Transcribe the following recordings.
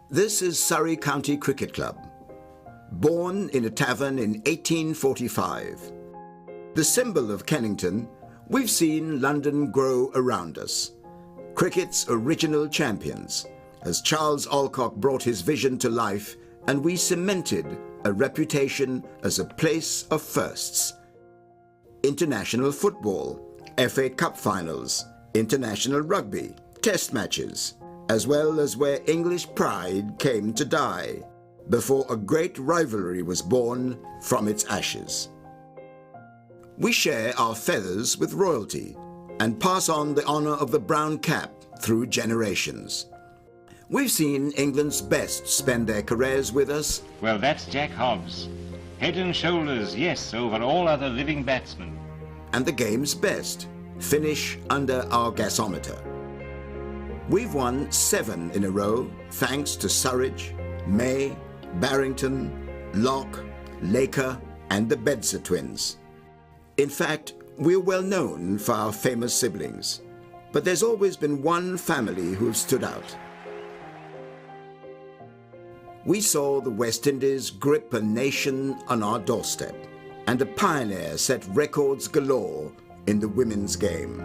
This is Surrey County Cricket Club. Born in a tavern in 1845. The symbol of Kennington, we've seen London grow around us. Cricket's original champions, as Charles Alcock brought his vision to life and we cemented a reputation as a place of firsts. International football, FA Cup finals, international rugby, test matches, as well as where English pride came to die, before a great rivalry was born from its ashes. We share our feathers with royalty and pass on the honour of the brown cap through generations. We've seen England's best spend their careers with us. Well, that's Jack Hobbs. Head and shoulders, yes, over all other living batsmen. And the game's best finish under our gasometer. We've won 7 in a row thanks to Surridge, May, Barrington, Locke, Laker and the Bedser twins. In fact, we're well known for our famous siblings, but there's always been one family who've stood out. We saw the West Indies grip a nation on our doorstep, and a pioneer set records galore in the women's game.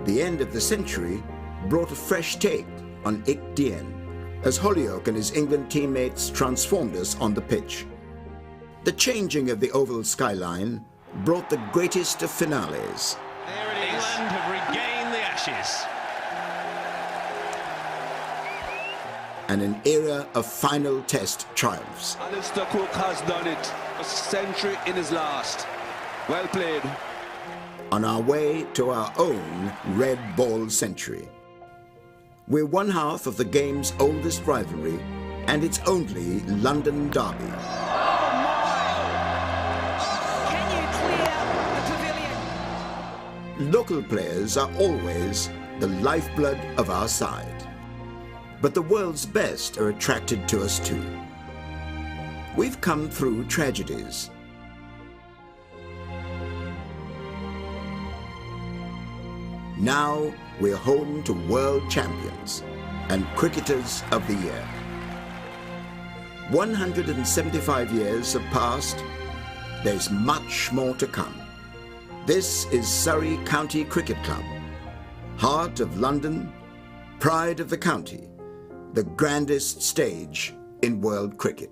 The end of the century brought a fresh take on Ik Dien, as Holyoake and his England teammates transformed us on the pitch. The changing of the oval skyline brought the greatest of finales. There it is. England have regained the Ashes. And an era of final test triumphs. Alistair Cook has done it. A century in his last. Well played. On our way to our own red ball century. We're one half of the game's oldest rivalry and its only London derby. Oh my! Can you clear the pavilion? Local players are always the lifeblood of our side. But the world's best are attracted to us too. We've come through tragedies. Now we're home to world champions and cricketers of the year. 175 years have passed. There's much more to come. This is Surrey County Cricket Club, heart of London, pride of the county, the grandest stage in world cricket.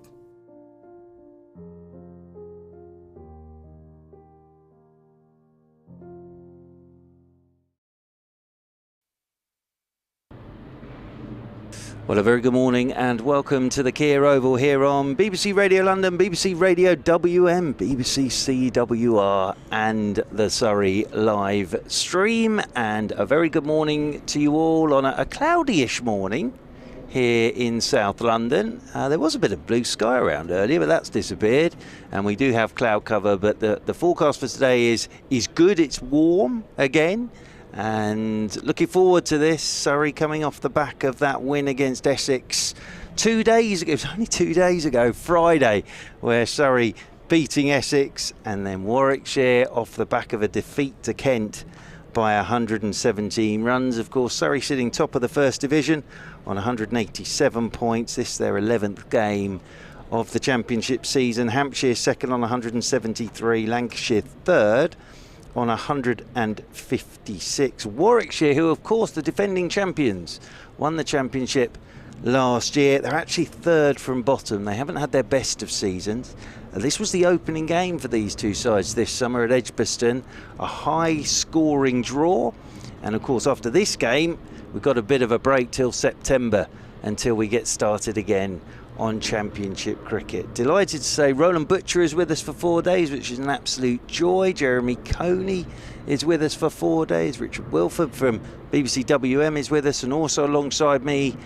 Well, a very good morning and welcome to the Kia Oval here on BBC Radio London, BBC Radio WM, BBC CWR and the Surrey live stream. And a very good morning to you all on a cloudy-ish morning here in South London. There was a bit of blue sky around earlier, but that's disappeared. And we do have cloud cover, but the forecast for today is good. It's warm again. And looking forward to this. Surrey coming off the back of that win against Essex 2 days ago. It was only 2 days ago, Friday, where Surrey beating Essex, and then Warwickshire off the back of a defeat to Kent by 117 runs. Of course, Surrey sitting top of the First Division on 187 points. This their 11th game of the Championship season. Hampshire second on 173, Lancashire third on 156. Warwickshire, who of course the defending champions, won the championship last year. They're actually third from bottom. They haven't had their best of seasons. This was the opening game for these two sides this summer at Edgbaston. A high scoring draw. And of course after this game we've got a bit of a break till September until we get started again on Championship cricket. Delighted to say Roland Butcher is with us for 4 days, which is an absolute joy. Jeremy Coney is with us for 4 days. Richard Wilford from BBC WM is with us, and also alongside me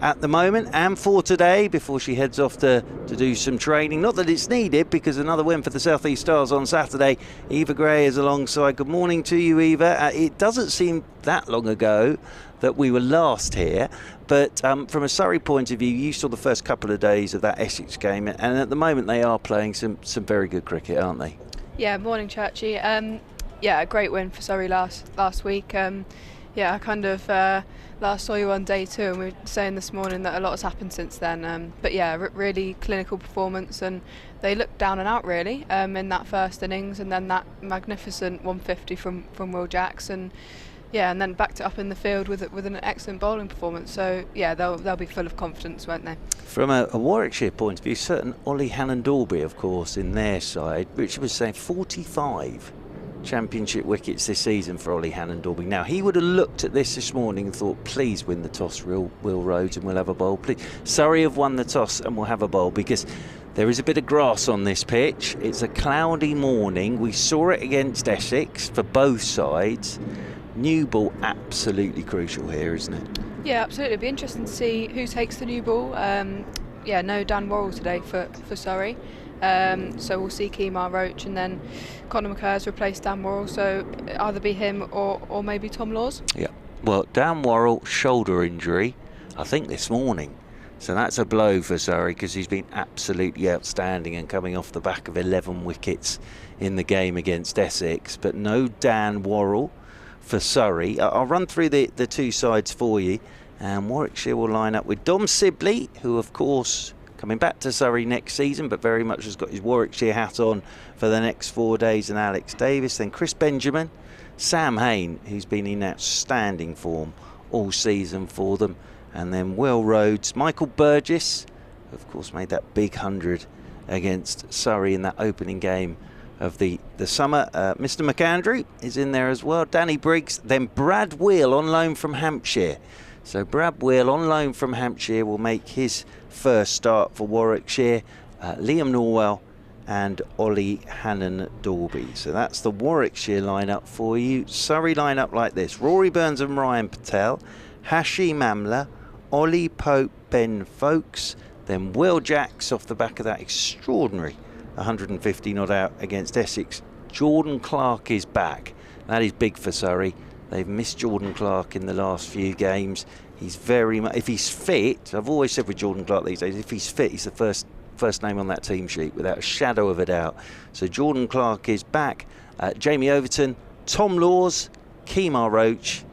at the moment and for today before she heads off to do some training. Not that it's needed, because another win for the South East Stars on Saturday. Eva Gray is alongside. Good morning to you, Eva. It doesn't seem that long ago that we were last here, but from a Surrey point of view, you saw the first couple of days of that Essex game, and at the moment they are playing some very good cricket, aren't they? Yeah, morning Churchy. Yeah, a great win for Surrey last week. Yeah, I kind of last saw you on day 2, and we were saying this morning that a lot has happened since then. But yeah, really clinical performance, and they looked down and out really in that first innings, and then that magnificent 150 from Will Jacks, and yeah, and then backed it up in the field with an excellent bowling performance. So yeah, they'll be full of confidence, won't they? From a Warwickshire point of view, certain Ollie Hannon-Dalby, of course, in their side, Richard was saying 45 championship wickets this season for Ollie Hannon-Dalby. Now, he would have looked at this morning and thought, please win the toss, Will Rhodes, and we'll have a bowl. Please. Surrey have won the toss and we'll have a bowl, because there is a bit of grass on this pitch. It's a cloudy morning. We saw it against Essex for both sides. New ball, absolutely crucial here, isn't it? Yeah, absolutely. It'll be interesting to see who takes the new ball. Yeah, no Dan Worrell today for Surrey. So we'll see Kemar Roach, and then Conor McCur's replaced Dan Worrell, so either be him or maybe Tom Laws. Yeah, well, Dan Worrell, shoulder injury, I think this morning. So that's a blow for Surrey, because he's been absolutely outstanding and coming off the back of 11 wickets in the game against Essex. But no Dan Worrell for Surrey. I'll run through the two sides for you. And Warwickshire will line up with Dom Sibley, who of course coming back to Surrey next season, but very much has got his Warwickshire hat on for the next 4 days, and Alex Davis. Then Chris Benjamin, Sam Hain, who's been in outstanding form all season for them, and then Will Rhodes. Michael Burgess, of course, made that big 100 against Surrey in that opening game of the summer. Mr McAndrew is in there as well. Danny Briggs, then Brad Wheel on loan from Hampshire. So Brad Wheel on loan from Hampshire will make his first start for Warwickshire. Liam Norwell and Ollie Hannon-Dalby. So that's the Warwickshire lineup for you. Surrey lineup like this: Rory Burns and Ryan Patel, Hashim Amla, Ollie Pope, Ben Foakes, then Will Jacks off the back of that extraordinary 150 not out against Essex. Jordan Clark is back. That is big for Surrey. They've missed Jordan Clark in the last few games. He's very much, if he's fit, I've always said with Jordan Clark these days, if he's fit, he's the first name on that team sheet without a shadow of a doubt. So Jordan Clark is back. Jamie Overton, Tom Laws, Kemar Roach,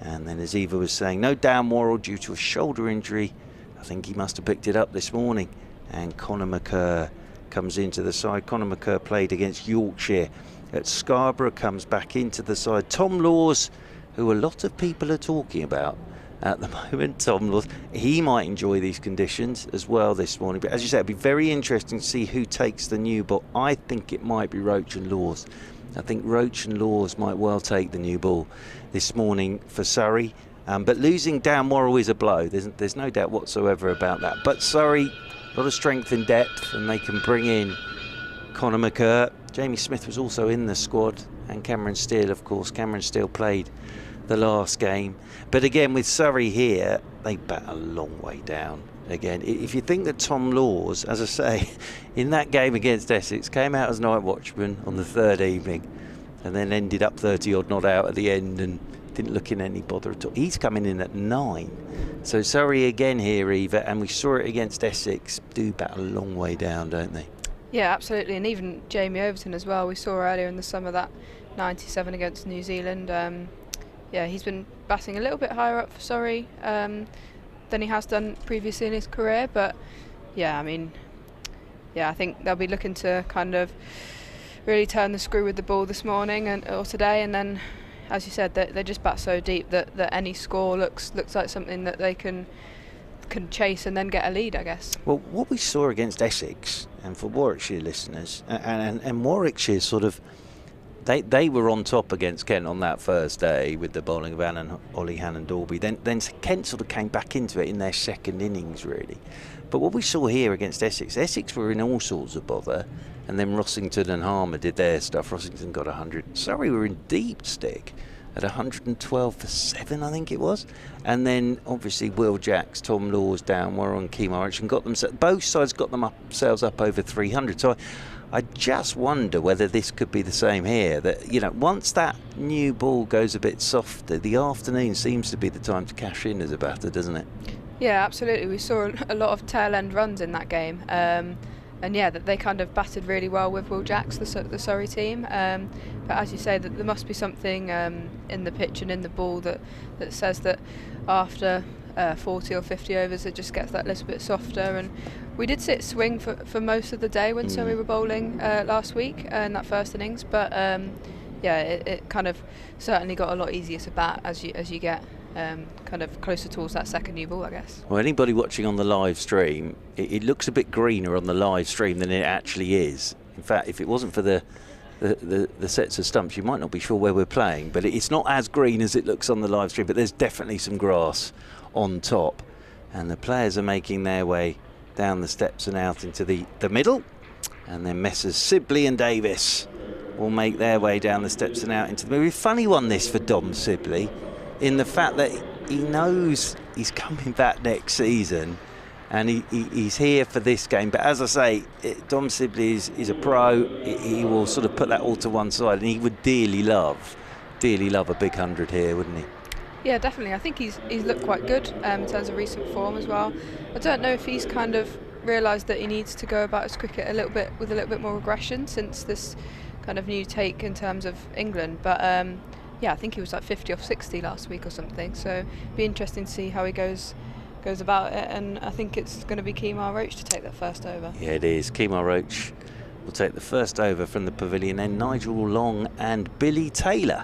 and then as Eva was saying, no Dan Worrell due to a shoulder injury. I think he must have picked it up this morning. And Conor McCur comes into the side. Conor McCur played against Yorkshire at Scarborough, comes back into the side. Tom Laws, who a lot of people are talking about at the moment. Tom Laws, he might enjoy these conditions as well this morning. But as you say, it'll be very interesting to see who takes the new ball. I think it might be Roach and Laws. I think Roach and Laws might well take the new ball this morning for Surrey. But losing Dan Worrell is a blow. There's no doubt whatsoever about that. But Surrey, a lot of strength in depth, and they can bring in Conor McCur. Jamie Smith was also in the squad, and Cameron Steele, of course. Cameron Steele played the last game. But again, with Surrey here, they bat a long way down. Again, if you think that Tom Laws, as I say, in that game against Essex, came out as night watchman on the third evening, and then ended up 30-odd not out at the end and didn't look in any bother at all. He's coming in at 9. So Surrey again here, Eva, and we saw it against Essex, do bat a long way down, don't they? Yeah, absolutely. And even Jamie Overton as well. We saw earlier in the summer that 97 against New Zealand. Yeah, he's been batting a little bit higher up for Surrey than he has done previously in his career. But yeah, I mean, yeah, I think they'll be looking to kind of really turn the screw with the ball this morning or today, and then, as you said, they just bat so deep that any score looks like something that they can chase and then get a lead, I guess. Well, what we saw against Essex, and for Warwickshire listeners, and Warwickshire sort of, they were on top against Kent on that first day with the bowling of Ollie Hannon-Dalby. Then Kent sort of came back into it in their second innings, really. But what we saw here against Essex were in all sorts of bother, and then Rossington and Harmer did their stuff. Rossington got 100. Surrey were in deep stick at 112 for 7, I think it was. And then obviously Will Jacks, Tom Laws, Dan Worrell and Kemar Roach, and got them, both sides got themselves up over 300. So I just wonder whether this could be the same here, that, you know, once that new ball goes a bit softer, the afternoon seems to be the time to cash in as a batter, doesn't it? Yeah, absolutely. We saw a lot of tail end runs in that game, and yeah, that they kind of battered really well with Will Jacks, the Surrey team. But as you say, that there must be something in the pitch and in the ball that says that after 40 or 50 overs it just gets that little bit softer. And we did see it swing for most of the day when Surrey were bowling last week in that first innings. But yeah, it kind of certainly got a lot easier to bat as you get kind of closer towards that second new ball, I guess. Well, anybody watching on the live stream, it looks a bit greener on the live stream than it actually is. In fact, if it wasn't for the sets of stumps, you might not be sure where we're playing, but it's not as green as it looks on the live stream, but there's definitely some grass on top, and the players are making their way down the steps and out into the middle, and then Messrs Sibley and Davis will make their way down the steps and out into the middle. Funny one this for Dom Sibley, in the fact that he knows he's coming back next season and he's here for this game. But as I say, Dom Sibley is a pro. He will sort of put that all to one side, and he would dearly love a big 100 here, wouldn't he? Yeah, definitely. I think he's looked quite good in terms of recent form as well. I don't know if he's kind of realised that he needs to go about his cricket with a little bit more aggression since this kind of new take in terms of England. But yeah, I think he was like 50 off 60 last week or something, so it'd be interesting to see how he goes about it. And I think it's going to be Kemar Roach to take that first over. Yeah, it is. Kemar Roach will take the first over from the pavilion, and Nigel Long and Billy Taylor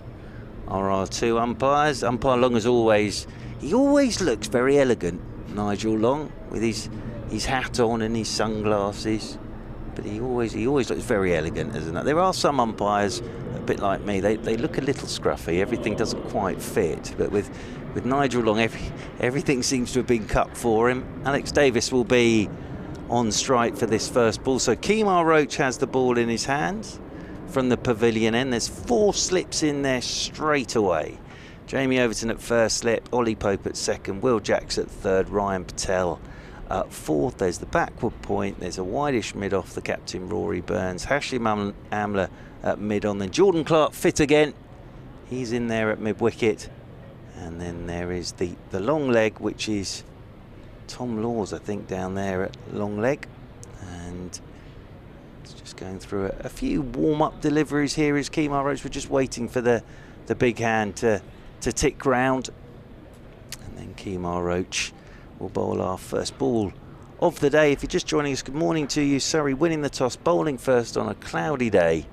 are our two umpires. Umpire Long, as always, he always looks very elegant, Nigel Long, with his hat on and his sunglasses, but he always looks very elegant, isn't it? There are some umpires a bit like me, they look a little scruffy, everything doesn't quite fit, but with Nigel Long, everything seems to have been cut for him. Alex Davis will be on strike for this first ball, so Kemar Roach has the ball in his hands from the pavilion end. There's 4 slips in there straight away. Jamie Overton at first slip, Ollie Pope at second, Will Jacks at third, Ryan Patel at fourth. There's the backward point, there's a wideish mid off the captain Rory Burns, Hashim Amla at mid on, then Jordan Clark fit again, he's in there at mid wicket, and then there is the long leg, which is Tom Laws, I think, down there at long leg. And it's just going through a few warm-up deliveries here as Kemar Roach. We're just waiting for the big hand to tick round, and then Kemar Roach will bowl our first ball of the day. If you're just joining us, good morning to you. Surrey winning the toss, bowling first on a cloudy day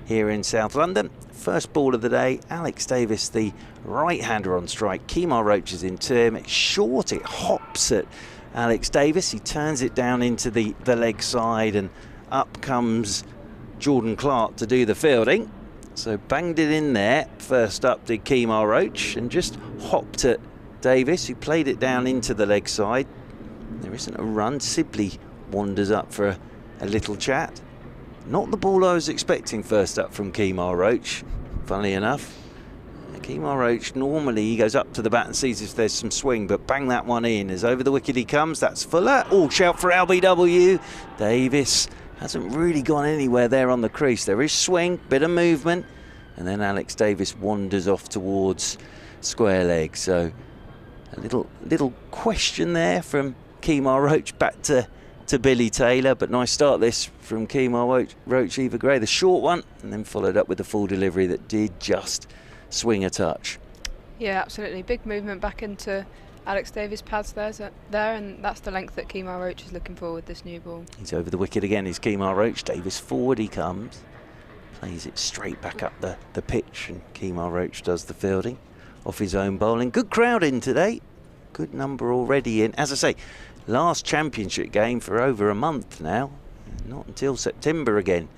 here in South London. First ball of the day, Alex Davis, the right-hander on strike. Kemar Roach is in term. It's short, it hops at Alex Davis. He turns it down into the leg side, and up comes Jordan Clark to do the fielding. So banged it in there. First up did Kemar Roach, and just hopped at Davis, who played it down into the leg side. There isn't a run. Sibley wanders up for a little chat. Not the ball I was expecting first up from Kemar Roach, funnily enough. Kemar Roach, normally he goes up to the bat and sees if there's some swing, but bang that one in. As over the wicket he comes, that's Fuller. Oh, shout for LBW. Davis hasn't really gone anywhere there on the crease. There is swing, bit of movement, and then Alex Davis wanders off towards square leg. So a little question there from Kemar Roach back to Billy Taylor, but nice start this from Kemar Roach, Eva Gray, the short one, and then followed up with the full delivery that did just swing a touch. Yeah, absolutely. Big movement back into Alex Davis' pads there, and that's the length that Kemar Roach is looking for with this new ball. He's over the wicket again, is Kemar Roach. Davis forward he comes, plays it straight back up the pitch, and Kemar Roach does the fielding off his own bowling. Good crowd in today, good number already in. As I say, last championship game for over a month now, not until September again,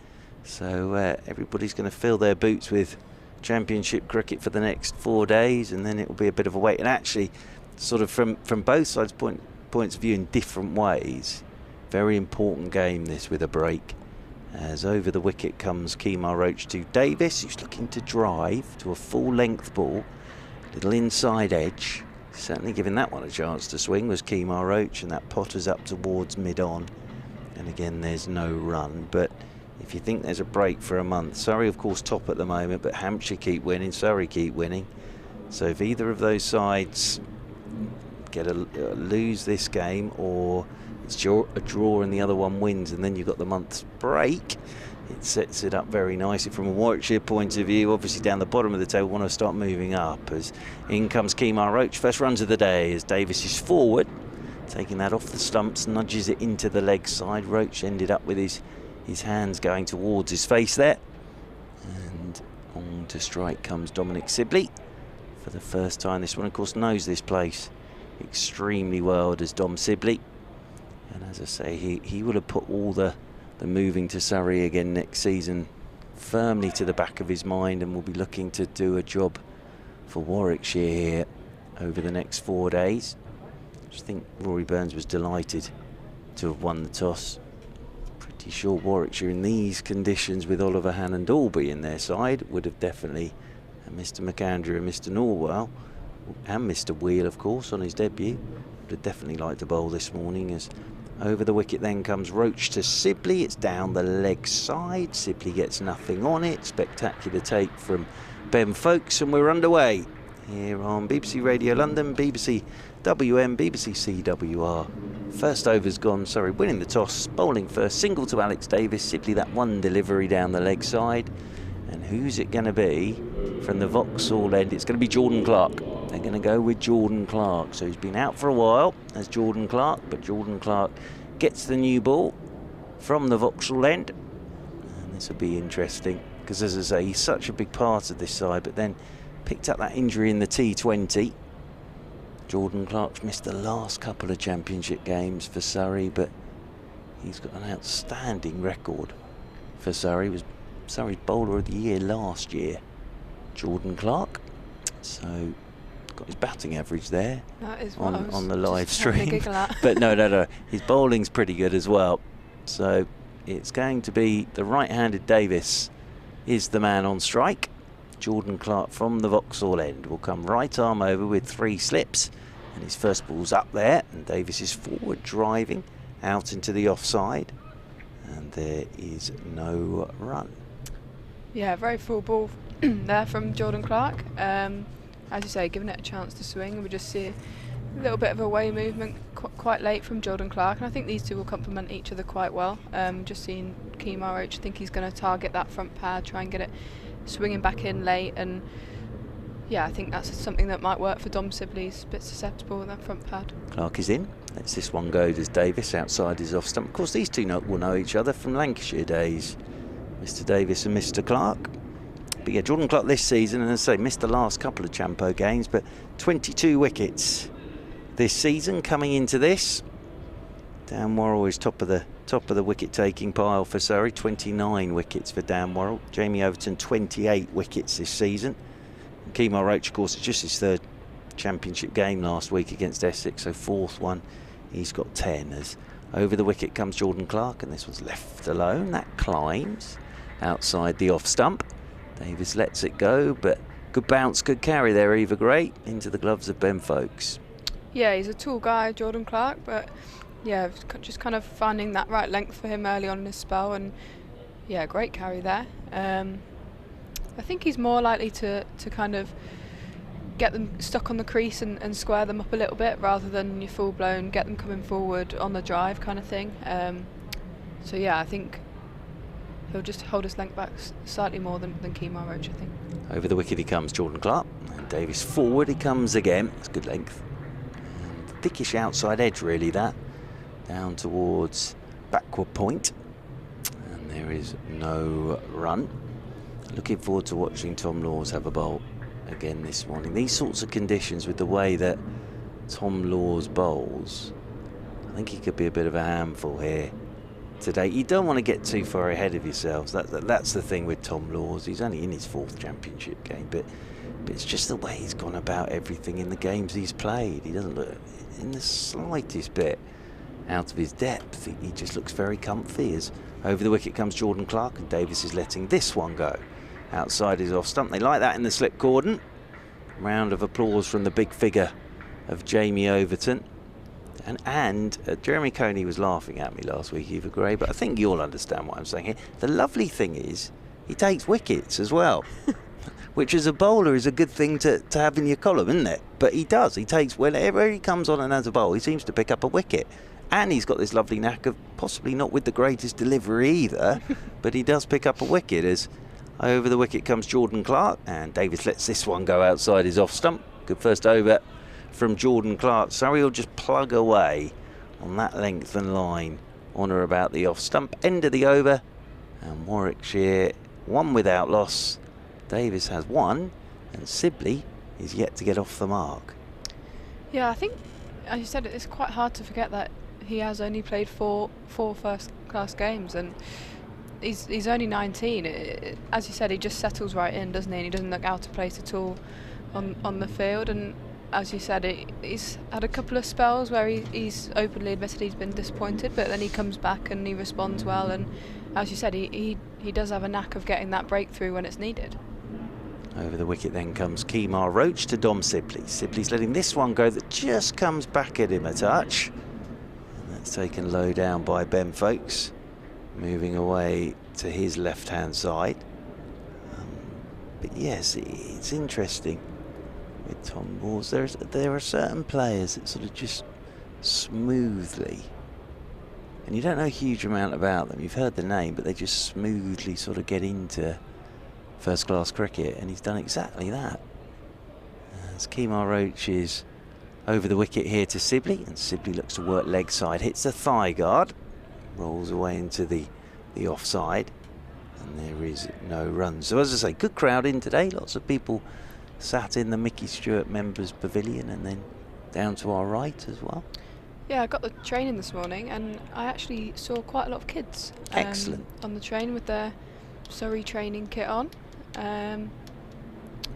so everybody's going to fill their boots with championship cricket for the next 4 days, and then it will be a bit of a wait. And actually, sort of from both sides points of view in different ways, very important game this, with a break, as over the wicket comes Kemar Roach to Davis, who's looking to drive to a full length ball, little inside edge. Certainly giving that one a chance to swing was Kemar Roach, and that potters up towards mid-on. And again, there's no run. But if you think there's a break for a month, Surrey, of course, top at the moment, but Hampshire keep winning, Surrey keep winning. So if either of those sides lose this game, or it's a draw and the other one wins, and then you've got the month's break. It sets it up very nicely from a Warwickshire point of view. Obviously down the bottom of the table, want to start moving up as in comes Kemar Roach. First runs of the day as Davis is forward, taking that off the stumps, nudges it into the leg side. Roach ended up with his hands going towards his face there. And on to strike comes Dominic Sibley for the first time. This one, of course, knows this place extremely well, does Dom Sibley. And as I say, he will have put all the moving to Surrey again next season firmly to the back of his mind, and will be looking to do a job for Warwickshire here over the next 4 days. I think Rory Burns was delighted to have won the toss. Pretty sure Warwickshire in these conditions with Oliver Han and Dalby in their side would have definitely, and Mr McAndrew and Mr Norwell and Mr Wheel, of course, on his debut, would have definitely liked to bowl this morning. As over the wicket then comes Roach to Sibley. It's down the leg side. Sibley gets nothing on it. Spectacular take from Ben Foakes, and we're underway here on BBC Radio London, BBC WM, BBC CWR. First over's gone. Surrey winning the toss, bowling first, single to Alex Davis. Sibley that one delivery down the leg side. And who's it going to be from the Vauxhall end? It's going to be Jordan Clark. They're going to go with Jordan Clark. So he's been out for a while as Jordan Clark, but Jordan Clark gets the new ball from the Vauxhall end. And this will be interesting because, as I say, he's such a big part of this side, but then picked up that injury in the T20. Jordan Clark's missed the last couple of championship games for Surrey, but he's got an outstanding record for Surrey. He was Surrey's bowler of the year last year, Jordan Clark. So got his batting average there on the live stream. But no, his bowling's pretty good as well. So it's going to be the right-handed Davis is the man on strike. Jordan Clark from the Vauxhall end will come right arm over with 3 slips, and his first ball's up there, and Davis is forward driving out into the offside, and there is no run. Yeah, very full ball there from Jordan Clark. As you say, giving it a chance to swing. We just see a little bit of away movement quite late from Jordan Clark, and I think these two will complement each other quite well. Just seeing Kemar Roach, I think he's going to target that front pad, try and get it swinging back in late, and yeah, I think that's something that might work for Dom Sibley. He's a bit susceptible with that front pad. Clark is in. Lets this one go. Does Davis outside his off stump. Of course, these two will know each other from Lancashire days, Mr Davis and Mr Clark. But yeah, Jordan Clark this season, and as I say, missed the last couple of Champo games, but 22 wickets this season coming into this. Dan Worrell is top of the wicket-taking pile for Surrey. 29 wickets for Dan Worrell. Jamie Overton 28 wickets this season. And Kemar Roach, of course, it's just his 3rd championship game last week against Essex, so 4th one. He's got 10. As over the wicket comes Jordan Clark, and this one's left alone. That climbs outside the off stump. Davis lets it go, but good bounce, good carry there, Eva Gray, into the gloves of Ben Foakes. Yeah, he's a tall guy, Jordan Clark, but yeah, just kind of finding that right length for him early on in his spell, and yeah, great carry there. I think he's more likely to kind of get them stuck on the crease and square them up a little bit, rather than your full blown get them coming forward on the drive kind of thing. So yeah, I think he'll just hold his length back slightly more than Kemar Roach, I think. Over the wicket he comes, Jordan Clark, and Davis forward he comes again. It's good length. And thickish outside edge really, that down towards backward point, and there is no run. Looking forward to watching Tom Laws have a bowl again this morning. These sorts of conditions, with the way that Tom Laws bowls, I think he could be a bit of a handful here today. You don't want to get too far ahead of yourselves. That's the thing with Tom Laws. He's only in his 4th championship game, but it's just the way he's gone about everything in the games he's played. He doesn't look in the slightest bit out of his depth. He just looks very comfy. As over the wicket comes Jordan Clark, and Davis is letting this one go outside his off stump. They like that in the slip cordon. Round of applause from the big figure of Jamie Overton. And Jeremy Coney was laughing at me last week, Eva Gray, but I think you'll understand what I'm saying here. The lovely thing is he takes wickets as well, which as a bowler is a good thing to have in your column, isn't it? But he does. He takes, whenever he comes on and has a bowl, he seems to pick up a wicket. And he's got this lovely knack of possibly not with the greatest delivery either, but he does pick up a wicket as over the wicket comes Jordan Clark, and Davis lets this one go outside his off stump. Good first over from Jordan Clark. Surrey will just plug away on that length and line on or about the off stump. End of the over, and Warwickshire one without loss. Davis has one, and Sibley is yet to get off the mark. Yeah, I think, as you said, it's quite hard to forget that he has only played four first-class games, and he's only 19. As you said, he just settles right in, doesn't he? And he doesn't look out of place at all on the field. And as you said, he's had a couple of spells where he's openly admitted he's been disappointed, but then he comes back and he responds well. And as you said, he does have a knack of getting that breakthrough when it's needed. Over the wicket then comes Kemar Roach to Dom Sibley. Sibley's letting this one go that just comes back at him a touch. And that's taken low down by Ben Foakes, moving away to his left-hand side. But yes, it's interesting with Tom balls. There are certain players that sort of just smoothly, and you don't know a huge amount about them. You've heard the name, but they just smoothly sort of get into first-class cricket, and he's done exactly that. As Kemar Roach is over the wicket here to Sibley, and Sibley looks to work leg side, hits the thigh guard, rolls away into the offside, and there is no run. So as I say, good crowd in today. Lots of people sat in the Mickey Stewart Members Pavilion, and then down to our right as well. Yeah, I got the training this morning, and I actually saw quite a lot of kids Excellent. On the train with their Surrey training kit on.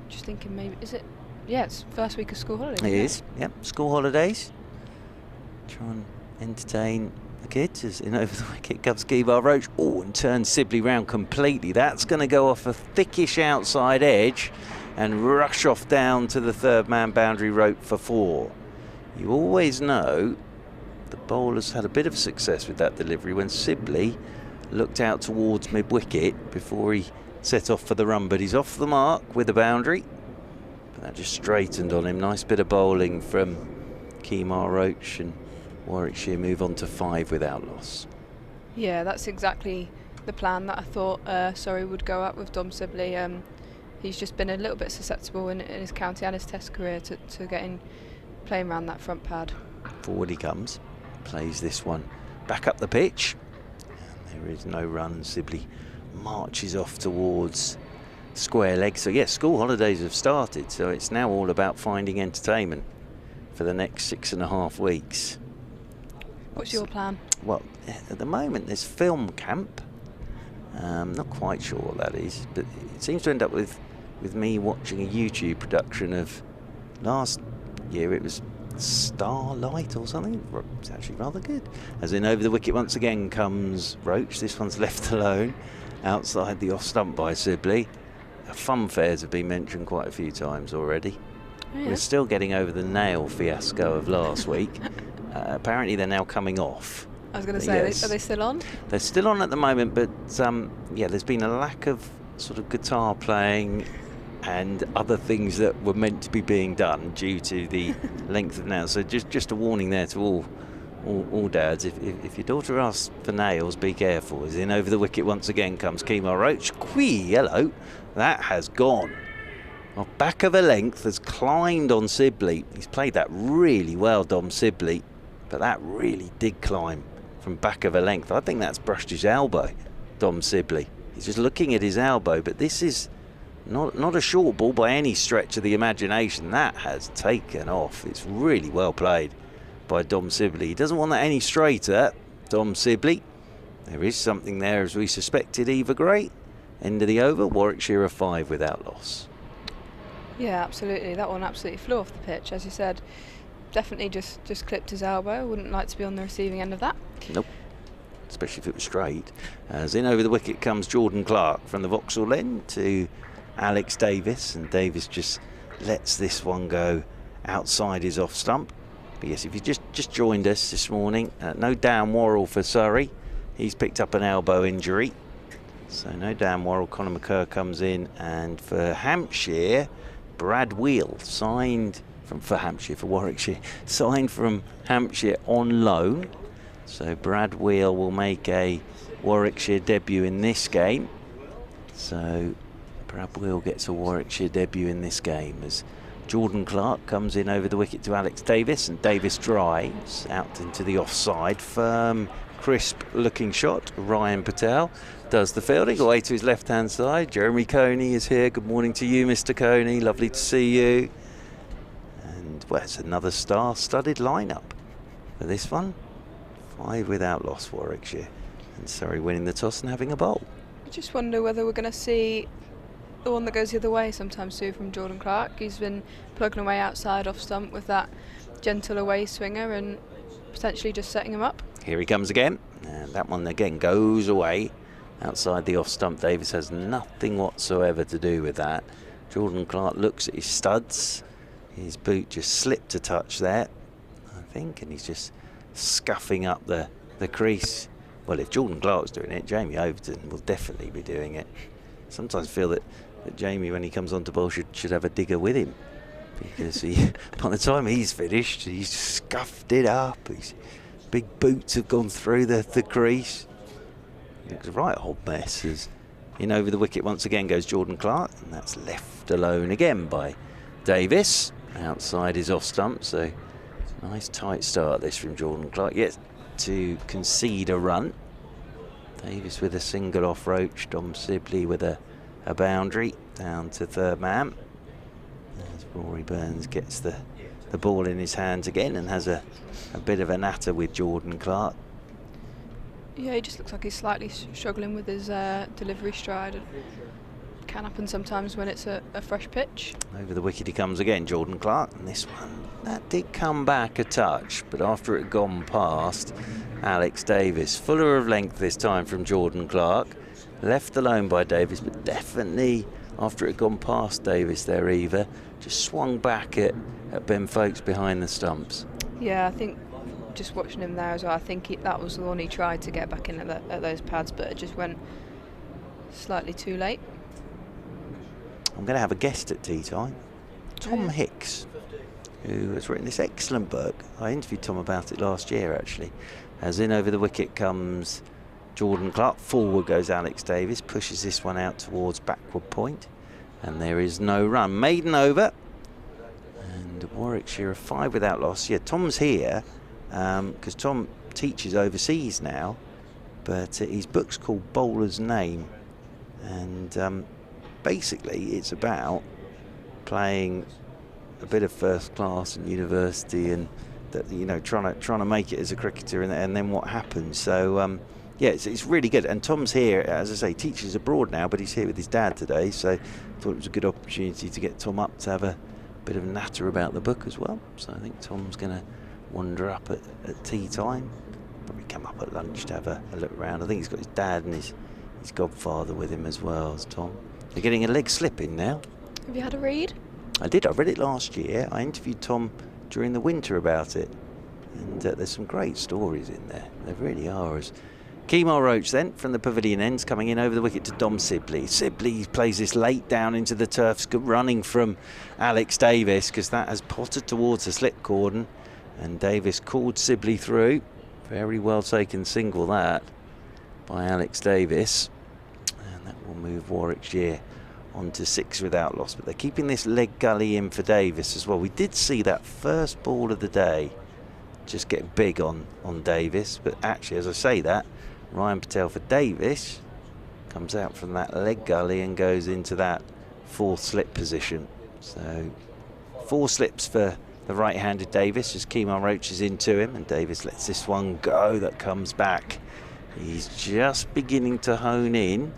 Just thinking, maybe is it? Yeah, it's first week of school holidays. It is. Yep, school holidays. Try and entertain the kids. As in over the wicket comes Kemar Roach. Oh, and turns Sibley round completely. That's going to go off a thickish outside edge and rush off down to the third man boundary rope for 4. You always know the bowler's had a bit of success with that delivery when Sibley looked out towards mid-wicket before he set off for the run, but he's off the mark with a boundary. But that just straightened on him. Nice bit of bowling from Kemar Roach, and Warwickshire move on to 5 without loss. Yeah, that's exactly the plan that I thought Surrey would go at with Dom Sibley. He's just been a little bit susceptible in his county and his test career to playing around that front pad. Forward he comes, plays this one back up the pitch, and there is no run. Sibley marches off towards square leg. So yes, school holidays have started, so it's now all about finding entertainment for the next 6.5 weeks. What's your plan? Well, at the moment there's film camp. Not quite sure what that is, but it seems to end up with me watching a YouTube production of last year. It was Starlight or something. It's actually rather good. As in over the wicket once again comes Roach. This one's left alone outside the off stump by Sibley. Fun fairs have been mentioned quite a few times already. Oh, yeah. We're still getting over the nail fiasco of last week. Apparently they're now coming off. I was going to say, yes. Are they still on? They're still on at the moment, but yeah, there's been a lack of sort of guitar playing and other things that were meant to be being done due to the length of nails. So just a warning there to all dads, if your daughter asks for nails, be careful. As in over the wicket once again comes Kemar Roach. Hello, that has gone. Off back of a length, has climbed on Sibley. He's played that really well, Dom Sibley, but that really did climb from back of a length. I think that's brushed his elbow, Dom Sibley. He's just looking at his elbow, but this is not a short ball by any stretch of the imagination. That has taken off. It's really well played by Dom Sibley. He doesn't want that any straighter, Dom Sibley. There is something there, as we suspected, either great. End of the over, Warwickshire are 5 without loss. Yeah, absolutely. That one absolutely flew off the pitch, as you said. Definitely just clipped his elbow. Wouldn't like to be on the receiving end of that. Nope. Especially if it was straight. As in over the wicket comes Jordan Clark from the Vauxhall end to Alex Davis, and Davis just lets this one go outside his off stump. But yes, if you just joined us this morning, no Dan Worrell for Surrey. He's picked up an elbow injury, so no Dan Worrell. Conor McCurr comes in, and for Hampshire, Brad Wheel signed for Hampshire, for Warwickshire, signed from Hampshire on loan. So Brad Wheel will make a Warwickshire debut in this game. So Brad Wheel gets a Warwickshire debut in this game as Jordan Clark comes in over the wicket to Alex Davis, and Davis drives out into the offside. Firm, crisp looking shot. Ryan Patel does the fielding away to his left hand side. Jeremy Coney is here. Good morning to you, Mr. Coney. Lovely to see you. And well, it's another star-studded lineup for this one. 5 without loss, Warwickshire, and Surrey winning the toss and having a bowl. I just wonder whether we're going to see the one that goes the other way sometime soon from Jordan Clark. He's been plugging away outside off stump with that gentle away swinger and potentially just setting him up. Here he comes again, and that one again goes away outside the off stump. Davis has nothing whatsoever to do with that. Jordan Clark looks at his studs. His boot just slipped a touch there, I think, and he's just scuffing up the crease. Well, if Jordan Clark's doing it, Jamie Overton will definitely be doing it. Sometimes I feel that Jamie, when he comes on to bowl, should have a digger with him, because by the time he's finished, he's scuffed it up. His big boots have gone through the crease. Looks a right old mess. As in over the wicket once again goes Jordan Clark, and that's left alone again by Davis outside his off stump. So nice tight start this from Jordan Clark, yet to concede a run. Davis with a single off Roach, Dom Sibley with a boundary down to third man. As Rory Burns gets the ball in his hands again and has a bit of a natter with Jordan Clark. Yeah, he just looks like he's slightly struggling with his delivery stride. It can happen sometimes when it's a fresh pitch. Over the wicket he comes again, Jordan Clark, and this one, that did come back a touch, but after it had gone past Alex Davis. Fuller of length this time from Jordan Clark. Left alone by Davis, but definitely after it had gone past Davis there, Eva, just swung back at Ben Foakes behind the stumps. Yeah, I think just watching him there as well, I think that was the one he tried to get back in at those pads, but it just went slightly too late. I'm going to have a guest at tea time. Tom Hicks, who has written this excellent book. I interviewed Tom about it last year, actually. As in over the wicket comes Jordan Clark. Forward goes Alex Davis, pushes this one out towards backward point, and there is no run. Maiden over, and Warwickshire are 5 without loss. Yeah, Tom's here because Tom teaches overseas now, but his book's called Bowler's Name, and basically it's about playing a bit of first class in university, and that, you know, trying to make it as a cricketer, and then what happens. So yeah, it's really good. And Tom's here, as I say, teaches abroad now, but he's here with his dad today, so I thought it was a good opportunity to get Tom up to have a bit of a natter about the book as well. So I think Tom's going to wander up at tea time, probably come up at lunch to have a look around. I think he's got his dad and his godfather with him as well as Tom. They're getting a leg slip in now. Have you had a read? I did. I read it last year. I interviewed Tom during the winter about it, and there's some great stories in there. There really are. As Kemar Roach then from the pavilion ends, coming in over the wicket to Dom Sibley. Sibley plays this late down into the turf, running from Alex Davis, because that has pottered towards the slip cordon, and Davis called Sibley through. Very well taken single that by Alex Davis, and that will move Warwickshire on to 6 without loss. But they're keeping this leg gully in for Davis as well. We did see that first ball of the day just get big on Davis, but actually, as I say that, Ryan Patel for Davis comes out from that leg gully and goes into that 4th slip position. So 4 slips for the right-handed Davis as Kemar Roach is into him, and Davis lets this one go that comes back. He's just beginning to hone in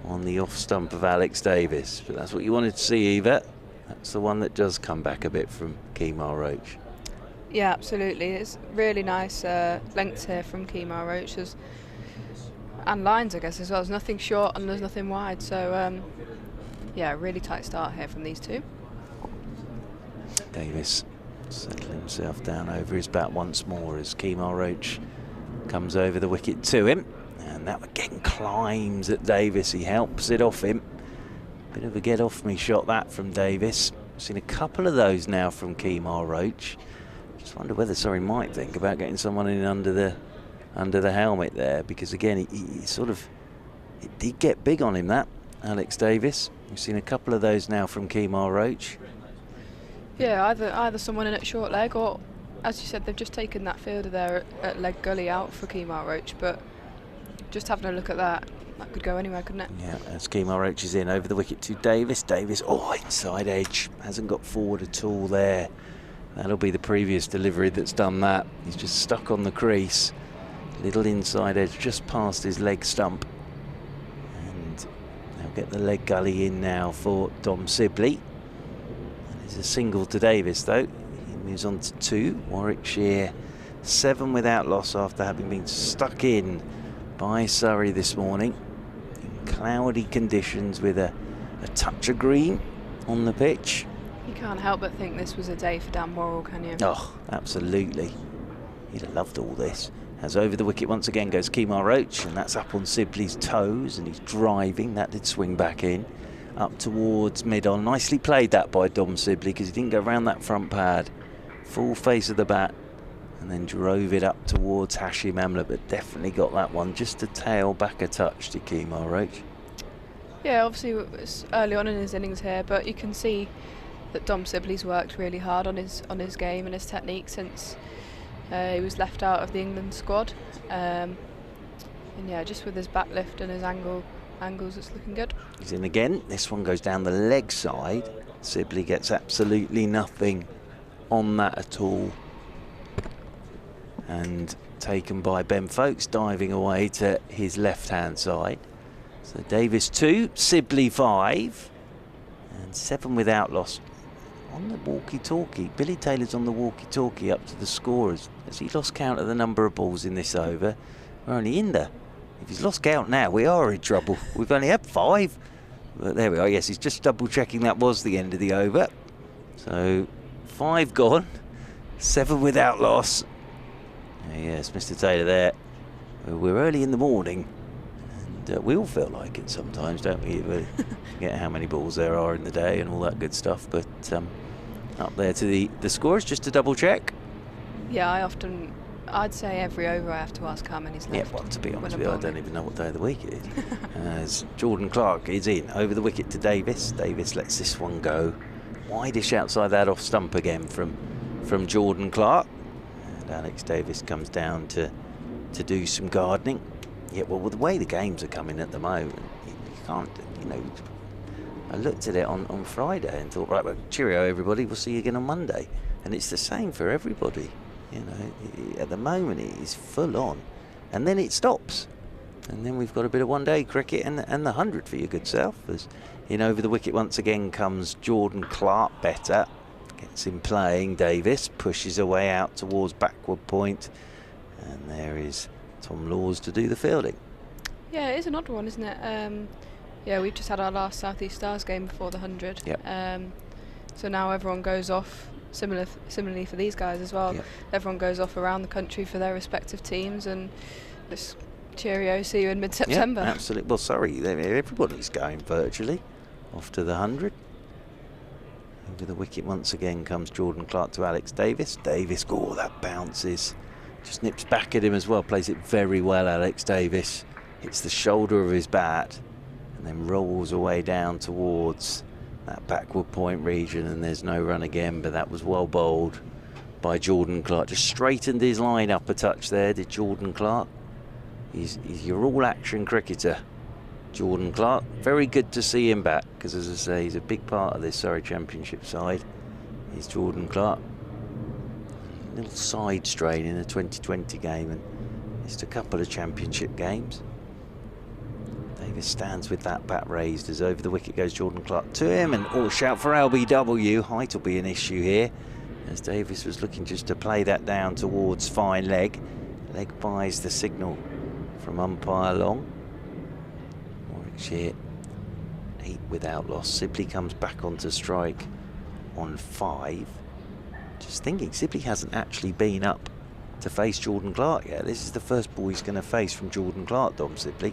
on the off stump of Alex Davis, but that's what you wanted to see, Eva. That's the one that does come back a bit from Kemar Roach. Yeah, absolutely. It's really nice lengths here from Kemar Roach, and lines, I guess, as well. There's nothing short and there's nothing wide, so yeah, really tight start here from these two. Davis settling himself down over his bat once more as Kemar Roach comes over the wicket to him, and that again climbs at Davis. He helps it off him. Bit of a get off me shot that from Davis. Seen a couple of those now from Kemar Roach. Just wonder whether Surrey might think about getting someone in under the under the helmet there, because again, he sort of, it did get big on him, that Alex Davis. We've seen a couple of those now from Kemar Roach. Yeah, either someone in at short leg, or as you said, they've just taken that fielder there at leg gully out for Kemar Roach, but just having a look at that could go anywhere, couldn't it? Yeah, as Kemar Roach is in over the wicket to Davis. Davis, inside edge, hasn't got forward at all there. That'll be the previous delivery that's done that. He's just stuck on the crease. Little inside edge just past his leg stump. And they'll get the leg gully in now for Dom Sibley. There's a single to Davis though. He moves on to 2. Warwickshire 7 without loss after having been stuck in by Surrey this morning. In cloudy conditions with a touch of green on the pitch. You can't help but think this was a day for Dan Worrell, can you? Oh, absolutely. He'd have loved all this. As over the wicket once again goes Kemar Roach, and that's up on Sibley's toes, and he's driving. That did swing back in. Up towards mid-on. Nicely played that by Dom Sibley, because he didn't go around that front pad. Full face of the bat, and then drove it up towards Hashim Amla, but definitely got that one. Just a tail back a touch to Kemar Roach. Yeah, obviously it's early on in his innings here, but you can see that Dom Sibley's worked really hard on his game and his technique since he was left out of the England squad. And yeah, just with his back lift and his angles, it's looking good. He's in again. This one goes down the leg side. Sibley gets absolutely nothing on that at all. And taken by Ben Foakes, diving away to his left-hand side. So Davis 2, Sibley 5, and 7 without loss. On the walkie-talkie, Billy Taylor's on the walkie-talkie up to the scorers. Has he lost count of the number of balls in this over? We're only in there. If he's lost count now, we are in trouble. We've only had 5. But there we are. Yes, he's just double-checking that was the end of the over. So 5 gone, 7 without loss. Yes, Mr. Taylor there. We're early in the morning, and we all feel like it sometimes, don't we? We forget how many balls there are in the day and all that good stuff. But up there to the scores, just to double check. Yeah, I'd say every over I have to ask how many's left. Yeah, well, to be honest with you, I don't even know what day of the week it is. As Jordan Clark is in over the wicket to Davis. Davis lets this one go wide-ish outside that off stump again from Jordan Clark. And Alex Davis comes down to do some gardening. Yeah, well, with the way the games are coming at the moment, you can't, I looked at it on Friday and thought, right, well, cheerio everybody, we'll see you again on Monday. And it's the same for everybody. At the moment it is full on, and then it stops, and then we've got a bit of one-day cricket and the 100 for your good self. As in over the wicket once again comes Jordan Clark. Better gets him playing. Davis pushes away out towards backward point, and there is Tom Laws to do the fielding. Yeah, it is an odd one, isn't it? Yeah, we've just had our last South East Stars game before the 100. Yep. So now everyone goes off. Similarly for these guys as well. Yep. Everyone goes off around the country for their respective teams, and this cheerio, see you in mid-September. Yep, absolutely. Well, sorry, everybody's going virtually off to the 100. Over the wicket once again comes Jordan Clark to Alex Davis. Davis, that bounces. Just nips back at him as well. Plays it very well, Alex Davis. Hits the shoulder of his bat and then rolls away down towards that backward point region, and there's no run again, but that was well bowled by Jordan Clark. Just straightened his line up a touch there, did Jordan Clark. He's your all-action cricketer, Jordan Clark. Very good to see him back, because as I say, he's a big part of this Surrey Championship side. He's Jordan Clark. A little side strain in a 2020 game, and missed a couple of championship games. Davis stands with that bat raised as over the wicket goes Jordan Clark to him, and shout for LBW. Height will be an issue here, as Davis was looking just to play that down towards fine leg. Leg buys the signal from umpire Long. Warwickshire 8 without loss. Sibley comes back onto strike on 5. Just thinking, Sibley hasn't actually been up to face Jordan Clark yet. This is the first ball he's going to face from Jordan Clark, Dom Sibley,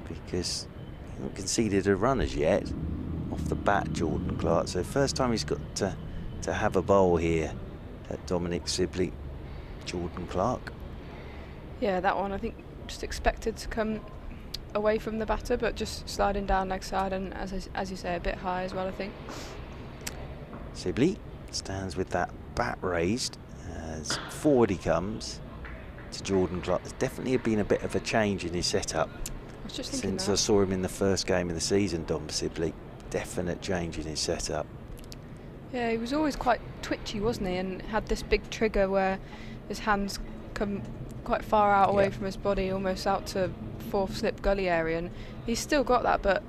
because he hasn't conceded a run as yet off the bat, Jordan Clark. So first time he's got to have a bowl here at Dominic Sibley, Jordan Clark. Yeah, that one I think just expected to come away from the batter, but just sliding down leg side, and as you say, a bit high as well, I think. Sibley stands with that bat raised as forward he comes to Jordan Clark. There's definitely been a bit of a change in his setup I was just thinking since that. I saw him in the first game of the season, Dom Sibley. Definite change in his setup. Yeah, he was always quite twitchy, wasn't he? And had this big trigger where his hands come quite far out away from his body, almost out to fourth slip gully area. And he's still got that, but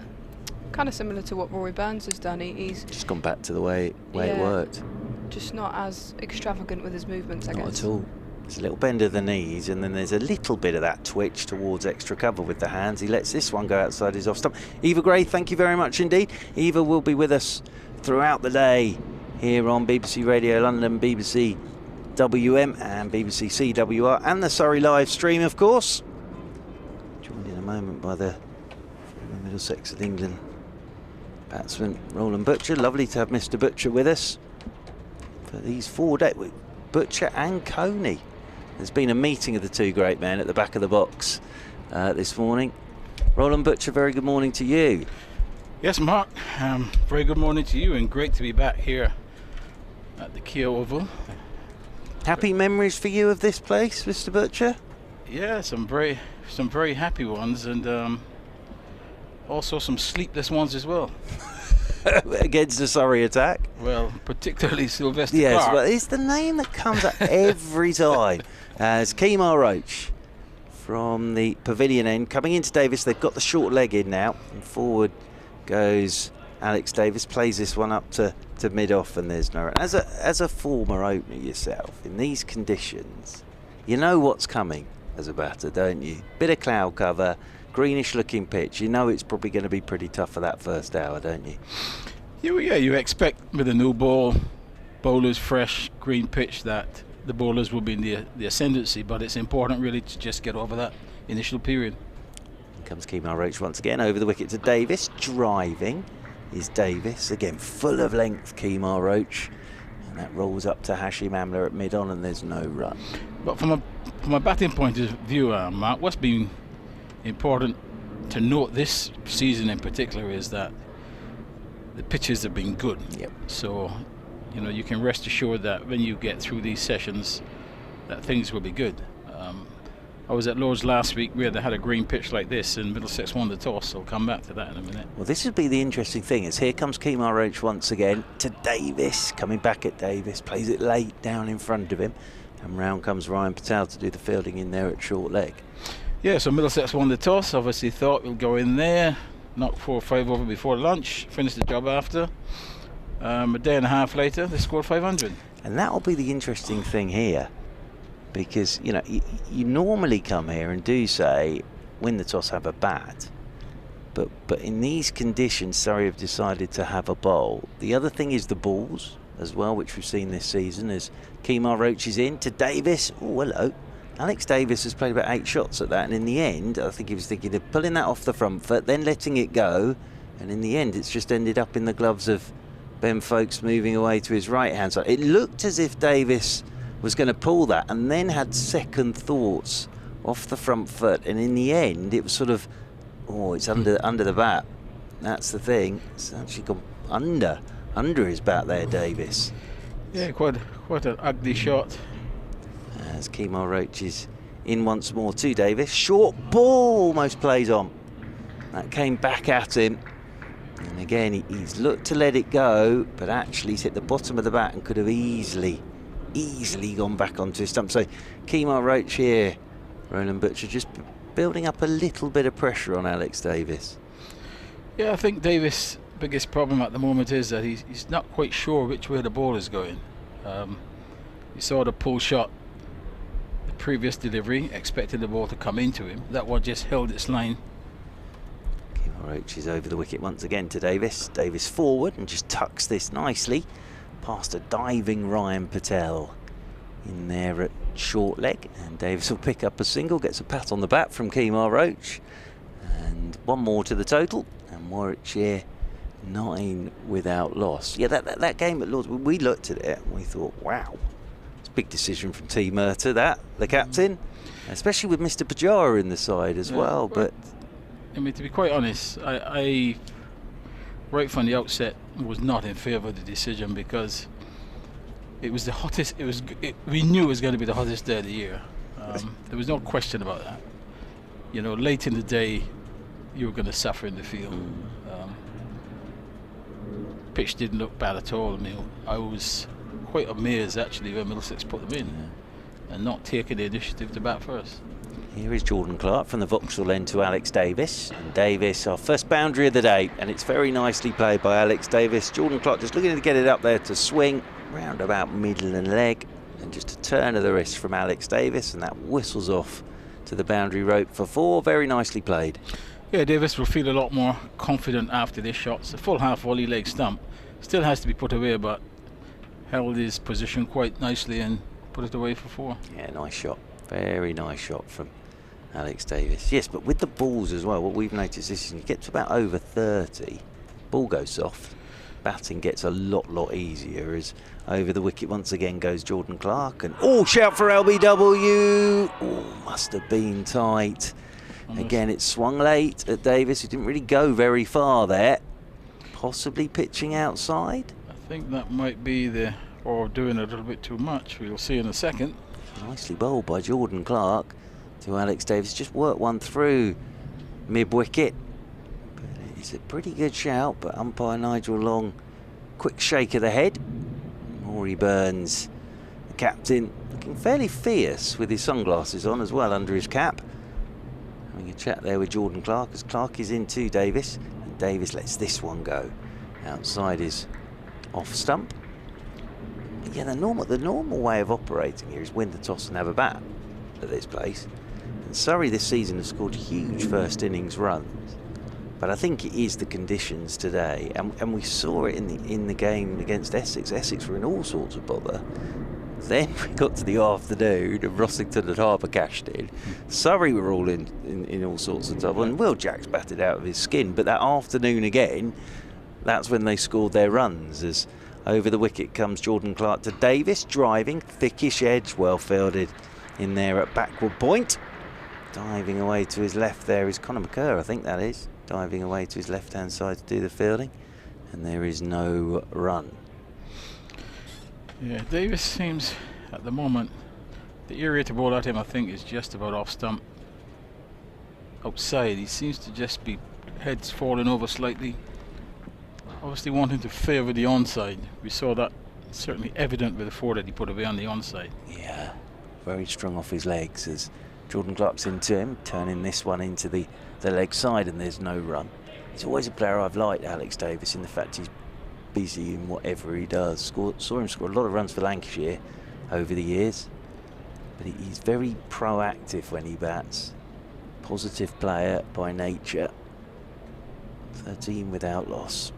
kind of similar to what Rory Burns has done. He's just gone back to the way it worked. Just not as extravagant with his movements, I guess. Not at all. There's a little bend of the knees, and then there's a little bit of that twitch towards extra cover with the hands. He lets this one go outside his off stump. Eva Gray, thank you very much indeed. Eva will be with us throughout the day here on BBC Radio London, BBC WM and BBC CWR, and the Surrey live stream, of course. Joined in a moment by the Middlesex of England batsman Roland Butcher. Lovely to have Mr. Butcher with us for these 4 days. Butcher and Coney. There's been a meeting of the two great men at the back of the box this morning. Roland Butcher, very good morning to you. Yes, Mark. Very good morning to you, and great to be back here at the Kia Oval. Happy memories for you of this place, Mr. Butcher? Yeah, some very happy ones, and also some sleepless ones as well. Against the Surrey attack? Well, particularly Sylvester Yes, Clark. well, it's the name that comes up every time. As Kemar Roach from the pavilion end coming into Davis. They've got the short leg in now, and forward goes Alex Davis. Plays this one up to mid-off, and there's no... As a former opener yourself, in these conditions, you know what's coming as a batter, don't you? Bit of cloud cover, greenish looking pitch. You know it's probably going to be pretty tough for that first hour, don't you? Yeah, you expect with a new ball, bowlers fresh, green pitch, that the bowlers will be in the ascendancy, but it's important really to just get over that initial period. Here comes Kemar Roach once again over the wicket to Davis. Driving is Davis. Again, full of length, Kemar Roach. And that rolls up to Hashim Amla at mid-on, and there's no run. But from a batting point of view, Mark, what's been important to note this season in particular is that the pitches have been good. Yep. So, you can rest assured that when you get through these sessions, that things will be good. I was at Lord's last week where they had a green pitch like this, and Middlesex won the toss. I'll come back to that in a minute. Well, this would be the interesting thing, is here comes Kemar Roach once again to Davis, coming back at Davis, plays it late down in front of him, and round comes Ryan Patel to do the fielding in there at short leg. Yeah, so Middlesex won the toss. Obviously thought we'll go in there, knock 4 or 5 over before lunch, finish the job after. A day and a half later, they scored 500. And that'll be the interesting thing here, because you normally come here and do say win the toss, have a bat, but in these conditions Surrey have decided to have a bowl. The other thing is the balls as well, which we've seen this season, as Kemar Roach is in to Davis. Oh, hello. Alex Davis has played about 8 shots at that, and in the end I think he was thinking of pulling that off the front foot, then letting it go, and in the end it's just ended up in the gloves of Ben Foakes, moving away to his right hand side. It looked as if Davis was going to pull that, and then had second thoughts off the front foot, and in the end it was sort of, it's under the bat. That's the thing. It's actually gone under his bat there, Davis. Yeah, quite an ugly shot. As Kemar Roach is in once more to Davis. Short ball almost plays on. That came back at him. And again, he's looked to let it go, but actually he's hit the bottom of the bat and could have easily gone back onto his stump. So Kemar Roach here, Roland Butcher, just building up a little bit of pressure on Alex Davis. Yeah, I think Davis' biggest problem at the moment is that he's not quite sure which way the ball is going. You saw the pull shot, the previous delivery, expected the ball to come into him. That one just held its line. Kemar Roach is over the wicket once again to Davis. Davis forward and just tucks this nicely past a diving Ryan Patel in there at short leg, and Davis will pick up a single, gets a pat on the bat from Kemar Roach, and one more to the total, and Warwickshire 9 without loss. Yeah, that game at Lord's, we looked at it and we thought, wow, it's a big decision from T. Murtagh, the captain. especially with Mr. Pajara in the side as well. But I mean, to be quite honest, I right from the outset was not in favour of the decision, because it was the hottest. We knew it was going to be the hottest day of the year. There was no question about that. You know, late in the day, you were going to suffer in the field. Pitch didn't look bad at all. I mean, I was quite amazed actually when Middlesex put them in and not taking the initiative to bat first. Here is Jordan Clark from the Vauxhall end to Alex Davis. And Davis, our first boundary of the day, and it's very nicely played by Alex Davis. Jordan Clark just looking to get it up there to swing round about middle and leg, and just a turn of the wrist from Alex Davis, and that whistles off to the boundary rope for 4. Very nicely played. Yeah, Davis will feel a lot more confident after this shot. It's a full half volley leg stump. Still has to be put away, but held his position quite nicely and put it away for 4. Yeah, nice shot. Very nice shot from Alex Davis. Yes, but with the balls as well, what we've noticed is you get to about over 30, ball goes soft, batting gets a lot easier, as over the wicket once again goes Jordan Clark. And shout for LBW. Must have been tight. Again, it swung late at Davis, who didn't really go very far there. Possibly pitching outside. I think that might be or doing a little bit too much. We'll see in a second. Nicely bowled by Jordan Clark to Alex Davis. Just worked one through mid-wicket. But it's a pretty good shout, but umpire Nigel Long, quick shake of the head. Rory Burns, the captain, looking fairly fierce with his sunglasses on as well under his cap. Having a chat there with Jordan Clark, as Clark is in to Davis, and Davis lets this one go outside his off stump. But yeah, the normal way of operating here is win the toss and have a bat at this place. And Surrey this season have scored huge first innings runs, but I think it is the conditions today, and we saw it in the game against Essex. Essex were in all sorts of bother. Then we got to the afternoon and Rossington and Harper cashed in. Surrey were all in all sorts of trouble, and Will Jacks batted out of his skin. But that afternoon again, that's when they scored their runs, as over the wicket comes Jordan Clark to Davis, driving, thickish edge, well fielded in there at backward point. Diving away to his left there is Conor McCurr, I think that is. Diving away to his left-hand side to do the fielding. And there is no run. Yeah, Davis seems, at the moment, the area to ball at him, I think, is just about off stump. Outside, he seems to just be heads falling over slightly. Obviously wanting to favour the onside. We saw that certainly evident with the 4 that he put away on the onside. Yeah, very strong off his legs as Jordan Clark's into him, turning this one into the leg side, and there's no run. He's always a player I've liked, Alex Davis, in the fact he's busy in whatever he does. Saw him score a lot of runs for Lancashire over the years, but he's very proactive when he bats. Positive player by nature. 13 without loss.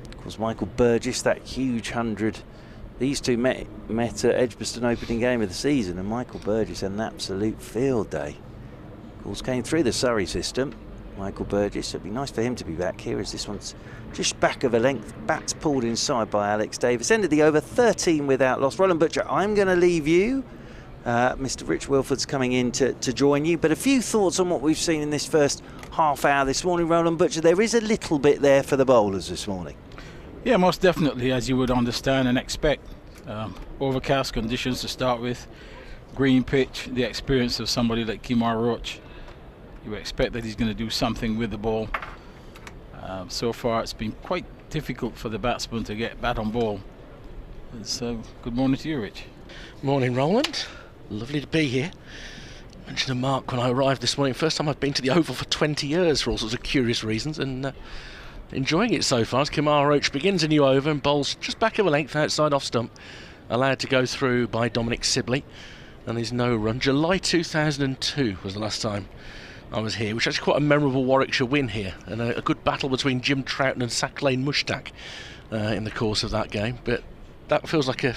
Of course, Michael Burgess, that huge 100. These two met at Edgbaston opening game of the season, and Michael Burgess had an absolute field day. Of course, came through the Surrey system. Michael Burgess, it'd be nice for him to be back here, as this one's just back of a length. Bats pulled inside by Alex Davis. Ended the over, 13 without loss. Roland Butcher, I'm going to leave you. Mr. Rich Wilford's coming in to join you. But a few thoughts on what we've seen in this first half hour this morning, Roland Butcher. There is a little bit there for the bowlers this morning. Yeah, most definitely, as you would understand and expect. Overcast conditions to start with. Green pitch, the experience of somebody like Kemar Roach. You expect that he's going to do something with the ball. So far it's been quite difficult for the batsman to get bat on ball. And so good morning to you, Rich. Morning, Roland. Lovely to be here. I mentioned to Mark when I arrived this morning, first time I've been to the Oval for 20 years for all sorts of curious reasons, and enjoying it so far as Kemar Roach begins a new over and bowls just back of a length outside off stump, allowed to go through by Dominic Sibley, and there's no run. July 2002 was the last time I was here, which is actually quite a memorable Warwickshire win here, and a good battle between Jim Troughton and Sack Lane Mushtaq in the course of that game, but that feels like a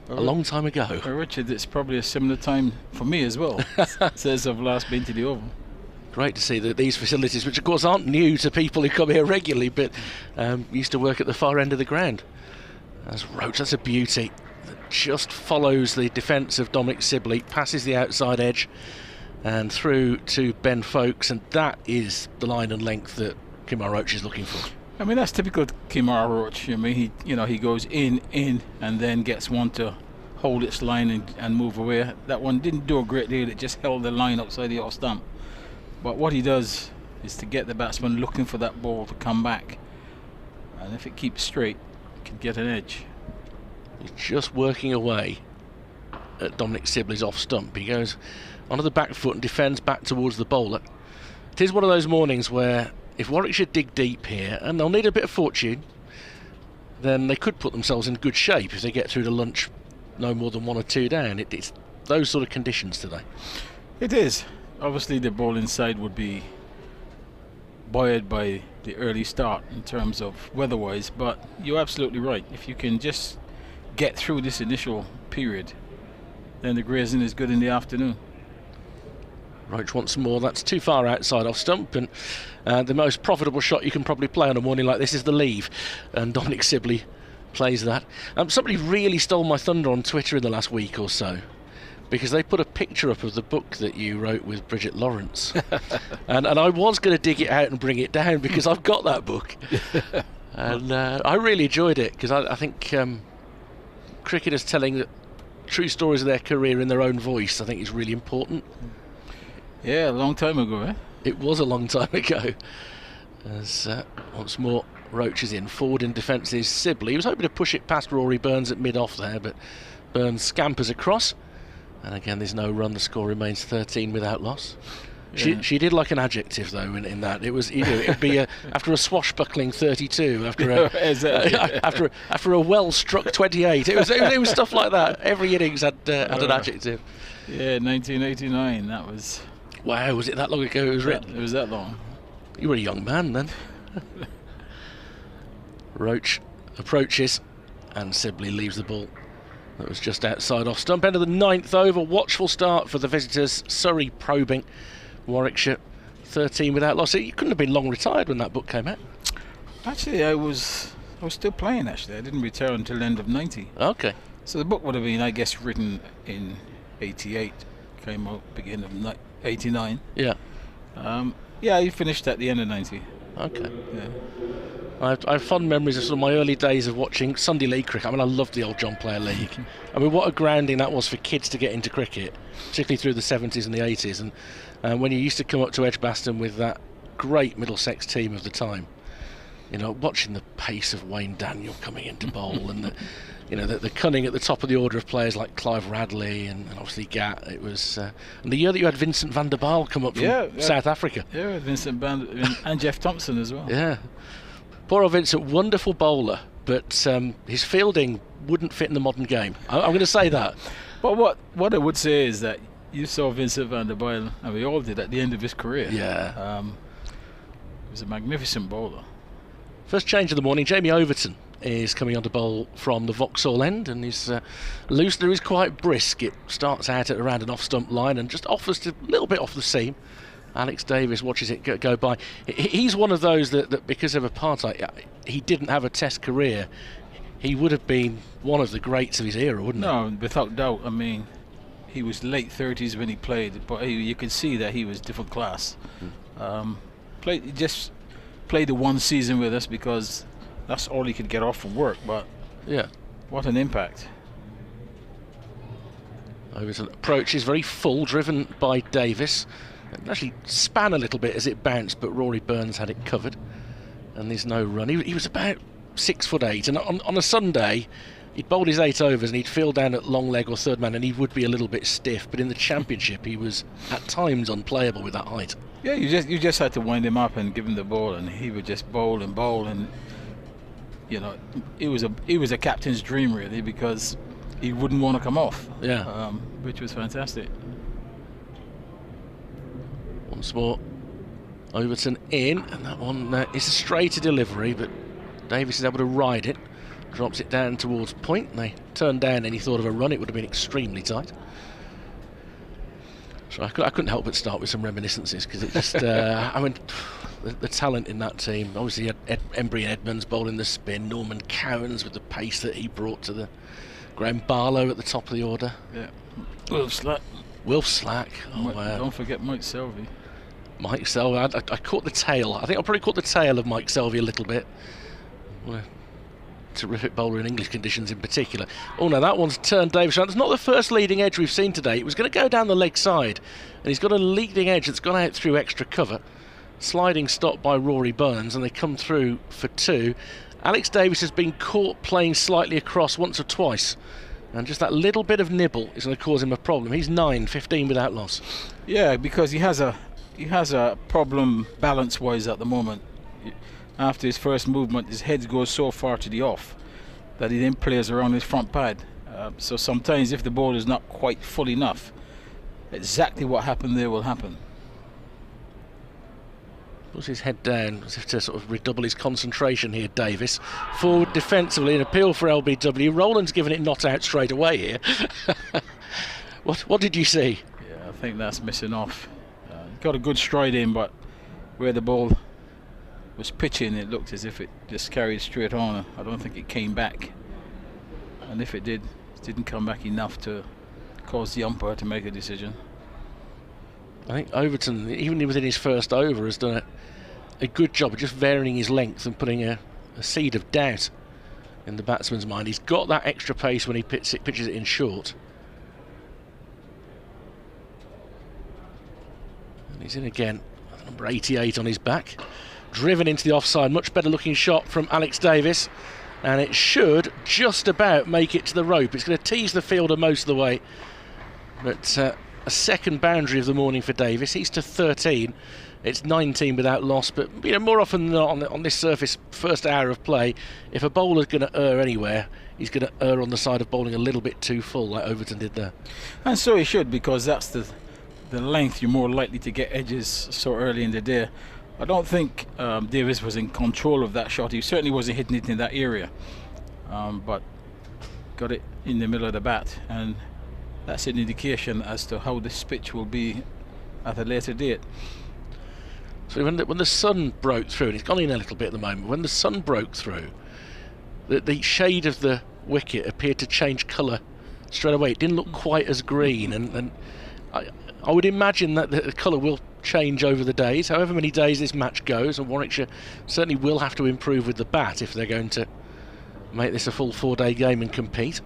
long time ago. Richard, it's probably a similar time for me as well, since I've last been to the Oval. Great to see that these facilities, which of course aren't new to people who come here regularly, but used to work at the far end of the ground. That's Roach, that's a beauty. That just follows the defence of Dominic Sibley, passes the outside edge, and through to Ben Foakes, and that is the line and length that Kemar Roach is looking for. I mean, that's typical Kemar Roach. I mean, he goes in, and then gets one to hold its line and move away. That one didn't do a great deal. It just held the line outside the off stump. But what he does is to get the batsman looking for that ball to come back. And if it keeps straight, it can get an edge. He's just working away at Dominic Sibley's off stump. He goes onto the back foot and defends back towards the bowler. It is one of those mornings where if Warwickshire dig deep here, and they'll need a bit of fortune, then they could put themselves in good shape if they get through to lunch no more than 1 or 2 down. It's those sort of conditions today. It is. Obviously the ball inside would be buoyed by the early start in terms of weather-wise, but you're absolutely right. If you can just get through this initial period, then the grazing is good in the afternoon. Roach once more, that's too far outside off stump, and the most profitable shot you can probably play on a morning like this is the leave, and Dominic Sibley plays that. Somebody really stole my thunder on Twitter in the last week or so, because they put a picture up of the book that you wrote with Bridget Lawrence. and I was going to dig it out and bring it down because I've got that book. And I really enjoyed it, because I think cricketers telling true stories of their career in their own voice, I think, is really important. Yeah, a long time ago, eh? It was a long time ago. As once more Roach is in. Forward in defence is Sibley. He was hoping to push it past Rory Burns at mid-off there, but Burns scampers across. And again, there's no run. The score remains 13 without loss. Yeah. She did like an adjective though in that it was it'd be after a swashbuckling 32, after a well struck 28. It was stuff like that. Every innings had an adjective. Yeah, 1989. That was. Wow, was it that long ago? It was written. It was that long. You were a young man then. Roach approaches, and Sibley leaves the ball. That was just outside off stump. End of the 9th over. Watchful start for the visitors. Surrey probing. Warwickshire 13 without loss. You couldn't have been long retired when that book came out. Actually, I was still playing. Actually, I didn't retire until the end of 90. Okay. So the book would have been, I guess, written in 88. Came out beginning of 89. Yeah. Yeah, I finished at the end of 90. Okay. Yeah. I have fond memories of sort of my early days of watching Sunday League cricket. I mean, I loved the old John Player League. I mean, what a grounding that was for kids to get into cricket, particularly through the 70s and the 80s. And when you used to come up to Edgbaston with that great Middlesex team of the time, you know, watching the pace of Wayne Daniel coming into bowl and the cunning at the top of the order of players like Clive Radley and obviously Gat. It was and the year that you had Vincent van der Baal come up from South Africa. Yeah, Vincent and Jeff Thompson as well. Yeah. Poor old Vincent, wonderful bowler, but his fielding wouldn't fit in the modern game. I'm going to say that. But what I would say is that you saw Vincent van der Baal, and we all did at the end of his career. Yeah. He was a magnificent bowler. First change of the morning, Jamie Overton is coming on to bowl from the Vauxhall end, and his loosener is quite brisk. It starts out at around an off-stump line and just offers a little bit off the seam. Alex Davis watches it go by. He's one of those that because of apartheid, he didn't have a test career. He would have been one of the greats of his era, wouldn't he? No, without doubt. I mean, he was late 30s when he played, but you could see that he was different class. Just played the one season with us because that's all he could get off from work, but yeah, what an impact. Overton approaches very full, driven by Davis. It actually span a little bit as it bounced, but Rory Burns had it covered, and there's no run. He was about 6'8", and on a Sunday he'd bowled his 8 overs and he'd field down at long leg or third man and he would be a little bit stiff, but in the championship he was at times unplayable with that height. Yeah, you just had to wind him up and give him the ball, and he would just bowl, and you know, it was a captain's dream really, because he wouldn't want to come off. Yeah. Which was fantastic. Once more, Overton in, and that one is a straighter delivery, but Davis is able to ride it, drops it down towards point, and they turned down any thought of a run. It would have been extremely tight. So I couldn't help but start with some reminiscences, because it just, I mean, the talent in that team. Obviously, you had Embry Edmonds bowling the spin, Norman Cowans with the pace that he brought to the Graham Barlow at the top of the order. Yeah. Wolves Wilf slack. Don't forget Mike Selvey. Mike Selvey. I caught the tail. I think I probably caught the tail of Mike Selvey a little bit. What a terrific bowler in English conditions in particular. Oh no, that one's turned Davis around. It's not the first leading edge we've seen today. It was going to go down the leg side, and he's got a leading edge that's gone out through extra cover. Sliding stop by Rory Burns, and they come through for 2. Alex Davis has been caught playing slightly across once or twice, and just that little bit of nibble is going to cause him a problem. He's 9-15 without loss. Yeah, because he has a problem balance-wise at the moment. After his first movement, his head goes so far to the off that he then plays around his front pad. So sometimes if the ball is not quite full enough, exactly what happened there will happen. Puts his head down as if to sort of redouble his concentration here, Davis. Forward defensively, an appeal for LBW. Roland's given it not out straight away here. What did you see? Yeah, I think that's missing off. Got a good stride in, but where the ball was pitching, it looked as if it just carried straight on. I don't think it came back, and if it did, it didn't come back enough to cause the umpire to make a decision. I think Overton, even within his first over, has done a good job of just varying his length and putting a seed of doubt in the batsman's mind. He's got that extra pace when he pitches it in short. And he's in again, number 88 on his back. Driven into the offside, much better looking shot from Alex Davis, and it should just about make it to the rope. It's going to tease the fielder most of the way, but a second boundary of the morning for Davis. He's to 13. It's 19 without loss, but more often than not on this surface, first hour of play, if a bowler's going to err anywhere, he's going to err on the side of bowling a little bit too full, like Overton did there. And so he should, because that's the length you're more likely to get edges so early in the day. I don't think Davis was in control of that shot. He certainly wasn't hitting it in that area, but got it in the middle of the bat, and that's an indication as to how this pitch will be at a later date. So when the sun broke through, and it's gone in a little bit at the moment, when the sun broke through, the shade of the wicket appeared to change colour straight away. It didn't look quite as green, and I would imagine that the colour will change over the days, however many days this match goes, and Warwickshire certainly will have to improve with the bat if they're going to make this a full 4-day game and compete.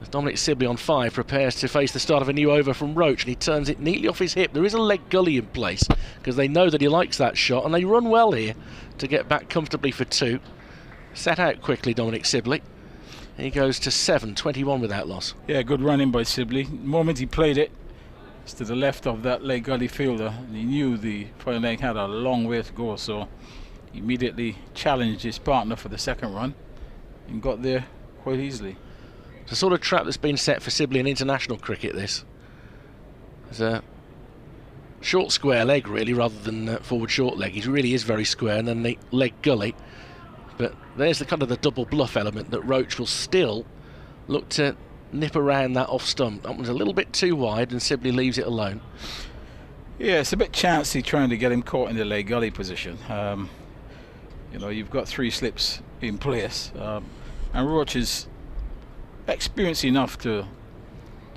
As Dominic Sibley on 5 prepares to face the start of a new over from Roach, and he turns it neatly off his hip. There is a leg gully in place because they know that he likes that shot, and they run well here to get back comfortably for 2. Set out quickly, Dominic Sibley. He goes to 7, 21 without loss. Yeah, good running by Sibley. The moment he played it, it's to the left of that leg gully fielder, and he knew the final leg had a long way to go, so he immediately challenged his partner for the second run and got there quite easily. It's a sort of trap that's been set for Sibley in international cricket, this. There's a short square leg, really, rather than forward short leg. He really is very square, and then the leg gully. But there's the kind of the double bluff element that Roach will still look to nip around that off stump. That one's a little bit too wide, and Sibley leaves it alone. Yeah, it's a bit chancy trying to get him caught in the leg gully position. You've got 3 slips in place, and Roach is experienced enough to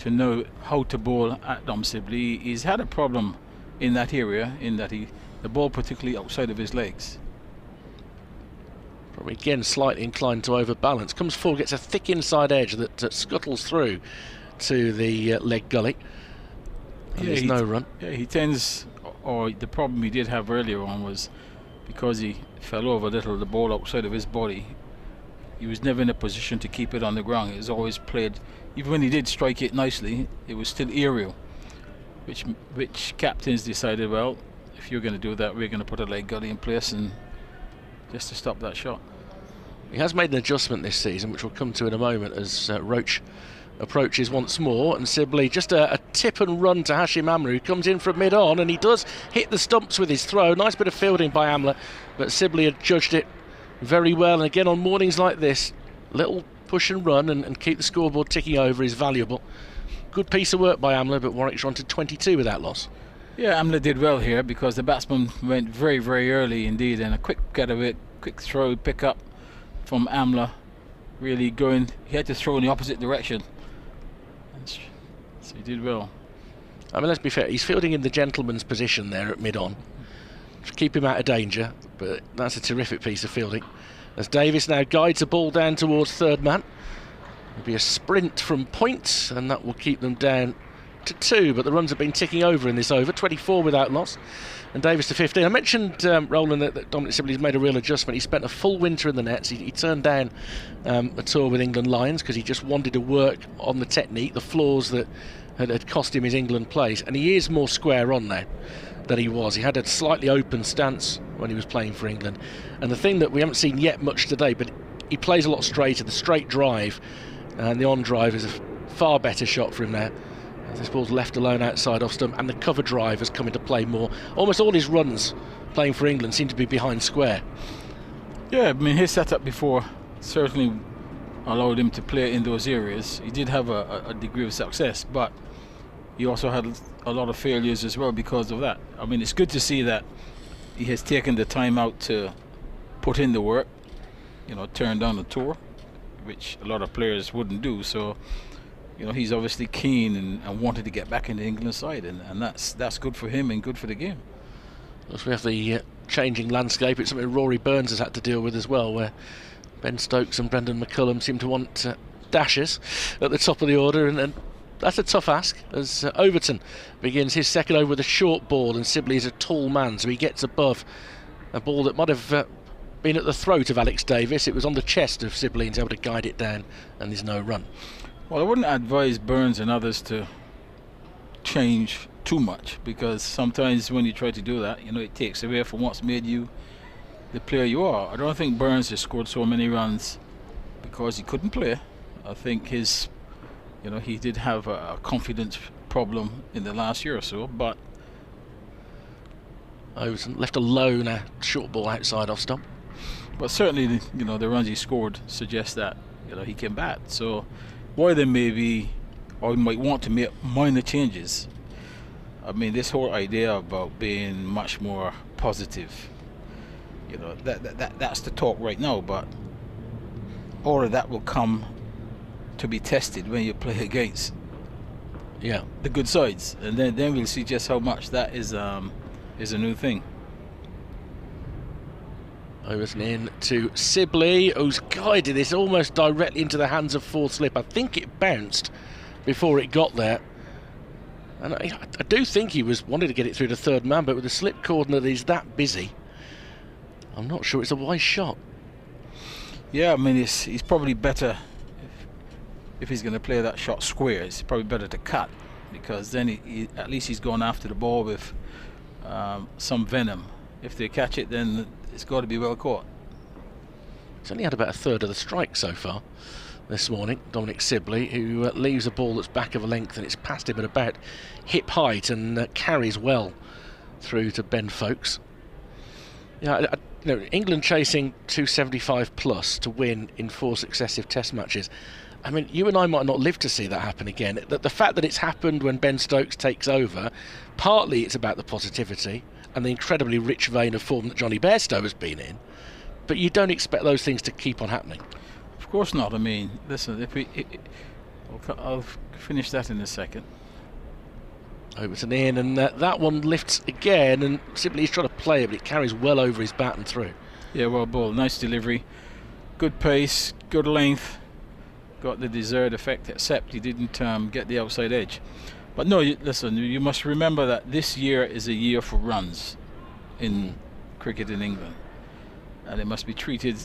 know how to bowl at Dom Sibley. He's had a problem in that area, in that the ball particularly outside of his legs. Probably again slightly inclined to overbalance. Comes forward, gets a thick inside edge that scuttles through to the leg gully. And there's no run. Yeah, he tends, or the problem he did have earlier on was because he fell over a little, the ball outside of his body. He was never in a position to keep it on the ground. It was always played, even when he did strike it nicely, it was still aerial, which captains decided, well, if you're going to do that, we're going to put a leg gully in place and just to stop that shot. He has made an adjustment this season, which we'll come to in a moment, as Roach approaches once more, and Sibley just a tip and run to Hashim Amla, who comes in from mid-on, and he does hit the stumps with his throw. Nice bit of fielding by Amla, but Sibley had judged it very well, and again on mornings like this, little push and run and keep the scoreboard ticking over is valuable. Good piece of work by Amla, but Warwickshire on to 22 without loss. Yeah, Amla did well here because the batsman went very, very early indeed, and a quick getaway, quick throw, pick up from Amla, really going, he had to throw in the opposite direction, so he did well. I mean, let's be fair, he's fielding in the gentleman's position there at mid-on to keep him out of danger, but that's a terrific piece of fielding. As Davis now guides the ball down towards third man. It'll be a sprint from point, and that will keep them down to 2, but the runs have been ticking over in this over. 24 without loss, and Davis to 15. I mentioned, Roland, that Dominic Sibley's made a real adjustment. He spent a full winter in the nets. He turned down a tour with England Lions because he just wanted to work on the technique, the flaws that had cost him his England place, and he is more square on now than he was. He had a slightly open stance when he was playing for England, and the thing that we haven't seen yet much today, but he plays a lot straighter. The straight drive and the on drive is a far better shot for him there. This ball's left alone outside off stump, and the cover drive has come into play more. Almost all his runs playing for England seem to be behind square. Yeah, I mean, his setup before certainly allowed him to play in those areas. He did have a degree of success, but he also had a lot of failures as well because of that. I mean, it's good to see that he has taken the time out to put in the work, you know, turn down the tour, which a lot of players wouldn't do. So, you know, he's obviously keen and wanted to get back in the England side, and that's good for him and good for the game. Plus we have the changing landscape. It's something Rory Burns has had to deal with as well, where Ben Stokes and Brendan McCullum seem to want dashes at the top of the order, and that's a tough ask as Overton begins his second over with a short ball, and Sibley is a tall man, so he gets above a ball that might have been at the throat of Alex Davis. It was on the chest of Sibley, and he's able to guide it down, and there's no run. Well, I wouldn't advise Burns and others to change too much, because sometimes when you try to do that, you know, it takes away from what's made you the player you are. I don't think Burns has scored so many runs because he couldn't play. I think his, you know, he did have a confidence problem in the last year or so, but Overton left alone, a short ball outside off stump. But certainly, you know, the runs he scored suggest that, you know, he can bat. So while there may be, or might want to make minor changes, I mean, this whole idea about being much more positive, you know, that's the talk right now, but all of that will come to be tested when you play against the good sides, and then we'll see just how much that is a new thing. Overton in to Sibley, who's guided this almost directly into the hands of fourth slip. I think it bounced before it got there, and I do think he was wanting to get it through to third man, but with the slip cordon that is that busy, I'm not sure it's a wise shot. Yeah, I mean, he's probably better if he's going to play that shot square. It's probably better to cut, because then he at least he's gone after the ball with some venom. If they catch it, then it's got to be well caught. He's only had about a third of the strike so far this morning, Dominic Sibley, who leaves a ball that's back of a length, and it's past him at about hip height, and carries well through to Ben Foakes. Yeah, you know, England chasing 275 plus to win in 4 successive Test matches. I mean, you and I might not live to see that happen again. The fact that it's happened when Ben Stokes takes over, partly it's about the positivity and the incredibly rich vein of form that Johnny Bairstow has been in, but you don't expect those things to keep on happening. Of course not. I mean, listen, I'll finish that in a second. Overton in, and that one lifts again, and Sibley's trying to play it, but it carries well over his bat and through. Yeah, well ball, nice delivery, good pace, good length, got the desired effect, except he didn't get the outside edge. But no, listen, you must remember that this year is a year for runs in cricket in England, and it must be treated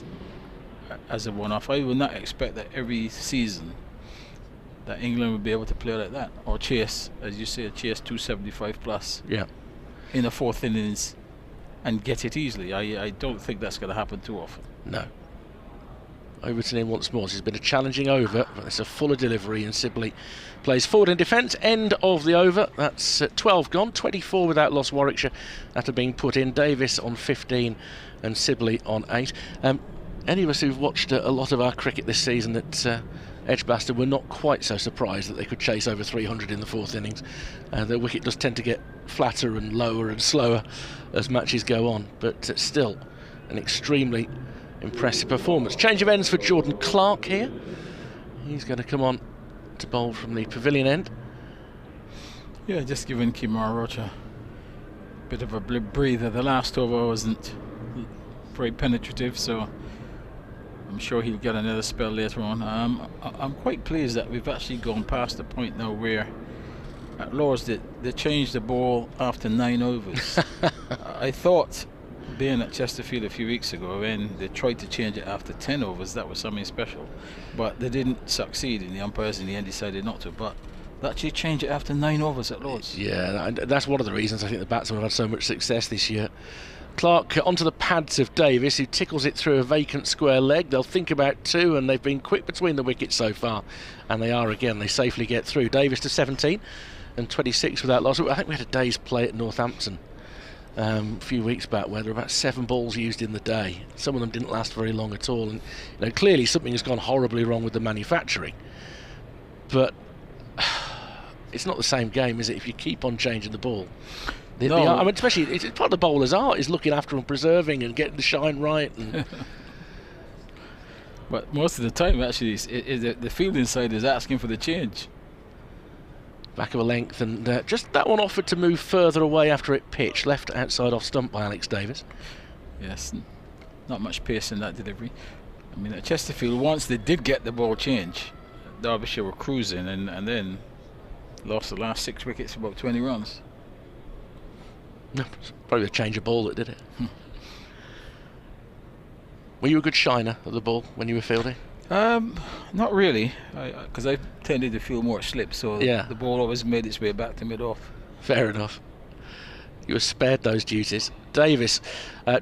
as a one-off. I would not expect that every season that England would be able to play like that, or chase, as you say, chase 275 plus in the 4th innings and get it easily. I don't think that's going to happen too often. No. Overton in once more. It's been a challenging over, but it's a fuller delivery, and Sibley plays forward in defence. End of the over. That's 12 gone, 24 without loss. Warwickshire after being put in. Davis on 15 and Sibley on 8. Any of us who've watched a lot of our cricket this season at Edgbaston were not quite so surprised that they could chase over 300 in the 4th innings. The wicket does tend to get flatter and lower and slower as matches go on, but still an extremely impressive performance. Change of ends for Jordan Clark here. He's going to come on to bowl from the pavilion end. Yeah, just giving Kemar Roach a bit of a breather. The last over wasn't very penetrative, so I'm sure he'll get another spell later on. I'm quite pleased that we've actually gone past the point now where at Lords they changed the ball after 9 overs. I thought being at Chesterfield a few weeks ago when they tried to change it after 10 overs, that was something special, but they didn't succeed, and the umpires in the end decided not to. But they actually changed it after 9 overs at Lords. Yeah, that's one of the reasons I think the batsmen have had so much success this year. Clark onto the pads of Davis, who tickles it through a vacant square leg. They'll think about 2, and they've been quick between the wickets so far, and they are again. They safely get through. Davis to 17 and 26 without loss. I think we had a day's play at Northampton a few weeks back where there were about 7 balls used in the day. Some of them didn't last very long at all, and clearly something has gone horribly wrong with the manufacturing. But it's not the same game, is it, if you keep on changing the ball? No. I mean, especially, it's part of the bowler's art is looking after and preserving and getting the shine right. And but most of the time, actually, the fielding side is asking for the change. Back of a length, and just that one offered to move further away after it pitched, left outside off stump by Alex Davis. Yes, not much pace in that delivery. I mean, at Chesterfield, once they did get the ball change, Derbyshire were cruising, and then lost the last 6 wickets for about 20 runs. No, probably a change of ball that did it. Were you a good shiner of the ball when you were fielding? Not really, because I tended to feel more slip, so yeah, the ball always made its way back to mid-off. Fair enough. You were spared those duties. Davis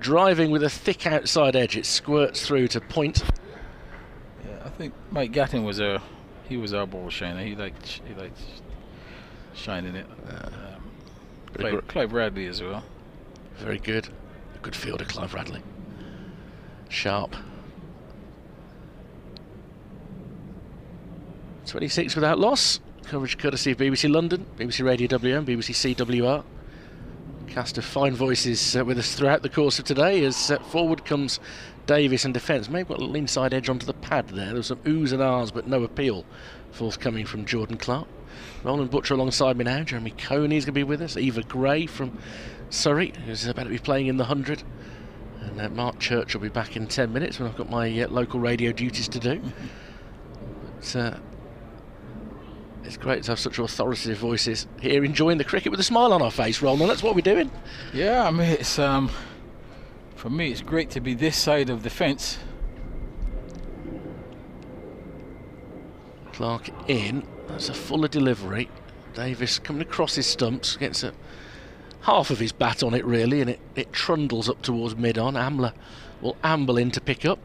driving with a thick outside edge. It squirts through to point. Yeah, I think Mike Gatton was our ball shiner. He liked shining it. Clive Radley as well. Very good. A good fielder, Clive Radley. Sharp. 26 without loss. Coverage courtesy of BBC London, BBC Radio WM, BBC CWR. Cast of fine voices with us throughout the course of today as forward comes Davis in defence. Maybe got a little inside edge onto the pad there. There was some oohs and ahs, but no appeal forthcoming from Jordan Clark. Roland Butcher alongside me now. Jeremy Coney is going to be with us. Eva Gray from Surrey, who's about to be playing in the 100. And Mark Church will be back in 10 minutes when I've got my local radio duties to do. But it's great to have such authoritative voices here enjoying the cricket with a smile on our face, Roland. That's what we're doing. Yeah, I mean, it's for me, it's great to be this side of the fence. Clark in. That's a fuller delivery. Davis coming across his stumps, gets half of his bat on it really, and it trundles up towards mid-on. Amla will amble in to pick up.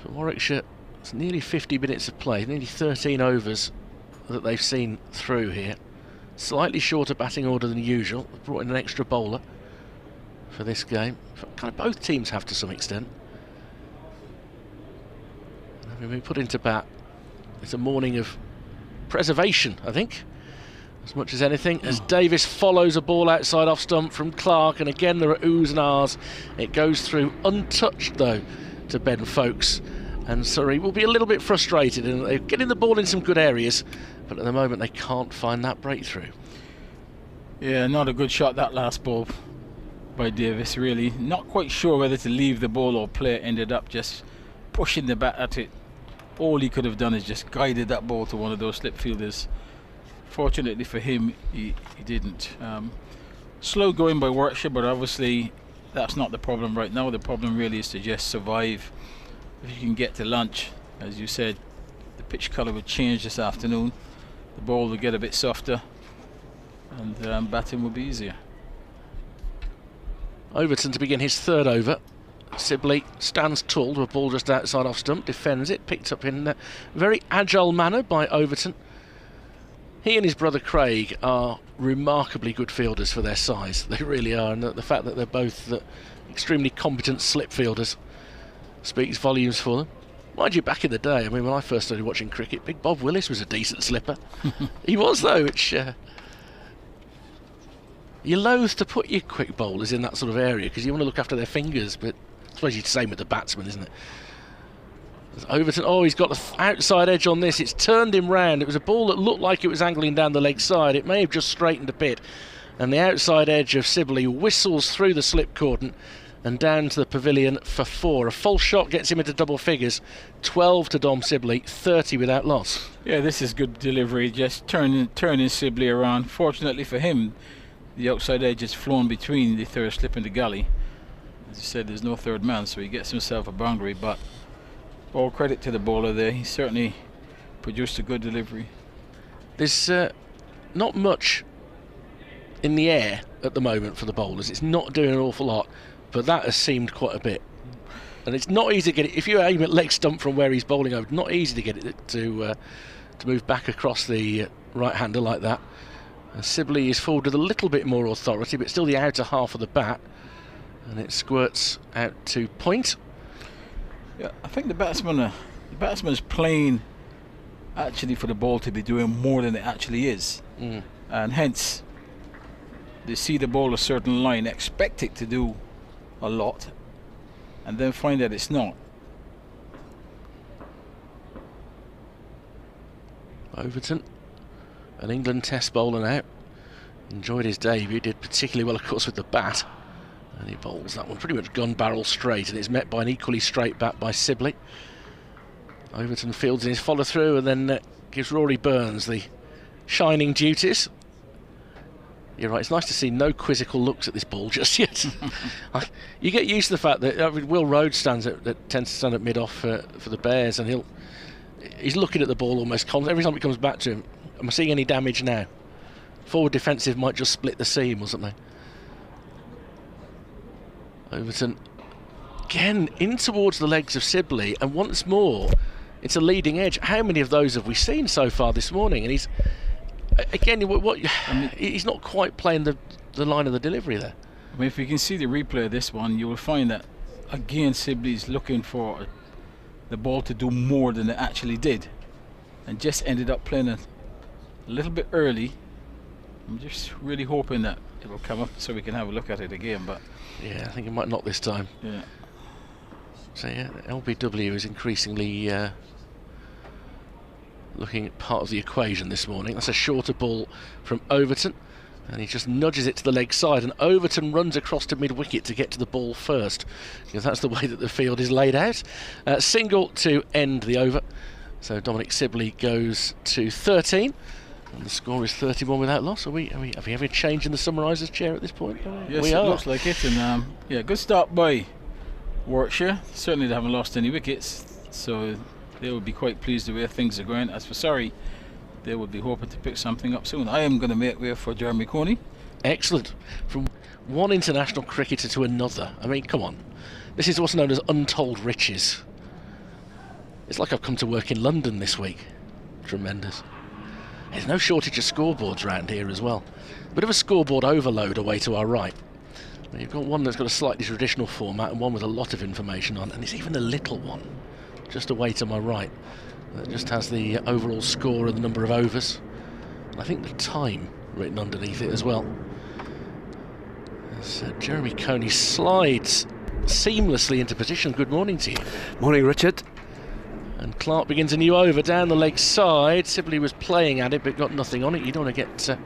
For Warwickshire, it's nearly 50 minutes of play, nearly 13 overs that they've seen through here. Slightly shorter batting order than usual. They've brought in an extra bowler for this game. Kind of both teams have to some extent. Having been put into bat, it's a morning of preservation, I think, as much as anything, as Davis follows a ball outside off stump from Clark, and again there are oohs and ahs. It goes through untouched though to Ben Foakes, and Surrey will be a little bit frustrated, and they're getting the ball in some good areas, but at the moment they can't find that breakthrough. Yeah, not a good shot, that last ball by Davis, really. Not quite sure whether to leave the ball or play it. Ended up just pushing the bat at it. All he could have done is just guided that ball to one of those slip fielders. Fortunately for him, he didn't. Slow going by Warwickshire, but obviously that's not the problem right now. The problem really is to just survive. If you can get to lunch, as you said, the pitch colour would change this afternoon. The ball would get a bit softer, and batting would be easier. Overton to begin his 3rd over. Sibley stands tall to a ball just outside off stump, defends it, picked up in a very agile manner by Overton. He and his brother Craig are remarkably good fielders for their size. They really are, and the fact that they're both extremely competent slip fielders speaks volumes for them. Mind you, back in the day, I mean, when I first started watching cricket, Big Bob Willis was a decent slipper. He was, though, which you're loath to put your quick bowlers in that sort of area because you want to look after their fingers, but I suppose it's the same with the batsmen, isn't it? Overton, he's got the outside edge on this. It's turned him round. It was a ball that looked like it was angling down the leg side. It may have just straightened a bit. And the outside edge of Sibley whistles through the slip cordon and down to the pavilion for 4. A full shot gets him into double figures. 12 to Dom Sibley, 30 without loss. Yeah, this is good delivery, just turning Sibley around. Fortunately for him, the outside edge is flown between the third slip and the gully. As you said, there's no third man, so he gets himself a boundary, but all credit to the bowler there. He certainly produced a good delivery. There's not much in the air at the moment for the bowlers. It's not doing an awful lot, but that has seemed quite a bit. And it's not easy to get it. If you aim at leg stump from where he's bowling over, not easy to get it to move back across the right-hander like that. And Sibley is forward with a little bit more authority, but still the outer half of the bat. And it squirts out to point. Yeah, I think the batsman's playing actually for the ball to be doing more than it actually is. And hence they see the ball a certain line, expect it to do a lot, and then find that it's not. Overton, an England Test bowler now, enjoyed his debut, did particularly well of course with the bat, and he bowls that one pretty much gun barrel straight, and it's met by an equally straight bat by Sibley. Overton fields in his follow through and then gives Rory Burns the shining duties. You're right, it's nice to see no quizzical looks at this ball just yet. You get used to the fact that Will Rhodes tends to stand at mid-off for the Bears, and he's looking at the ball almost constantly. Every time it comes back to him, am I seeing any damage now? Forward defensive might just split the seam or something. Overton again in towards the legs of Sibley, and once more it's a leading edge. How many of those have we seen so far this morning? And he's again, he's not quite playing the line of the delivery there. I mean, if you can see the replay of this one, you will find that again Sibley's looking for the ball to do more than it actually did, and just ended up playing it a little bit early. I'm just really hoping that it will come up so we can have a look at it again. But yeah, I think it might not this time. Yeah. So yeah, LBW is increasingly looking at part of the equation this morning. That's a shorter ball from Overton, and he just nudges it to the leg side, and Overton runs across to mid-wicket to get to the ball first, because that's the way that the field is laid out. Single to end the over. So Dominic Sibley goes to 13, and the score is 31 without loss. Have we ever changed in the summarisers chair at this point? Yes, we it are. looks like it. And yeah, good start by Warwickshire. Certainly they haven't lost any wickets, so they will be quite pleased the way things are going. As for Surrey, they will be hoping to pick something up soon. I am going to make way for Jeremy Coney. Excellent. From one international cricketer to another. I mean, come on. This is what's known as untold riches. It's like I've come to work in London this week. Tremendous. There's no shortage of scoreboards around here as well. Bit of a scoreboard overload away to our right. You've got one that's got a slightly traditional format and one with a lot of information on, and there's even a little one just away to my right that just has the overall score and the number of overs. And I think the time written underneath it as well. As Jeremy Coney slides seamlessly into position. Good morning to you. Morning, Richard. And Clark begins a new over down the leg side. Sibley was playing at it but got nothing on it. You don't want to get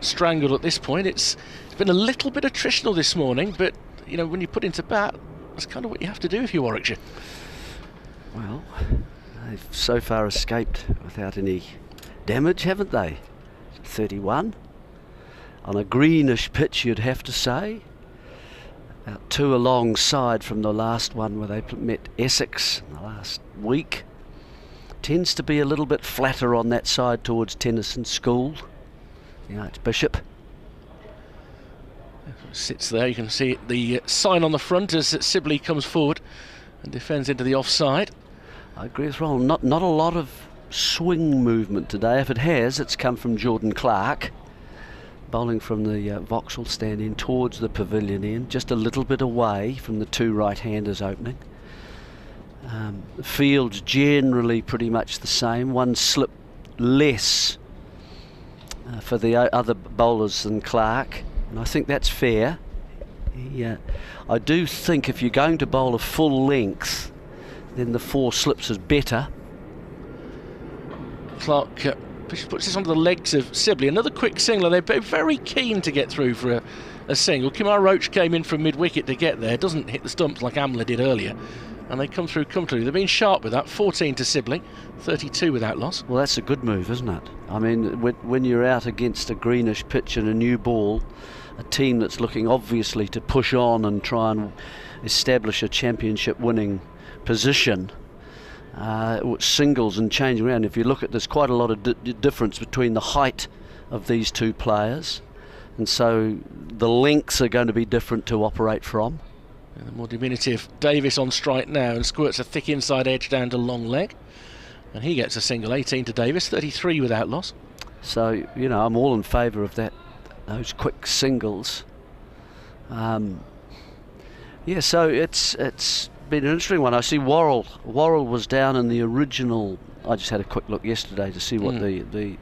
strangled at this point. It's been a little bit attritional this morning, but you know, when you put into bat, that's kind of what you have to do if you're Warwickshire. Well, they've so far escaped without any damage, haven't they? 31 on a greenish pitch, you'd have to say. About 2 alongside from the last one where they met Essex in the last week. Tends to be a little bit flatter on that side towards Tennyson School. Yeah, it's Bishop. Sits there, you can see the sign on the front as Sibley comes forward and defends into the offside. I agree with Roland. Not a lot of swing movement today. If it has, it's come from Jordan Clark, bowling from the Vauxhall stand in towards the pavilion end, just a little bit away from the 2 right-handers opening. The field's generally pretty much the same. One slip less for the other bowlers than Clark, and I think that's fair. I do think if you're going to bowl a full length, then the 4 slips is better. Clark puts this onto the legs of Sibley. Another quick single. They're very keen to get through for a single. Kemar Roach came in from mid-wicket to get there. Doesn't hit the stumps like Amla did earlier. And they come through comfortably. They've been sharp with that. 14 to Sibley, 32 without loss. Well, that's a good move, isn't it? I mean, when you're out against a greenish pitch and a new ball, a team that's looking obviously to push on and try and establish a championship winning position, singles and changing around. If you look at, there's quite a lot of difference between the height of these two players, and so the lengths are going to be different to operate from. And the more diminutive Davis on strike now and squirts a thick inside edge down to long leg, and he gets a single. 18 to Davis, 33 without loss. So, you know, I'm all in favour of that, those quick singles. Yeah, so it's been an interesting one. I see Worrell was down in the original. I just had a quick look yesterday to see what the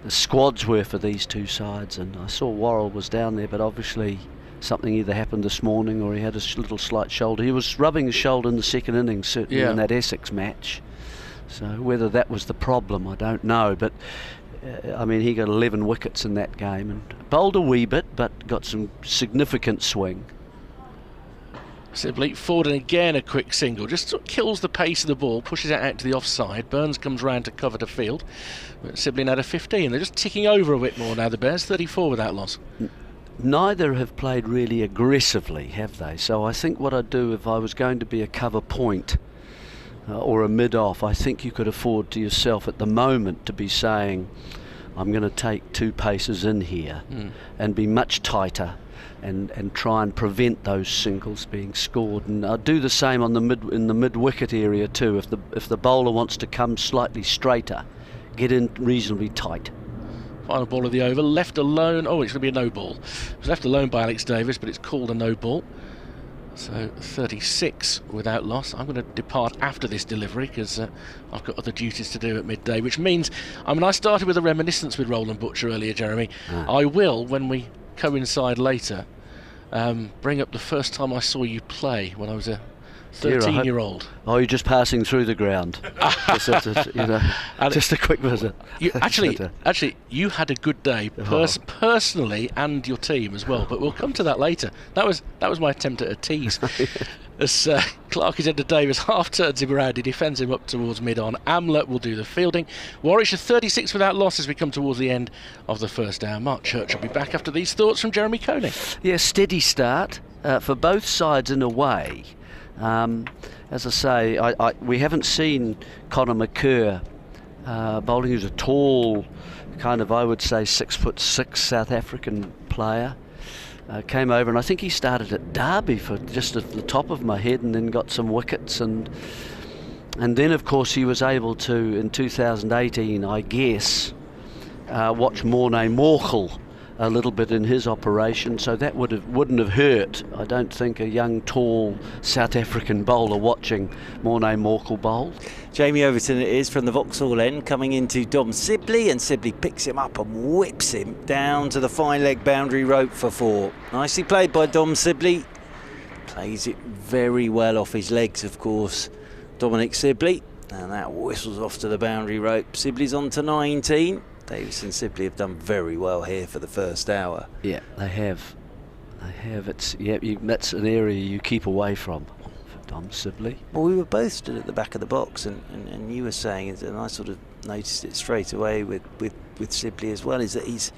squads were for these two sides, and I saw Worrell was down there, but obviously something either happened this morning or he had a little slight shoulder. He was rubbing his shoulder in the second innings, certainly in that Essex match. So whether that was the problem, I don't know. But I mean, he got 11 wickets in that game and bowled a wee bit, but got some significant swing. Sibley forward, and again a quick single. Just sort of kills the pace of the ball, pushes it out to the offside. Burns comes round to cover the field. But Sibley had a 15. They're just ticking over a bit more now, the Bears. 34 without loss. Neither have played really aggressively, have they? So I think what I'd do if I was going to be a cover point or a mid-off, I think you could afford to yourself at the moment to be saying, I'm going to take 2 paces in here and be much tighter and try and prevent those singles being scored. And I'd do the same on in the mid-wicket area too. If the bowler wants to come slightly straighter, get in reasonably tight. Final ball of the over, left alone. Oh, it's going to be a no ball. It was left alone by Alex Davis, but it's called a no ball. So 36 without loss. I'm going to depart after this delivery because I've got other duties to do at midday, which means, I mean, I started with a reminiscence with Roland Butcher earlier, Jeremy. I will, when we coincide later, bring up the first time I saw you play when I was a 13-year-old. Oh, you're just passing through the ground. Just a quick visit. Actually, you had a good day personally, and your team as well. But we'll come to that later. That was my attempt at a tease. As Clark is into Davis, half turns him around, he defends him up towards mid-on. Amla will do the fielding. Warwickshire 36 without loss as we come towards the end of the first hour. Mark Church will be back after these thoughts from Jeremy Coney. Yeah, steady start for both sides in a way. As I say, we haven't seen Conor McCurr bowling. Who's a tall, kind of, I would say, 6'6" South African player. Came over, and I think he started at Derby for just at the top of my head, and then got some wickets, and then of course he was able to, in 2018, I guess, watch Morné Morkel a little bit in his operation, so that wouldn't have hurt. I don't think a young, tall South African bowler watching Morné Morkel bowl. Jamie Overton it is from the Vauxhall end, coming into Dom Sibley, and Sibley picks him up and whips him down to the fine leg boundary rope for 4. Nicely played by Dom Sibley. Plays it very well off his legs, of course, Dominic Sibley, and that whistles off to the boundary rope. Sibley's on to 19. Davis and Sibley have done very well here for the first hour. Yeah, they have. It's that's an area you keep away from for Dom Sibley. Well, we were both stood at the back of the box, and you were saying, and I sort of noticed it straight away with Sibley as well, is that his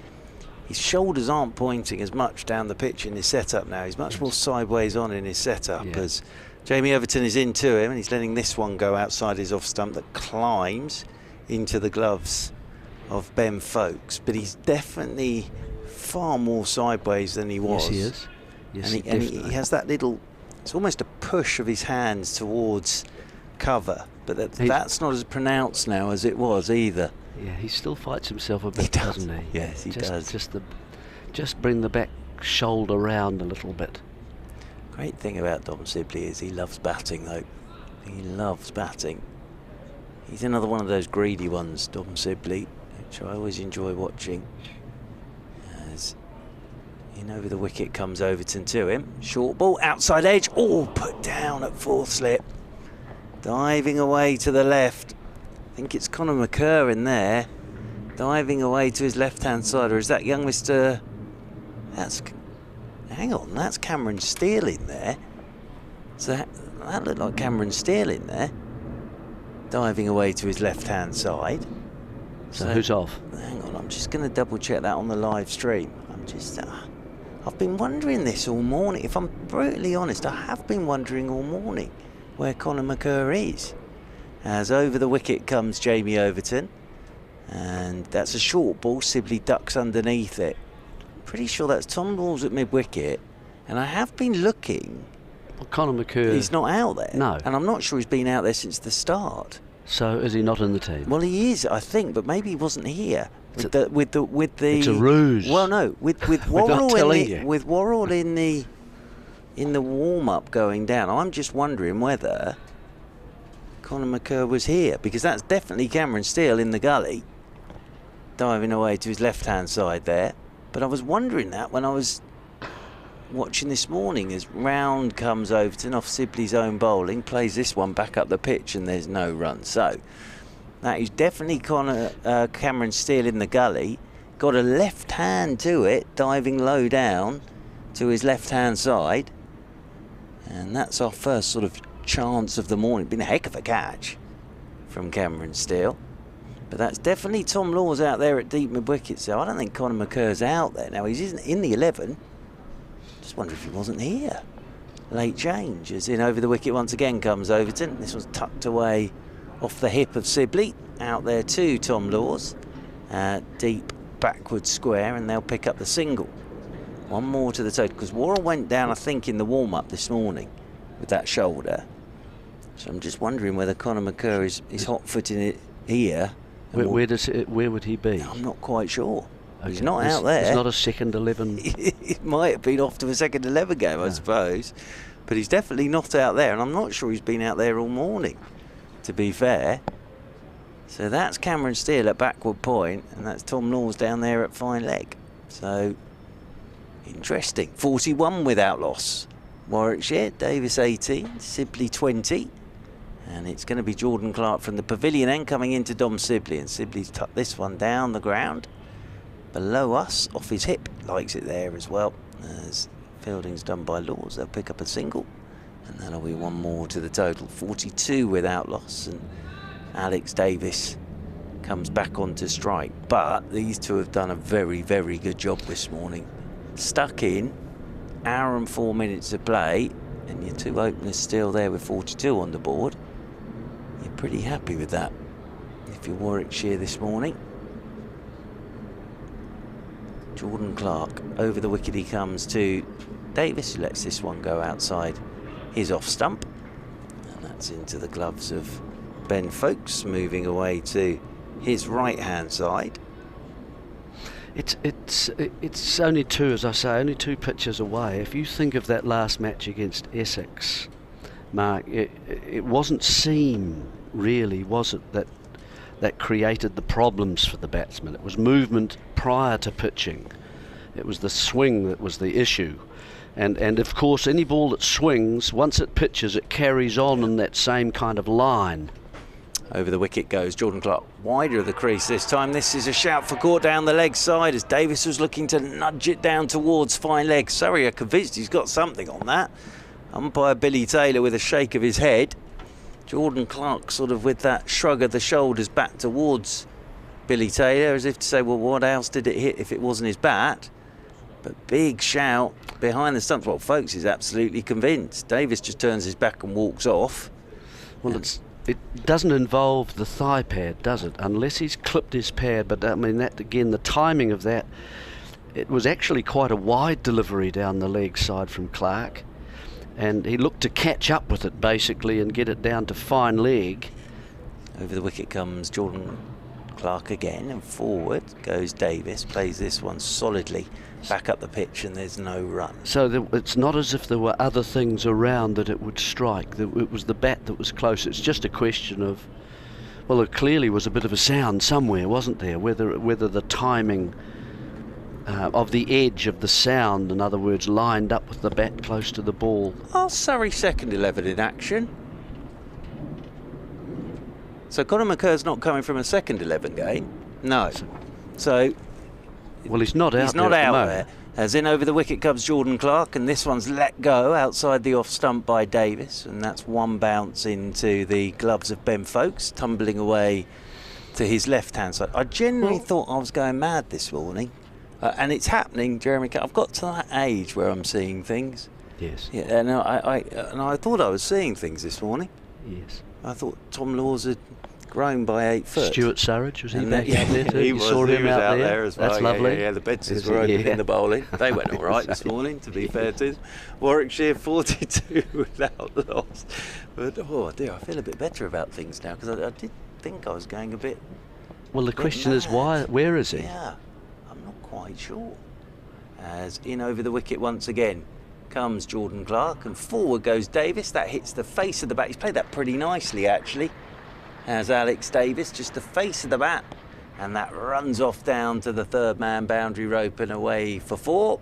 shoulders aren't pointing as much down the pitch in his setup now. He's much more sideways on in his setup as Jamie Overton is into him, and he's letting this one go outside his off stump that climbs into the gloves of Ben Foakes, but he's definitely far more sideways than he was. Yes, he is. Yes, and he has that little, it's almost a push of his hands towards cover, but that's not as pronounced now as it was either. Yeah, he still fights himself a bit, doesn't he? Yes, he does. Just bring the back shoulder round a little bit. Great thing about Dom Sibley is he loves batting, though. He loves batting. He's another one of those greedy ones, Dom Sibley, which I always enjoy watching. As in over the wicket comes Overton to him. Short ball, outside edge. Oh, put down at 4th slip. Diving away to the left. I think it's Conor McCurr in there. Diving away to his left-hand side. Or is that young Mr... Hang on, that's Cameron Steele in there. So that looked like Cameron Steele in there. Diving away to his left-hand side. So who's off? Hang on, I'm just going to double-check that on the live stream. I've been wondering this all morning. If I'm brutally honest, I have been wondering all morning where Conor McCurr is. As over the wicket comes Jamie Overton. And that's a short ball. Sibley ducks underneath it. Pretty sure that's Tom Laws at mid-wicket. And I have been looking. Well, Conor McCurr... He's not out there. No. And I'm not sure he's been out there since the start. So is he not in the team? Well, he is, I think, but maybe he wasn't here. With the It's a ruse. Well, no, with Worrell in the warm-up going down. I'm just wondering whether Conor McCurr was here, because that's definitely Cameron Steele in the gully, diving away to his left-hand side there. But I was wondering that when I was watching this morning, as round comes Overton off Sibley's own bowling, plays this one back up the pitch, and there's no run. So that is definitely Cameron Steele in the gully. Got a left hand to it, diving low down to his left-hand side. And that's our first sort of chance of the morning. Been a heck of a catch from Cameron Steele. But that's definitely Tom Laws out there at deep mid-wicket, so I don't think Conor McCurr's out there. Now, he's in the 11. Just wonder if he wasn't here. Late change, as in over the wicket once again comes Overton. This one's tucked away off the hip of Sibley. Out there too, Tom Laws. Deep backward square, and they'll pick up the single. One more to the total, because Worrell went down, I think, in the warm-up this morning with that shoulder. So I'm just wondering whether Conor McCurr is hot-footing it here. Where would he be? I'm not quite sure. Okay. He's not out there. He's not a second 11. It might have been off to a second 11 game, I suppose. But he's definitely not out there, and I'm not sure he's been out there all morning, to be fair. So that's Cameron Steele at backward point, and that's Tom Laws down there at fine leg. So, interesting. 41 without loss. Warwickshire, Davis 18, Sibley 20. And it's going to be Jordan Clark from the pavilion end coming into Dom Sibley. And Sibley's tucked this one down the ground. Below us, off his hip. Likes it there as well. As fielding's done by Laws, they'll pick up a single. And that'll be one more to the total. 42 without loss. And Alex Davis comes back onto strike. But these two have done a very, very good job this morning. Stuck in. Hour and 4 minutes of play. And your two openers still there with 42 on the board. You're pretty happy with that if you're Warwickshire this morning. Jordan Clark, over the wicket he comes to Davis, who lets this one go outside his off stump. And that's into the gloves of Ben Foakes, moving away to his right-hand side. It's only two, as I say, only 2 pitches away. If you think of that last match against Essex, Mark, it wasn't seam, really, was it, that created the problems for the batsman. It was movement prior to pitching. It was the swing that was the issue. And of course, any ball that swings, once it pitches, it carries on in that same kind of line. Over the wicket goes Jordan Clark, wider of the crease this time. This is a shout for caught down the leg side as Davis was looking to nudge it down towards fine leg. Surrey are convinced he's got something on that. Umpire Billy Taylor with a shake of his head. Jordan Clark sort of with that shrug of the shoulders back towards Billy Taylor, as if to say, well, what else did it hit if it wasn't his bat? But big shout behind the stumps. Well, Foakes is absolutely convinced. Davis just turns his back and walks off. Well, it doesn't involve the thigh pad, does it? Unless he's clipped his pad. But I mean, that again, the timing of that, it was actually quite a wide delivery down the leg side from Clark. And he looked to catch up with it, basically, and get it down to fine leg. Over the wicket comes Jordan Clark again, and forward goes Davis. Plays this one solidly back up the pitch, and there's no run. So it's not as if there were other things around that it would strike. It was the bat that was close. It's just a question of, well, there clearly was a bit of a sound somewhere, wasn't there? Whether the timing of the edge of the sound, in other words, lined up with the bat close to the ball. Oh, Surrey second 11 in action. So Conor McCur's not coming from a second 11 game. No. So well, he's not out. He's not out there. As in over the wicket comes Jordan Clark, and this one's let go outside the off stump by Davis, and that's one bounce into the gloves of Ben Foakes, tumbling away to his left-hand side. I genuinely thought I was going mad this morning, and it's happening, Jeremy. I've got to that age where I'm seeing things. Yes. Yeah, and I thought I was seeing things this morning. Yes. I thought Tom Laws had grown by 8 foot. Stuart Surridge, was he And back out there too? He saw him out there as well. That's lovely. Yeah, the Bedses were open in the bowling. They went all right this morning, to be fair to them. Warwickshire 42 without loss. But, oh dear, I feel a bit better about things now, because I did think I was going a bit. Well, the question is, where is he? Yeah, I'm not quite sure. As in over the wicket once again comes Jordan Clark, and forward goes Davis. That hits the face of the bat. He's played that pretty nicely, actually. As Alex Davis, just the face of the bat, and that runs off down to the third man boundary rope and away for 4.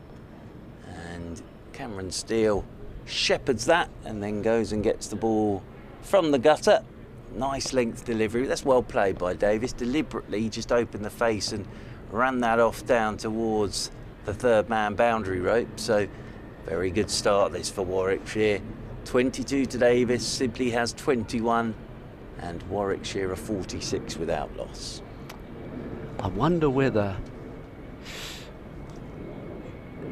And Cameron Steele shepherds that and then goes and gets the ball from the gutter. Nice length delivery. That's well played by Davis. Deliberately just opened the face and ran that off down towards the third man boundary rope. So very good start this for Warwickshire. 22 to Davis. Sibley has 21. And Warwickshire are 46 without loss. I wonder whether,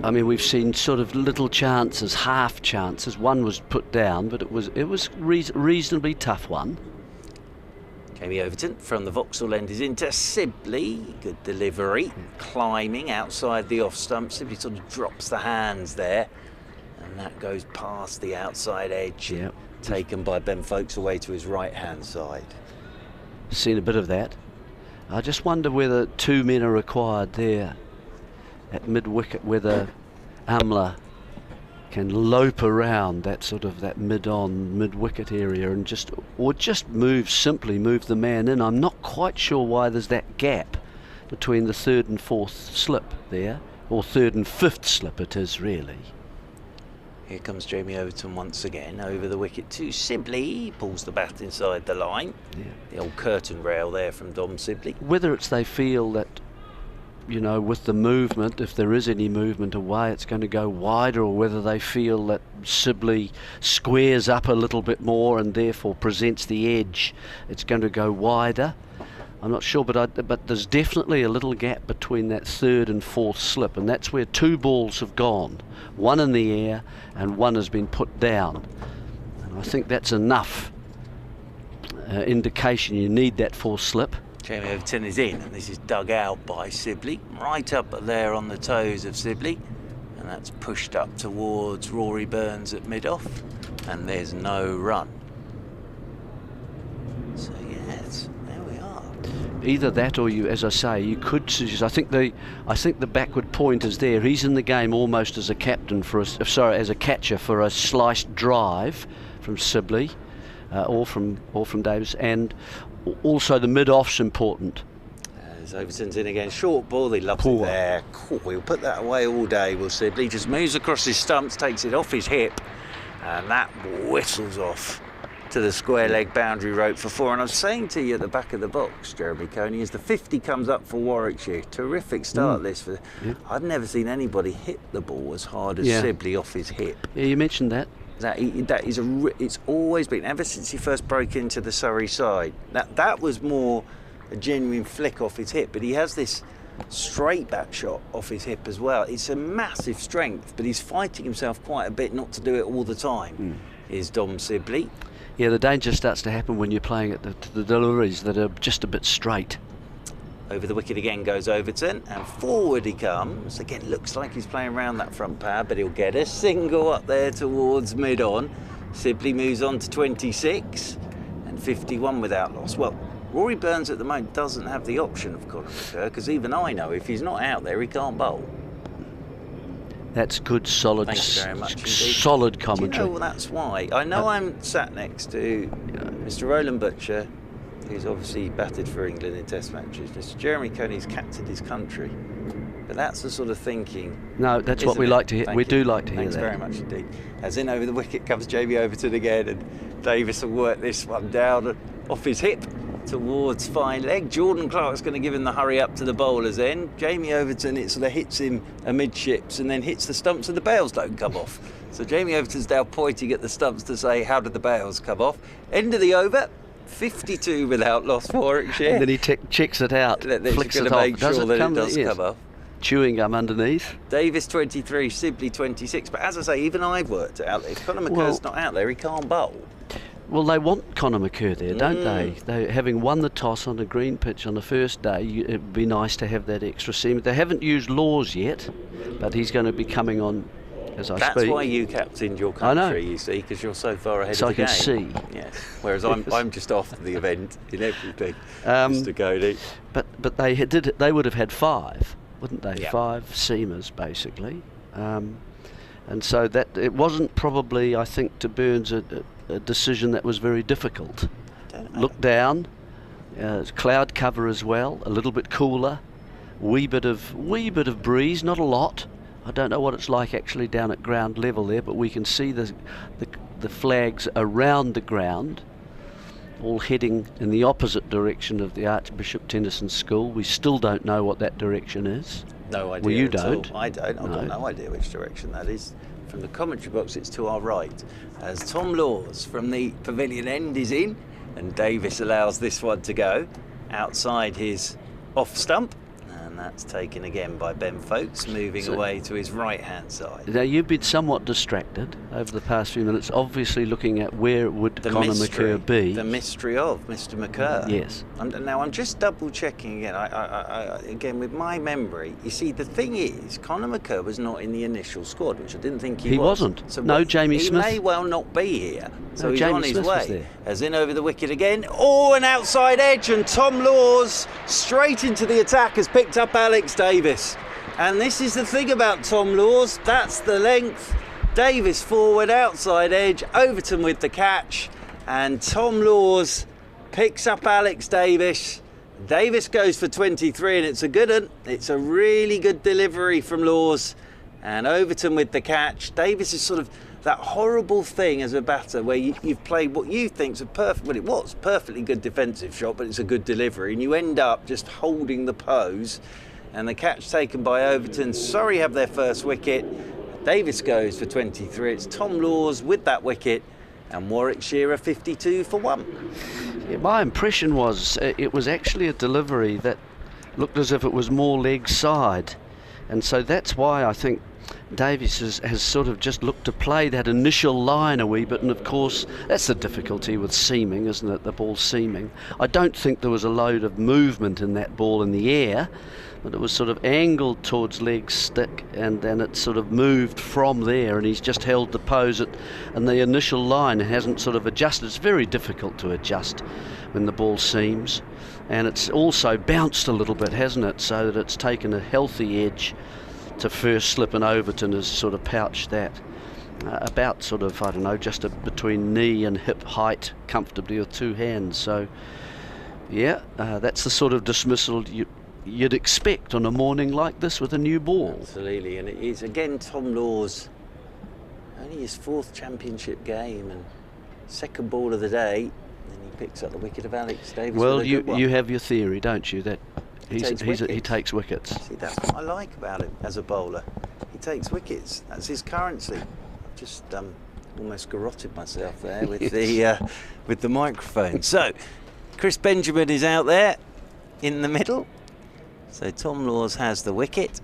I mean, we've seen sort of little chances, half chances. One was put down, but it was reasonably tough one. Jamie Overton from the Vauxhall end is into Sibley. Good delivery, climbing outside the off stump. Sibley sort of drops the hands there, and that goes past the outside edge. Yep. Taken by Ben Foakes away to his right hand side. Seen a bit of that. I just wonder whether 2 men are required there at mid wicket, whether Amla can lope around that sort of that mid wicket area and just simply move the man in. I'm not quite sure why there's that gap between the 3rd and 4th slip there, or 3rd and 5th slip it is really. Here comes Jamie Overton once again over the wicket to Sibley. Pulls the bat inside the line. Yeah. The old curtain rail there from Dom Sibley. Whether it's they feel that, you know, with the movement, if there is any movement away, it's going to go wider, or whether they feel that Sibley squares up a little bit more and therefore presents the edge, it's going to go wider. I'm not sure, but there's definitely a little gap between that 3rd and 4th slip, and that's where 2 balls have gone. One in the air and one has been put down. And I think that's enough indication you need that 4th slip. Jamie Overton is in, and this is dug out by Sibley. Right up there on the toes of Sibley. And that's pushed up towards Rory Burns at mid-off. And there's no run. So yes, there we are. Either that, or you, as I say, you could suggest. I think the backward point is there. He's in the game almost as a captain as a catcher for a sliced drive from Sibley, or from Davis, and also the mid-off's important. As Overton's in again, short ball. He loves it there. Cool. He'll put that away all day. Will Sibley just moves across his stumps, takes it off his hip, and that whistles off to the square leg boundary rope for 4. And I was saying to you at the back of the box, Jeremy Coney, as the 50 comes up for Warwickshire, terrific start this. I'd never seen anybody hit the ball as hard as Sibley off his hip. Yeah, you mentioned that. It's always been, ever since he first broke into the Surrey side, that was more a genuine flick off his hip, but he has this straight back shot off his hip as well. It's a massive strength, but he's fighting himself quite a bit not to do it all the time, is Dom Sibley. Yeah, the danger starts to happen when you're playing at the deliveries that are just a bit straight. Over the wicket again goes Overton, and forward he comes. Again, looks like he's playing around that front pad, but he'll get a single up there towards mid-on. Sibley moves on to 26 and 51 without loss. Well, Rory Burns at the moment doesn't have the option of Conor McCur, because even I know if he's not out there, he can't bowl. That's good, solid, solid commentary. Do you know, that's why. I know I'm sat next to Mr. Roland Butcher, who's obviously batted for England in Test matches. Mr. Jeremy Coney's captained his country. But that's the sort of thinking. No, that's what we like to hear. We do like to hear that. Thanks very much indeed. As in over the wicket comes Jamie Overton again, and Davis will work this one down off his hip. towards fine leg. Jordan Clark's going to give him the hurry up to the bowler's end. Jamie Overton, it sort of hits him amidships and then hits the stumps and the bails don't come off. So Jamie Overton's now pointing at the stumps to say, how did the bails come off? End of the over, 52 without loss for Warwickshire. And then he checks it out, flicks it off. Make sure that it does come off. Chewing gum underneath. Davis 23, Sibley 26. But as I say, even I've worked it out. If Conor McCur's not out there, he can't bowl. Well, they want Conor McCur there, don't they? They having won the toss on the green pitch on the first day, it'd be nice to have that extra seam. They haven't used Laws yet, but he's going to be coming on as I speak. That's why you captained your country, you see, because you're so far ahead of the game. So I can see. Yes. Whereas I'm just after the event in everything, Mr. Coney. But they would have had 5, wouldn't they? Yeah. 5 seamers basically, and so that it wasn't probably, I think, to Burns a decision that was very difficult. Look down, cloud cover as well, a little bit cooler, wee bit of breeze, not a lot. I don't know what it's like actually down at ground level there, but we can see the flags around the ground, all heading in the opposite direction of the Archbishop Tennyson School. We still don't know what that direction is. No idea. Well, you at all. don't. I don't. I've got no idea which direction that is. From the commentary box, it's to our right, as Tom Laws from the pavilion end is in, and Davis allows this one to go outside his off stump, and that's taken again by Ben Foakes, moving away to his right-hand side. Now, you've been somewhat distracted over the past few minutes, obviously looking at where would Conor McCur be. The mystery of Mr. McCur. Yes. Now, I'm just double-checking again. Again, with my memory, you see, the thing is, Conor McCur was not in the initial squad, which I didn't think he was. He wasn't. So no, Jamie he Smith. He may well not be here. So he's Jamie on his Smith was way. there. As in over the wicket again. Oh, an outside edge, and Tom Laws straight into the attack has picked up Alex Davis. And this is the thing about Tom Laws. That's the length. Davis forward, outside edge, Overton with the catch, and Tom Laws picks up Alex Davis. Davis goes for 23, and it's a good one. It's a really good delivery from Laws, and Overton with the catch. Davis is sort of that horrible thing as a batter where you've played what you think's a perfectly good defensive shot, but it's a good delivery, and you end up just holding the pose. And the catch taken by Overton. Surrey have their first wicket. Davis goes for 23. It's Tom Laws with that wicket, and Warwickshire are 52 for 1. Yeah, my impression was it was actually a delivery that looked as if it was more leg side, and so that's why I think Davies has sort of just looked to play that initial line a wee bit, and of course that's the difficulty with seaming, isn't it, the ball seaming. I don't think there was a load of movement in that ball in the air, but it was sort of angled towards leg stick, and then it sort of moved from there, and he's just held the pose and the initial line hasn't sort of adjusted. It's very difficult to adjust when the ball seams, and it's also bounced a little bit, hasn't it, so that it's taken a healthy edge to first slip, and Overton has sort of pouched that about sort of, I don't know, just between knee and hip height comfortably with 2 hands. So yeah, that's the sort of dismissal you'd expect on a morning like this with a new ball. Absolutely, and it is again Tom Laws, only his 4th championship game and 2nd ball of the day, and then he picks up the wicket of Alex Davis. Well, you have your theory, don't you, that he takes wickets. See, that's what I like about him as a bowler. He takes wickets. That's his currency. I've just almost garroted myself there with the microphone. So, Chris Benjamin is out there in the middle. So Tom Laws has the wicket.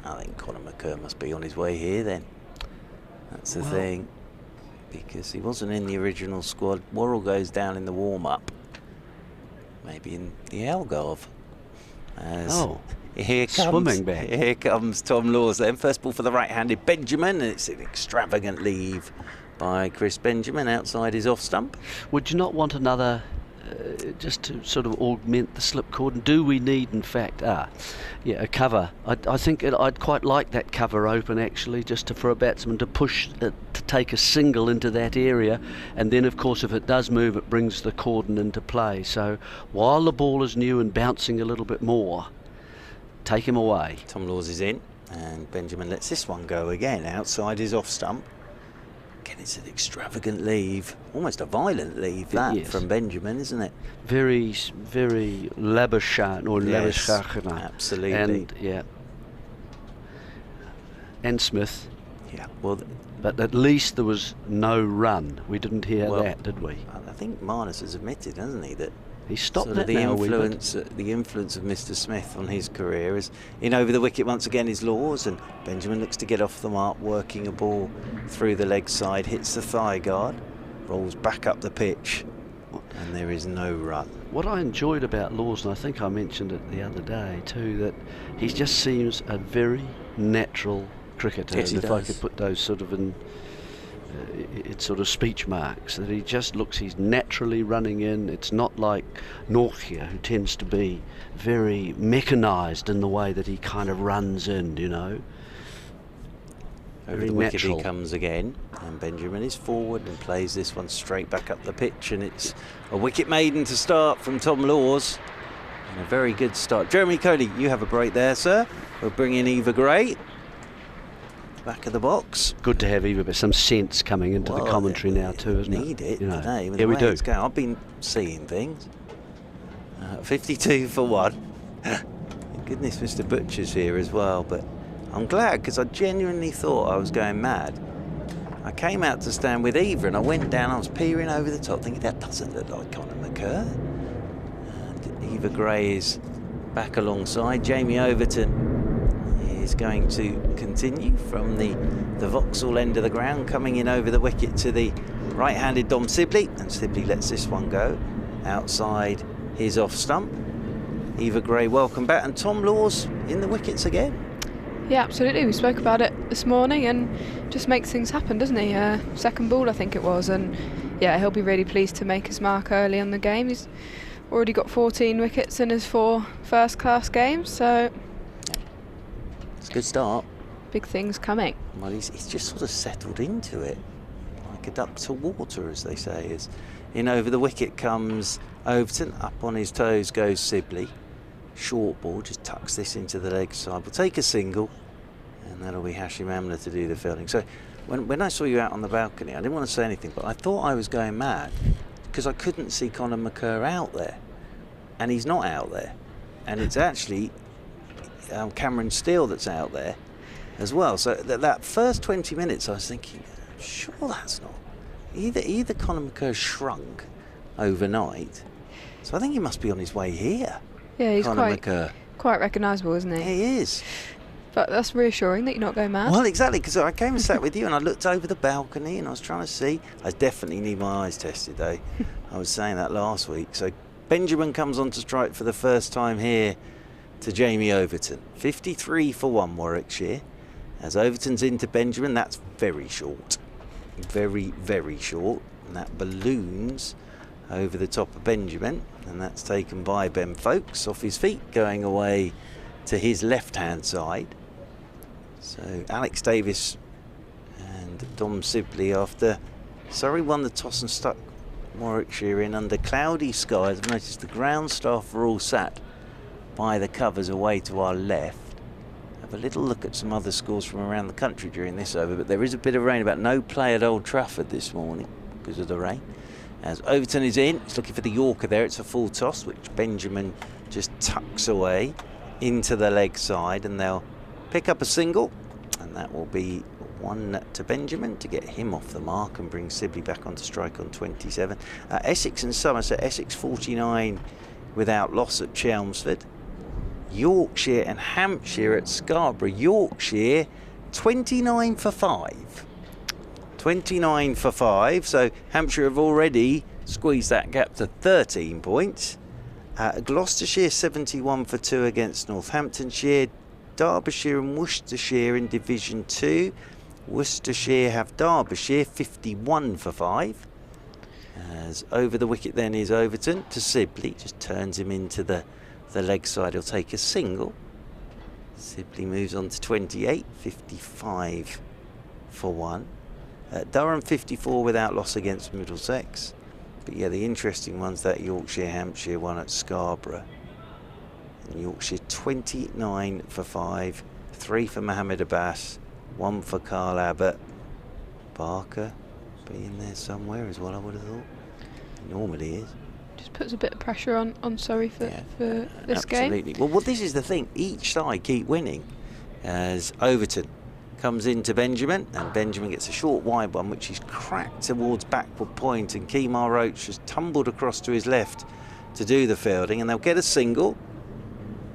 I think Conor McCur must be on his way here then. That's the thing. Because he wasn't in the original squad. Worrell goes down in the warm-up. Maybe in the Algarve. Swimming back. Here comes Tom Laws then. First ball for the right-handed Benjamin. And it's an extravagant leave by Chris Benjamin outside his off stump. Would you not want another, just to sort of augment the slip cord? Do we need, in fact, a cover? I think I'd quite like that cover open, actually, just for a batsman to push, to take a single into that area, and then, of course, if it does move, it brings the cordon into play. So while the ball is new and bouncing a little bit more, take him away. Tom Laws is in, and Benjamin lets this one go again outside his off stump. Again, it's an extravagant leave, almost a violent leave, that, yes. from Benjamin, isn't it? Very lavish or Yes, lavish. absolutely. And, yeah. And Smith. Yeah, well... But at least there was no run. We didn't hear that, did we? I think Marnus has admitted, hasn't he, that he stopped sort that of the now influence, the influence of Mr. Smith on his career is in over the wicket once again is Laws, and Benjamin looks to get off the mark, working a ball through the leg side, hits the thigh guard, rolls back up the pitch, and there is no run. What I enjoyed about Laws, and I think I mentioned it the other day too, that he just seems a very natural cricketer. Yes, he if does. I could put those sort of in it's sort of speech marks, that he just looks, he's naturally running in. It's not like Nortje, who tends to be very mechanised in the way that he kind of runs in, you know. Over Very the wicket natural. he comes again, and Benjamin is forward and plays this one straight back up the pitch, and it's a wicket maiden to start from Tom Laws, and a very good start. Jeremy Coney, you have a break there, sir. We'll bring in Eva Gray. Back of the box. Good to have Eva, but some sense coming into the commentary now too, isn't it? Need it You know. today. With Yeah, the we way do. it's going. I've been seeing things. 52 for 1. Goodness, Mr. Butcher's here as well, but I'm glad because I genuinely thought I was going mad. I came out to stand with Eva and I went down, I was peering over the top thinking that doesn't look like Conor McCurr. And Eva Gray is back alongside. Jamie Overton is going to continue from the Vauxhall end of the ground, coming in over the wicket to the right-handed Dom Sibley, and Sibley lets this one go outside his off stump. Eva Gray, welcome back, and Tom Laws in the wickets again. Yeah, absolutely. We spoke about it this morning, and just makes things happen, doesn't he? Second ball, I think it was, and yeah, he'll be really pleased to make his mark early on the game. He's already got 14 wickets in his 4 first-class games, so It's a good start. big things coming. Well, he's just sort of settled into it, like a duck to water, as they say. Is in over the wicket comes Overton, up on his toes goes Sibley. Short ball, just tucks this into the leg side. We'll take a single, and that'll be Hashim Amla to do the fielding. So when I saw you out on the balcony, I didn't want to say anything, but I thought I was going mad because I couldn't see Conor McCurr out there, and he's not out there, and it's actually Cameron Steele that's out there as well. So that first 20 minutes I was thinking, sure that's not either Conor McCurr shrunk overnight, so I think he must be on his way here. Yeah, he's Conor McCurr. quite recognisable, isn't he? Yeah, he is. But that's reassuring that you're not going mad. Well, exactly, because I came and sat with you and I looked over the balcony and I was trying to see. I definitely need my eyes tested, though. I was saying that last week. So Benjamin comes on to strike for the first time here to Jamie Overton. 53 for 1, Warwickshire. As Overton's into Benjamin, that's very short. Very, very short. And that balloons over the top of Benjamin. And that's taken by Ben Foakes off his feet, going away to his left-hand side. So Alex Davis and Dom Sibley, after Surrey won the toss and stuck Warwickshire in under cloudy skies. I've noticed the ground staff are all sat by the covers away to our left. Have a little look at some other scores from around the country during this over, but there is a bit of rain, about no play at Old Trafford this morning because of the rain. As Overton is in, he's looking for the Yorker there. It's a full toss, which Benjamin just tucks away into the leg side, and they'll pick up a single, and that will be 1 to Benjamin to get him off the mark and bring Sibley back onto strike on 27. Essex and Somerset. Essex 49 without loss at Chelmsford. Yorkshire and Hampshire at Scarborough. Yorkshire 29 for 5. 29 for 5, so Hampshire have already squeezed that gap to 13 points. Gloucestershire 71 for 2 against Northamptonshire. Derbyshire and Worcestershire in Division 2. Worcestershire have Derbyshire 51 for 5. As over the wicket then is Overton to Sibley, just turns him into the leg side. He'll take a single. Sibley moves on to 28, 55 for 1. Durham 54 without loss against Middlesex. But yeah, the interesting one's that Yorkshire-Hampshire one at Scarborough. And Yorkshire 29 for 5, 3 for Mohammed Abbas, 1 for Carl Abbott. Barker be in there somewhere as well, I would have thought. He normally is. Just puts a bit of pressure on Surrey for this absolutely. game. Well, this is the thing. Each side keep winning as Overton comes into Benjamin, and Benjamin gets a short wide one, which he's cracked towards backward point, and Kemar Roach has tumbled across to his left to do the fielding, and they'll get a single,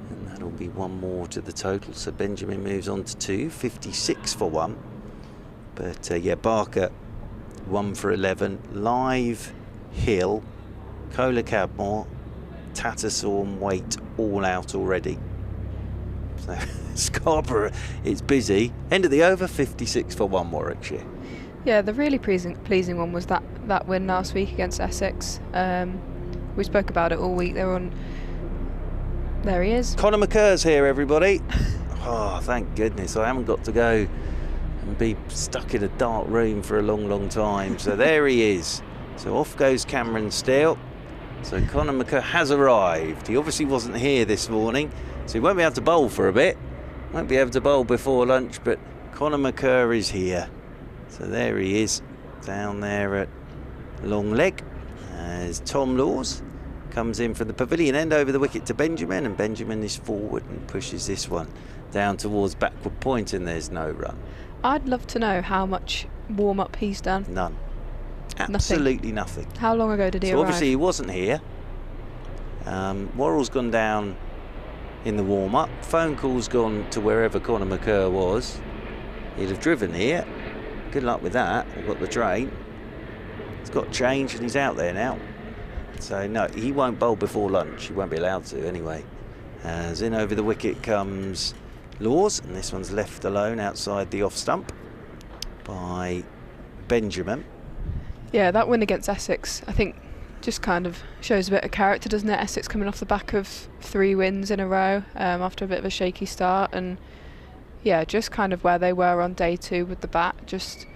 and that'll be one more to the total. So Benjamin moves on to 2, 56 for 1. But yeah, Barker 1 for 11. Live, Hill, Kohler, Cadmore, Tattersall, Waite all out already. So Scarborough, it's busy. End of the over, 56 for 1 Warwickshire. Yeah, the really pleasing one was that win last week against Essex. We spoke about it all week. There he is. Conor McCur's here, everybody. Oh, thank goodness. I haven't got to go and be stuck in a dark room for a long time. So there he is. So off goes Cameron Steele. So Conor McCur has arrived. He obviously wasn't here this morning, so he won't be able to bowl for a bit. Won't be able to bowl before lunch, but Conor McCur is here. So there he is, down there at long leg, as Tom Laws comes in from the pavilion end over the wicket to Benjamin, and Benjamin is forward and pushes this one down towards backward point, and there's no run. I'd love to know how much warm-up he's done. None. Absolutely nothing. How long ago did he arrive? arrive? Obviously he wasn't here. Worrell's gone down in the warm-up. Phone call's gone to wherever Conor McCur was. He'd have driven here. Good luck with that. We've got the train. He's got change and he's out there now. So no, he won't bowl before lunch. He won't be allowed to anyway. As in over the wicket comes Laws, and this one's left alone outside the off stump by Benjamin. Yeah, that win against Essex, I think, just kind of shows a bit of character, doesn't it? Essex coming off the back of 3 wins in a row after a bit of a shaky start, and yeah, just kind of where they were on day 2 with the bat, just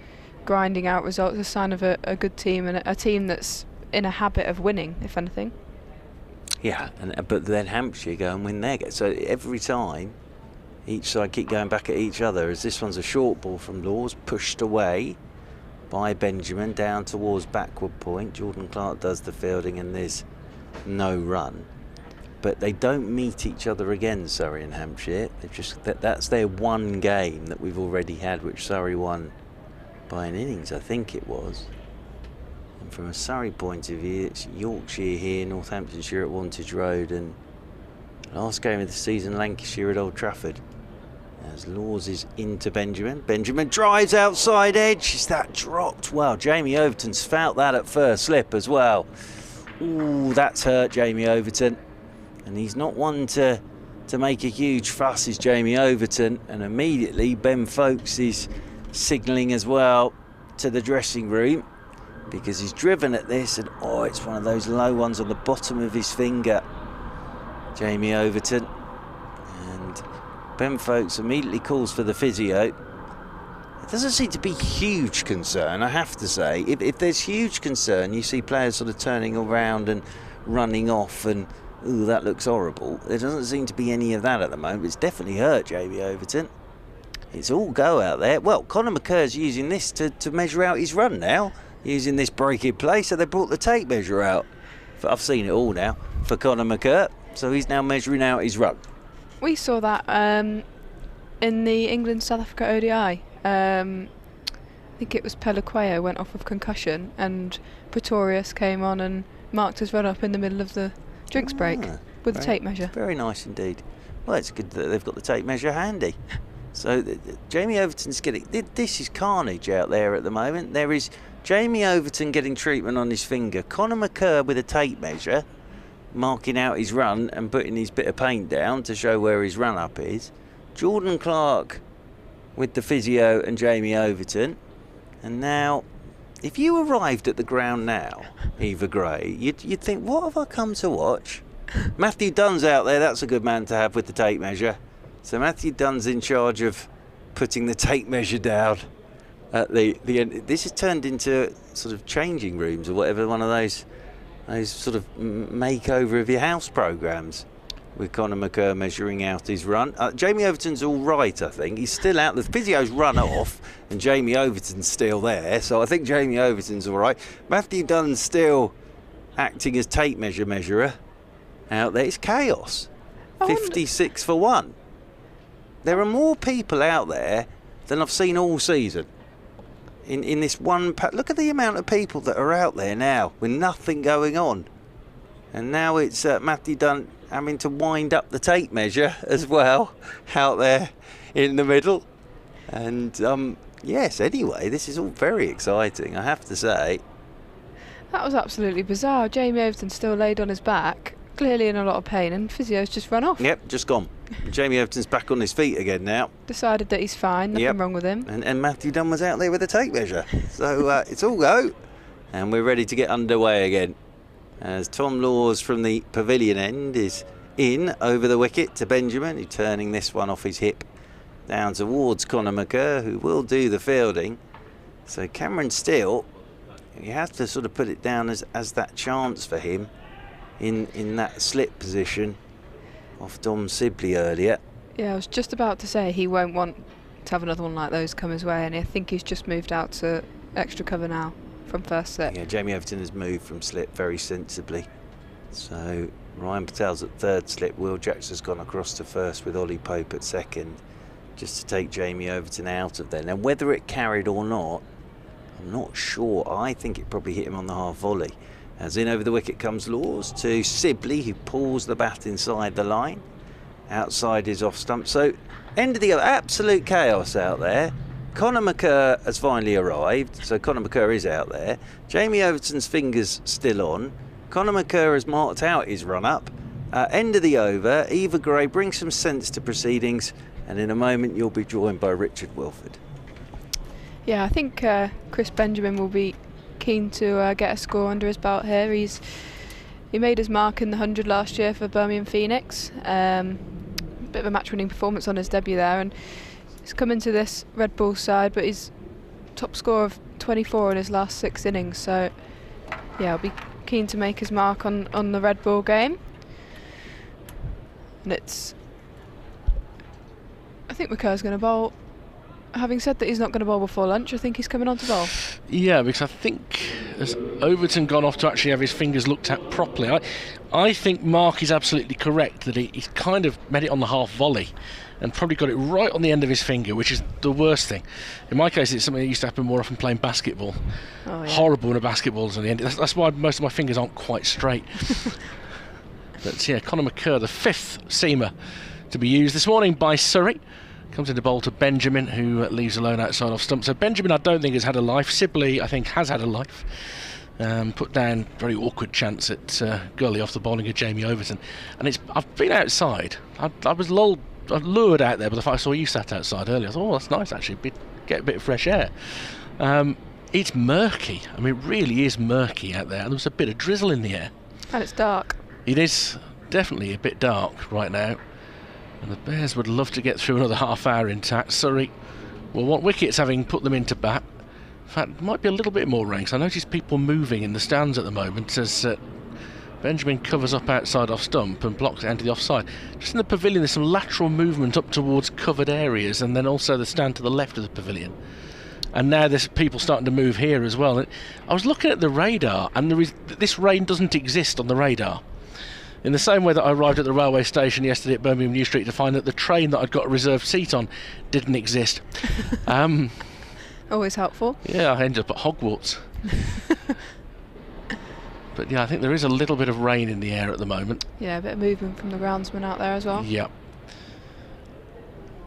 grinding out results, a sign of a good team, and a team that's in a habit of winning, if anything. Yeah, but then Hampshire go and win their game. So every time, each side keep going back at each other, as this one's a short ball from Laws, pushed away by Benjamin down towards backward point. Jordan Clark does the fielding and there's no run. But they don't meet each other again, Surrey and Hampshire. They've just that's their one game that we've already had, which Surrey won by an innings, I think it was. And from a Surrey point of view, it's Yorkshire here, Northamptonshire at Wantage Road, and last game of the season, Lancashire at Old Trafford. As Laws is into Benjamin. Benjamin drives outside edge. Is that dropped? Wow, Jamie Overton's felt that at first slip as well. Ooh, that's hurt Jamie Overton. And he's not one to make a huge fuss, is Jamie Overton. And immediately Ben Foakes is signalling as well to the dressing room, because he's driven at this, and oh, it's one of those low ones on the bottom of his finger. Jamie Overton. And Ben Foakes immediately calls for the physio. It doesn't seem to be huge concern, I have to say. If there's huge concern, you see players sort of turning around and running off and, ooh, that looks horrible. There doesn't seem to be any of that at the moment. It's definitely hurt Jamie Overton. It's all go out there. Well, Conor McCur's using this to measure out his run now, using this break in play, so they brought the tape measure out. I've seen it all now for Conor McCur, so he's now measuring out his run. We saw that in the England-South Africa ODI. I think it was Pelaqueo went off of concussion, and Pretorius came on and marked his run up in the middle of the drinks break with the tape measure. Very nice indeed. Well, it's good that they've got the tape measure handy. So Jamie Overton's getting... This is carnage out there at the moment. There is Jamie Overton getting treatment on his finger. Conor McCur with a tape measure, marking out his run and putting his bit of paint down to show where his run up is. Jordan Clark with the physio and Jamie Overton. And now, if you arrived at the ground now, Eva Gray, you'd think, what have I come to watch? Matthew Dunn's out there. That's a good man to have with the tape measure. So Matthew Dunn's in charge of putting the tape measure down at the end. This has turned into sort of changing rooms or whatever, one of those sort of makeover of your house programs. with Conor McCurr measuring out his run. Jamie Overton's all right, I think. He's still out. The physio's run off, and Jamie Overton's still there. So I think Jamie Overton's all right. Matthew Dunn's still acting as tape measurer out there. It's chaos. 56 for 1. There are more people out there than I've seen all season. In this one look at the amount of people that are out there now with nothing going on. And now it's Matthew Dunn having to wind up the tape measure as well out there in the middle. And yes, anyway, this is all very exciting, I have to say. That was absolutely bizarre. Jamie Overton still laid on his back, clearly in a lot of pain, and physio's just run off. Yep, just gone. Jamie Overton's back on his feet again now. Decided that he's fine, nothing wrong with him. And Matthew Dunn was out there with a tape measure. So it's all go. And we're ready to get underway again. As Tom Laws from the pavilion end is in over the wicket to Benjamin, who's turning this one off his hip down towards Conor McCurr, who will do the fielding. So Cameron Steele, you have to sort of put it down as that chance for him in that slip position off Dom Sibley earlier. Yeah, I was just about to say he won't want to have another one like those come his way, and I think he's just moved out to extra cover now from first slip. Yeah, Jamie Overton has moved from slip very sensibly. So Ryan Patel's at third slip. Will Jackson's gone across to first with Ollie Pope at second, just to take Jamie Overton out of there. Now, whether it carried or not, I'm not sure. I think it probably hit him on the half volley. As in over the wicket comes Laws to Sibley, who pulls the bat inside the line. Outside is off stump. So, end of the absolute chaos out there. Conor McCurr has finally arrived, so Conor McCurr is out there. Jamie Overton's fingers still on. Conor McCurr has marked out his run-up. End of the over. Eva Gray brings some sense to proceedings, and in a moment you'll be joined by Richard Wilford. Yeah, I think Chris Benjamin will be keen to get a score under his belt here. He made his mark in the 100 last year for Birmingham Phoenix. Bit of a match-winning performance on his debut there, and he's come into this Red Bull side, but he's top score of 24 in his last 6 innings. So yeah, I'll be keen to make his mark on the Red Bull game. And I think McCurr's going to bowl. Having said that he's not going to bowl before lunch, I think he's coming on to bowl. Yeah, because I think has Overton gone off to actually have his fingers looked at properly. I think Mark is absolutely correct that he's kind of made it on the half volley and probably got it right on the end of his finger, which is the worst thing. In my case, it's something that used to happen more often playing basketball. Oh, yeah. Horrible when a basketball's on the end. That's why most of my fingers aren't quite straight. But yeah, Conor McCurr, the 5th seamer to be used this morning by Surrey. Comes into bowl to Benjamin, who leaves alone outside off stump. So Benjamin, I don't think has had a life. Sibley, I think, has had a life. Put down very awkward chance at Gurley off the bowling of Jamie Overton. And I've been outside. I was lured out there by the fact I saw you sat outside earlier. I thought, oh, that's nice actually. Get a bit of fresh air. It's murky. I mean, it really is murky out there. And there's a bit of drizzle in the air. And it's dark. It is definitely a bit dark right now. And the Bears would love to get through another half hour intact. Surrey will want wickets, having put them into bat. In fact, there might be a little bit more rain, because I notice people moving in the stands at the moment as Benjamin covers up outside off stump and blocks it into the offside. Just in the pavilion, there's some lateral movement up towards covered areas, and then also the stand to the left of the pavilion. And now there's people starting to move here as well. I was looking at the radar, and this rain doesn't exist on the radar. In the same way that I arrived at the railway station yesterday at Birmingham New Street to find that the train that I'd got a reserved seat on didn't exist. Always helpful. Yeah, I ended up at Hogwarts. But yeah, I think there is a little bit of rain in the air at the moment. Yeah, a bit of movement from the groundsman out there as well. Yeah.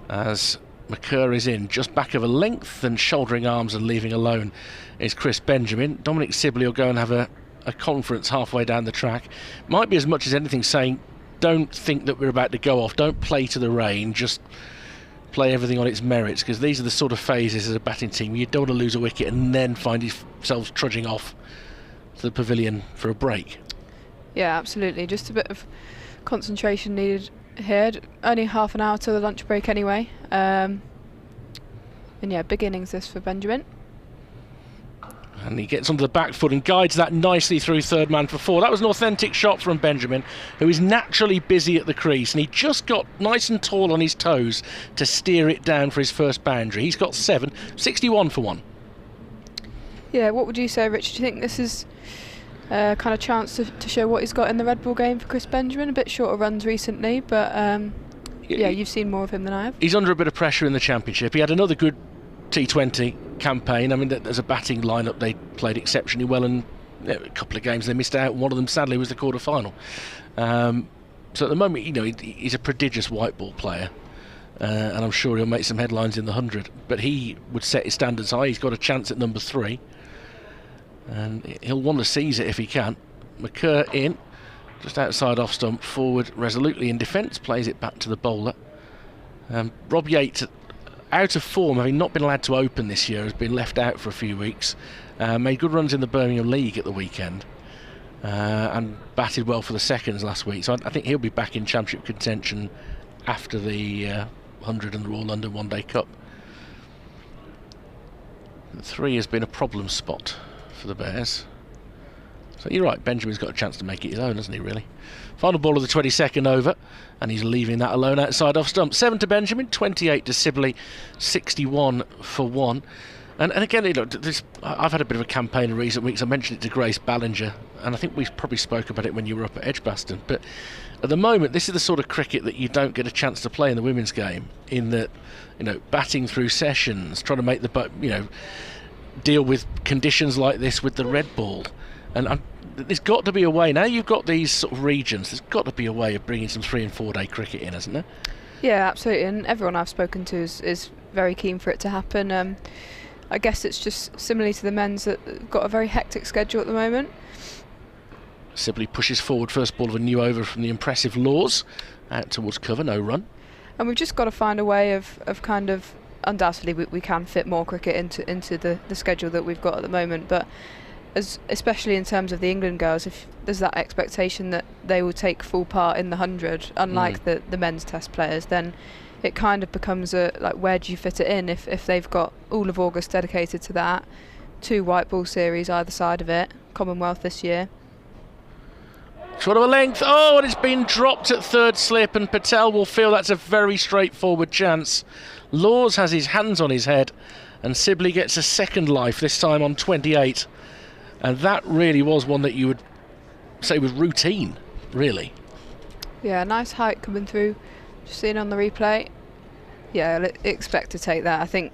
As McCurr is in, just back of a length and shouldering arms and leaving alone is Chris Benjamin. Dominic Sibley will go and have a conference halfway down the track. Might be as much as anything saying, don't think that we're about to go off, don't play to the rain, just play everything on its merits, because these are the sort of phases as a batting team you don't want to lose a wicket and then find yourselves trudging off to the pavilion for a break. Yeah, absolutely. Just a bit of concentration needed here. Only half an hour till the lunch break anyway. And yeah, big innings this for Benjamin. And he gets onto the back foot and guides that nicely through third man for 4. That was an authentic shot from Benjamin, who is naturally busy at the crease, and he just got nice and tall on his toes to steer it down for his first boundary. He's got 7, 61 for 1. Yeah, what would you say, Richard? Do you think this is a kind of chance to show what he's got in the Red Bull game for Chris Benjamin? A bit shorter runs recently, but yeah, you've seen more of him than I have. He's under a bit of pressure in the Championship. He had another good T20 campaign. I mean, there's a batting lineup they played exceptionally well, and a couple of games they missed out. One of them, sadly, was the quarter-final. So at the moment, you know, he's a prodigious white ball player, and I'm sure he'll make some headlines in the 100. But he would set his standards high. He's got a chance at number 3, and he'll want to seize it if he can. McKerr in, just outside off stump, forward resolutely in defence, plays it back to the bowler. Rob Yates, out of form, having not been allowed to open this year, has been left out for a few weeks. Made good runs in the Birmingham League at the weekend, and batted well for the seconds last week. So I think he'll be back in Championship contention after the 100 and the Royal London One Day Cup. 3 has been a problem spot for the Bears. So you're right, Benjamin's got a chance to make it his own, hasn't he, really? Final ball of the 22nd over, and he's leaving that alone outside off stump. 7 to Benjamin, 28 to Sibley, 61 for 1. And again, you know, I've had a bit of a campaign in recent weeks. I mentioned it to Grace Ballinger, and I think we probably spoke about it when you were up at Edgbaston. But at the moment, this is the sort of cricket that you don't get a chance to play in the women's game, in that, you know, batting through sessions, trying to make deal with conditions like this with the red ball. And there's got to be a way. Now you've got these sort of regions, there's got to be a way of bringing some 3 and 4 day cricket in, hasn't there? Yeah, absolutely. And everyone I've spoken to is very keen for it to happen. I guess it's just similarly to the men's that have got a very hectic schedule at the moment. Sibley pushes forward, first ball of a new over from the impressive Laws, out towards cover, no run. And we've just got to find a way of kind of, undoubtedly we can fit more cricket into the schedule that we've got at the moment, but especially in terms of the England girls, if there's that expectation that they will take full part in the 100, unlike the men's test players, then it kind of becomes where do you fit it in if they've got all of August dedicated to that, 2 white ball series either side of it, Commonwealth this year. Short of a length, oh, and it's been dropped at third slip, and Patel will feel that's a very straightforward chance. Laws has his hands on his head, and Sibley gets a second life, this time on 28. And that really was one that you would say was routine, really. Yeah, nice height coming through. Just seeing on the replay. Yeah, I'll expect to take that. I think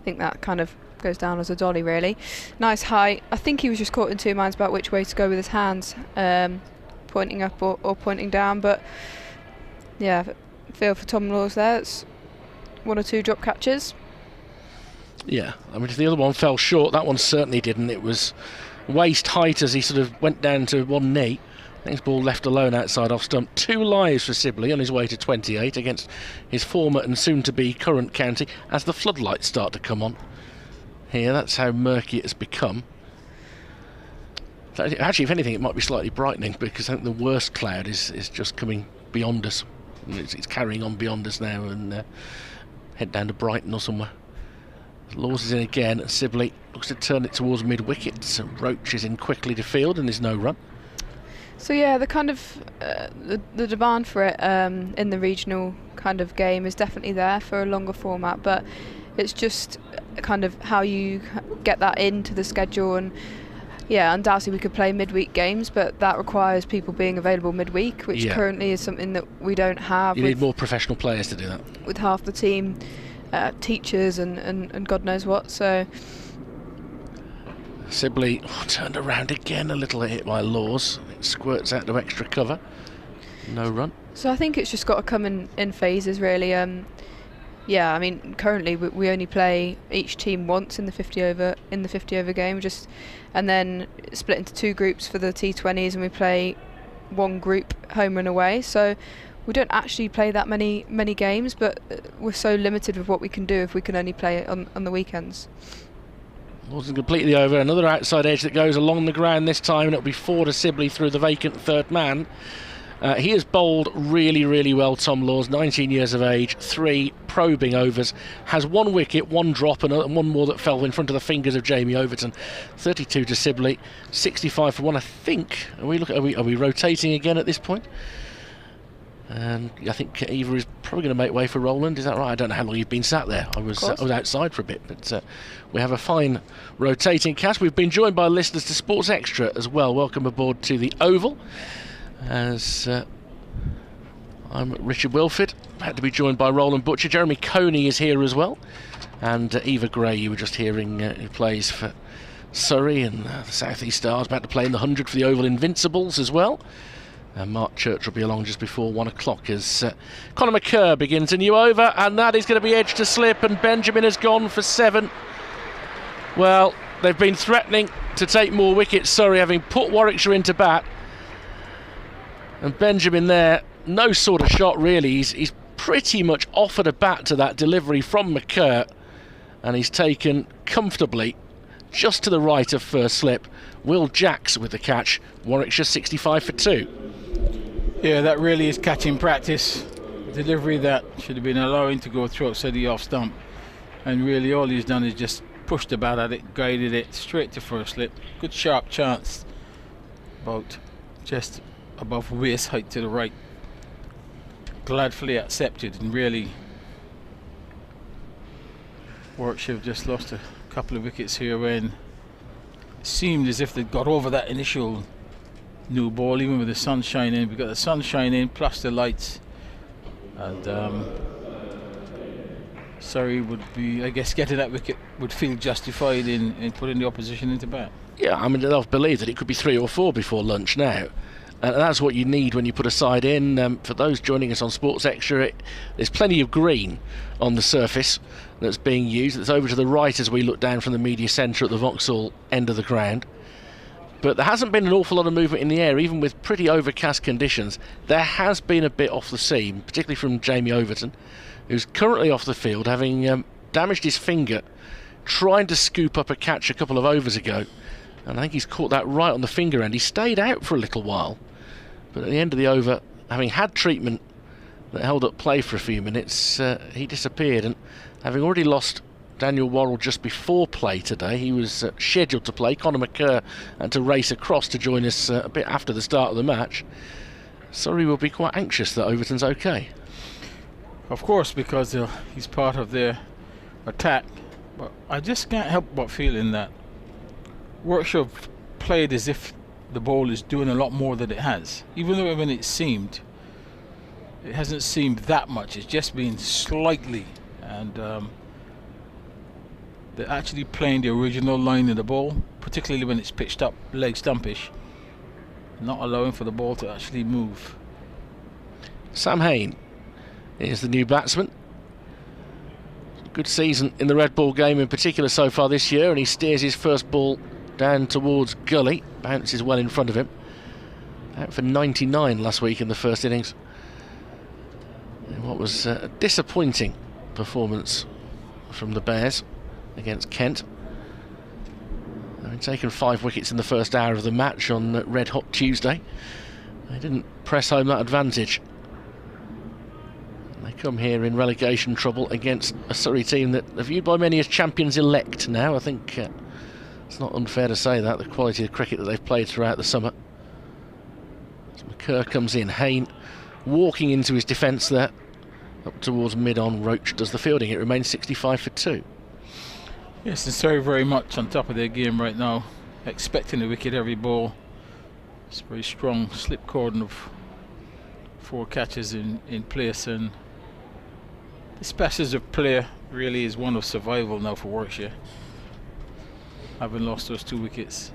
that kind of goes down as a dolly, really. Nice height. I think he was just caught in 2 minds about which way to go with his hands, pointing up or pointing down. But yeah, feel for Tom Laws there. It's 1 or 2 drop catches. Yeah, I mean, if the other one fell short, that one certainly didn't. It was waist height as he sort of went down to one knee. Next ball left alone outside off stump. 2 lives for Sibley on his way to 28 against his former and soon-to-be current county as the floodlights start to come on. Here, that's how murky it has become. Actually, if anything, it might be slightly brightening, because I think the worst cloud is just coming beyond us. It's carrying on beyond us now, and head down to Brighton or somewhere. Laws is in again, and Sibley looks to turn it towards mid-wicket. So Roach is in quickly to field, and there's no run. So yeah, the kind of the demand for it in the regional kind of game is definitely there for a longer format, but it's just kind of how you get that into the schedule. And yeah, undoubtedly we could play midweek games, but that requires people being available midweek, which currently is something that we don't have. You need more professional players to do that. With half the team teachers and God knows what. So Sibley turned around again, a little hit by Laws. It squirts out to extra cover. No run. So I think it's just got to come in phases, really. Yeah, I mean, currently we only play each team once in the 50 over game, and then split into 2 groups for the T20s, and we play 1 group home and away. So we don't actually play that many games, but we're so limited with what we can do if we can only play it on the weekends. Wasn't completely over. Another outside edge that goes along the ground this time, and it'll be 4 to Sibley through the vacant third man. He has bowled really, really well, Tom Laws, 19 years of age, 3 probing overs, has 1 wicket, 1 drop and 1 more that fell in front of the fingers of Jamie Overton. 32 to Sibley, 65 for 1, I think. Are we rotating again at this point? And I think Eva is probably going to make way for Roland. Is that right? I don't know how long you've been sat there. I was outside for a bit, but we have a fine rotating cast. We've been joined by listeners to Sports Extra as well. Welcome aboard to the Oval. As I'm Richard Wilford. Had to be joined by Roland Butcher. Jeremy Coney is here as well, and Eva Gray, you were just hearing, who plays for Surrey, and the South East Stars, about to play in the 100 for the Oval Invincibles as well. And Mark Church will be along just before 1 o'clock as Conor McCurr begins a new over, and that is going to be edge to slip, and Benjamin has gone for 7. Well, they've been threatening to take more wickets, Surrey, having put Warwickshire into bat. And Benjamin there, no sort of shot really. He's pretty much offered a bat to that delivery from McCurr, and he's taken comfortably just to the right of first slip. Will Jacks with the catch. Warwickshire 65 for 2. Yeah, that really is catching practice. Delivery that should have been allowing to go through outside the off stump, and really all he's done is just pushed the bat at it, guided it straight to first slip. Good sharp chance, about just above waist height to the right. Gladfully accepted, and really Warwickshire have just lost a couple of wickets here when it seemed as if they'd got over that initial new ball, even with the sunshine in. We've got the sunshine in plus the lights, and Surrey would be, I guess, getting that wicket would feel justified in putting the opposition into bat. Yeah, I mean, they'll believe that it could be 3 or 4 before lunch now. And that's what you need when you put a side in. For those joining us on Sports Extra, there's plenty of green on the surface that's being used. It's over to the right as we look down from the media centre at the Vauxhall end of the ground. But there hasn't been an awful lot of movement in the air, even with pretty overcast conditions. There has been a bit off the seam, particularly from Jamie Overton, who's currently off the field, having damaged his finger trying to scoop up a catch a couple of overs ago. And I think he's caught that right on the finger end. He stayed out for a little while, but at the end of the over, having had treatment that held up play for a few minutes, he disappeared. And having already lost Daniel Worrell just before play today, he was scheduled to play. Conor McCurr had to race across to join us a bit after the start of the match. Surrey will be quite anxious that Overton's okay. Of course, because he's part of their attack. But I just can't help but feeling that Warwickshire have played as if the ball is doing a lot more than it has. Even though when it hasn't seemed that much. It's just been slightly, and they're actually playing the original line of the ball, particularly when it's pitched up leg stumpish, not allowing for the ball to actually move. Sam Hain is the new batsman. Good season in the red ball game in particular so far this year, and he steers his first ball down towards gully, bounces well in front of him. Out for 99 last week in the first innings. And what was a disappointing performance from the Bears against Kent. Having taken 5 wickets in the first hour of the match on Red Hot Tuesday, they didn't press home that advantage. They come here in relegation trouble against a Surrey team that are viewed by many as champions-elect now. I think it's not unfair to say that, the quality of cricket that they've played throughout the summer. As McCurr comes in, Hain walking into his defence there, up towards mid-on. Roach does the fielding. It remains 65 for 2. Yes, and Surrey very much on top of their game right now, expecting a wicket every ball. It's a very strong slip cordon of 4 catches in place, and this passage of play really is one of survival now for Warwickshire, having lost those 2 wickets.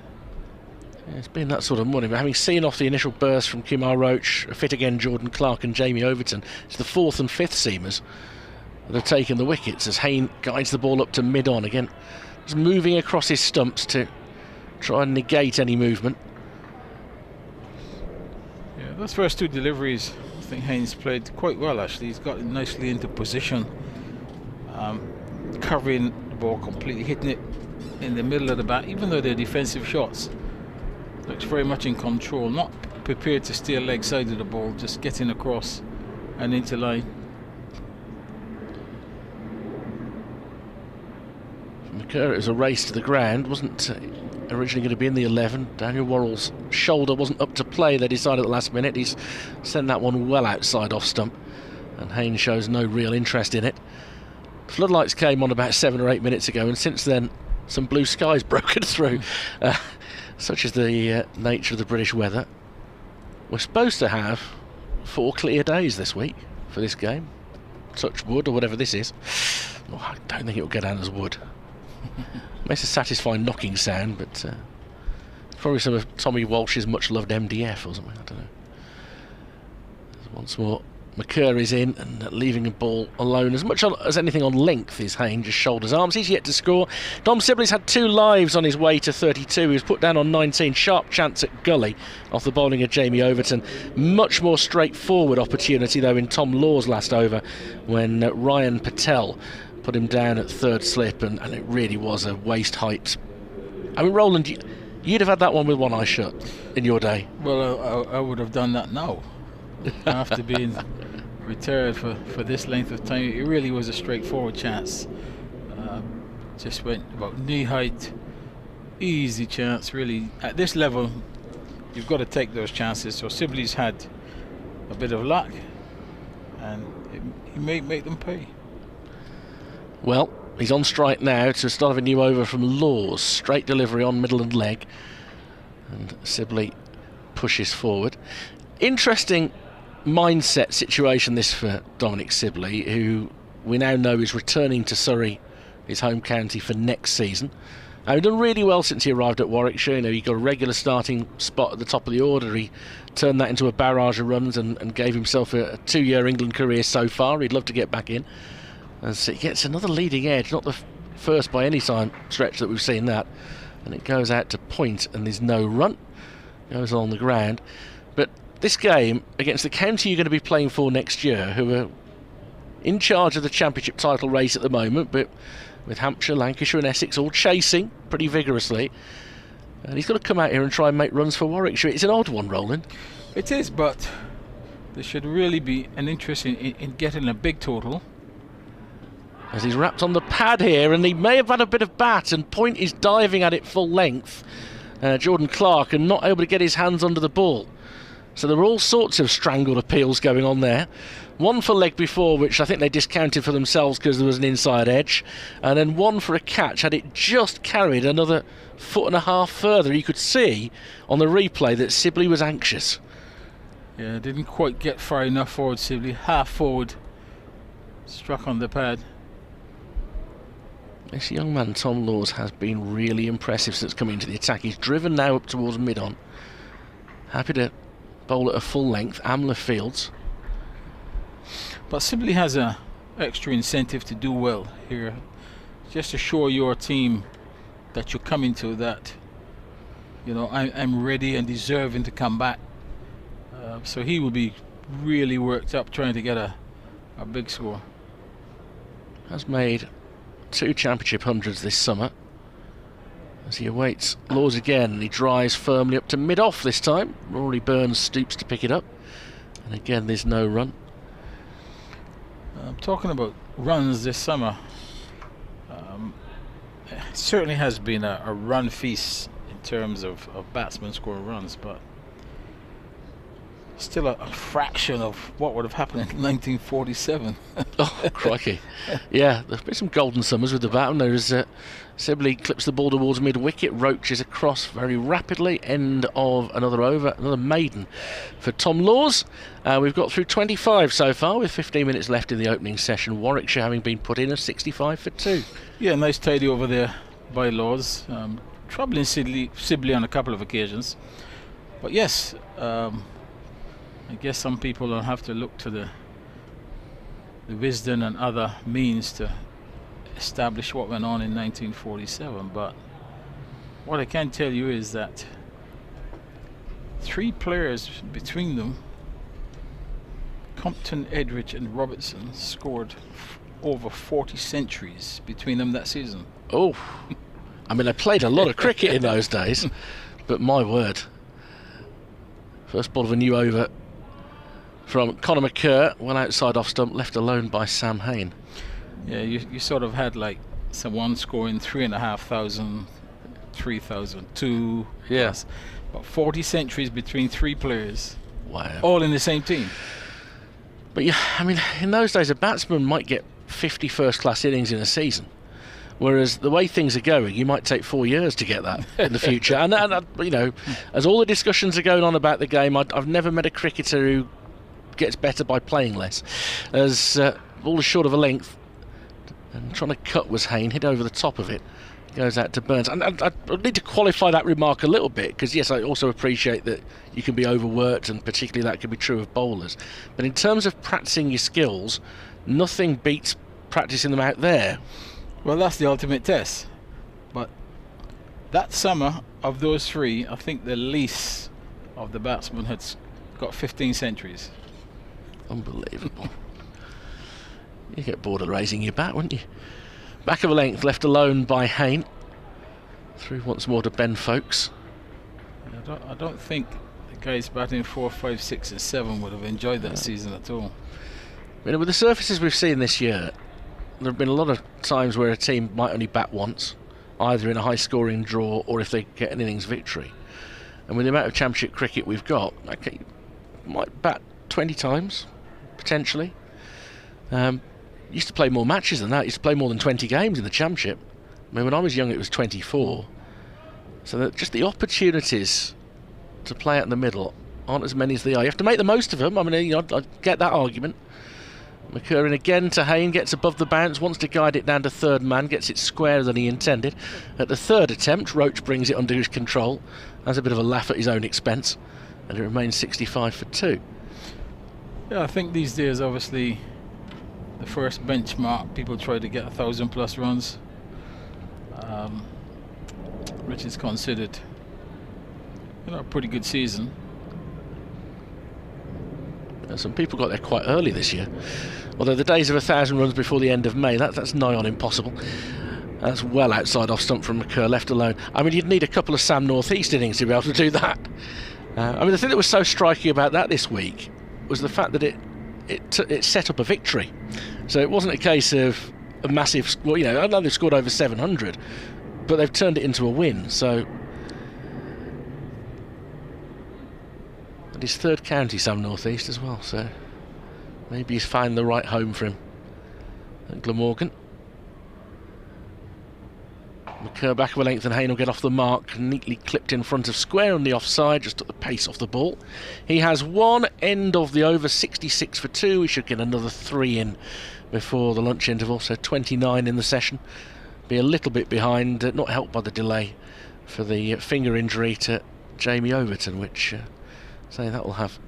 Yeah, it's been that sort of morning, but having seen off the initial burst from Kemar Roach, fit again Jordan Clark and Jamie Overton, it's the 4th and 5th seamers that have taken the wickets as Hain guides the ball up to mid-on again, just moving across his stumps to try and negate any movement. Yeah, those first 2 deliveries, I think Hain's played quite well actually. He's got nicely into position, covering the ball completely, hitting it in the middle of the bat, even though they're defensive shots. Looks very much in control, not prepared to steer leg side of the ball, just getting across and into line. McCurry, it was a race to the ground, wasn't originally going to be in the 11. Daniel Worrell's shoulder wasn't up to play. They decided at the last minute. He's sent that one well outside off stump, and Haynes shows no real interest in it. Floodlights came on about 7 or 8 minutes ago, and since then some blue skies broken through. Such is the nature of the British weather. We're supposed to have 4 clear days this week for this game. Touch wood or whatever this is. Oh, I don't think it'll go down as wood. Makes a satisfying knocking sound, but probably some of Tommy Walsh's much loved MDF or something, I don't know. Once more, McCurry's in and leaving the ball alone. As much as anything on length is Haynes, just shoulders arms. He's yet to score. Dom Sibley's had 2 lives on his way to 32. He was put down on 19. Sharp chance at Gully off the bowling of Jamie Overton. Much more straightforward opportunity though in Tom Law's last over when Ryan Patel put him down at 3rd slip, and it really was a waist height. I mean, Roland, you'd have had that one with one eye shut in your day. Well, I would have done that now. After being retired for this length of time, it really was a straightforward chance. Just went about knee height, easy chance. Really, at this level, you've got to take those chances. So Sibley's had a bit of luck, and he may make them pay. Well, he's on strike now to start a new over from Laws. Straight delivery on middle and leg, and Sibley pushes forward. Interesting mindset situation this for Dominic Sibley, who we now know is returning to Surrey, his home county, for next season. He's done really well since he arrived at Warwickshire. You know, he got a regular starting spot at the top of the order. He turned that into a barrage of runs and gave himself a 2-year England career so far. He'd love to get back in. And so he gets another leading edge, not the first by any time stretch that we've seen that. And it goes out to point, and there's no run. Goes along the ground. But this game against the county you're going to be playing for next year, who are in charge of the championship title race at the moment, but with Hampshire, Lancashire and Essex all chasing pretty vigorously, and he's got to come out here and try and make runs for Warwickshire. It's an odd one, Roland. It is, but there should really be an interest in getting a big total. As he's wrapped on the pad here, and he may have had a bit of bat, and Point is diving at it full length. Jordan Clark, and not able to get his hands under the ball. So there were all sorts of strangled appeals going on there. One for leg before, which I think they discounted for themselves because there was an inside edge, and then one for a catch. Had it just carried another 1.5 foot further, you could see on the replay that Sibley was anxious. Yeah, didn't quite get far enough forward. Sibley half forward, struck on the pad. This young man Tom Laws has been really impressive since coming into the attack. He's driven now up towards mid-on. Happy to bowl at a full length. Amla fields. But Sibley has a extra incentive to do well here, just to show your team that you're coming to that, you know, I'm ready and deserving to come back. So he will be really worked up trying to get a big score. Has made 2 championship hundreds this summer. As he awaits Laws again, and he drives firmly up to mid-off this time. Rory Burns stoops to pick it up, and again there's no run. Talking about runs this summer, it certainly has been a run feast in terms of batsmen scoring runs, but still a fraction of what would have happened in 1947. Oh, crikey. Yeah, there's been some golden summers with the bat. There's Sibley clips the ball towards mid-wicket. Roach is across very rapidly. End of another over, another maiden for Tom Laws. We've got through 25 so far with 15 minutes left in the opening session. Warwickshire having been put in a 65 for 2. Yeah, nice tidy over there by Laws. Troubling Sibley on a couple of occasions. But yes, I guess some people will have to look to the wisdom and other means to establish what went on in 1947, but what I can tell you is that 3 players between them, Compton, Edrich and Robertson, scored over 40 centuries between them that season. Oh, I mean, they played a lot of cricket in those days, but my word, First ball of a new over from Conor McCurr, well outside off stump, left alone by Sam Hain. Yeah, you sort of had like someone scoring 3,500, 3,000, 2. Yes. About 40 centuries between 3 players. Wow. All in the same team. But yeah, I mean, in those days, a batsman might get 50 first-class innings in a season. Whereas the way things are going, you might take 4 years to get that in the future. and you know, as all the discussions are going on about the game, I've never met a cricketer who gets better by playing less. As ball is short of a length, and trying to cut was Hain, hit over the top of it. Goes out to Burns. And I need to qualify that remark a little bit, because yes, I also appreciate that you can be overworked, and particularly that can be true of bowlers. But in terms of practicing your skills, nothing beats practicing them out there. Well, that's the ultimate test. But that summer, of those 3, I think the least of the batsmen had got 15 centuries. Unbelievable. You get bored of raising your bat, wouldn't you? Back of a length, left alone by Hain. Through once more to Ben Foakes. I don't think the guys batting 4, 5, 6 and 7 would have enjoyed that season at all. You know, with the surfaces we've seen this year, there have been a lot of times where a team might only bat once, either in a high-scoring draw or if they get an innings victory. And with the amount of championship cricket we've got, okay, you might bat 20 times, potentially. Used to play more matches than that. Used to play more than 20 games in the championship. I mean, when I was young, it was 24. So that just the opportunities to play out in the middle aren't as many as they are. You have to make the most of them. I mean, you know, I get that argument. McCurr in again to Hain, gets above the bounce, wants to guide it down to third man, gets it squarer than he intended. At the third attempt, Roach brings it under his control, has a bit of a laugh at his own expense, and it remains 65 for 2. Yeah, I think these days, obviously, the first benchmark, people try to get 1,000+ runs, which is considered, you know, a pretty good season. Some people got there quite early this year, although the days of 1,000 runs before the end of May, that's nigh on impossible. That's well outside off stump from McCurr, left alone. I mean, you'd need a couple of Sam North East innings to be able to do that. I mean, the thing that was so striking about that this week was the fact that it set up a victory. So it wasn't a case of a massive score. You know, I know they've scored over 700, but they've turned it into a win. So, and his third county, Sam North East as well. So maybe he's found the right home for him at Glamorgan. McCurr back of a length, and Hain will get off the mark, neatly clipped in front of square on the offside, just took the pace off the ball. He has one end of the over, 66 for 2. We should get another 3 in before the lunch interval, so 29 in the session. Be a little bit behind, not helped by the delay for the finger injury to Jamie Overton, which say that will have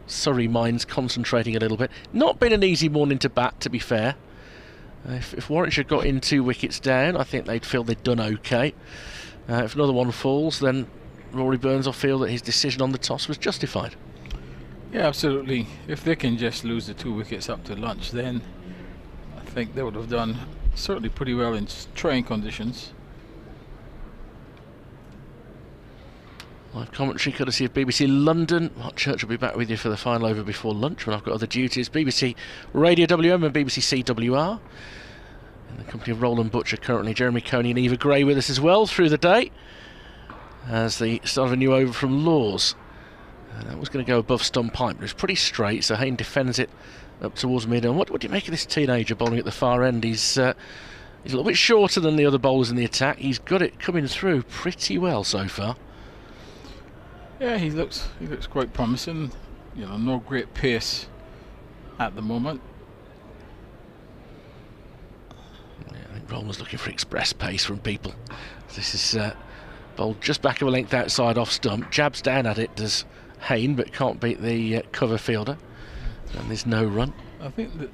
Surrey minds concentrating a little bit. Not been an easy morning to bat, to be fair. If Warwickshire got in 2 wickets down, I think they'd feel they'd done okay. If another one falls, then Rory Burns will feel that his decision on the toss was justified. Yeah, absolutely. If they can just lose the 2 wickets up to lunch, then I think they would have done certainly pretty well in trying conditions. Live commentary courtesy of BBC London. Mark Church will be back with you for the final over before lunch when I've got other duties. BBC Radio WM and BBC CWR. In the company of Roland Butcher currently, Jeremy Coney and Eva Gray with us as well through the day. As the start of a new over from Laws. That was going to go above stump pipe, but it's pretty straight, so Hain defends it up towards mid. And what do you make of this teenager bowling at the far end? He's a little bit shorter than the other bowlers in the attack. He's got it coming through pretty well so far. Yeah, he looks quite promising. You know, no great pace at the moment. Yeah, I think Roland's looking for express pace from people. This is bowled just back of a length outside off stump. Jabs down at it, does Hain, but can't beat the cover fielder. And there's no run. I think that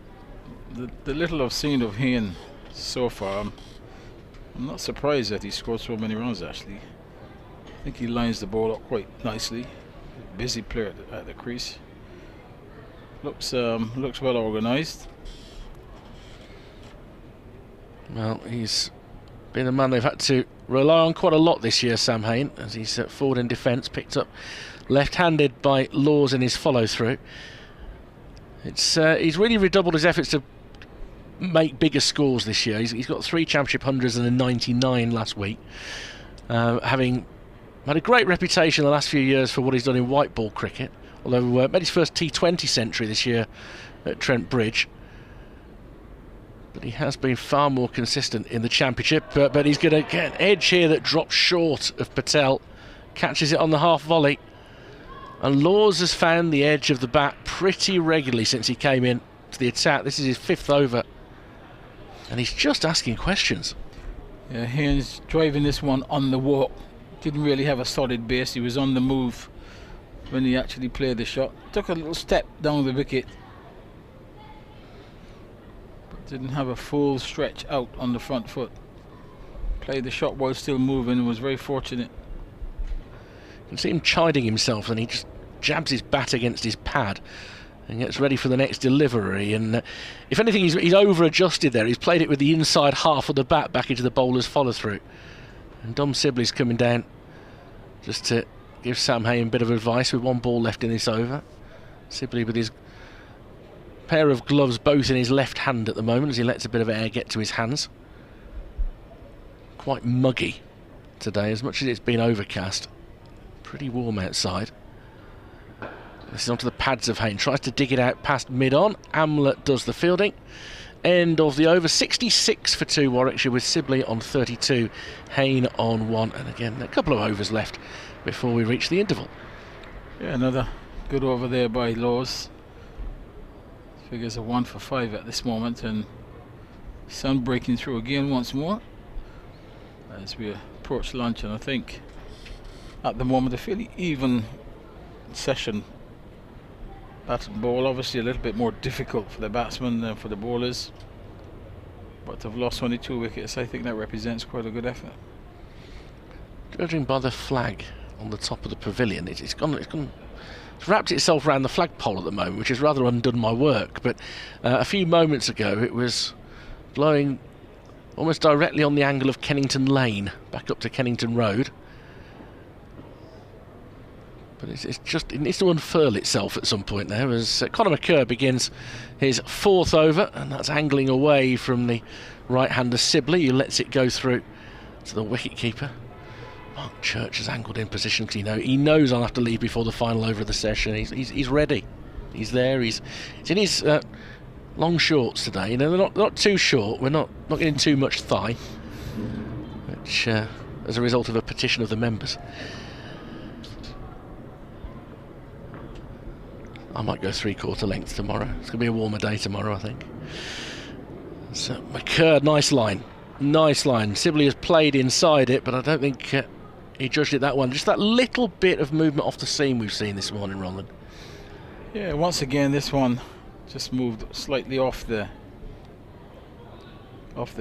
the little I've seen of Hain so far, I'm not surprised that he scored so many runs actually. I think he lines the ball up quite nicely. Busy player at the crease. Looks well organised. Well, he's been a man they've had to rely on quite a lot this year, Sam Hain, as he's forward in defence, picked up left-handed by Laws in his follow-through. He's really redoubled his efforts to make bigger scores this year. He's got 3 championship hundreds and a 99 last week, having had a great reputation the last few years for what he's done in white ball cricket, although made his first T20 century this year at Trent Bridge. But he has been far more consistent in the championship, but he's going to get an edge here that drops short of Patel, catches it on the half volley, and Laws has found the edge of the bat pretty regularly since he came in to the attack. This is his 5th over, and he's just asking questions. Yeah, he's driving this one on the walk. Didn't really have a solid base. He was on the move when he actually played the shot. Took a little step down the wicket, but didn't have a full stretch out on the front foot. Played the shot while still moving and was very fortunate. You can see him chiding himself, and he just jabs his bat against his pad and gets ready for the next delivery. And if anything, he's over-adjusted there. He's played it with the inside half of the bat back into the bowler's follow-through. And Dom Sibley's coming down just to give Sam Hay a bit of advice with 1 ball left in this over. Sibley with his pair of gloves both in his left hand at the moment as he lets a bit of air get to his hands. Quite muggy today, as much as it's been overcast. Pretty warm outside. This is onto the pads of Hayne. Tries to dig it out past mid-on. Amla does the fielding. End of the over. 66 for 2 Warwickshire, with Sibley on 32, Hayne on 1. And again, a couple of overs left before we reach the interval. Yeah, another good over there by Laws. Figures are 1 for 5 at this moment, and sun breaking through again once more as we approach lunch. And I think at the moment a fairly even session. Bat and ball, obviously a little bit more difficult for the batsmen than for the bowlers, but to have lost only 2 wickets, I think that represents quite a good effort. Judging by the flag on the top of the pavilion, it's wrapped itself around the flagpole at the moment, which has rather undone my work. But a few moments ago it was blowing almost directly on the angle of Kennington Lane back up to Kennington Road. But it needs to unfurl itself at some point there as Conor McCurr begins his 4th over, and that's angling away from the right-hander Sibley, who lets it go through to the wicket-keeper. Mark Church has angled in position because he knows I'll have to leave before the final over of the session. He's ready. He's there. He's in his long shorts today. They're not too short. We're not getting too much thigh, which as a result of a petition of the members. I might go 3/4 length tomorrow. It's going to be a warmer day tomorrow, I think. So McCurr, nice line. Nice line. Sibley has played inside it, but I don't think he judged it that one. Just that little bit of movement off the seam we've seen this morning, Roland. Yeah, once again this one just moved slightly off the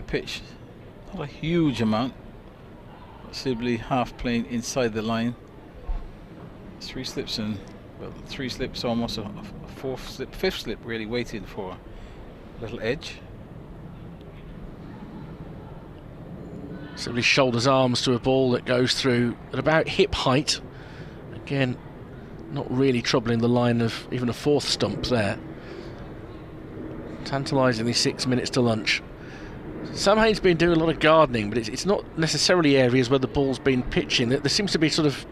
pitch. Not a huge amount. Sibley half playing inside the line. 3 slips and 3 slips, almost a 4th slip, 5th slip, really waiting for a little edge. Sibley shoulders arms to a ball that goes through at about hip height. Again, not really troubling the line of even a 4th stump there. Tantalisingly 6 minutes to lunch. Sam Hayne's been doing a lot of gardening, but it's not necessarily areas where the ball's been pitching. There seems to be sort of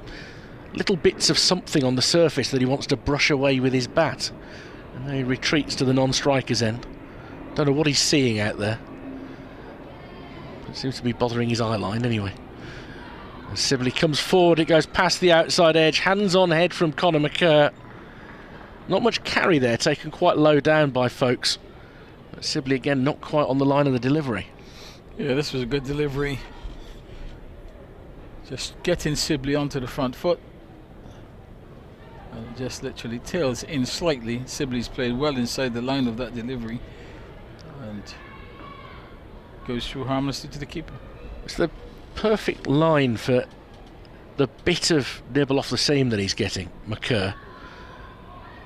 little bits of something on the surface that he wants to brush away with his bat, and then he retreats to the non-striker's end. Don't know what he's seeing out there. It seems to be bothering his eye line anyway. As Sibley comes forward, it goes past the outside edge, hands on head from Conor McCurr. Not much carry there, taken quite low down by Foakes. But Sibley again not quite on the line of the delivery. Yeah, this was a good delivery. Just getting Sibley onto the front foot. And just literally tails in slightly. Sibley's played well inside the line of that delivery, and goes through harmlessly to the keeper. It's the perfect line for the bit of nibble off the seam that he's getting, McCurr.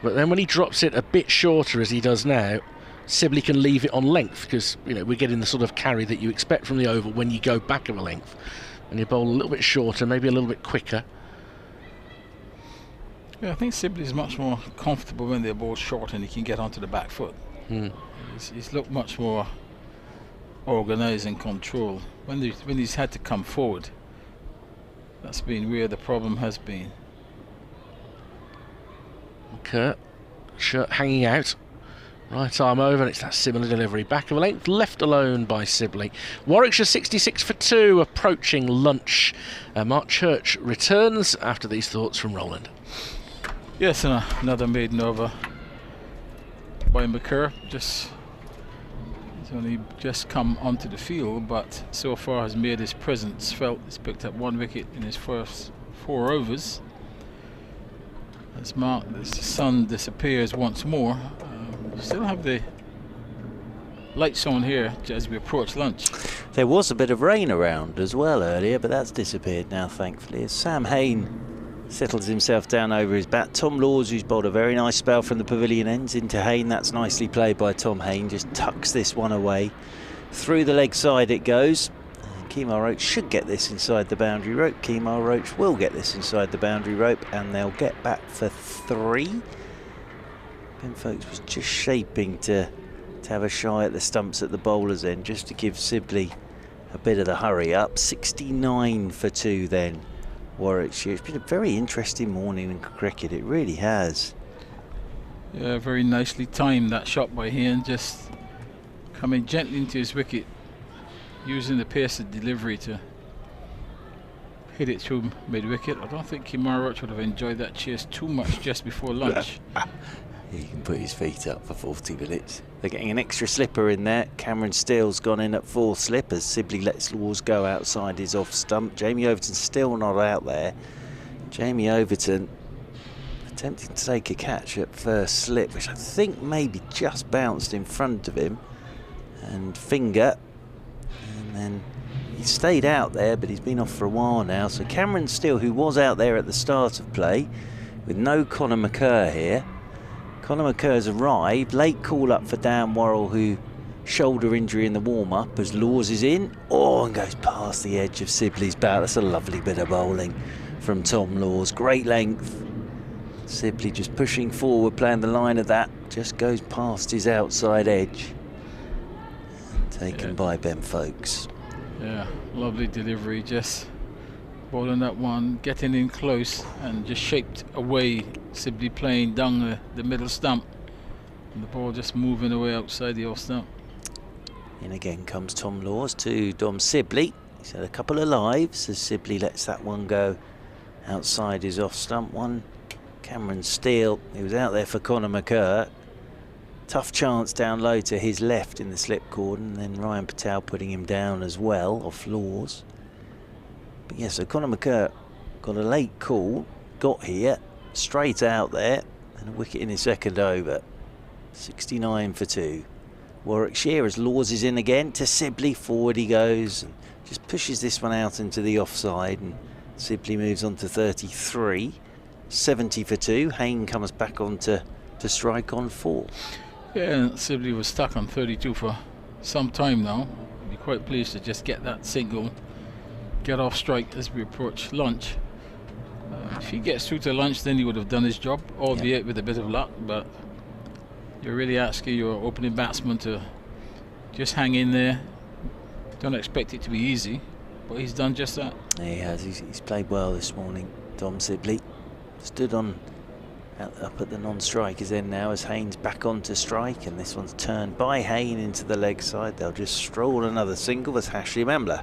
But then when he drops it a bit shorter as he does now, Sibley can leave it on length, because we're getting the sort of carry that you expect from the oval when you go back of a length, and you bowl a little bit shorter, maybe a little bit quicker. Yeah, I think Sibley's much more comfortable when they're both short and he can get onto the back foot. He's looked much more organised and controlled. When he's had to come forward, that's been where the problem has been. Kurt, shirt hanging out. Right arm over, and it's that similar delivery. Back of a length, left alone by Sibley. Warwickshire 66 for 2, approaching lunch. Mark Church returns after these thoughts from Roland. Yes, and another maiden over by McCurr. He's only just come onto the field, but so far has made his presence felt. He's picked up 1 wicket in his first 4 overs. As the sun disappears once more, we still have the lights on here as we approach lunch. There was a bit of rain around as well earlier, but that's disappeared now, thankfully, as Sam Hain settles himself down over his bat. Tom Laws, who's bowled a very nice spell from the pavilion ends into Hain. That's nicely played by Tom Hain. Just tucks this one away. Through the leg side it goes. And Kemar Roach should get this inside the boundary rope. Kemar Roach will get this inside the boundary rope, and they'll get back for 3. Ben Foakes was just shaping to have a shy at the stumps at the bowler's end, just to give Sibley a bit of the hurry up. 69 for 2 then. Warwickshire. It's been a very interesting morning in cricket, it really has. Yeah, very nicely timed that shot by Hain, just coming gently into his wicket, using the pace of delivery to hit it through mid-wicket. I don't think Kemar Roach would have enjoyed that chase too much just before lunch. He can put his feet up for 40 minutes. They're getting an extra slipper in there. Cameron Steele's gone in at 4 slip as Sibley lets Laws go outside his off stump. Jamie Overton still not out there. Jamie Overton attempting to take a catch at first slip, which I think maybe just bounced in front of him. And finger. And then he stayed out there, but he's been off for a while now. So Cameron Steele, who was out there at the start of play, with no Conor McCurr here. Conor McCurr's arrived. Late call up for Dan Worrell, who shoulder injury in the warm-up as Laws is in. Oh, and goes past the edge of Sibley's bat. That's a lovely bit of bowling from Tom Laws. Great length. Sibley just pushing forward, playing the line of that. Just goes past his outside edge. Taken by Ben Foakes. Yeah, lovely delivery. Just bowling that one, getting in close and just shaped away. Sibley playing down the middle stump, and the ball just moving away outside the off stump. In again comes Tom Laws to Dom Sibley. He's had a couple of lives as Sibley lets that one go outside his off stump. One Cameron Steele, he was out there for Conor McCurr. Tough chance down low to his left in the slip cord, and then Ryan Patel putting him down as well off Laws. But yeah, so Conor McCurr got a late call, got here, straight out there, and a wicket in his second over. 69 for 2. Warwickshire as Laws is in again to Sibley. Forward he goes, and just pushes this one out into the offside, and Sibley moves on to 33. 70 for 2. Hain comes back on to strike on 4. Yeah, and Sibley was stuck on 32 for some time now. I'd be quite pleased to just get that single, get off strike as we approach lunch. If he gets through to lunch, then he would have done his job, albeit with a bit of luck. But you're really asking your opening batsman to just hang in there. Don't expect it to be easy, but he's done just that. He has. He's played well this morning. Dom Sibley stood on up at the non-strikers end now as Hain's back on to strike, and this one's turned by Hain into the leg side. They'll just stroll another single as Hashim Amla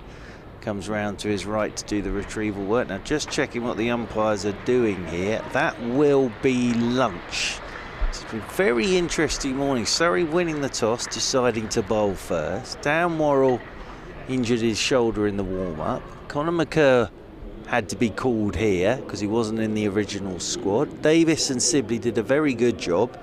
comes round to his right to do the retrieval work. Now just checking what the umpires are doing here. That will be lunch. It's been a very interesting morning. Surrey winning the toss, deciding to bowl first. Dan Worrell injured his shoulder in the warm-up. Conor McCurr had to be called here because he wasn't in the original squad. Davis and Sibley did a very good job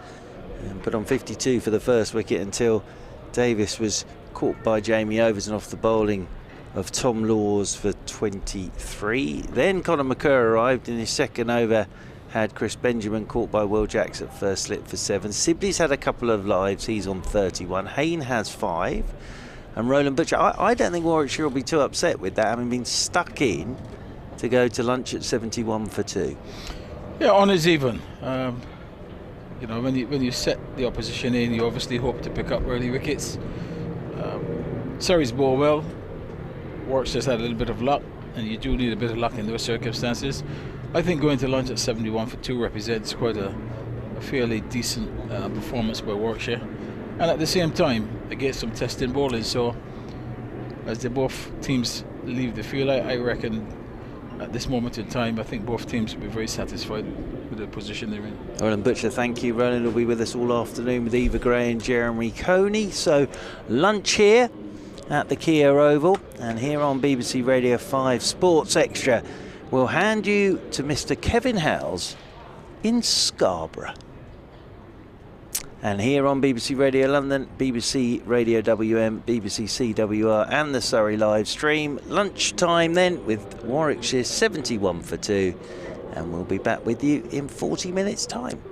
and put on 52 for the first wicket until Davis was caught by Jamie Overton off the bowling of Tom Laws for 23. Then Conor McCurr arrived in his second over, had Chris Benjamin caught by Will Jacks at first slip for 7. Sibley's had a couple of lives, he's on 31. Hain has 5. And Roland Butcher, I don't think Warwickshire will be too upset with that, having been stuck in to go to lunch at 71 for 2. Yeah, honours even. You know, when you set the opposition in, you obviously hope to pick up early wickets. Surrey's bowled well. Warwickshire's had a little bit of luck, and you do need a bit of luck in those circumstances. I think going to lunch at 71 for 2 represents quite a fairly decent performance by Warwickshire, and at the same time they get some testing bowling. So as the both teams leave the field, I reckon at this moment in time, I think both teams will be very satisfied with the position they're in. Roland Butcher, thank you. Roland will be with us all afternoon with Eva Gray and Jeremy Coney. So lunch here at the Kia Oval, and here on BBC Radio 5 Sports Extra, we'll hand you to Mr. Kevin Howes in Scarborough. And here on BBC Radio London, BBC Radio WM, BBC CWR and the Surrey live stream. Lunchtime then with Warwickshire 71 for 2. And we'll be back with you in 40 minutes' time.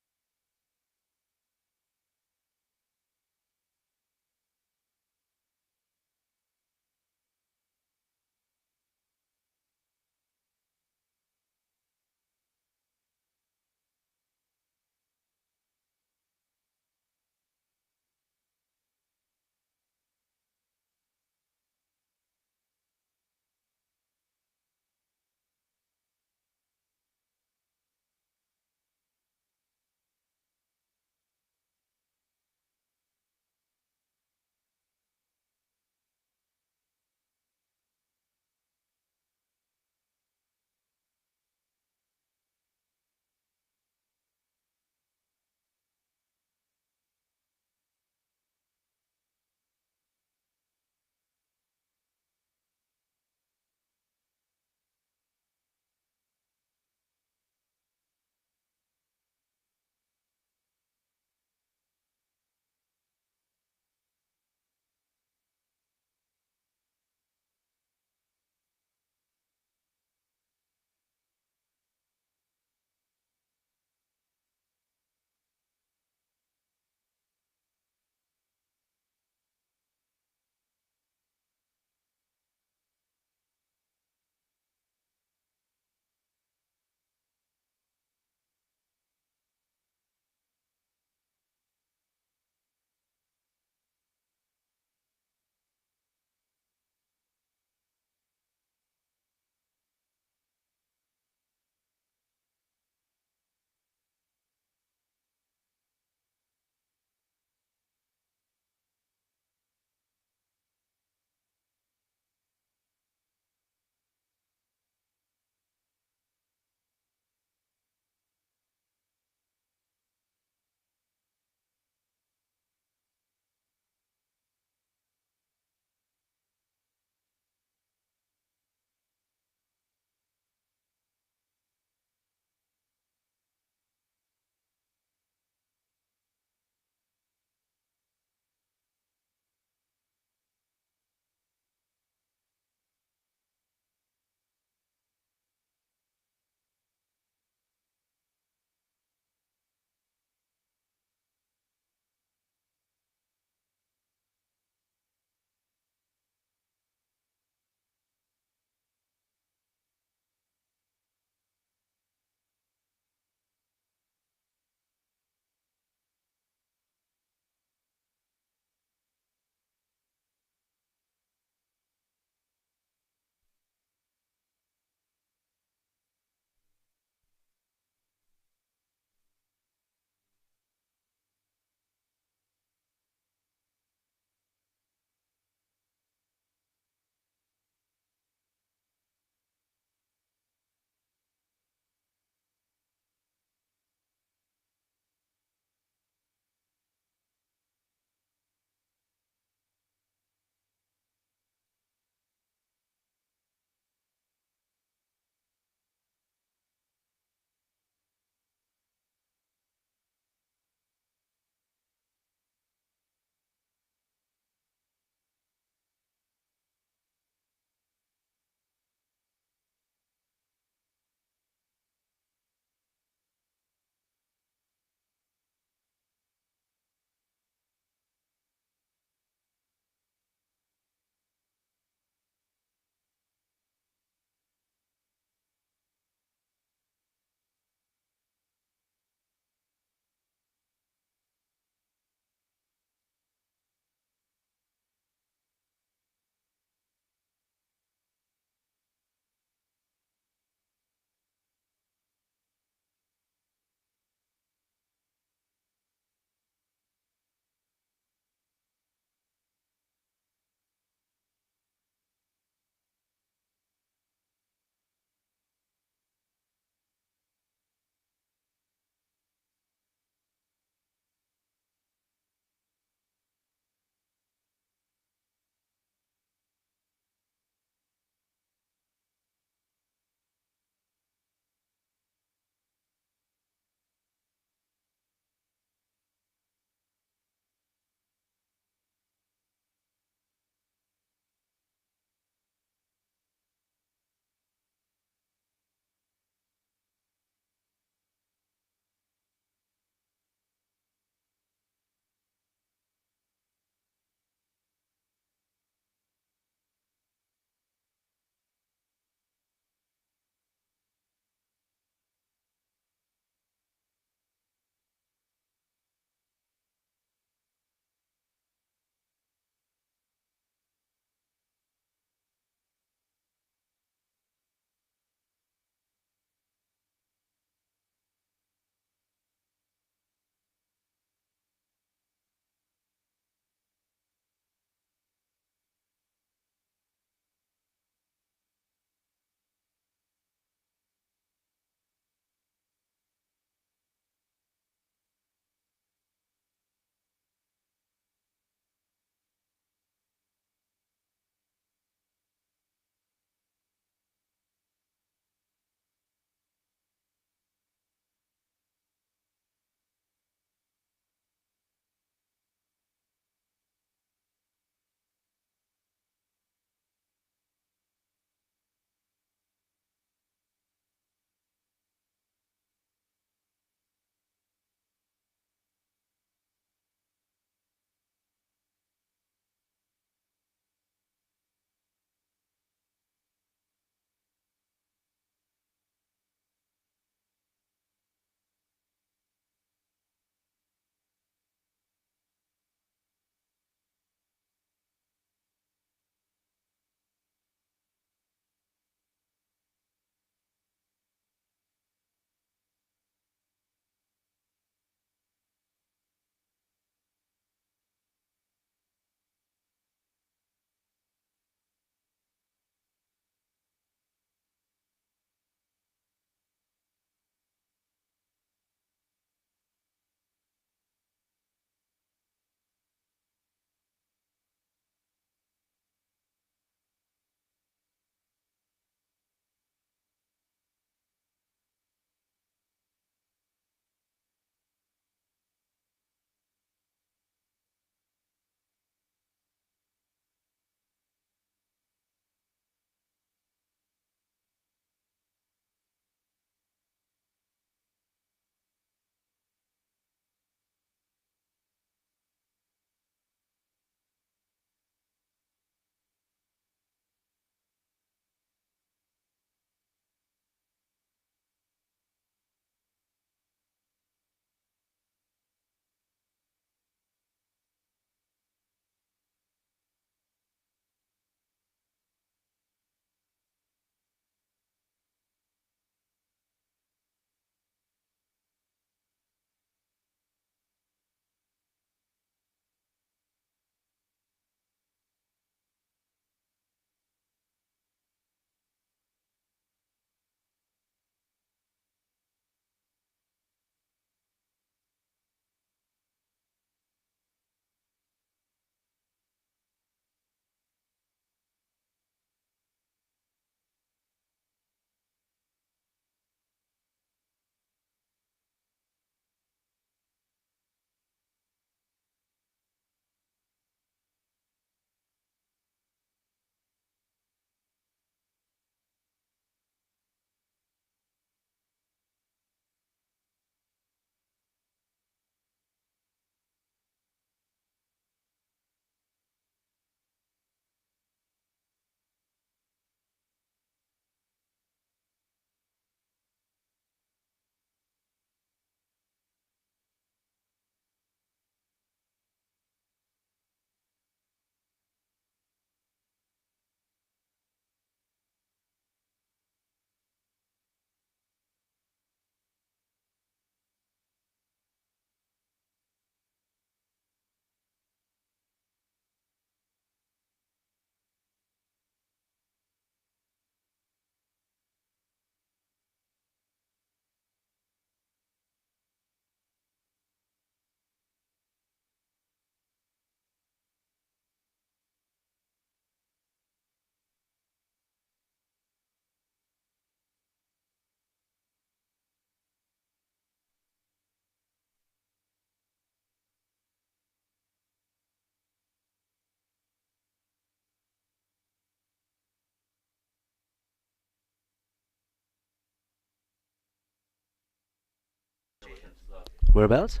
Whereabouts?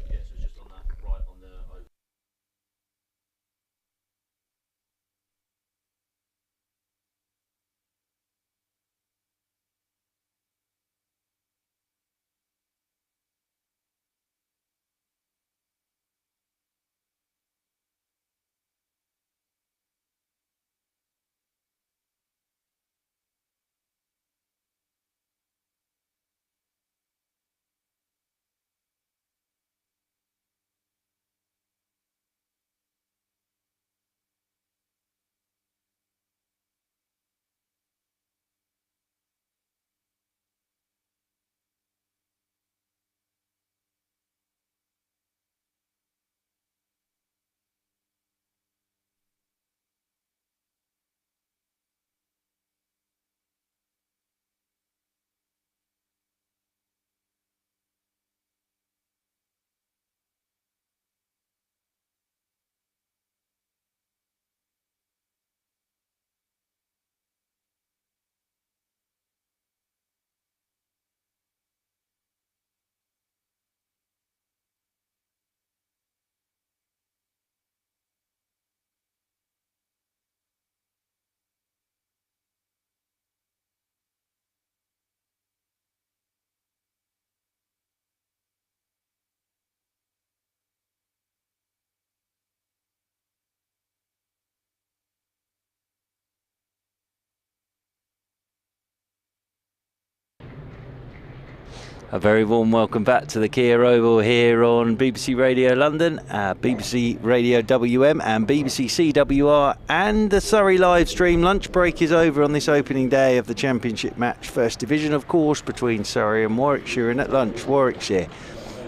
A very warm welcome back to the Kia Oval here on BBC Radio London, BBC Radio WM and BBC CWR and the Surrey live stream. Lunch break is over on this opening day of the Championship match. First Division, of course, between Surrey and Warwickshire, and at lunch, Warwickshire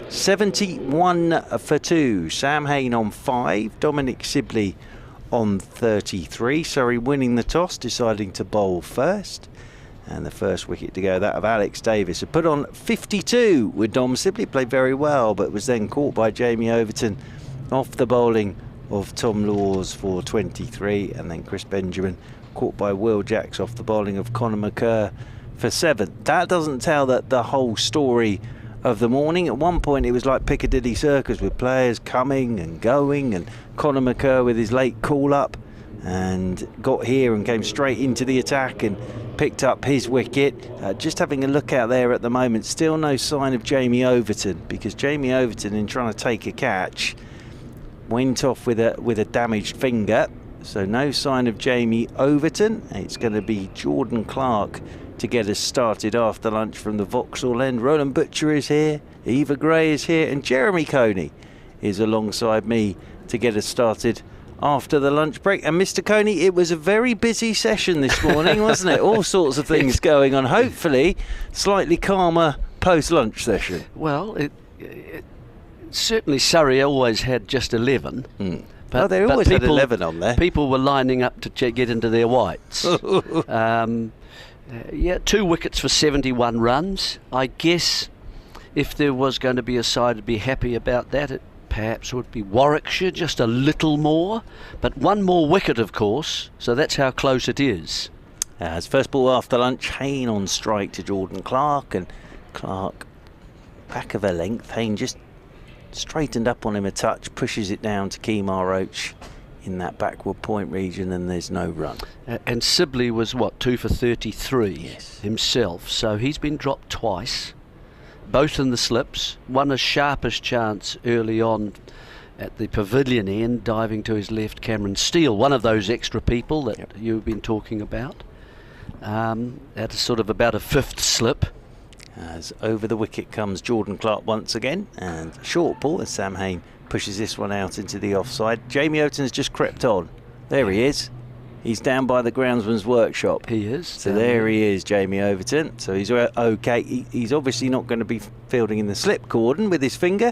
71 for 2. Sam Hain on 5, Dominic Sibley on 33. Surrey winning the toss, deciding to bowl first. And the first wicket to go, that of Alex Davis, who put on 52 with Dom Sibley. Played very well, but was then caught by Jamie Overton off the bowling of Tom Laws for 23. And then Chris Benjamin caught by Will Jacks off the bowling of Conor McCurr for 7. That doesn't tell that the whole story of the morning. At one point it was like Piccadilly Circus with players coming and going, and Conor McCurr with his late call-up and got here and came straight into the attack and picked up his wicket. Just having a look out there at the moment, still no sign of Jamie Overton, because Jamie Overton, in trying to take a catch, went off with a damaged finger. So no sign of Jamie Overton. It's going to be Jordan Clark to get us started after lunch from the Vauxhall end. Roland Butcher is here, Eva Gray is here, and Jeremy Coney is alongside me to get us started after the lunch break. And Mr. Coney, it was a very busy session this morning, wasn't it? All sorts of things going on. Hopefully slightly calmer post-lunch session. Well, certainly Surrey always had just 11. But they always had 11 on there. People were lining up to get into their whites. Yeah, 2 wickets for 71 runs. I guess if there was going to be a side to be happy about that, it perhaps would be Warwickshire, just a little more. But 1 more wicket, of course, so that's how close it is. As first ball after lunch, Hain on strike to Jordan Clark, and Clark back of a length. Hain just straightened up on him a touch, pushes it down to Kemar Roach in that backward point region, and there's no run. And Sibley was, what, 2 for 33 yes. himself, so he's been dropped twice, both in the slips. One a sharpish chance early on at the pavilion end, diving to his left, Cameron Steele, one of those extra people that you've been talking about, at a sort of about a 5th slip. As over the wicket comes Jordan Clark once again, and short ball as Sam Hain pushes this one out into the offside. Jamie Overton's just crept on. There he is. He's down by the groundsman's workshop. He is. So there he is, Jamie Overton. So he's okay. He's obviously not going to be fielding in the slip cordon with his finger,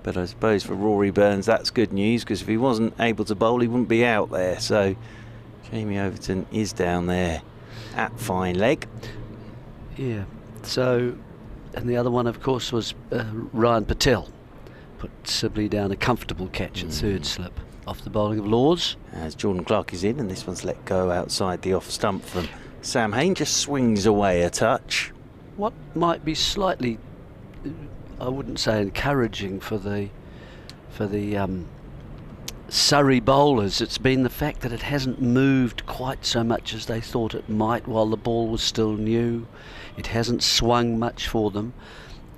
but I suppose for Rory Burns that's good news, because if he wasn't able to bowl he wouldn't be out there. So Jamie Overton is down there at fine leg. Yeah. So, and the other one, of course, was Ryan Patel. Put Sibley down a comfortable catch at 3rd slip off the bowling of Laws. As Jordan Clark is in, and this one's let go outside the off stump from Sam Hain. Just swings away a touch. What might be slightly I wouldn't say encouraging for the Surrey bowlers. It's been the fact that it hasn't moved quite so much as they thought it might while the ball was still new. It hasn't swung much for them,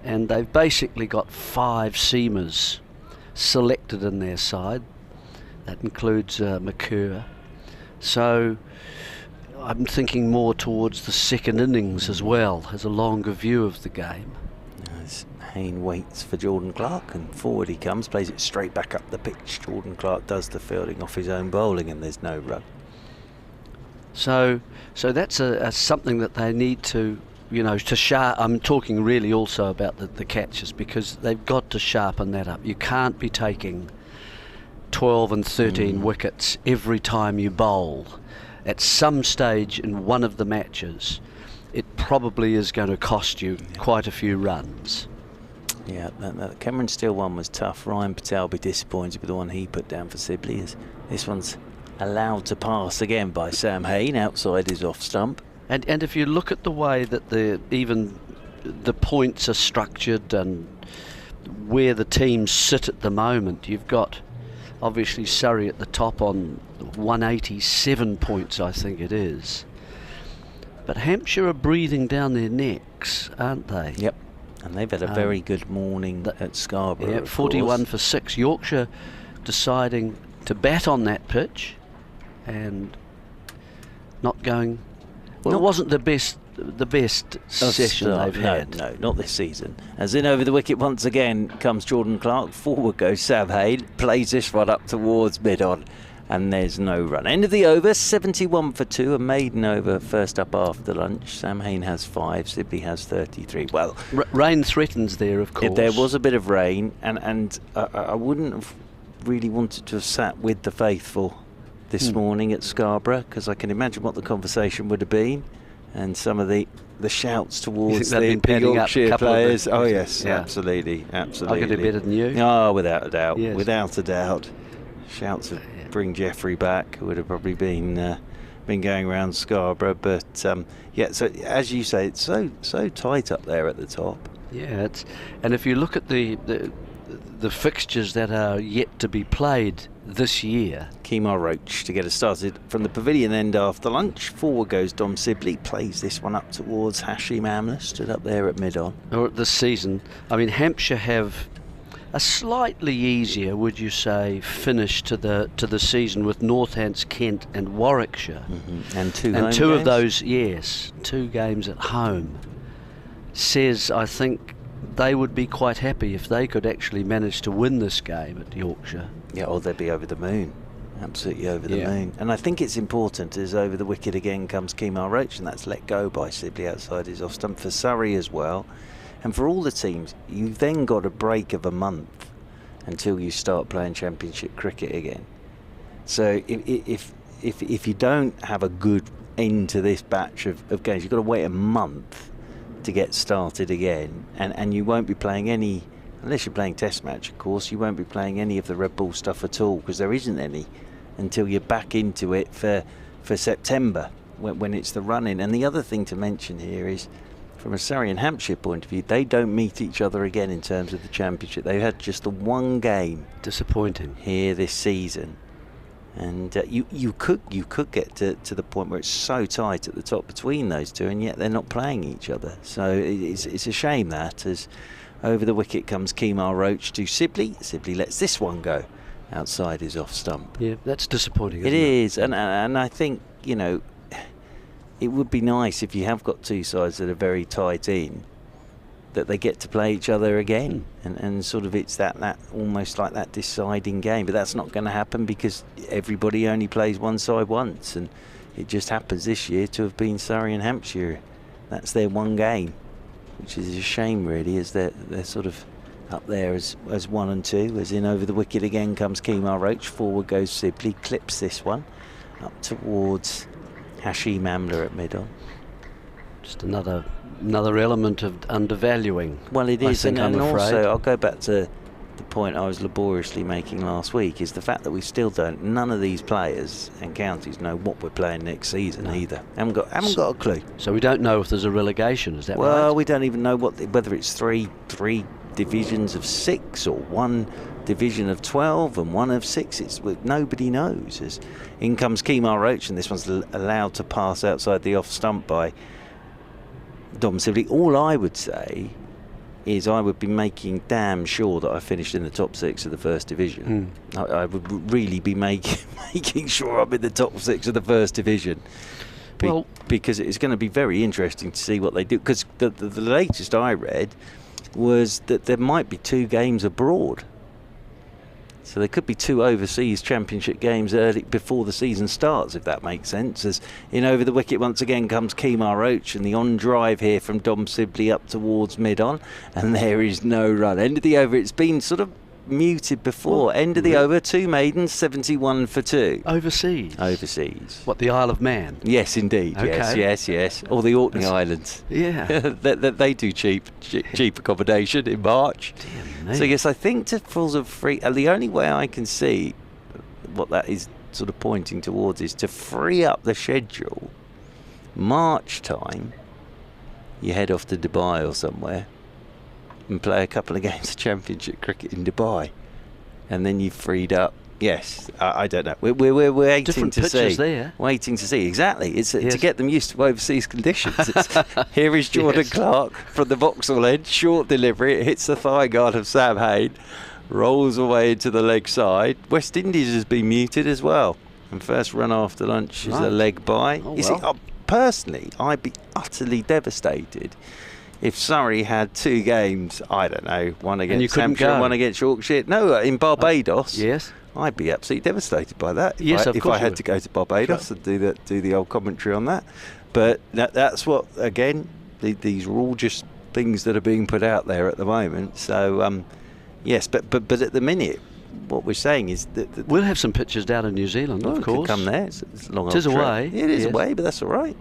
and they've basically got 5 seamers selected in their side. That includes McCurr. So I'm thinking more towards the second innings as well, as a longer view of the game. As Hayne waits for Jordan Clark, and forward he comes, plays it straight back up the pitch. Jordan Clark does the fielding off his own bowling, and there's no run. So that's something that they need to, to sharp. I'm talking really also about the catches, because they've got to sharpen that up. You can't be taking 12 and 13 wickets every time you bowl. At some stage in one of the matches, it probably is going to cost you quite a few runs. Yeah, that Cameron Steele one was tough. Ryan Patel will be disappointed with the one he put down for Sibley. This one's allowed to pass again by Sam Hayne outside his off stump. And if you look at the way that even the points are structured and where the teams sit at the moment, you've got obviously Surrey at the top on 187 points, I think it is. But Hampshire are breathing down their necks, aren't they? Yep. And they've had a very good morning at Scarborough. Yeah, 41 for 6. Yorkshire deciding to bat on that pitch and not going. Well, it wasn't the best session they've had. No, not this season. As in over the wicket once again comes Jordan Clark. Forward goes Sam Hayne. Plays this one up towards mid-on. And there's no run. End of the over, 71 for 2. A maiden over first up after lunch. Sam Hayne has 5. Sibley has 33. Well, rain threatens there, of course. There was a bit of rain. And I wouldn't have really wanted to have sat with the faithful this morning at Scarborough, because I can imagine what the conversation would have been, and some of the shouts towards the Yorkshire players. Oh yes, yeah. absolutely. I could do better than you. Oh, without a doubt, yes. Without a doubt. Shouts of bring Jeffrey back would have probably been going around Scarborough, but so as you say, it's so tight up there at the top. Yeah, and if you look at the fixtures that are yet to be played this year. Kemar Roach to get us started from the pavilion end after lunch. Forward goes Dom Sibley, plays this one up towards Hashim Amla, stood up there at mid-on. Or this season, I mean, Hampshire have a slightly easier, would you say, finish to the season with Northants, Kent and Warwickshire. And two of those, yes, 2 games at home. Says, I think they would be quite happy if they could actually manage to win this game at Yorkshire. Yeah, or they'd be over the moon. Absolutely over the moon. And I think it's important, as over the wicket again comes Kemar Roach, and that's let go by Sibley outside his off stump for Surrey as well. And for all the teams, you've then got a break of a month until you start playing championship cricket again. So if you don't have a good end to this batch of games, you've got to wait a month to get started again, and you won't be playing any, unless you're playing test match of course, you won't be playing any of the Red Bull stuff at all, because there isn't any until you're back into it for September when it's the run-in. And the other thing to mention here is, from a Surrey and Hampshire point of view, they don't meet each other again in terms of the championship. They've had just the one game, disappointing, here this season. And you could get to the point where it's so tight at the top between those two, and yet they're not playing each other. So it's a shame that, as over the wicket comes Kemar Roach to Sibley. Sibley lets this one go outside his off stump. Yeah, that's disappointing. Isn't it is, and I think it would be nice if you have got two sides that are very tight in, that they get to play each other again, and sort of it's that almost like that deciding game. But that's not going to happen, because everybody only plays one side once, and it just happens this year to have been Surrey and Hampshire. That's their one game, which is a shame really, as they're sort of up there as 1 and 2. As in over the wicket again comes Kemar Roach. Forward goes Sibley, clips this one up towards Hashim Amla at mid-on. Just another element of undervaluing. Well, it is, and also I'll go back to the point I was laboriously making last week, is the fact that we still don't, none of these players and counties know what we're playing next season either. Haven't got a clue. So we don't know if there's a relegation, is that right? Well, we don't even know whether it's three divisions of 6 or one division of 12 and one of 6. Nobody knows. As in comes Kemar Roach, and this one's allowed to pass outside the off stump by Dom Sibley. All I would say is I would be making damn sure that I finished in the top 6 of the first division. I would really be making sure I'm in the top 6 of the first division. Because it's going to be very interesting to see what they do. Because the latest I read was that there might be 2 games abroad. So there could be 2 overseas championship games early before the season starts, if that makes sense. As in over the wicket once again comes Kemar Roach, and the on drive here from Dom Sibley up towards mid-on, and there is no run. End of the over. It's been sort of muted before. End of the over, 2 maidens, 71 for 2. Overseas? Overseas. What, the Isle of Man? Yes, indeed. Okay. Yes. Or the Orkney Islands. Yeah. they do cheap accommodation in March. Dear me. So yes, I think to full of free. The only way I can see what that is sort of pointing towards is to free up the schedule. March time, you head off to Dubai or somewhere and play a couple of games of championship cricket in Dubai, and then you've freed up. Yes, I don't know. We're waiting different to pitches see. There. Waiting to see. Exactly. It's Yes. to get them used to overseas conditions. Here is Jordan Clark from the Vauxhall end. Short delivery. It hits the thigh guard of Sam Hain. Rolls away to the leg side. West Indies has been muted as well. And first run after lunch is a leg by. Oh, you see, personally, I'd be utterly devastated if Surrey had 2 games, I don't know, one against Hampshire and one against Yorkshire. No, in Barbados. Yes. I'd be absolutely devastated by that. If I had to go to Barbados and do the old commentary on that. But that's what, again, these are all just things that are being put out there at the moment. So, yes, but at the minute, what we're saying is that we'll have some pictures down in New Zealand, of course. Come there. It's a long. It is away. It is away, but that's all right.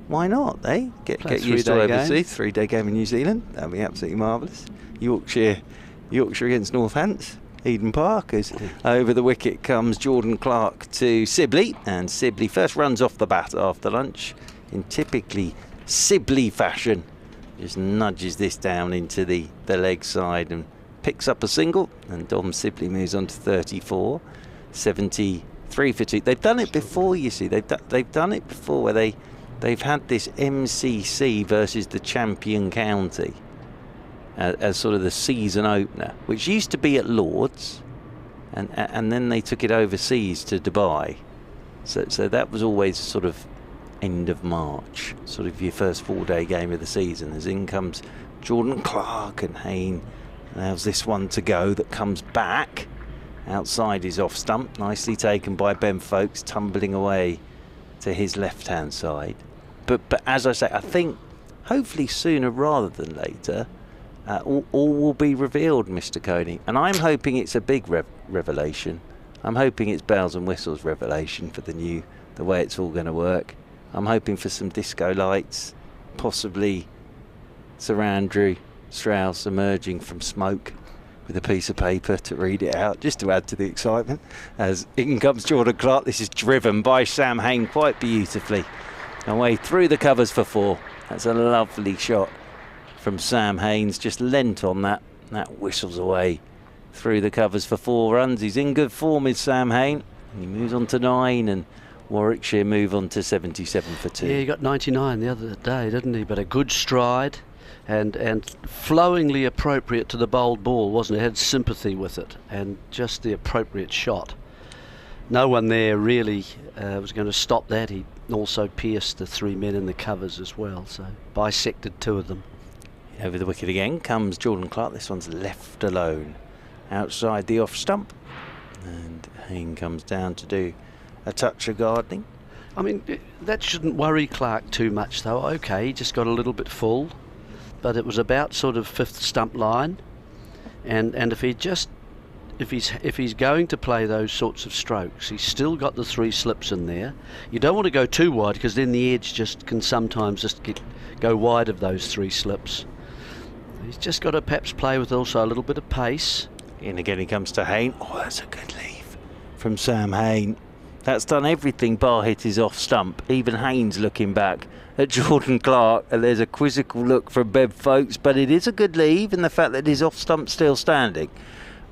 Why not? Get used to overseas. 3-day game in New Zealand. That'd be absolutely marvellous. Yorkshire against Northants. Eden Park, as over the wicket comes Jordan Clark to Sibley, and Sibley first runs off the bat after lunch in typically Sibley fashion, just nudges this down into the leg side and picks up a single, and Dom Sibley moves on to 34, 73 for 2. They've done it before, you see. They've done it before where they've had this MCC versus the champion county as sort of the season opener, which used to be at Lord's, and then they took it overseas to Dubai. So that was always sort of end of March, sort of your first 4-day game of the season. As in comes Jordan Clark, and Hain allows this one to go that comes back outside his off stump, nicely taken by Ben Foakes, tumbling away to his left hand side. But as I say, I think hopefully sooner rather than later all will be revealed, Mr. Coney, and I'm hoping it's a big revelation. I'm hoping it's bells and whistles revelation for the way it's all going to work. I'm hoping for some disco lights, possibly Sir Andrew Strauss emerging from smoke with a piece of paper to read it out, just to add to the excitement. As in comes Jordan Clark. This is driven by Sam Hain quite beautifully, away through the covers for 4. That's a lovely shot from Sam Haines, just lent on that whistles away through the covers for 4 runs. He's in good form, is Sam Hain, and he moves on to 9, and Warwickshire move on to 77 for 2. Yeah, he got 99 the other day, didn't he? But a good stride and flowingly appropriate to the bowled ball, wasn't it? Had sympathy with it and just the appropriate shot. No one there really was going to stop that. He also pierced the 3 men in the covers as well, so bisected 2 of them. Over the wicket again comes Jordan Clark. This one's left alone outside the off stump, and Hain comes down to do a touch of gardening. I mean, that shouldn't worry Clark too much though. Okay, he just got a little bit full, but it was about sort of 5th stump line, and if he's going to play those sorts of strokes, he's still got the 3 slips in there. You don't want to go too wide, because then the edge just can sometimes just go wide of those 3 slips. He's just got to perhaps play with also a little bit of pace. In again he comes to Hain. Oh, that's a good leave from Sam Hain. That's done everything bar hit his off stump. Even Haynes looking back at Jordan Clark, and there's a quizzical look from Ben Foakes, but it is a good leave in the fact that his off stump's still standing.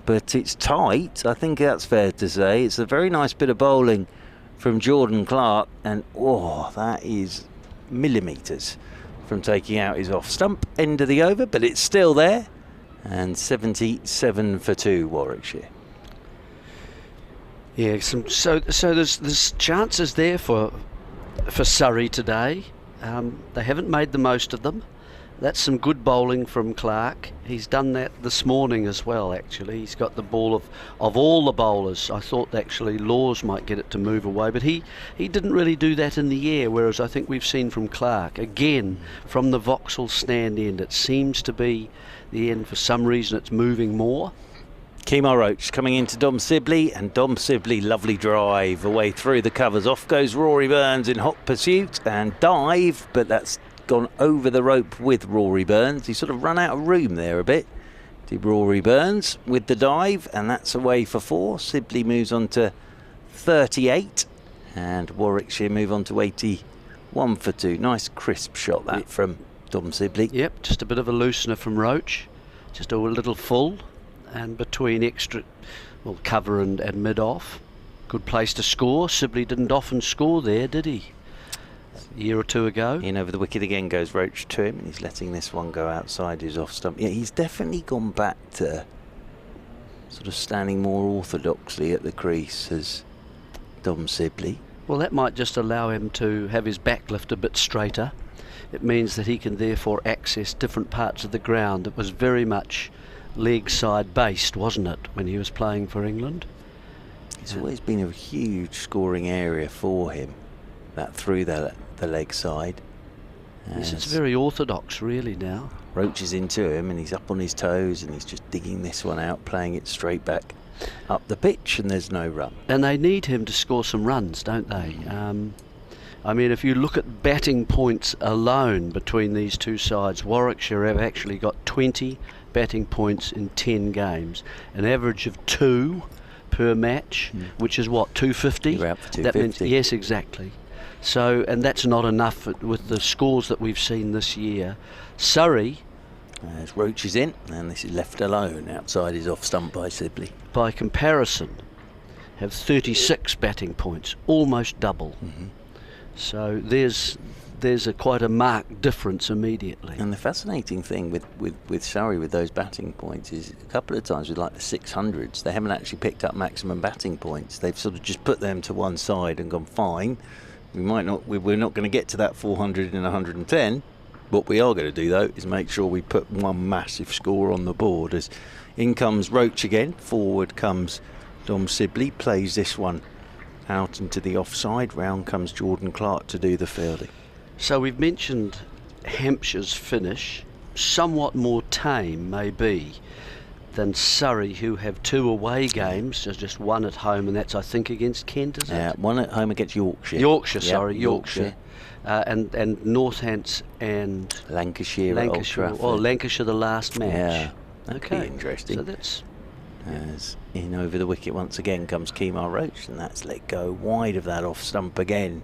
But it's tight, I think that's fair to say. It's a very nice bit of bowling from Jordan Clark, and that is millimetres from taking out his off stump. End of the over, but it's still there, and 77 for 2 Warwickshire. Yeah, so there's chances there for Surrey today. They haven't made the most of them. That's some good bowling from Clark. He's done that this morning as well, actually. He's got the ball of all the bowlers. I thought actually Laws might get it to move away, but he didn't really do that in the air, whereas I think we've seen from Clark. Again, from the Vauxhall stand end, it seems to be the end. For some reason, it's moving more. Kemar Roach coming into Dom Sibley, and Dom Sibley, lovely drive away through the covers. Off goes Rory Burns in hot pursuit and dive, but that's gone over the rope with Rory Burns. He sort of run out of room there a bit, did Rory Burns with the dive, and that's away for 4. Sibley moves on to 38, and Warwickshire move on to 81 for 2. Nice crisp shot that from Dom Sibley. Yep, just a bit of a loosener from Roach, just a little full. And between extra, cover and mid-off. Good place to score. Sibley didn't often score there, did he? A year or two ago. In over the wicket again goes Roach to him, and he's letting this one go outside his off stump. Yeah, he's definitely gone back to sort of standing more orthodoxly at the crease as Dom Sibley. Well, that might just allow him to have his back lift a bit straighter. It means that he can therefore access different parts of the ground. It was very much leg side based, wasn't it, when he was playing for England? It's always been a huge scoring area for him, that through the leg side. Yes, it's very orthodox really now. Roach is into him and he's up on his toes and he's just digging this one out, playing it straight back up the pitch, and there's no run. And they need him to score some runs, don't they? I mean, if you look at batting points alone between these two sides, Warwickshire have actually got 20 batting points in 10 games, an average of 2 per match, which is what, 250? You're out for 250. That means, yes, exactly. So, and that's not enough with the scores that we've seen this year. Surrey, as Roach is in, and this is left alone outside his off stump by Sibley. By comparison, have 36 batting points, almost double. So there's quite a marked difference immediately. And the fascinating thing with Surrey with those batting points is a couple of times with like the 600s, they haven't actually picked up maximum batting points. They've sort of just put them to one side and gone, fine, we're not going to get to that 400 in 110. What we are going to do though is make sure we put one massive score on the board. As in comes Roach again, forward comes Dom Sibley, plays this one out into the offside. Round comes Jordan Clark to do the fielding. So we've mentioned Hampshire's finish, somewhat more tame maybe than Surrey, who have 2 away games. There's just one at home, and that's I think against Kent, is it? Yeah, one at home against Yorkshire. Yorkshire. And Northants and Lancashire at Old Trafford. Oh, Lancashire the last match. Yeah, that'd okay. be interesting. So that's... As in over the wicket once again comes Kemar Roach, and that's let go wide of that off stump again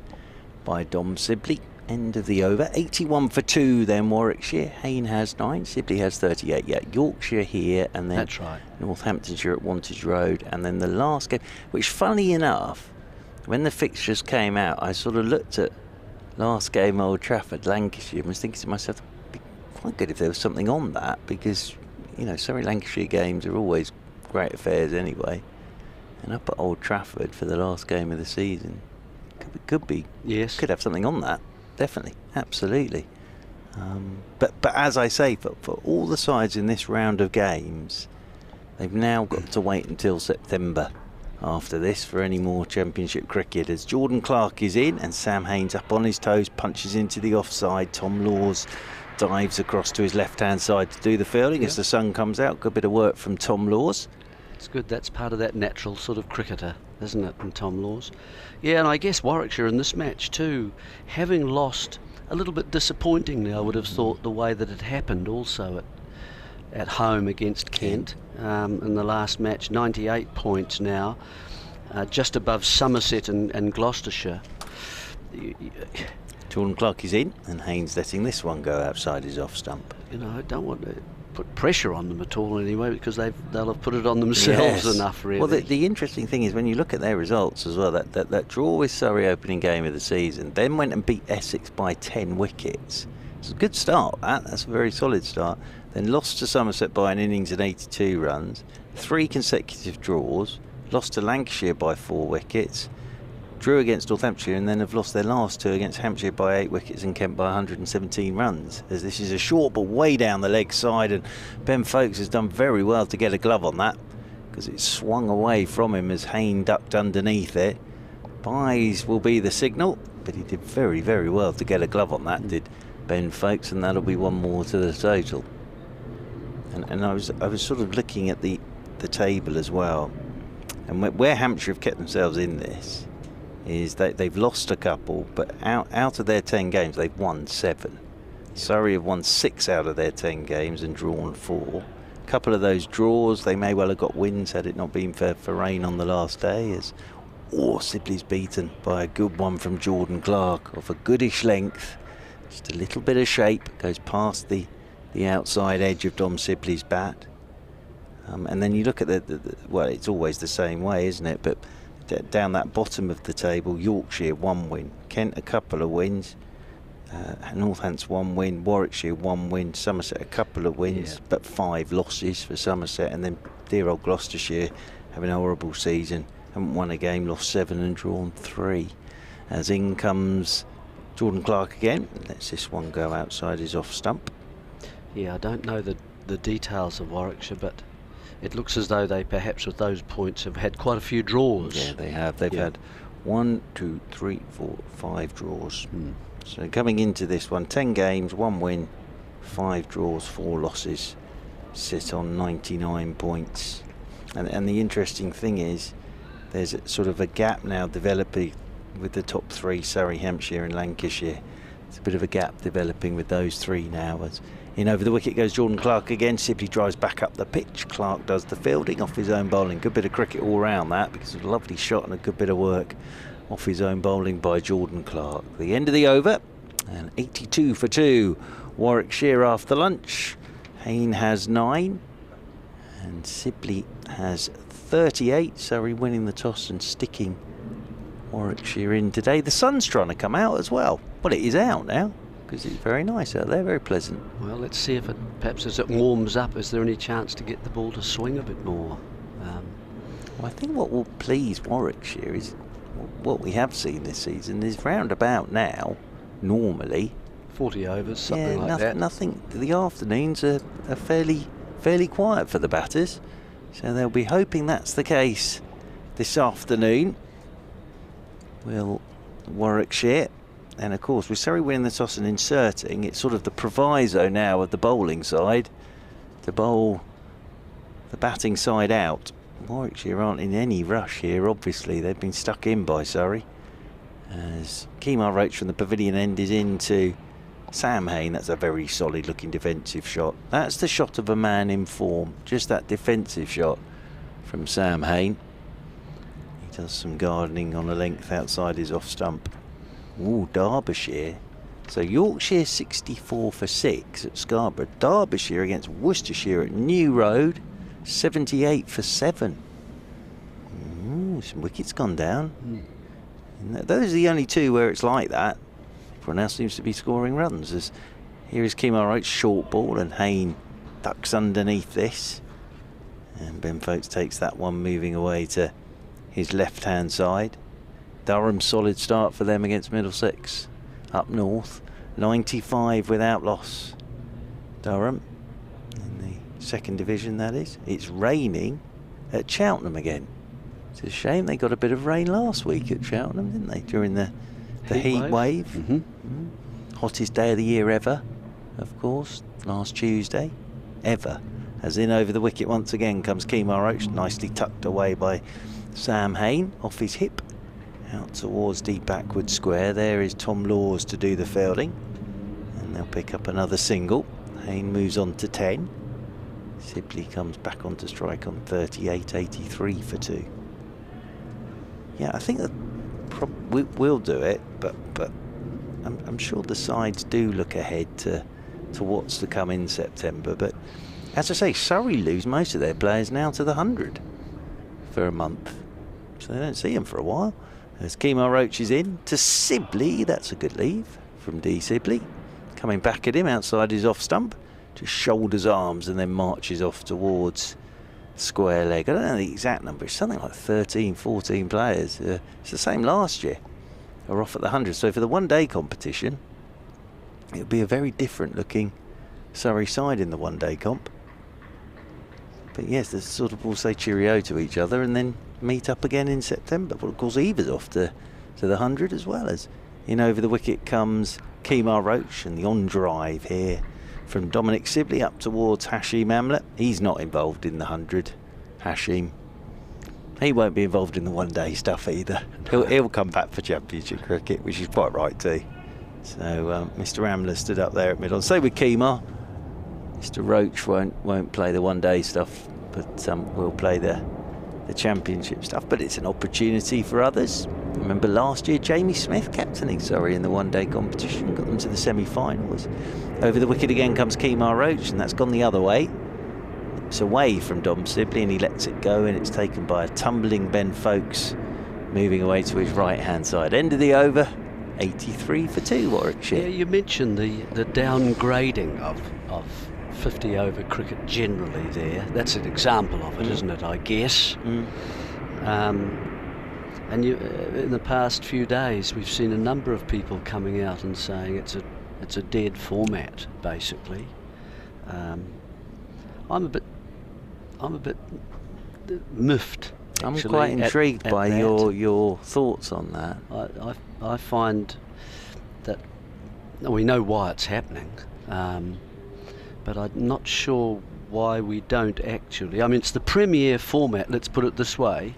by Dom Sibley. End of the over. 81 for 2 then Warwickshire. Hayne has 9, Sibley has 38. Yeah, Yorkshire here, and then that's right. Northamptonshire at Wantage Road, and then the last game, which funnily enough, when the fixtures came out, I sort of looked at last game Old Trafford, Lancashire, and was thinking to myself, it'd be quite good if there was something on that, because, you know, Surrey Lancashire games are always great affairs anyway, and up at Old Trafford for the last game of the season could be yes, could have something on that, definitely, absolutely. But as I say, for all the sides in this round of games, they've now got to wait until September after this for any more Championship cricket, as Jordan Clark is in and Sam Haynes up on his toes, punches into the offside. Tom Laws dives across to his left hand side to do the fielding as the sun comes out. Good bit of work from Tom Laws. It's good, that's part of that natural sort of cricketer, isn't it, from Tom Laws? Yeah, and I guess Warwickshire in this match too, having lost a little bit disappointingly, I would have thought, the way that it happened also at home against Kent in the last match. 98 points now. just above Somerset and Gloucestershire. Jordan Clark is in, and Haynes letting this one go outside his off stump. You know, I don't want to put pressure on them at all anyway, because they'll have put it on themselves enough, really. Well, the interesting thing is when you look at their results as well, that draw with Surrey opening game of the season, then went and beat Essex by 10 wickets. It's a good start, that's a very solid start. Then lost to Somerset by an innings and 82 runs, 3 consecutive draws, lost to Lancashire by 4 wickets, drew against Northamptonshire, and then have lost their last 2 against Hampshire by 8 wickets and Kent by 117 runs. As this is a short ball way down the leg side, and Ben Foakes has done very well to get a glove on that, because it swung away from him as Hayne ducked underneath it. Byes will be the signal, but he did very, very well to get a glove on that, did Ben Foakes, and that'll be 1 more to the total. And I was sort of looking at the table as well, and where Hampshire have kept themselves in this is that they've lost a couple, but out of their 10 games they've won 7. Surrey have won 6 out of their 10 games and drawn 4. A couple of those draws, they may well have got wins had it not been for rain on the last day, as Sibley's beaten by a good one from Jordan Clark off a goodish length. Just a little bit of shape, goes past the outside edge of Dom Sibley's bat. And then you look at well, it's always the same way, isn't it? But down that bottom of the table, Yorkshire 1 win, Kent a couple of wins, Northants 1 win, Warwickshire 1 win, Somerset a couple of wins, but 5 losses for Somerset, and then dear old Gloucestershire having a horrible season, haven't won a game, lost 7 and drawn 3. As in comes Jordan Clark again, lets this one go outside his off stump. Yeah, I don't know the details of Warwickshire, but it looks as though they perhaps with those points have had quite a few draws. Yeah, they have. They've had 1, 2, 3, 4, 5 draws. So coming into this one, 10 games, 1 win, 5 draws, 4 losses, sit on 99 points. And the interesting thing is there's sort of a gap now developing with the top 3, Surrey, Hampshire and Lancashire. It's a bit of a gap developing with those 3 now. As in over the wicket goes Jordan Clark again. Sibley drives back up the pitch. Clark does the fielding off his own bowling. Good bit of cricket all round that, because it's a lovely shot and a good bit of work off his own bowling by Jordan Clark. The end of the over, and 82 for 2. Warwickshire after lunch. Hayne has 9 and Sibley has 38. Surrey winning the toss and sticking Warwickshire in today. The sun's trying to come out as well. Well, it is out now, because it's very nice out there, very pleasant. Well, let's see if perhaps as it warms up, is there any chance to get the ball to swing a bit more? Well, I think what will please Warwickshire is what we have seen this season is round about now, normally 40 overs, something like that. Nothing. The afternoons are fairly quiet for the batters, so they'll be hoping that's the case this afternoon. Will Warwickshire. And of course, with Surrey winning the toss and inserting, it's sort of the proviso now of the bowling side to bowl the batting side out. Warwickshire aren't in any rush here, obviously. They've been stuck in by Surrey. As Kemar Roach from the pavilion end is into Sam Hayne. That's a very solid looking defensive shot. That's the shot of a man in form. Just that defensive shot from Sam Hayne. He does some gardening on a length outside his off stump. Ooh, Derbyshire. So Yorkshire 64 for 6 at Scarborough. Derbyshire against Worcestershire at New Road 78 for 7. Ooh, some wickets gone down. And those are the only 2 where it's like that. Everyone else seems to be scoring runs. As here is Kemar Roach, short ball, and Hayne ducks underneath this. And Ben Foakes takes that one, moving away to his left hand side. Durham, solid start for them against Middlesex up north. 95 without loss. Durham in the 2nd division, that is. It's raining at Cheltenham again. It's a shame they got a bit of rain last week at Cheltenham, didn't they, during the heat wave. Hottest day of the year ever, of course, last Tuesday. Ever. As in over the wicket once again comes Kemar Roach, nicely tucked away by Sam Hayne off his hip. Out towards deep backward square. There is Tom Laws to do the fielding, and they'll pick up another single. Hayne moves on to 10. Sibley comes back onto strike on 38, 83 for 2. I think that we'll do it, but I'm sure the sides do look ahead to what's to come in September. But as I say, Surrey lose most of their players now to the 100 for a month, so they don't see them for a while. As Kemar Roach is in to Sibley, that's a good leave from D. Sibley. Coming back at him outside his off stump, just shoulders arms and then marches off towards square leg. I don't know the exact number, it's something like 13, 14 players. It's the same last year, are off at the 100. So for the one-day competition, it'll be a very different looking Surrey side in the one-day comp. But yes, they sort of all say cheerio to each other and then meet up again in September. But of course, Eva's off to the 100 as well. As in over the wicket comes Kemar Roach, and the on drive here from Dominic Sibley up towards Hashim Amla. He's not involved in the 100. Hashim, he won't be involved in the one-day stuff either. He'll come back for Championship cricket, which is quite right too. So Mr. Amla stood up there at mid-on. Same with Kemar. Mr. Roach won't play the one-day stuff, but will play the Championship stuff. But it's an opportunity for others. Remember last year, Jamie Smith captaining Surrey in the one-day competition, got them to the semi-finals. Over the wicket again comes Kemar Roach, and that's gone the other way. It's away from Dom Sibley, and he lets it go, and it's taken by a tumbling Ben Foakes, moving away to his right-hand side. End of the over, 83 for 2, Warwickshire. Yeah, you mentioned the downgrading of 50-over cricket generally there. That's an example of it, isn't it, I guess? And in the past few days, we've seen a number of people coming out and saying it's a dead format, basically. I'm a bit miffed. I'm actually, quite intrigued at by that. your thoughts on that. I find that we know why it's happening, but I'm not sure why we don't actually. I mean, it's the premier format, let's put it this way,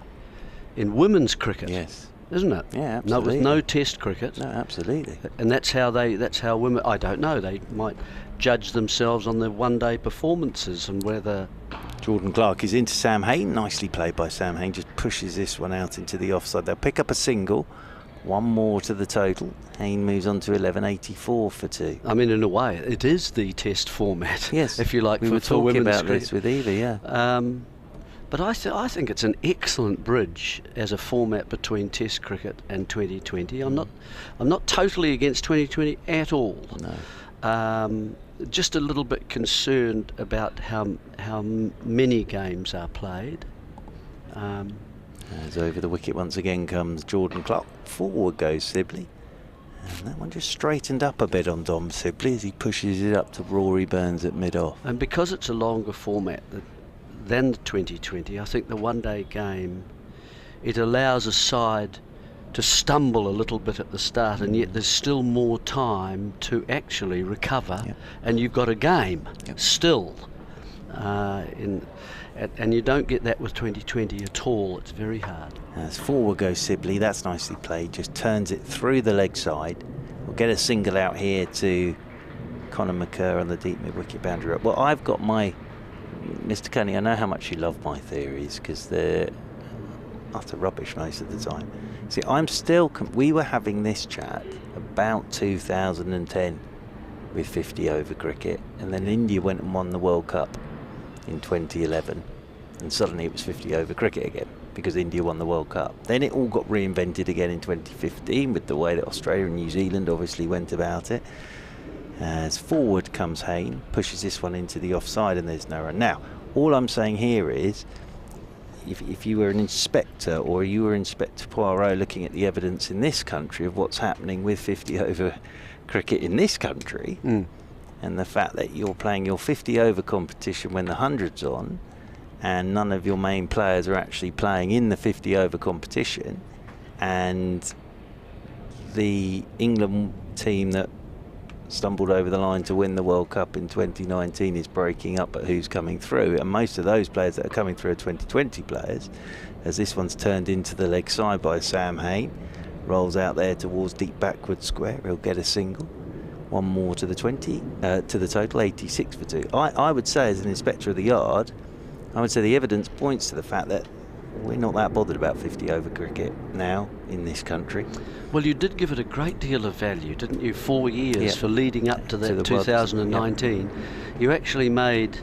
in women's cricket. Yes. Isn't it? Yeah, absolutely. No test cricket. No, absolutely. And that's how women, I don't know, they might judge themselves on their one-day performances and whether... Jordan Clark is into Sam Hain, nicely played by Sam Hain, just pushes this one out into the offside. They'll pick up a single, one more to the total. Hain moves on to 11.84 for 2. I mean, in a way, it is the test format, yes, if you like, we for were talking women's about cricket. this with Eva, yeah. But I think it's an excellent bridge as a format between Test cricket and 2020. I'm not totally against 2020 at all. No. Just a little bit concerned about how many games are played. As over the wicket once again comes Jordan Clark. Forward goes Sibley. And that one just straightened up a bit on Dom Sibley as he pushes it up to Rory Burns at mid-off. And because it's a longer format than the 2020, I think the one-day game, it allows a side to stumble a little bit at the start, and yet there's still more time to actually recover, and you've got a game still. And you don't get that with 2020 at all. It's very hard. As forward goes Sibley, that's nicely played, just turns it through the leg side. We'll get a single out here to Conor McCurr on the deep mid-wicket boundary. Well, I've got my... Mr. Coney, I know how much you love my theories because they're utter rubbish most of the time. See, I'm still... we were having this chat about 2010 with 50-over cricket, and then India went and won the World Cup in 2011, and suddenly it was 50-over cricket again because India won the World Cup. Then it all got reinvented again in 2015 with the way that Australia and New Zealand obviously went about it. As forward comes Hain, pushes this one into the offside, and there's no run. Now, all I'm saying here is, if you were an inspector or you were Inspector Poirot looking at the evidence in this country of what's happening with 50-over cricket in this country, and the fact that you're playing your 50-over competition when the 100's on, and none of your main players are actually playing in the 50-over competition, and the England team that stumbled over the line to win the World Cup in 2019 is breaking up at who's coming through, and most of those players that are coming through are 2020 players, as this one's turned into the leg side by Sam Hain, rolls out there towards deep backward square. He'll get a single, one more to the 20 to the total, 86 for 2. I would say, as an inspector of the yard, I would say the evidence points to the fact that we're not that bothered about 50 over cricket now in this country. Well, you did give it a great deal of value, didn't you? 4 years Yeah. for leading up to that the 2019. You actually made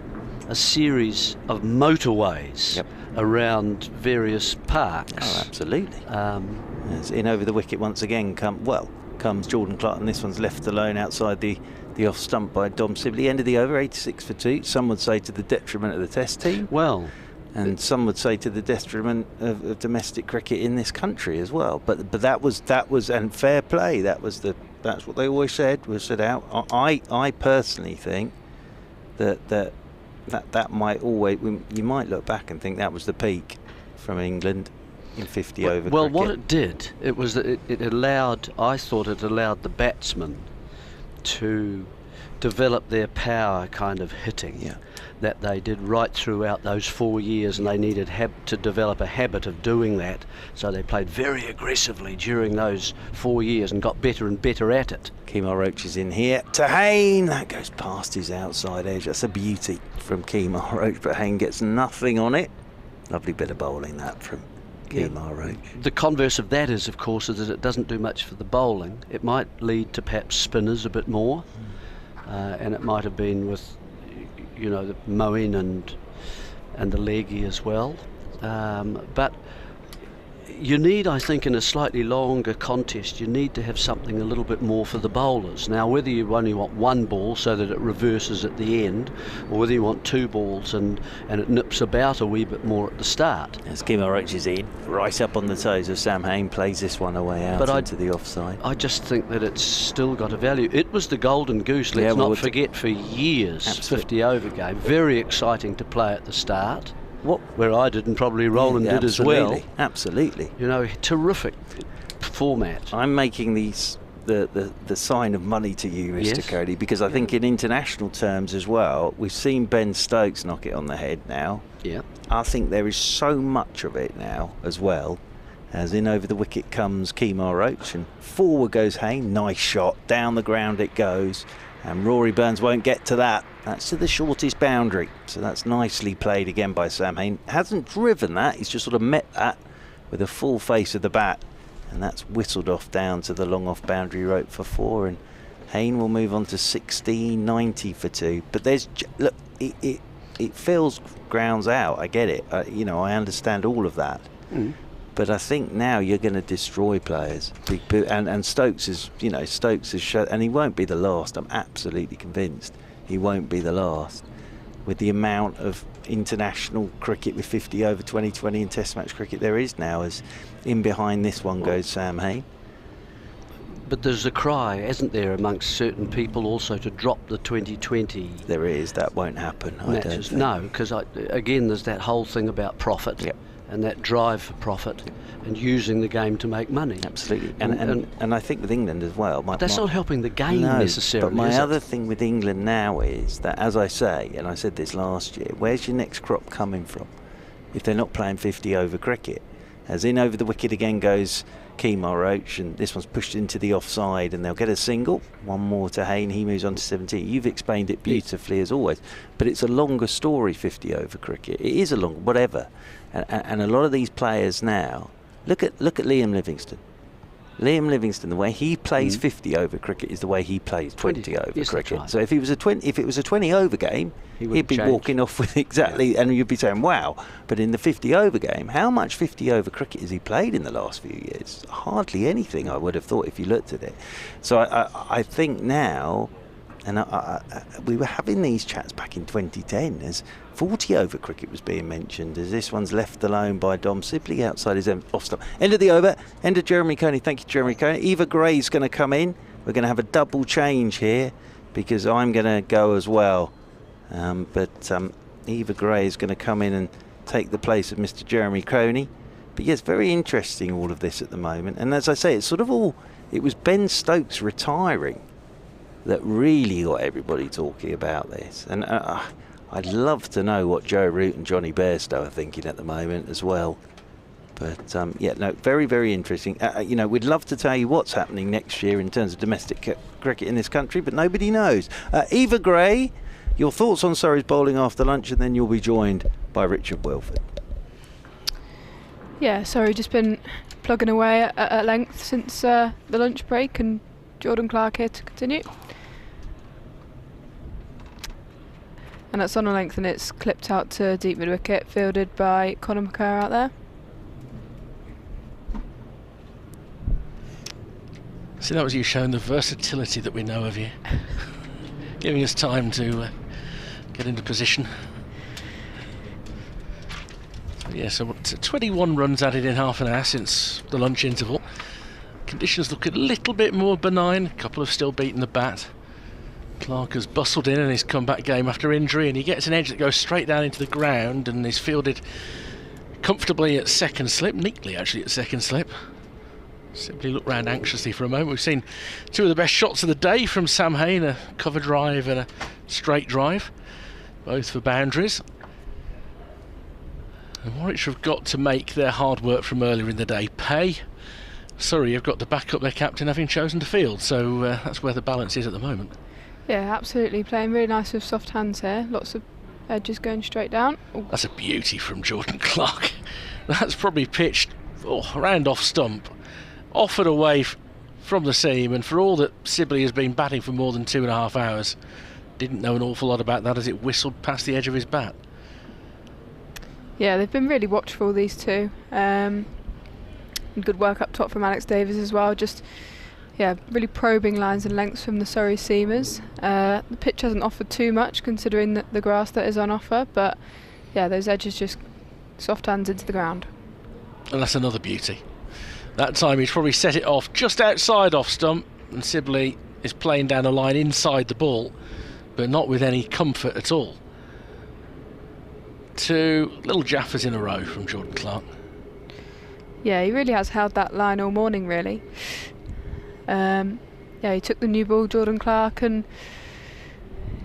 a series of motorways Yep. around various parks. Oh, absolutely. As in over the wicket once again comes Jordan Clark, and this one's left alone outside the off stump by Dom Sibley. End of the over, 86 for 2. Some would say to the detriment of the Test team. Well, and some would say to the detriment of domestic cricket in this country as well. But that was and fair play. That's what they always said was set out. I personally think that might always, you might look back and think that was the peak from England in 50 over well, cricket. what it did, it was that it allowed the batsmen to develop their power kind of hitting that they did right throughout those 4 years, and they needed to develop a habit of doing that. So they played very aggressively during those 4 years and got better and better at it. Kemar Roach is in here to Hayne. That goes past his outside edge. That's a beauty from Kemar Roach, but Hayne gets nothing on it. Lovely bit of bowling that from Kemar Roach. The converse of that is, of course, is that it doesn't do much for the bowling. It might lead to perhaps spinners a bit more, and it might have been with, the Moeen and the leggy as well. But you need, I think, in a slightly longer contest, you need to have something a little bit more for the bowlers. Now, whether you only want one ball so that it reverses at the end, or whether you want two balls and it nips about a wee bit more at the start. As Kemar Roach is in, right up on the toes of Sam Hayne, plays this one away out into the offside. I just think that it's still got a value. It was the golden goose, let's not forget, for years. Absolutely. 50 over game. Very exciting to play at the start. Where I did and probably Roland did as well. Absolutely. Terrific format. I'm making these the sign of money to you, Mr. Cody, because I think in international terms as well, we've seen Ben Stokes knock it on the head now. Yeah. I think there is so much of it now as well. As in over the wicket comes Kemar Roach, and forward goes Hayne. Nice shot. Down the ground it goes. And Rory Burns won't get to that. That's to the shortest boundary. So that's nicely played again by Sam Hayne. Hasn't driven that. He's just sort of met that with a full face of the bat. And that's whistled off down to the long off boundary rope for 4. And Hayne will move on to 16.90 for 2. But there's, look, it fills grounds out. I get it. I understand all of that. But I think now you're going to destroy players. And Stokes has shown, and he won't be the last. I'm absolutely convinced he won't be the last. With the amount of international cricket with 50 over 2020 and Test match cricket there is now, as in behind this one goes Sam Hayne. But there's a cry, isn't there, amongst certain people also to drop the 2020. There is. That won't happen. I don't think. No, because again, there's that whole thing about profit. Yep. And that drive for profit and using the game to make money. Absolutely. And I think with England as well. That's not helping the game necessarily. But my other thing with England now is that, as I say, and I said this last year, where's your next crop coming from if they're not playing 50 over cricket? As in over the wicket again goes Kemar Roach, and this one's pushed into the offside, and they'll get a single. One more to Hayne, he moves on to 17. You've explained it beautifully as always, but it's a longer story, 50 over cricket. It is a long, whatever. And a lot of these players now, look at Liam Livingstone. Liam Livingstone, the way he plays 50 over cricket is the way he plays 20 over cricket. Right. So if it was a 20 over game, he'd be walking off with and you'd be saying, wow. But in the 50 over game, how much 50 over cricket has he played in the last few years? Hardly anything, I would have thought, if you looked at it. So I think now, and we were having these chats back in 2010 as 40 over cricket was being mentioned, as this one's left alone by Dom Sibley outside his off stump. End of the over, end of Jeremy Coney. Thank you, Jeremy Coney. Eva Gray's going to come in. We're going to have a double change here because I'm going to go as well. But Eva Gray is going to come in and take the place of Mr. Jeremy Coney. But yes, very interesting all of this at the moment. And as I say, it's sort of all, it was Ben Stokes retiring that really got everybody talking about this. And I'd love to know what Joe Root and Johnny Bairstow are thinking at the moment as well. But very, very interesting. We'd love to tell you what's happening next year in terms of domestic cricket in this country, but nobody knows. Eva Gray, your thoughts on Surrey's bowling after lunch, and then you'll be joined by Richard Wilford. Yeah, sorry, just been plugging away at length since the lunch break, and Jordan Clark here to continue. And that's on a length, and it's clipped out to deep mid wicket, fielded by Conor McCurr out there. See, that was you showing the versatility that we know of you. Giving us time to get into position. Yeah, so 21 runs added in half an hour since the lunch interval. Conditions look a little bit more benign. A couple have still beaten the bat. Clark has bustled in his comeback game after injury, and he gets an edge that goes straight down into the ground and is fielded comfortably at second slip, neatly actually at second slip. Simply looked round anxiously for a moment. We've seen two of the best shots of the day from Sam Hain, a cover drive and a straight drive, both for boundaries. And Warwickshire have got to make their hard work from earlier in the day pay. Surrey have got to back up their captain having chosen to field, so that's where the balance is at the moment. Yeah, absolutely. Playing really nice with soft hands here. Lots of edges going straight down. Ooh. That's a beauty from Jordan Clark. That's probably pitched around off stump, offered away from the seam, and for all that Sibley has been batting for more than 2.5 hours, didn't know an awful lot about that as it whistled past the edge of his bat. Yeah, they've been really watchful, these two. And good work up top from Alex Davies as well. Just, yeah, really probing lines and lengths from the Surrey seamers. The pitch hasn't offered too much considering the grass that is on offer, but yeah, those edges just soft hands into the ground. And that's another beauty. That time he's probably set it off just outside off stump, and Sibley is playing down a line inside the ball, but not with any comfort at all. 2 little jaffers in a row from Jordan Clark. Yeah, he really has held that line all morning, really. Yeah, he took the new ball, Jordan Clark, and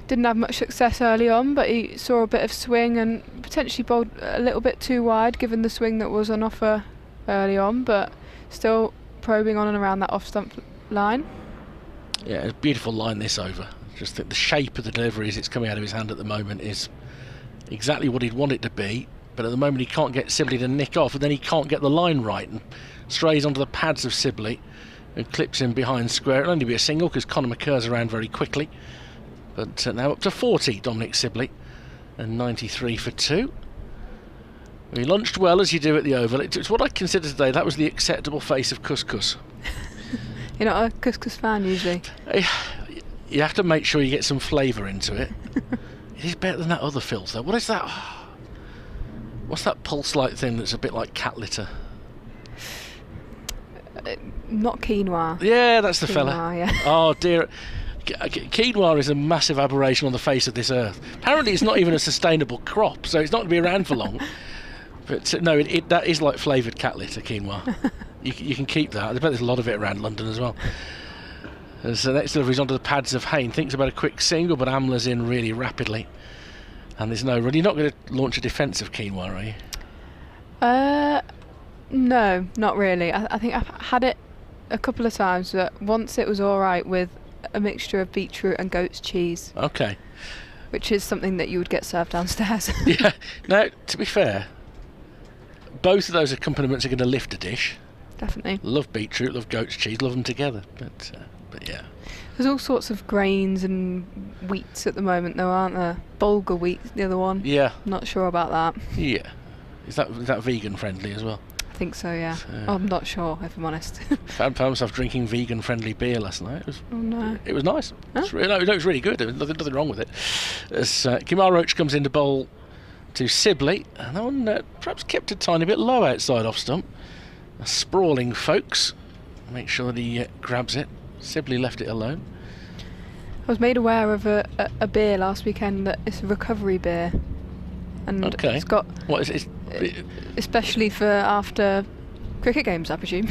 didn't have much success early on, but he saw a bit of swing and potentially bowled a little bit too wide given the swing that was on offer early on, but still probing on and around that off-stump line. Yeah, it's a beautiful line this over. Just think the shape of the delivery as it's coming out of his hand at the moment is exactly what he'd want it to be, but at the moment he can't get Sibley to nick off, and then he can't get the line right and strays onto the pads of Sibley and clips him behind square. It'll only be a single because Conor McCurr's around very quickly, but now up to 40 Dominic Sibley and 93 for 2. He lunched well, as you do at the Oval. It's what I consider today, that was the acceptable face of couscous. You're not a couscous fan usually? You have to make sure you get some flavour into it. It is better than that other filth though. What is that? What's that pulse-like thing that's a bit like cat litter? Not quinoa. Yeah, that's the quinoa, fella. Yeah. Oh dear. Quinoa is a massive aberration on the face of this earth. Apparently it's not even a sustainable crop, so it's not going to be around for long. But no, that is like flavoured cat litter, quinoa. You can keep that. I bet there's a lot of it around London as well. So next delivery's onto the pads of Hain. Thinks about a quick single, but Amla's in really rapidly. And there's no run. You're not going to launch a defensive quinoa, are you? No, not really. I think I've had it a couple of times, but once it was alright with a mixture of beetroot and goat's cheese. Okay. Which is something that you would get served downstairs. Yeah. Now, to be fair, both of those accompaniments are going to lift a dish. Definitely. Love beetroot, love goat's cheese, love them together. But yeah. There's all sorts of grains and wheats at the moment, though, aren't there? Bulgur wheat, the other one. Yeah. Not sure about that. Yeah. Is that vegan friendly as well? I think so, yeah. I'm not sure, if I'm honest. Found myself drinking vegan friendly beer last night. Oh no. It was nice. Huh? It was really good. There was nothing wrong with it. As Kemar Roach comes in to bowl to Sibley, and that one perhaps kept a tiny bit low outside off stump. A sprawling Foakes. Make sure that he grabs it. Sibley left it alone. I was made aware of a beer last weekend that it's a recovery beer, and it's got what is it? Especially for after cricket games, I presume.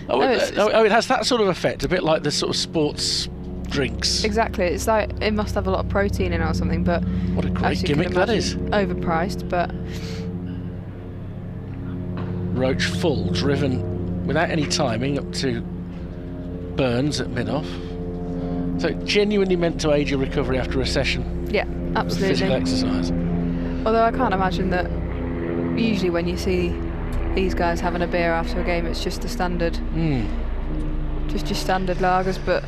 It has that sort of effect, a bit like the sort of sports drinks. Exactly. It's like it must have a lot of protein in it or something. But what a great gimmick that is. Overpriced, but Roach full, driven without any timing up to Burns at mid-off. So genuinely meant to aid your recovery after a session. Yeah, absolutely. Of physical exercise. Although I can't imagine that usually when you see these guys having a beer after a game. It's just the standard, just your standard lagers, but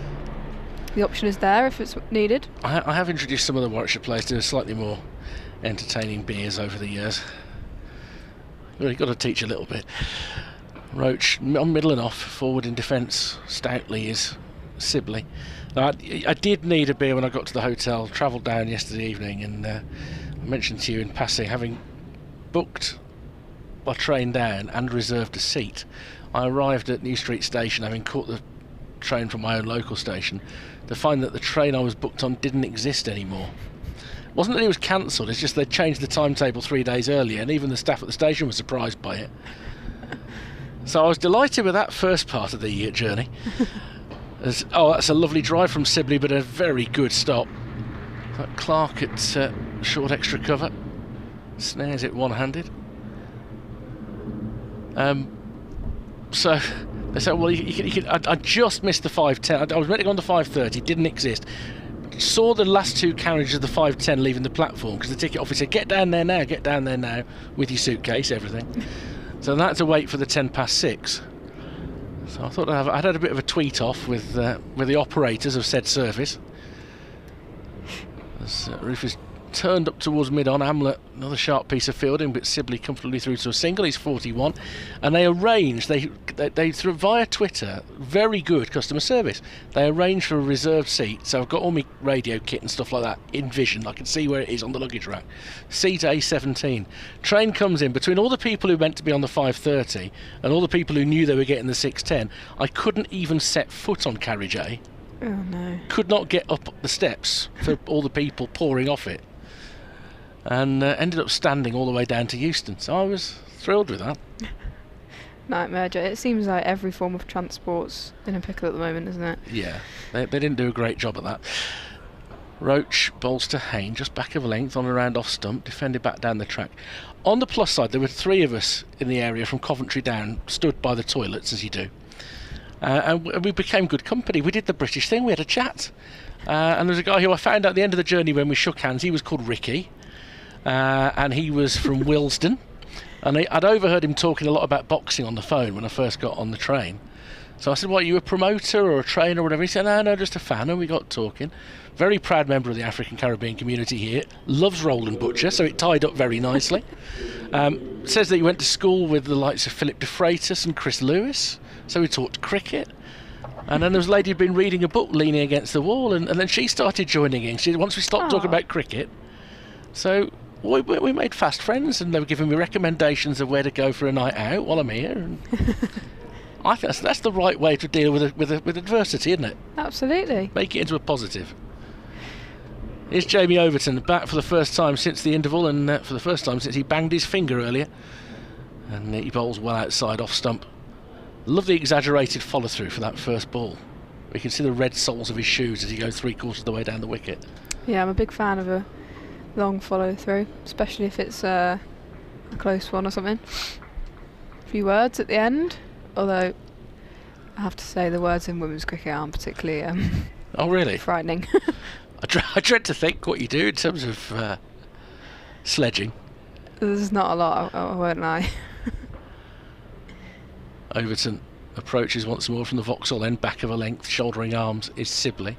the option is there if it's needed. I have introduced some of the Warwickshire players to slightly more entertaining beers over the years. You've got to teach a little bit. Roach on middle and off, forward in defence stoutly is Sibley. Now, I did need a beer when I got to the hotel, travelled down yesterday evening, and I mentioned to you in passing, having booked my train down and reserved a seat, I arrived at New Street Station, having caught the train from my own local station, to find that the train I was booked on didn't exist anymore. It wasn't that it was cancelled, it's just they'd changed the timetable 3 days earlier, and even the staff at the station were surprised by it. So I was delighted with that first part of the journey. That's a lovely drive from Sibley, but a very good stop. Clark at short extra cover, snares it one-handed. So they said, well, I just missed the 5:10. I was meant to go on the 5:30, didn't exist. Saw the last two carriages of the 5:10 leaving the platform, because the ticket officer said, get down there now, with your suitcase, everything. So I had to wait for the 6:10. So I thought I'd had a bit of a tweet off with the operators of said service. As Rufus turned up towards mid-on, Amla, another sharp piece of fielding, but Sibley comfortably through to a single. He's 41, and they arranged, they through via Twitter, very good customer service. They arranged for a reserved seat, so I've got all my radio kit and stuff like that in vision. I can see where it is on the luggage rack. Seat A17. Train comes in, between all the people who meant to be on the 5:30 and all the people who knew they were getting the 6:10, I couldn't even set foot on carriage A. Oh no. Could not get up the steps for all the people pouring off it. And ended up standing all the way down to Euston, so I was thrilled with that. Nightmare. It seems like every form of transport's in a pickle at the moment, isn't it? Yeah, they didn't do a great job at that. Roach bowls to Hayne, just back of a length on a round off stump, defended back down the track. On the plus side, there were three of us in the area from Coventry down, stood by the toilets, as you do. And we became good company. We did the British thing, we had a chat. And there was a guy who I found out at the end of the journey when we shook hands, he was called Ricky. And he was from Willesden, and I'd overheard him talking a lot about boxing on the phone when I first got on the train. So I said, what, are you a promoter or a trainer or whatever? He said, no, just a fan. And we got talking. Very proud member of the African Caribbean community here. Loves Roland Butcher, so it tied up very nicely. Says that he went to school with the likes of Philip de Freitas and Chris Lewis, so he taught cricket. And then there was a lady who'd been reading a book leaning against the wall, and then she started joining in. Once we stopped talking about cricket, so we made fast friends, and they were giving me recommendations of where to go for a night out while I'm here. And I think that's the right way to deal with adversity, isn't it? Absolutely. Make it into a positive. Here's Jamie Overton back for the first time since the interval, and for the first time since he banged his finger earlier. And he bowls well outside off stump. Love the exaggerated follow through for that first ball. We can see the red soles of his shoes as he goes 3/4 of the way down the wicket. Yeah, I'm a big fan of a long follow through, especially if it's a close one or something. A few words at the end, although I have to say the words in women's cricket aren't particularly oh really? Frightening. I dread to think what you do in terms of sledging. There's not a lot, I won't lie. Overton approaches once more from the Vauxhall end, back of a length, shouldering arms is Sibley.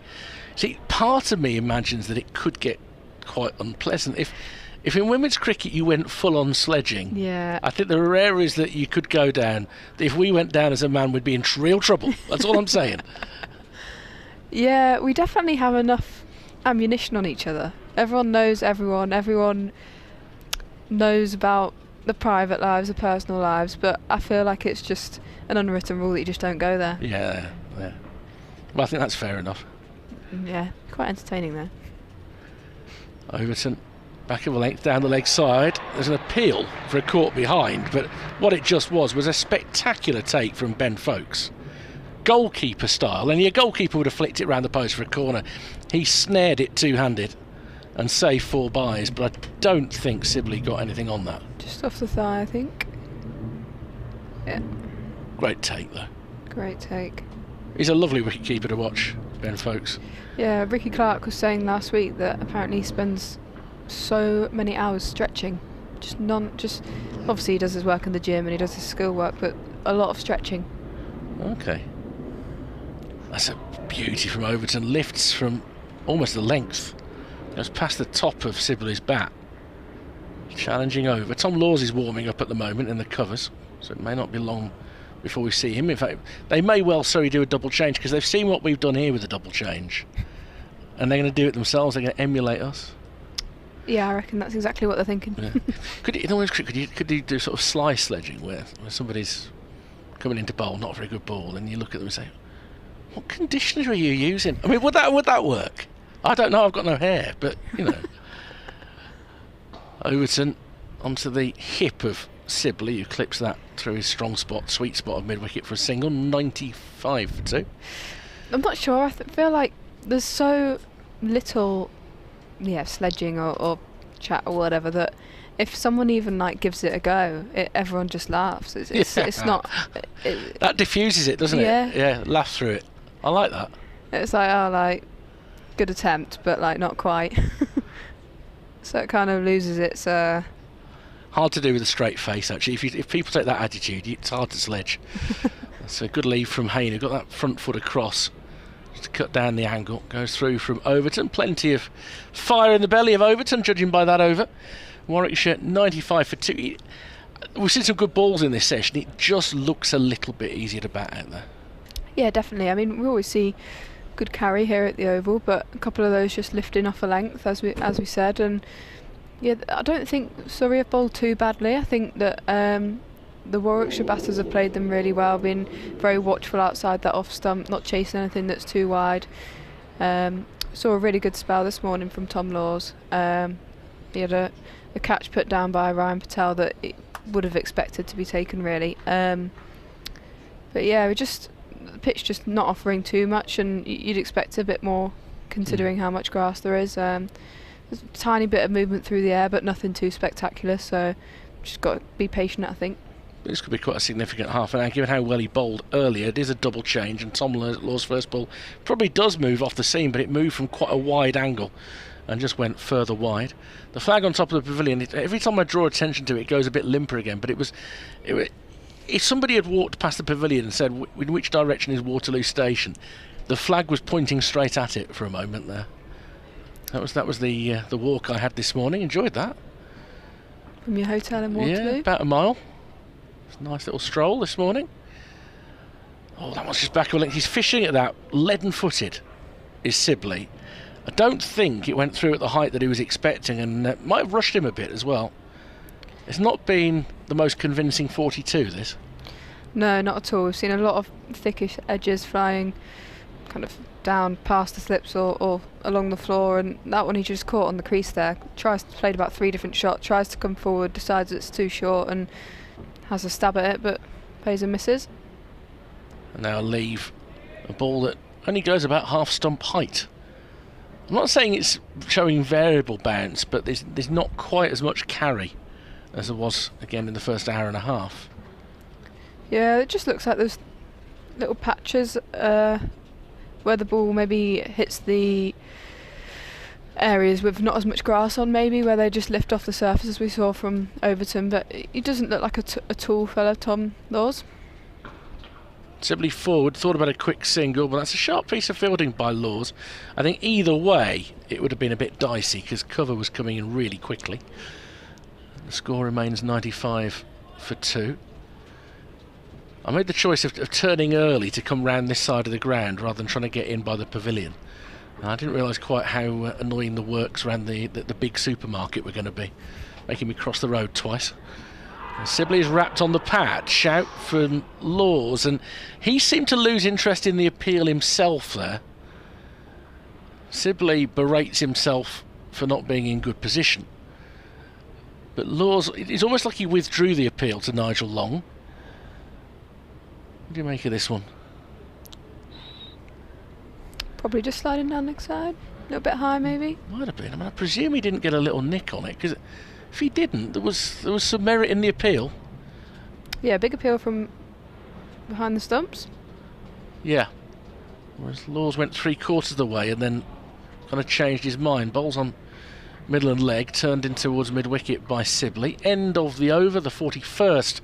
See, part of me imagines that it could get quite unpleasant if in women's cricket you went full on sledging. Yeah. I think there are areas that you could go down that if we went down as a man we'd be in real trouble. That's all I'm saying. Yeah, we definitely have enough ammunition on each other. Everyone knows everyone knows about the private lives, the personal lives, but I feel like it's just an unwritten rule that you just don't go there. Yeah. Well, I think that's fair enough. Yeah, quite entertaining there. Overton, back of a length down the leg side. There's an appeal for a caught behind, but what it just was a spectacular take from Ben Foakes. Goalkeeper style, and your goalkeeper would have flicked it round the post for a corner. He snared it two-handed and saved 4 byes, but I don't think Sibley got anything on that. Just off the thigh, I think. Yeah. Great take, though. Great take. He's a lovely wicket-keeper to watch, Ben Foakes. Yeah, Ricky Clark was saying last week that apparently he spends so many hours stretching Just obviously he does his work in the gym and he does his skill work, but a lot of stretching. Okay. That's a beauty from Overton. Lifts from almost the length. Goes past the top of Sibley's bat. Challenging over. Tom Laws is warming up at the moment in the covers, so it may not be long before we see him. In fact, they may well Surrey do a double change, because they've seen what we've done here with the double change, and they're going to do it themselves. They're going to emulate us. Yeah, I reckon that's exactly what they're thinking. Yeah. Could you do sort of slice sledging where somebody's coming into bowl, not a very good ball, and you look at them and say, "What conditioner are you using?" I mean, would that work? I don't know. I've got no hair, but you know. Overton onto the hip of Sibley, who clips that through his strong spot, sweet spot of mid-wicket for a single. 95 for 2. I'm not sure. I feel like there's so little, sledging or chat or whatever, that if someone even like gives it a go, everyone just laughs. It's not. That diffuses it, doesn't it? Yeah, laugh through it. I like that. It's like, good attempt, but like not quite. So it kind of loses its. Hard to do with a straight face, actually. If people take that attitude, it's hard to sledge. That's a good lead from Hayne, who got that front foot across just to cut down the angle. Goes through from Overton. Plenty of fire in the belly of Overton, judging by that over. Warwickshire 95 for 2. We've seen some good balls in this session. It just looks a little bit easier to bat out there. Yeah, definitely. I mean, we always see good carry here at the Oval, but a couple of those just lifting off a length, as we said, and yeah, I don't think Surrey have bowled too badly. I think that the Warwickshire batters have played them really well, been very watchful outside that off stump, not chasing anything that's too wide. Saw a really good spell this morning from Tom Laws. He had a catch put down by Ryan Patel that it would have expected to be taken, really. But yeah, the pitch just not offering too much, and you'd expect a bit more considering how much grass there is. There's a tiny bit of movement through the air, but nothing too spectacular, so just got to be patient, I think. This could be quite a significant half an hour, given how well he bowled earlier. It is a double change, and Tom Law's first ball probably does move off the seam, but it moved from quite a wide angle and just went further wide. The flag on top of the pavilion, every time I draw attention to it, it goes a bit limper again, but if somebody had walked past the pavilion and said, in which direction is Waterloo Station, the flag was pointing straight at it for a moment there. That was the walk I had this morning. Enjoyed that. From your hotel in Waterloo? Yeah, about a mile. It's a nice little stroll this morning. Oh, that one's just back of a length. He's fishing at that. Leaden-footed is Sibley. I don't think it went through at the height that he was expecting, and might have rushed him a bit as well. It's not been the most convincing 42, this. No, not at all. We've seen a lot of thickish edges flying kind of down past the slips or along the floor, and that one he just caught on the crease there. Played about 3 different shots, tries to come forward, decides it's too short and has a stab at it, but plays and misses. And now leave a ball that only goes about half stump height. I'm not saying it's showing variable bounce, but there's not quite as much carry as there was again in the first hour and a half. Yeah, it just looks like there's little patches where the ball maybe hits the areas with not as much grass on, maybe where they just lift off the surface, as we saw from Overton, but he doesn't look like a tall fella, Tom Laws. Sibley forward, thought about a quick single, but that's a sharp piece of fielding by Laws. I think either way it would have been a bit dicey because cover was coming in really quickly. The score remains 95 for 2. I made the choice of turning early to come round this side of the ground rather than trying to get in by the pavilion. And I didn't realise quite how annoying the works around the big supermarket were going to be, making me cross the road twice. And Sibley is wrapped on the pad. Shout from Laws, and he seemed to lose interest in the appeal himself there. Sibley berates himself for not being in good position. But Laws, it's almost like he withdrew the appeal to Nigel Long. What do you make of this one? Probably just sliding down the side, a little bit high maybe. Might have been. I mean, I presume he didn't get a little nick on it, because if he didn't, there was some merit in the appeal. Yeah, big appeal from behind the stumps. Yeah. Whereas Laws went 3/4 of the way and then kind of changed his mind. Bowls on Midland leg turned in towards mid-wicket by Sibley. End of the over, the 41st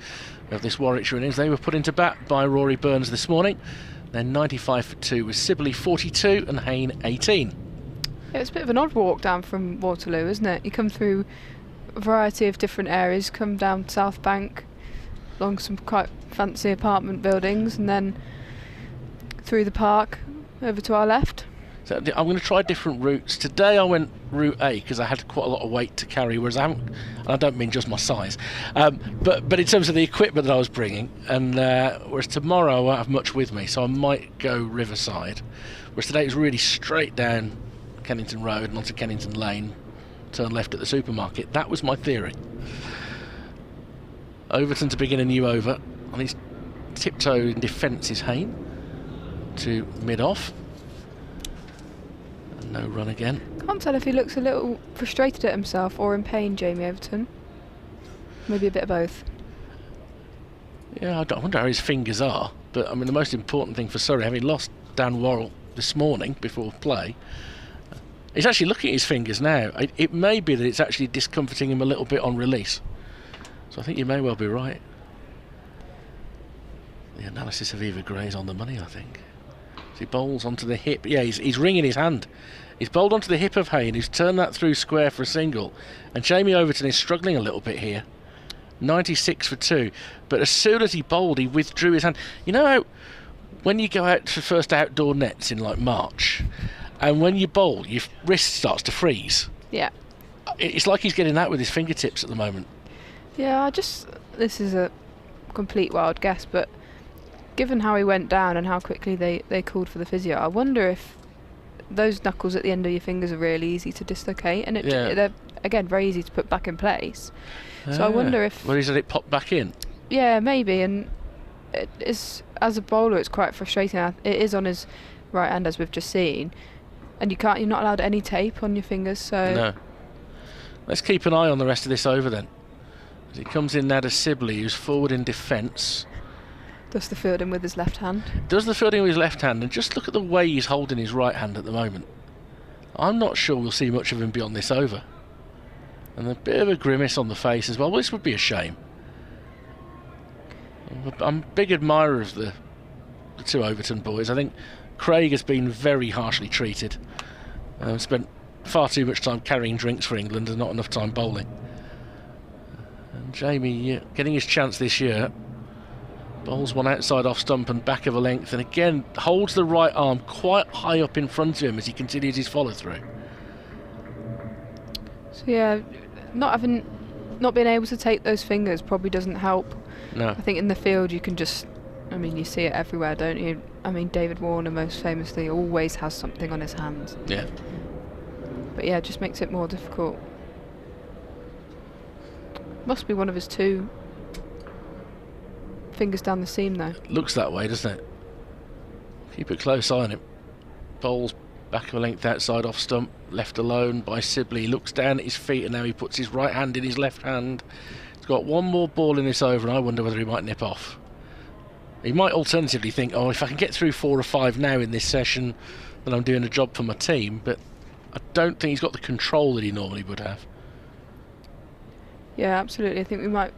of this Warwickshire innings. They were put into bat by Rory Burns this morning. Then 95 for 2 with Sibley 42 and Hayne 18. Yeah, it's a bit of an odd walk down from Waterloo, isn't it? You come through a variety of different areas, come down South Bank, along some quite fancy apartment buildings, and then through the park over to our left. So I'm going to try different routes. Today I went route A because I had quite a lot of weight to carry, whereas I haven't, and I don't mean just my size, but in terms of the equipment that I was bringing, and whereas tomorrow I won't have much with me, so I might go Riverside, whereas today it was really straight down Kennington Road and onto Kennington Lane, turn left at the supermarket. That was my theory. Overton to begin a new over. On his tiptoe in defence is Hayne to mid-off. And no run again. Can't tell if he looks a little frustrated at himself or in pain, Jamie Overton. Maybe a bit of both. Yeah, I wonder how his fingers are. But, I mean, the most important thing for Surrey, having lost Dan Worrell this morning before play, he's actually looking at his fingers now. It may be that it's actually discomforting him a little bit on release. So I think you may well be right. The analysis of Eva Gray is on the money, I think. So he bowls onto the hip. Yeah, he's wringing his hand. He's bowled onto the hip of Hayne, who's turned that through square for a single. And Jamie Overton is struggling a little bit here. 96 for 2. But as soon as he bowled, he withdrew his hand. You know how when you go out to first outdoor nets in like March, and when you bowl, your wrist starts to freeze? Yeah. It's like he's getting that with his fingertips at the moment. Yeah, this is a complete wild guess, but given how he went down and how quickly they called for the physio, I wonder if those knuckles at the end of your fingers are really easy to dislocate, and they're, again, very easy to put back in place. So I wonder if... Well, he's had it pop back in? Yeah, maybe, and it is, as a bowler, it's quite frustrating. It is on his right hand, as we've just seen, and you're not allowed any tape on your fingers, so... No. Let's keep an eye on the rest of this over then. As he comes in now to Sibley, who's forward in defence. Does the fielding with his left hand. Does the fielding with his left hand, and just look at the way he's holding his right hand at the moment. I'm not sure we'll see much of him beyond this over. And a bit of a grimace on the face as well. Well, this would be a shame. I'm a big admirer of the two Overton boys. I think Craig has been very harshly treated. Spent far too much time carrying drinks for England and not enough time bowling. And Jamie getting his chance this year. Bowls one outside off stump and back of a length, and again holds the right arm quite high up in front of him as he continues his follow through. So yeah, not being able to take those fingers probably doesn't help. No. I think in the field you can just, I mean, you see it everywhere, don't you? I mean, David Warner most famously always has something on his hands. Yeah. But yeah, it just makes it more difficult. Must be one of his two fingers down the seam though. Looks that way, doesn't it? Keep a close eye on him. Bowls back of a length outside off stump, left alone by Sibley. He looks down at his feet and now he puts his right hand in his left hand. He's got one more ball in this over and I wonder whether he might nip off. He might alternatively think, oh, if I can get through 4 or 5 now in this session, then I'm doing a job for my team, but I don't think he's got the control that he normally would have. Yeah, absolutely. I think we might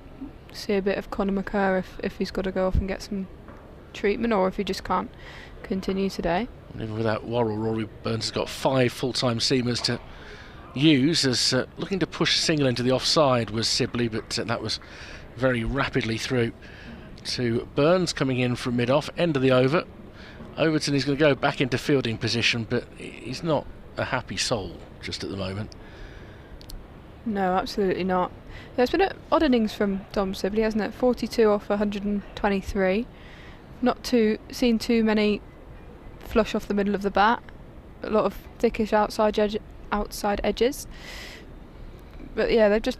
see a bit of Conor McCurr if he's got to go off and get some treatment, or if he just can't continue today. And even without Worrell, Rory Burns has got 5 full-time seamers to use, as looking to push a single into the offside was Sibley, but that was very rapidly through to Burns coming in from mid-off, end of the over. Overton is going to go back into fielding position, but he's not a happy soul just at the moment. No, absolutely not. There's been odd innings from Dom Sibley, hasn't it? 42 off 123. Not seen too many flush off the middle of the bat. A lot of thickish outside edges. But yeah, they're just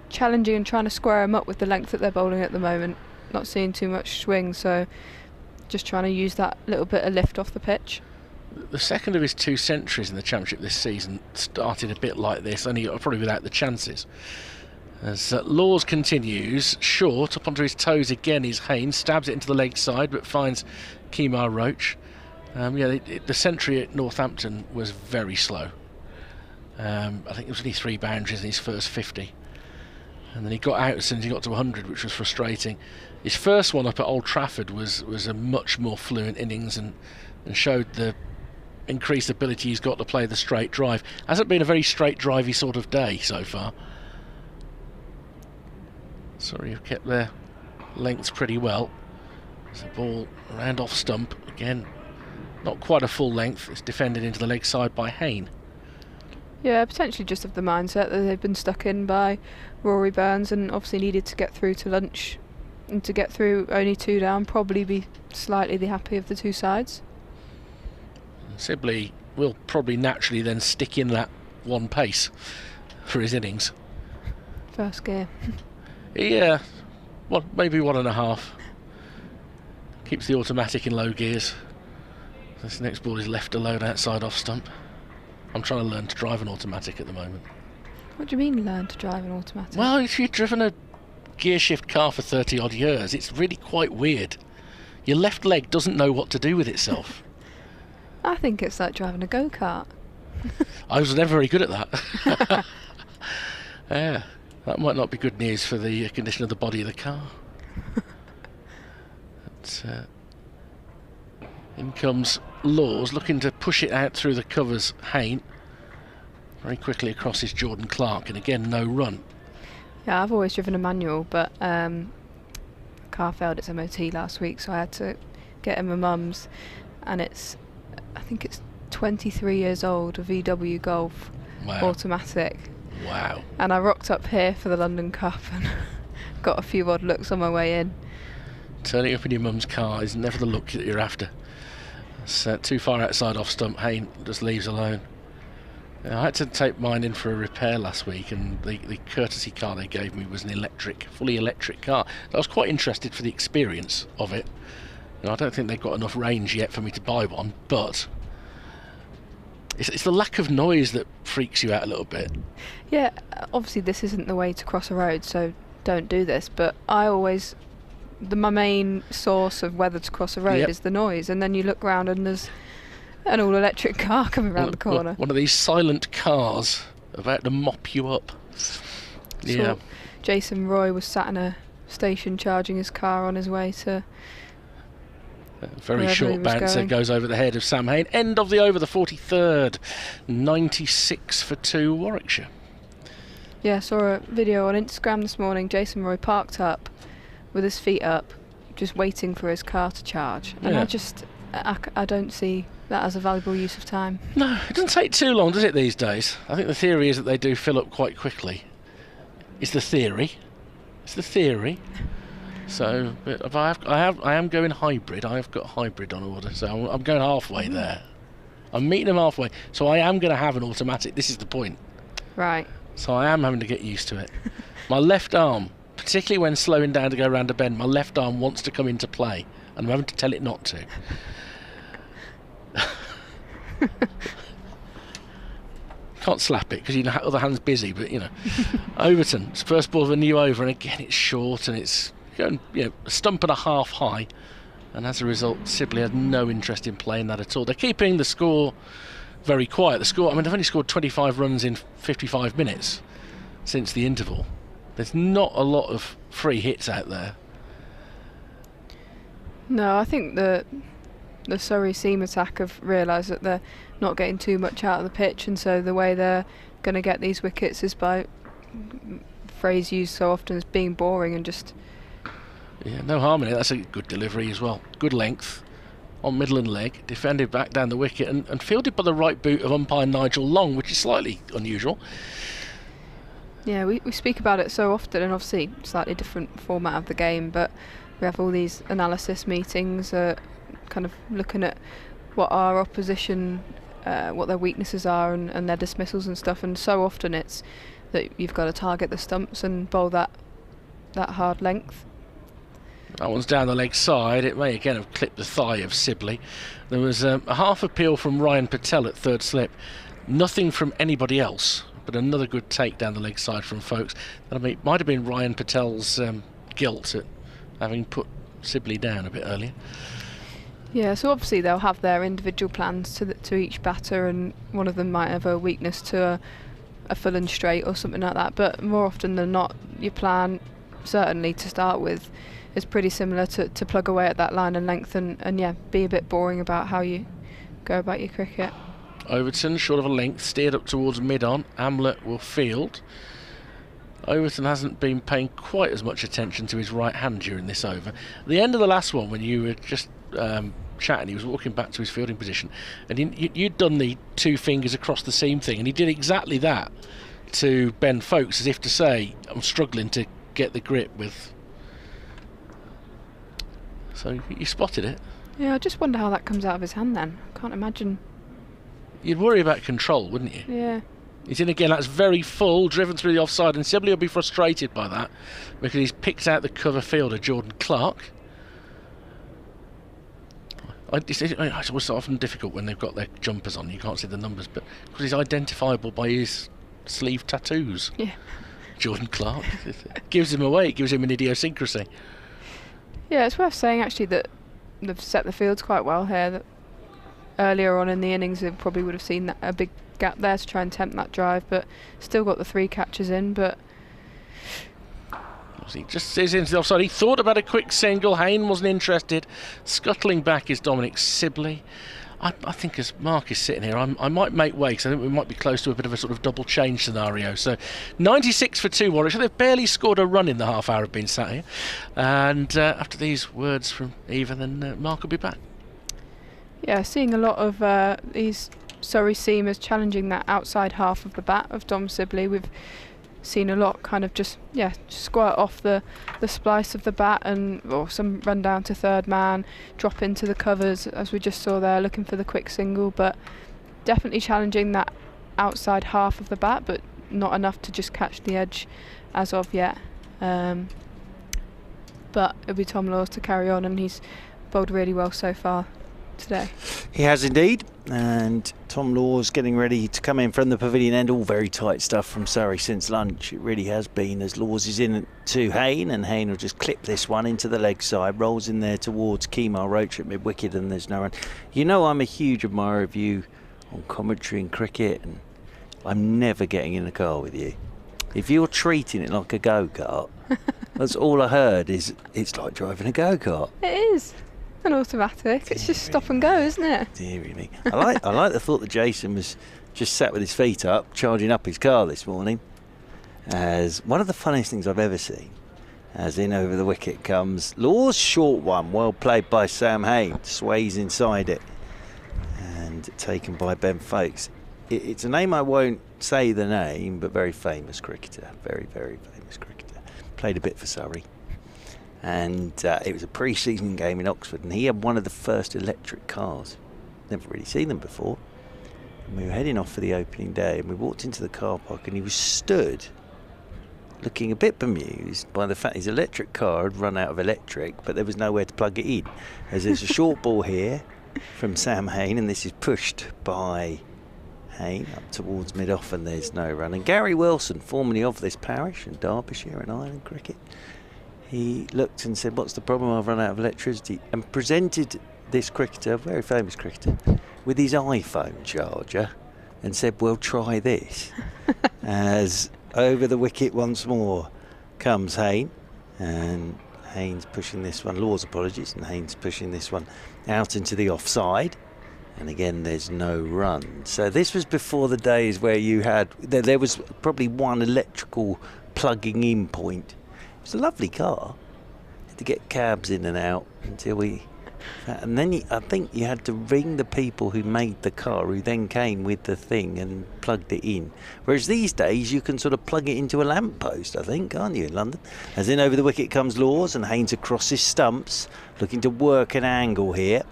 challenging and trying to square him up with the length that they're bowling at the moment. Not seeing too much swing, so just trying to use that little bit of lift off the pitch. The second of his 2 centuries in the Championship this season started a bit like this, only probably without the chances. As Laws continues, short, up onto his toes again is Haynes, stabs it into the leg side but finds Kemar Roach. The century at Northampton was very slow. I think it was only 3 boundaries in his first 50. And then he got out as soon as he got to 100, which was frustrating. His first one up at Old Trafford was a much more fluent innings and showed the increased ability he's got to play the straight drive. Hasn't been a very straight drivey sort of day so far. Surrey have kept their lengths pretty well. It's a ball around off stump. Again, not quite a full length. It's defended into the leg side by Hayne. Yeah, potentially just of the mindset that they've been stuck in by Rory Burns, and obviously needed to get through to lunch, and to get through only 2 down, probably be slightly the happy of the two sides. Sibley will probably naturally then stick in that one pace for his innings. First gear. Yeah, well, maybe 1.5. Keeps the automatic in low gears. This next ball is left alone outside off stump. I'm trying to learn to drive an automatic at the moment. What do you mean, learn to drive an automatic? Well, if you've driven a gear shift car for 30 odd years, it's really quite weird. Your left leg doesn't know what to do with itself. I think it's like driving a go-kart. I was never very good at that. Yeah, that might not be good news for the condition of the body of the car. But, in comes Laws, looking to push it out through the covers. Hayne very quickly across his Jordan Clark, and again no run. Yeah, I've always driven a manual, but the car failed its MOT last week, so I had to get in my mum's, and I think it's 23 years old, a VW Golf. Wow. Automatic. Wow. And I rocked up here for the London Cup and got a few odd looks on my way in. Turning up in your mum's car is never the look that you're after. It's too far outside off stump. Hayne just leaves alone. I had to take mine in for a repair last week, and the courtesy car they gave me was an electric, fully electric car. I was quite interested for the experience of it. I don't think they've got enough range yet for me to buy one, but it's the lack of noise that freaks you out a little bit. Yeah, obviously this isn't the way to cross a road, so don't do this, but my main source of whether to cross a road is the noise, and then you look round and there's an all-electric car coming around the corner. One of these silent cars about to mop you up. Yeah. Jason Roy was sat in a station charging his car on his way to... Very short bouncer goes over the head of Sam Hayne. End of the over, the 43rd. 96 for 2, Warwickshire. Yeah, I saw a video on Instagram this morning. Jason Roy parked up with his feet up, just waiting for his car to charge. And I don't see that as a valuable use of time. No, it doesn't take too long, does it, these days? I think the theory is that they do fill up quite quickly. It's the theory. So if I am going hybrid. I have got hybrid on order, so I'm going halfway there. I'm meeting them halfway, so I am going to have an automatic. This is the point. Right. So I am having to get used to it. My left arm, particularly when slowing down to go around a bend, my left arm wants to come into play, and I'm having to tell it not to. Can't slap it because the other hand's busy, but Overton, it's first ball of a new over, and again it's short and it's going a stump and a half high, and as a result Sibley had no interest in playing that at all. They're keeping the score very quiet. They've only scored 25 runs in 55 minutes since the interval. There's not a lot of free hits out there. No, I think the Surrey seam attack have realised that they're not getting too much out of the pitch, and so the way they're going to get these wickets is by, phrase used so often, as being boring and just... Yeah, no harm in it. That's a good delivery as well. Good length on Midland leg, defended back down the wicket and fielded by the right boot of umpire Nigel Long, which is slightly unusual. Yeah, we speak about it so often, and obviously slightly different format of the game, but we have all these analysis meetings kind of looking at what our opposition, what their weaknesses are and their dismissals and stuff, and so often it's that you've got to target the stumps and bowl that hard length. That one's down the leg side. It may again have clipped the thigh of Sibley. There was a half appeal from Ryan Patel at third slip. Nothing from anybody else, but another good take down the leg side from Foakes. That might have been Ryan Patel's guilt at having put Sibley down a bit earlier. Yeah, so obviously they'll have their individual plans to each batter, and one of them might have a weakness to a full and straight or something like that. But more often than not, your plan, certainly to start with, is pretty similar to plug away at that line and length, and yeah, be a bit boring about how you go about your cricket. Overton, short of a length, steered up towards mid-on. Amla will field. Overton hasn't been paying quite as much attention to his right hand during this over. At the end of the last one, when you were just chatting, he was walking back to his fielding position, and you'd done the 2 fingers across the seam thing, and he did exactly that to Ben Foakes, as if to say, I'm struggling to get the grip with. So you spotted it. Yeah, I just wonder how that comes out of his hand then. Can't imagine. You'd worry about control, wouldn't you? Yeah. He's in again, that's very full, driven through the offside, and Sibley will be frustrated by that because he's picked out the cover fielder, Jordan Clark. It's always often difficult when they've got their jumpers on, you can't see the numbers, but because he's identifiable by his sleeve tattoos. Yeah. Jordan Clark. Gives him away, it gives him an idiosyncrasy. Yeah, it's worth saying actually that they've set the fields quite well here. That earlier on in the innings, they probably would have seen a big gap there to try and tempt that drive, but still got the 3 catches in. But he just says into the offside. He thought about a quick single. Hayne wasn't interested. Scuttling back is Dominic Sibley. I think as Mark is sitting here, I might make way, because I think we might be close to a bit of a sort of double change scenario. So 96 for 2 Warwickshire. They've barely scored a run in the half hour of being sat here. And after these words from Eva, then Mark will be back. Yeah, seeing a lot of these Surrey seamers challenging that outside half of the bat of Dom Sibley. We've seen a lot kind of just squirt off the splice of the bat, or some run down to third man, drop into the covers as we just saw there, looking for the quick single, but definitely challenging that outside half of the bat, but not enough to just catch the edge as of yet. But it'll be Tom Laws to carry on, and he's bowled really well so far today. He has indeed, and Tom Laws getting ready to come in from the pavilion end. All very tight stuff from Surrey since lunch. It really has been, as Laws is in to Hayne, and Hayne will just clip this one into the leg side, rolls in there towards Kemar Roach at mid-wicket, and there's no run. You know I'm a huge admirer of you on commentary and cricket, and I'm never getting in the car with you. If you're treating it like a go-kart, that's all I heard is it's like driving a go-kart. It is. An automatic. It's just stop and go, isn't it? Deary me. I like the thought that Jason was just sat with his feet up, charging up his car this morning. As one of the funniest things I've ever seen. As in over the wicket comes Laws, short one, well played by Sam Hayne, sways inside it, and taken by Ben Foakes. It's a name I won't say the name, but very famous cricketer, very, very famous cricketer. Played a bit for Surrey. And it was a pre-season game in Oxford, and he had one of the first electric cars. Never really seen them before. And we were heading off for the opening day, and we walked into the car park, and he was stood looking a bit bemused by the fact his electric car had run out of electric, but there was nowhere to plug it in. As there's a short ball here from Sam Hayne, and this is pushed by Hayne up towards mid-off, and there's no run. And Gary Wilson, formerly of this parish in Derbyshire and Ireland cricket, he looked and said, "What's the problem? I've run out of electricity," and presented this cricketer, very famous cricketer, with his iPhone charger and said, "Well, try this." As over the wicket once more comes Hayne, and Hayne's pushing this one, Laws apologies, and Hayne's pushing this one out into the offside, and again there's no run. So this was before the days where you had, there was probably one electrical plugging in point. It was a lovely car. Had to get cabs in and out until we... And then I think you had to ring the people who made the car, who then came with the thing and plugged it in. Whereas these days you can sort of plug it into a lamppost, I think, can't you, in London? As in over the wicket comes Laws, and Haynes across his stumps, looking to work an angle here.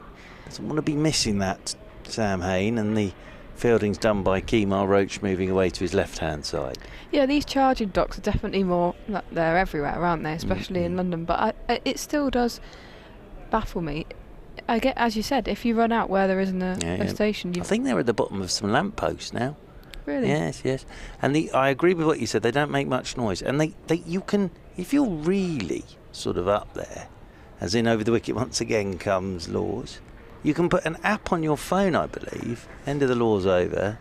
Doesn't want to be missing that, Sam Hayne, and the fielding's done by Kemar Roach, moving away to his left-hand side. Yeah, these charging docks are definitely more, they're everywhere, aren't they, especially in London, but it still does baffle me. I get, as you said, if you run out where there isn't a station... I think they're at the bottom of some lampposts now. Really? Yes. And I agree with what you said, they don't make much noise. And you can, if you're really sort of up there, as in over the wicket once again comes Laws, you can put an app on your phone, I believe, end of the law's over,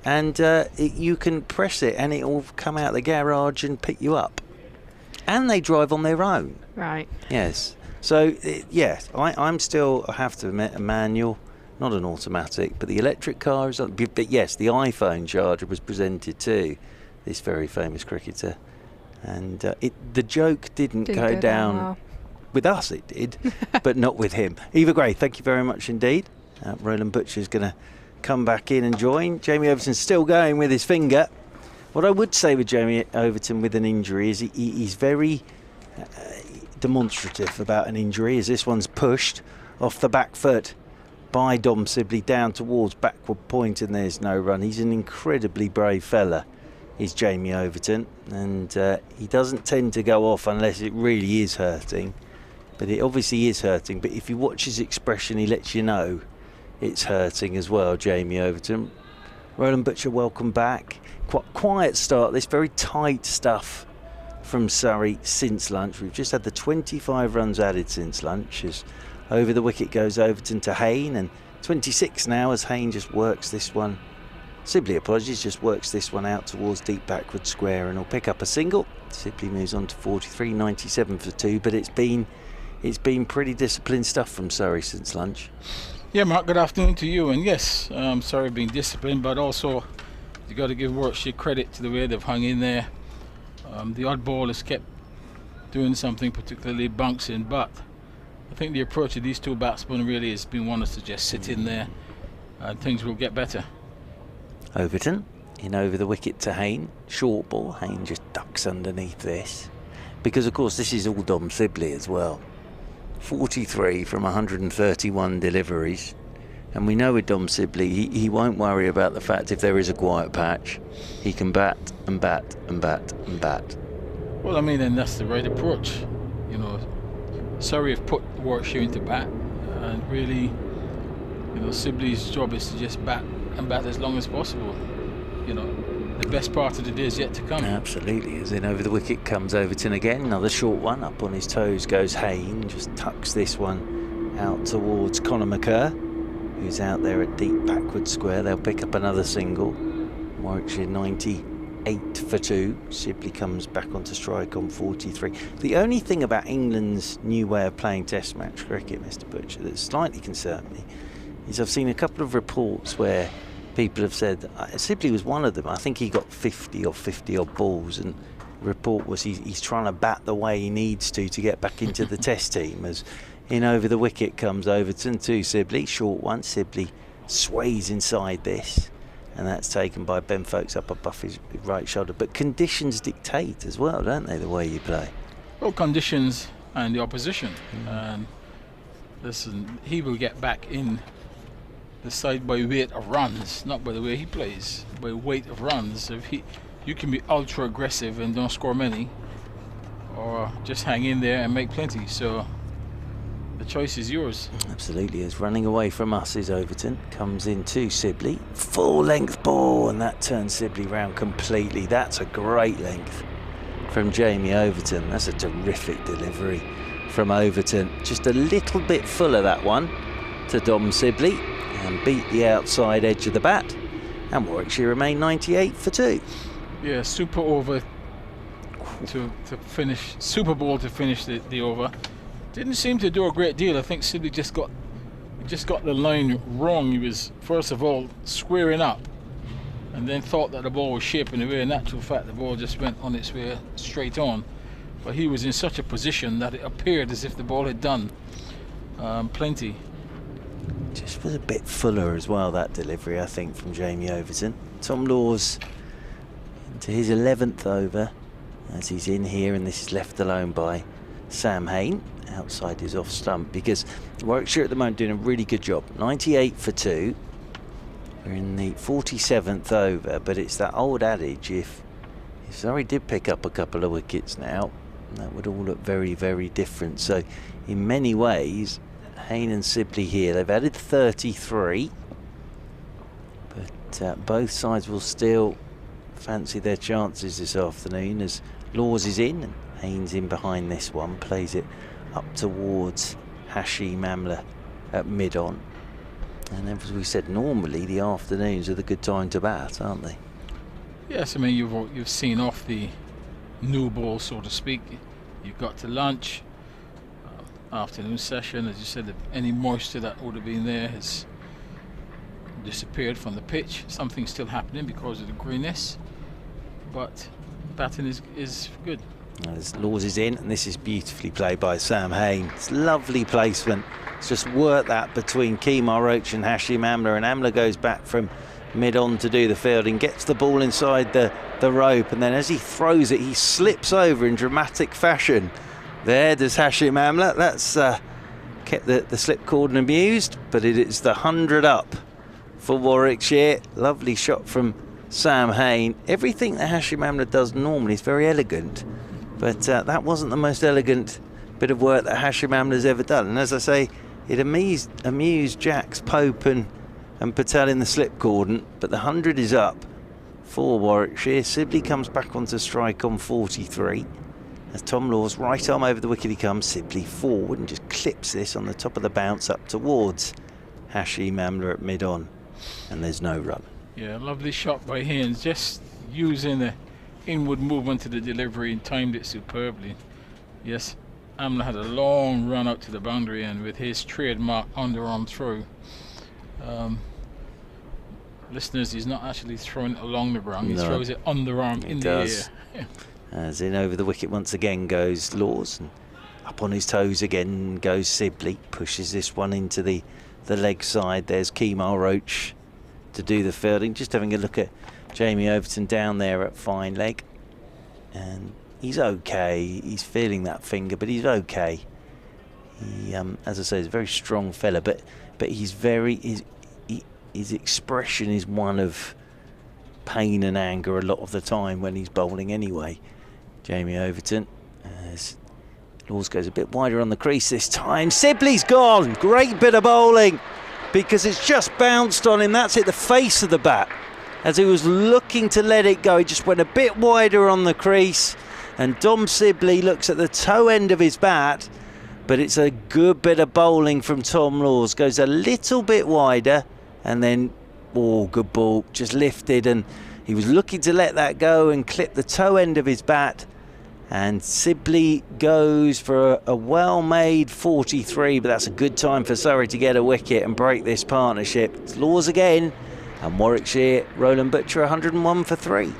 and you can press it and it will come out the garage and pick you up. And they drive on their own. Right. Yes. So, yes, I'm still, I have to admit, a manual, not an automatic, but the electric car is on. But yes, the iPhone charger was presented to this very famous cricketer. And the joke didn't go down well. With us, it did, but not with him. Eva Gray, thank you very much indeed. Roland Butcher is going to come back in and join. Jamie Overton's still going with his finger. What I would say with Jamie Overton with an injury is he's very demonstrative about an injury, as this one's pushed off the back foot by Dom Sibley down towards backward point, and there's no run. He's an incredibly brave fella, is Jamie Overton, and he doesn't tend to go off unless it really is hurting, but it obviously is hurting. But if you watch his expression, he lets you know it's hurting as well, Jamie Overton. Roland Butcher, welcome back. Quite quiet start, this very tight stuff from Surrey since lunch. We've just had the 25 runs added since lunch as over the wicket goes Overton to Hayne, and 26 now as Hayne just works this one. Sibley, apologies, just works this one out towards deep backward square and will pick up a single. Sibley moves on to 43, 97 for 2, but it's been pretty disciplined stuff from Surrey since lunch. Yeah, Mark, good afternoon to you. And yes, Surrey being disciplined, but also you've got to give Warwickshire credit to the way they've hung in there. The odd ball has kept doing something, particularly bouncing, but I think the approach of these two batsmen really has been one to just sit in there and things will get better. Overton in over the wicket to Hayne. Short ball. Hayne just ducks underneath this. Because, of course, this is all Dom Sibley as well. 43 from 131 deliveries. And we know with Dom Sibley, he won't worry about the fact if there is a quiet patch. He can bat and bat and bat and bat. Well, I mean, and that's the right approach. You know, Surrey have put Warwickshire into bat, and really, you know, Sibley's job is to just bat and bat as long as possible. You know, the best part of the day is yet to come. Absolutely. As in over the wicket comes Overton again. Another short one. Up on his toes goes Hayne. Just tucks this one out towards Conor McCurr, who's out there at deep backward square. They'll pick up another single. Warwickshire 98 for 2. Sibley comes back onto strike on 43. The only thing about England's new way of playing test match cricket, Mr. Butcher, that slightly concerned me is I've seen a couple of reports where people have said Sibley was one of them. I think he got 50 or 50 odd balls, and the report was he's trying to bat the way he needs to get back into the test team. As in over the wicket comes Overton to Sibley. Short one. Sibley sways inside this, and that's taken by Ben Foakes up above his right shoulder. But conditions dictate as well, don't they, the way you play? Well, conditions and the opposition. And listen, he will get back in the side by weight of runs, not by the way he plays, by weight of runs. If you can be ultra aggressive and don't score many, or just hang in there and make plenty. So the choice is yours. Absolutely. As running away from us is Overton. Comes into Sibley. Full length ball, and that turns Sibley round completely. That's a great length from Jamie Overton. That's a terrific delivery from Overton. Just a little bit fuller, that one, to Dom Sibley, and beat the outside edge of the bat. And Warwickshire remain 98 for 2. Yeah, super over to finish, Super Bowl to finish the over. Didn't seem to do a great deal. I think Sibley just got the line wrong. He was, first of all, squaring up, and then thought that the ball was shaping away. In actual fact, the ball just went on its way straight on. But he was in such a position that it appeared as if the ball had done plenty. Just was a bit fuller as well, that delivery, I think, from Jamie Overton. Tom Laws into his 11th over as he's in here, and this is left alone by Sam Hayne outside his off stump, because Warwickshire at the moment doing a really good job. 98 for 2. We're in the 47th over, but it's that old adage, if Surrey did pick up a couple of wickets now, that would all look very, very different. So in many ways, Hayne and Sibley here, they've added 33, but both sides will still fancy their chances this afternoon, as Laws is in and Hayne's in behind this one, plays it up towards Hashim Amla at mid-on. And as we said, normally the afternoons are the good time to bat, aren't they? Yes, I mean you've seen off the new ball, so to speak. You've got to lunch, afternoon session. As you said, any moisture that would have been there has disappeared from the pitch. Something's still happening because of the greenness, but batting is good. As Laws is in, and this is beautifully played by Sam Hain. It's lovely placement. It's just worked that between Kemar Roach and Hashim Amla, and Amla goes back from mid-on to do the fielding, gets the ball inside the rope, and then as he throws it, he slips over in dramatic fashion. There does Hashim Amla. That's kept the slip cordon amused, but it is the 100 up for Warwickshire. Lovely shot from Sam Hain. Everything that Hashim Amla does normally is very elegant, but that wasn't the most elegant bit of work that Hashim Amla's ever done. And as I say, it amused Jacks, Pope and Patel in the slip cordon, but the 100 is up for Warwickshire. Sibley comes back onto strike on 43. As Tom Laws right arm over the wicket he comes, Sibley forward and just clips this on the top of the bounce up towards Hashim Amla at mid-on, and there's no run. Yeah, lovely shot by Haynes, just using the inward movement to the delivery and timed it superbly. Yes, Amla had a long run out to the boundary, and with his trademark underarm throw, listeners, he's not actually throwing it along the ground, he throws it underarm in the air. As in over the wicket once again goes Laws, and up on his toes again goes Sibley, pushes this one into the leg side. There's Kemar Roach to do the fielding. Just having a look at Jamie Overton down there at fine leg, and he's okay. He's feeling that finger, but he's okay. He, as I say, is a very strong fella, but he's his expression is one of pain and anger a lot of the time when he's bowling anyway. Jamie Overton, as Laws goes a bit wider on the crease this time. Sibley's gone. Great bit of bowling, because it's just bounced on him. That's it, the face of the bat. As he was looking to let it go, he just went a bit wider on the crease, and Dom Sibley looks at the toe end of his bat, but it's a good bit of bowling from Tom Laws. Goes a little bit wider, and then, oh, good ball, just lifted, and he was looking to let that go and clip the toe end of his bat, and Sibley goes for a well-made 43, but that's a good time for Surrey to get a wicket and break this partnership. It's Laws again, and Warwickshire, Roland Butcher, 101 for 3.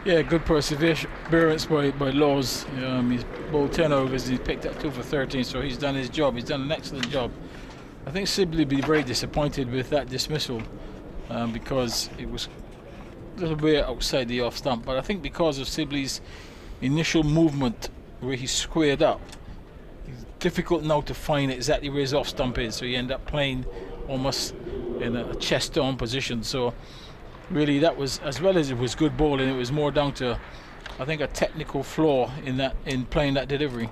Yeah, good perseverance by Laws. He's bowled 10 overs, he's picked up 2 for 13, so he's done his job. He's done an excellent job. I think Sibley will be very disappointed with that dismissal, because it was a little bit outside the off stump, but I think because of Sibley's initial movement where he squared up, it's difficult now to find exactly where his off stump is, so you end up playing almost in a chest down position. So really that was, as well as it was good bowling, it was more down to, I think, a technical flaw in playing that delivery.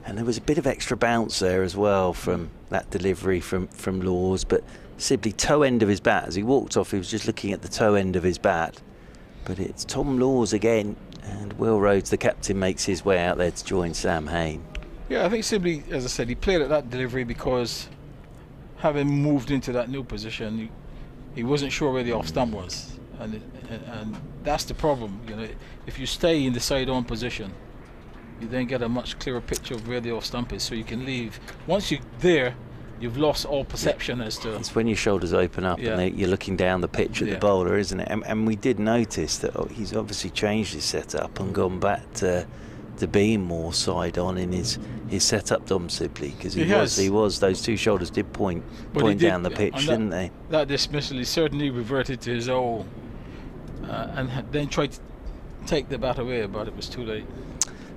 And there was a bit of extra bounce there as well from that delivery from Laws, but Sibley, toe end of his bat, as he walked off he was just looking at the toe end of his bat. But it's Tom Laws again, and Will Rhodes, the captain, makes his way out there to join Sam Hain. Yeah, I think Sibley, as I said, he played at that delivery because having moved into that new position, he wasn't sure where the off stump was, and that's the problem. You know, if you stay in the side on position, you then get a much clearer picture of where the off stump is, so you can leave. Once you're there, you've lost all perception as to... It's when your shoulders open up and you're looking down the pitch at the bowler, isn't it? And we did notice that he's obviously changed his setup and gone back to being more side on in his setup, Dom Sibley, because he was those two shoulders did point down the pitch, didn't they? That dismissal, he certainly reverted to his old and then tried to take the bat away, but it was too late.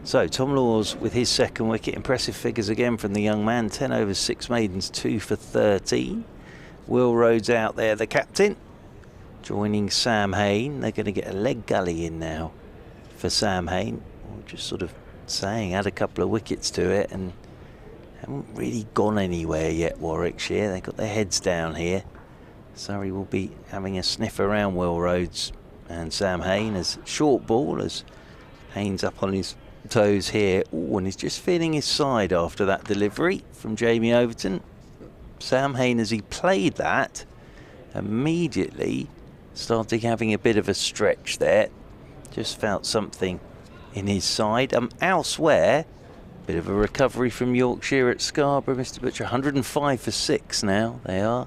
So Tom Laws with his second wicket. Impressive figures again from the young man. 10 overs, 6 maidens, 2 for 13. Will Rhodes out there, the captain, joining Sam Hain. They're going to get a leg gully in now for Sam Hain. Just sort of saying, add a couple of wickets to it, and haven't really gone anywhere yet, Warwickshire. They've got their heads down here. Surrey will be having a sniff around Will Rhodes and Sam Hain as short ball, as Hain's up on his toes here. Ooh, and he's just feeling his side after that delivery from Jamie Overton. Sam Hain, as he played that, immediately started having a bit of a stretch there. Just felt something in his side. Elsewhere, bit of a recovery from Yorkshire at Scarborough, Mr. Butcher. 105 for 6 now, they are.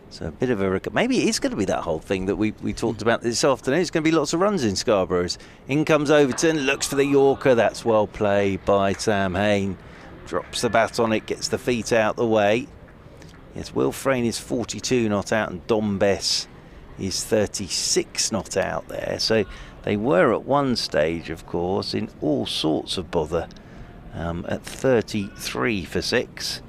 So a bit of a maybe it is going to be that whole thing that we talked about this afternoon. It's going to be lots of runs in Scarborough. In comes Overton, looks for the Yorker. That's well played by Sam Hain. Drops the bat on it, gets the feet out the way. Yes, Will Frayne is 42 not out, and Dom Bess is 36 not out there. So they were at one stage, of course, in all sorts of bother at 33 for 6.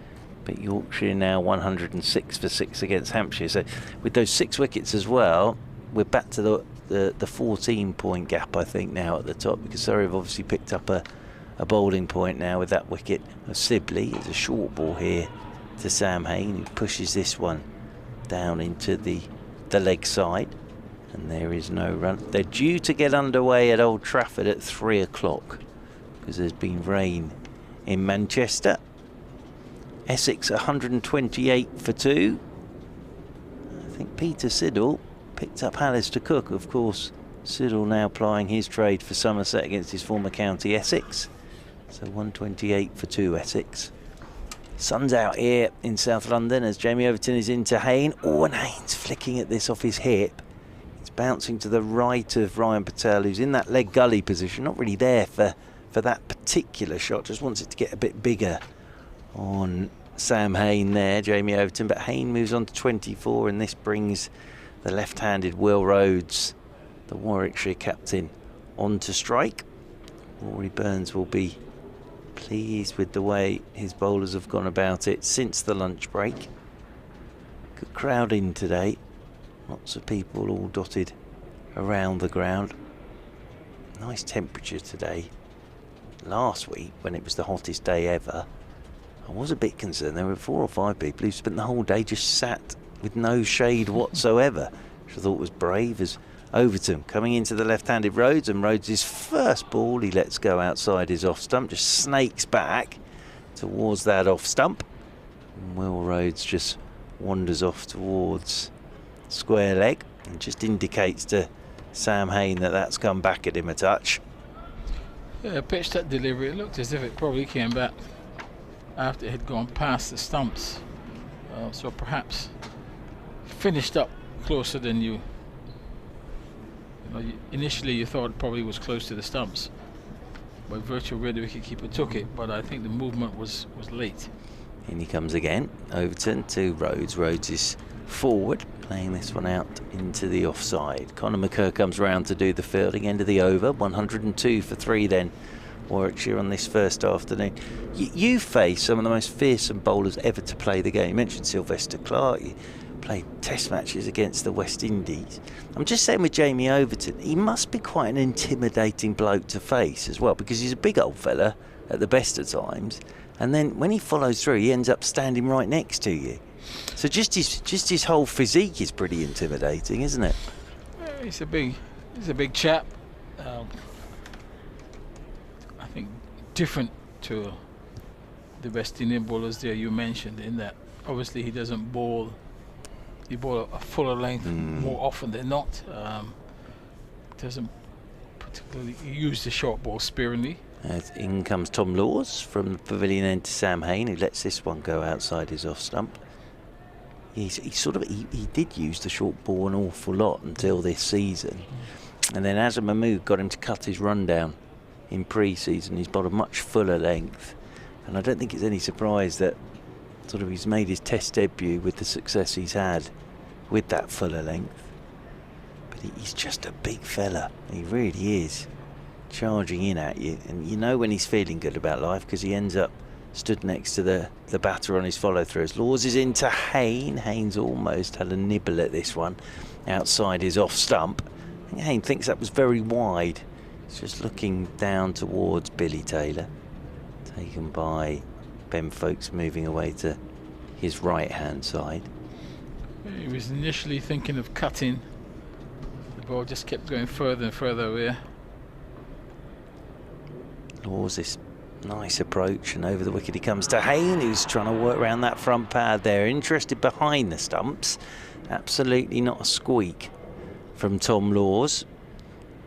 But Yorkshire now 106 for 6 against Hampshire. So with those 6 wickets as well, we're back to the 14-point gap, I think, now at the top, because Surrey have obviously picked up a bowling point now with that wicket of Sibley. It's a short ball here to Sam Hain, who pushes this one down into the leg side, and there is no run. They're due to get underway at Old Trafford at 3 o'clock because there's been rain in Manchester. Essex 128 for 2. I think Peter Siddle picked up Alistair Cook. Of course, Siddle now plying his trade for Somerset against his former county Essex. So 128 for 2 Essex. Sun's out here in South London as Jamie Overton is into Hain. Oh, and Hain's flicking at this off his hip. It's bouncing to the right of Ryan Patel, who's in that leg gully position. Not really there for that particular shot. Just wants it to get a bit bigger on Sam Hain there, Jamie Overton. But Hain moves on to 24, and this brings the left-handed Will Rhodes, the Warwickshire captain, on to strike. Rory Burns will be pleased with the way his bowlers have gone about it since the lunch break. Good crowd in today. Lots of people all dotted around the ground. Nice temperature today. Last week, when it was the hottest day ever, I was a bit concerned. There were 4 or 5 people who spent the whole day just sat with no shade whatsoever, which I thought was brave. As Overton coming into the left-handed Rhodes, and Rhodes' first ball he lets go outside his off stump, just snakes back towards that off stump, and Will Rhodes just wanders off towards square leg and just indicates to Sam Hain that that's come back at him a touch. Yeah, pitched that delivery. It looked as if it probably came back after it had gone past the stumps, so perhaps finished up closer than you know, initially you thought it probably was close to the stumps by virtue of where the wicketkeeper took it, but I think the movement was late. In he comes again, Overton to Rhodes. Rhodes is forward, playing this one out into the offside. Conor McCurr comes round to do the fielding, end of the over. 102 for 3 then, Warwickshire on this first afternoon. You face some of the most fearsome bowlers ever to play the game. You mentioned Sylvester Clarke. You played test matches against the West Indies. I'm just saying with Jamie Overton, he must be quite an intimidating bloke to face as well, because he's a big old fella at the best of times, and then when he follows through he ends up standing right next to you. So just his whole physique is pretty intimidating, isn't it? Yeah, he's a big chap. I think different to the West Indian bowlers there you mentioned, in that obviously he doesn't bowl. He bowl a fuller length more often than not. Doesn't particularly use the short ball sparingly. As in comes Tom Laws from the pavilion end to Sam Hain, who lets this one go outside his off stump. He did use the short ball an awful lot until this season, and then Azam Mahmood got him to cut his run down in pre-season. He's got a much fuller length, and I don't think it's any surprise that he's made his test debut with the success he's had with that fuller length. But he's just a big fella, he really is, charging in at you, and you know when he's feeling good about life because he ends up stood next to the batter on his follow-through. Laws is into Hain. Hain's almost had a nibble at this one outside his off stump. I think Hain thinks that was very wide. He's just looking down towards Billy Taylor, taken by Ben Foakes, moving away to his right hand side. He was initially thinking of cutting. The ball just kept going further and further away. Laws is Nice approach, and over the wicket he comes to Hayne, who's trying to work around that front pad there. Interested behind the stumps. Absolutely not a squeak from Tom Laws.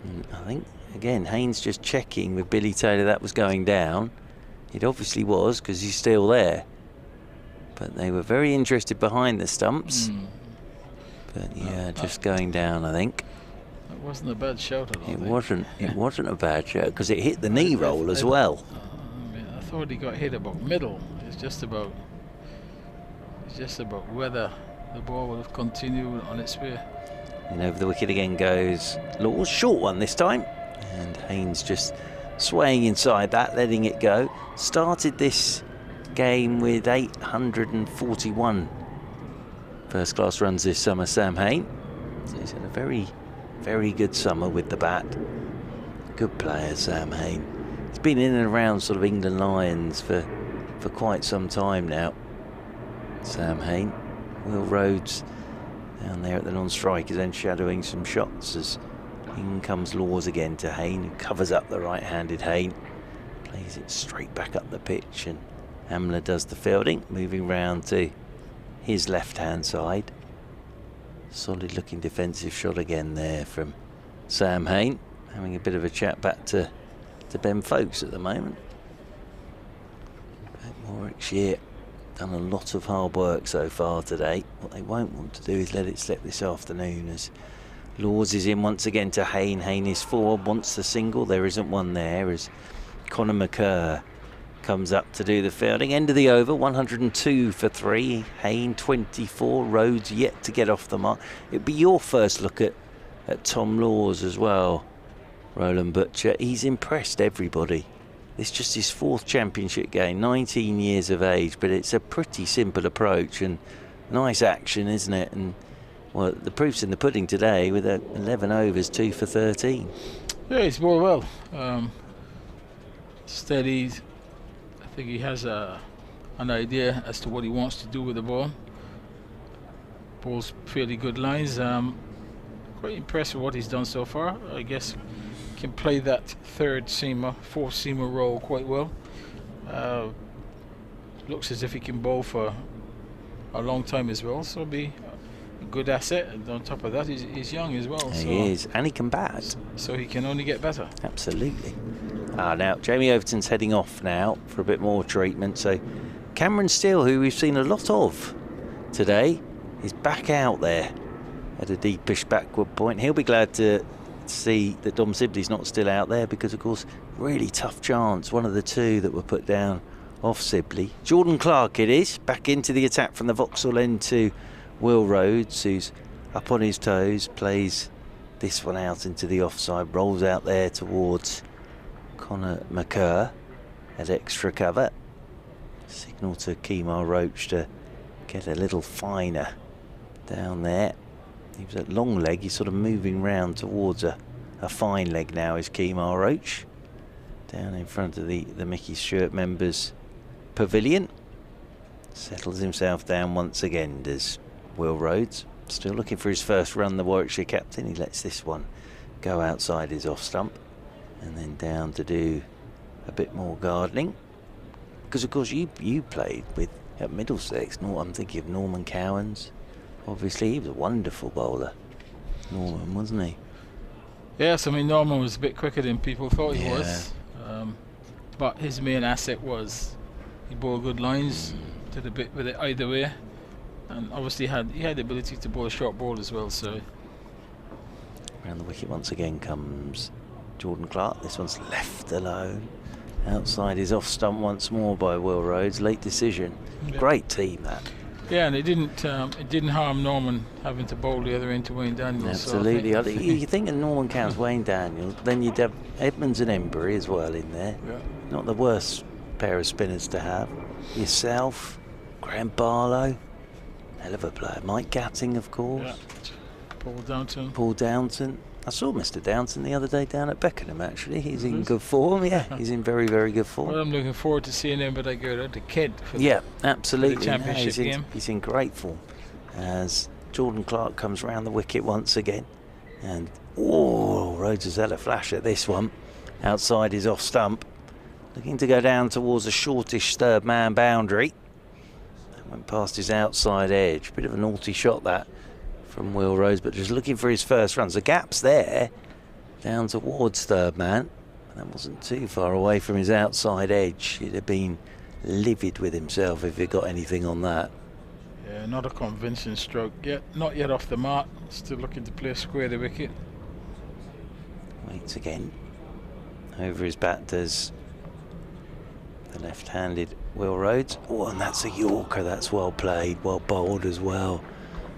And I think, again, Hayne's just checking with Billy Taylor that was going down. It obviously was, because he's still there. But they were very interested behind the stumps. But yeah, just going down, I think. It wasn't a bad shout at all. It wasn't a bad shout, because it hit the knee roll as well. I thought he got hit about middle. It's just about whether the ball would have continued on its way. And over the wicket again goes Laws, short one this time. And Haynes just swaying inside that, letting it go. Started this game with 841 first class runs this summer, Sam Hayne. So he's had a very, very good summer with the bat. Good player, Sam Hayne. He's been in and around sort of England Lions for quite some time now. Sam Hayne. Will Rhodes down there at the non-strike is then shadowing some shots as in comes Laws again to Hayne, who covers up the right-handed Hayne. Plays it straight back up the pitch, and Amla does the fielding, moving round to his left-hand side. Solid looking defensive shot again there from Sam Hayne, having a bit of a chat back to Ben Foakes at the moment. Warwickshire done a lot of hard work so far today. What they won't want to do is let it slip this afternoon, as Laws is in once again to Hayne. Hayne is forward, wants the single. There isn't one there, as Conor McCurr comes up to do the fielding. End of the over, 102 for 3. Hayne 24. Rhodes yet to get off the mark. It'd be your first look at Tom Laws as well, Roland Butcher. He's impressed everybody. It's just his 4th championship game, 19 years of age, but it's a pretty simple approach and nice action, isn't it? And well, the proof's in the pudding today with 11 overs, 2 for 13. Yeah, he's bowled well. Steady. I think he has an idea as to what he wants to do with the ball. Bowls fairly good lines. Quite impressed with what he's done so far. I guess can play that 3rd seamer, 4th seamer role quite well. Looks as if he can bowl for a long time as well, so it'll be a good asset. And on top of that, he's young as well. He is, and he can bat. So he can only get better. Absolutely. Now Jamie Overton's heading off now for a bit more treatment. So Cameron Steele, who we've seen a lot of today, is back out there at a deepish backward point. He'll be glad to see that Dom Sibley's not still out there, because of course really tough chance, one of the 2 that were put down off Sibley. Jordan Clark it is, back into the attack from the Vauxhall end to Will Rhodes, who's up on his toes, plays this one out into the offside, rolls out there towards Conor McCurr at extra cover. Signal to Kemar Roach to get a little finer down there. He was at long leg, he's sort of moving round towards a fine leg now, is Kemar Roach. Down in front of the Mickey Stewart members pavilion. Settles himself down once again, does Will Rhodes. Still looking for his first run, the Warwickshire captain. He lets this one go outside his off stump. And then down to do a bit more gardening. Because of course you played with at Middlesex. I'm thinking of Norman Cowans. Obviously, he was a wonderful bowler, Norman, wasn't he? Yes, I mean, Norman was a bit quicker than people thought he was. But his main asset was he bowled good lines, did a bit with it either way. And obviously he had the ability to bowl a short ball as well. So around the wicket once again comes Jordan Clark. This one's left alone. Outside is off stump once more by Will Rhodes. Late decision. Yeah. Great team, that. Yeah, and it didn't harm Norman having to bowl the other end to Wayne Daniels. Absolutely. So you think of Norman Cowans, Wayne Daniels, then you'd have Edmonds and Embury as well in there. Yeah. Not the worst pair of spinners to have. Yourself, Graham Barlow, hell of a player. Mike Gatting, of course. Yeah. Paul Downton. I saw Mr. Downton the other day down at Beckenham, actually. He's in good form, yeah. He's in very, very good form. Well, I'm looking forward to seeing him, but I go to Kent for absolutely. For the championship game. He's in great form. As Jordan Clark comes round the wicket once again. And, Rhodes has had a flash at this one. Outside is off stump. looking to go down towards a shortish third man boundary. That went past his outside edge. Bit of a naughty shot that from Will Rhodes, but just looking for his first runs. The gap's there down towards third man. That wasn't too far away from his outside edge. He'd have been livid with himself if he got anything on that. Yeah, not a convincing stroke yet. Not yet off the mark. Still looking to play square the wicket. Waits again. Over his bat does the left-handed Will Rhodes. Oh, and that's a Yorker. That's well played, well bowled as well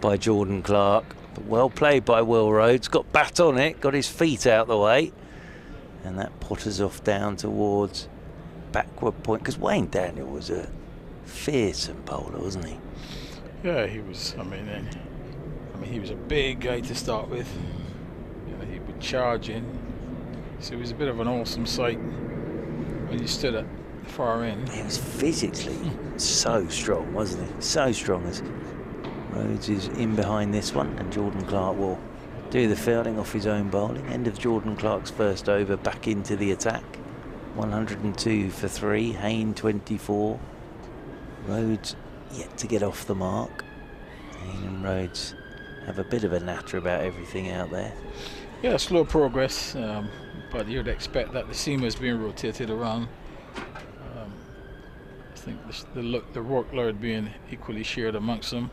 by Jordan Clark. But well played by Will Rhodes. Got bat on it, got his feet out the way. And that potters off down towards backward point. Because Wayne Daniel was a fearsome bowler, wasn't he? Yeah, he was. I mean, he was a big guy to start with. You know, he would charge in. So he was a bit of an awesome sight when you stood at the far end. He was physically so strong, wasn't he? So strong. As Rhodes is in behind this one, and Jordan Clark will do the fielding off his own bowling. End of Jordan Clark's first over, back into the attack. 102 for 3, Hayne 24. Rhodes yet to get off the mark. Hayne and Rhodes have a bit of a natter about everything out there. Yeah, slow progress, but you'd expect that the seam is being rotated around. I think the workload being equally shared amongst them.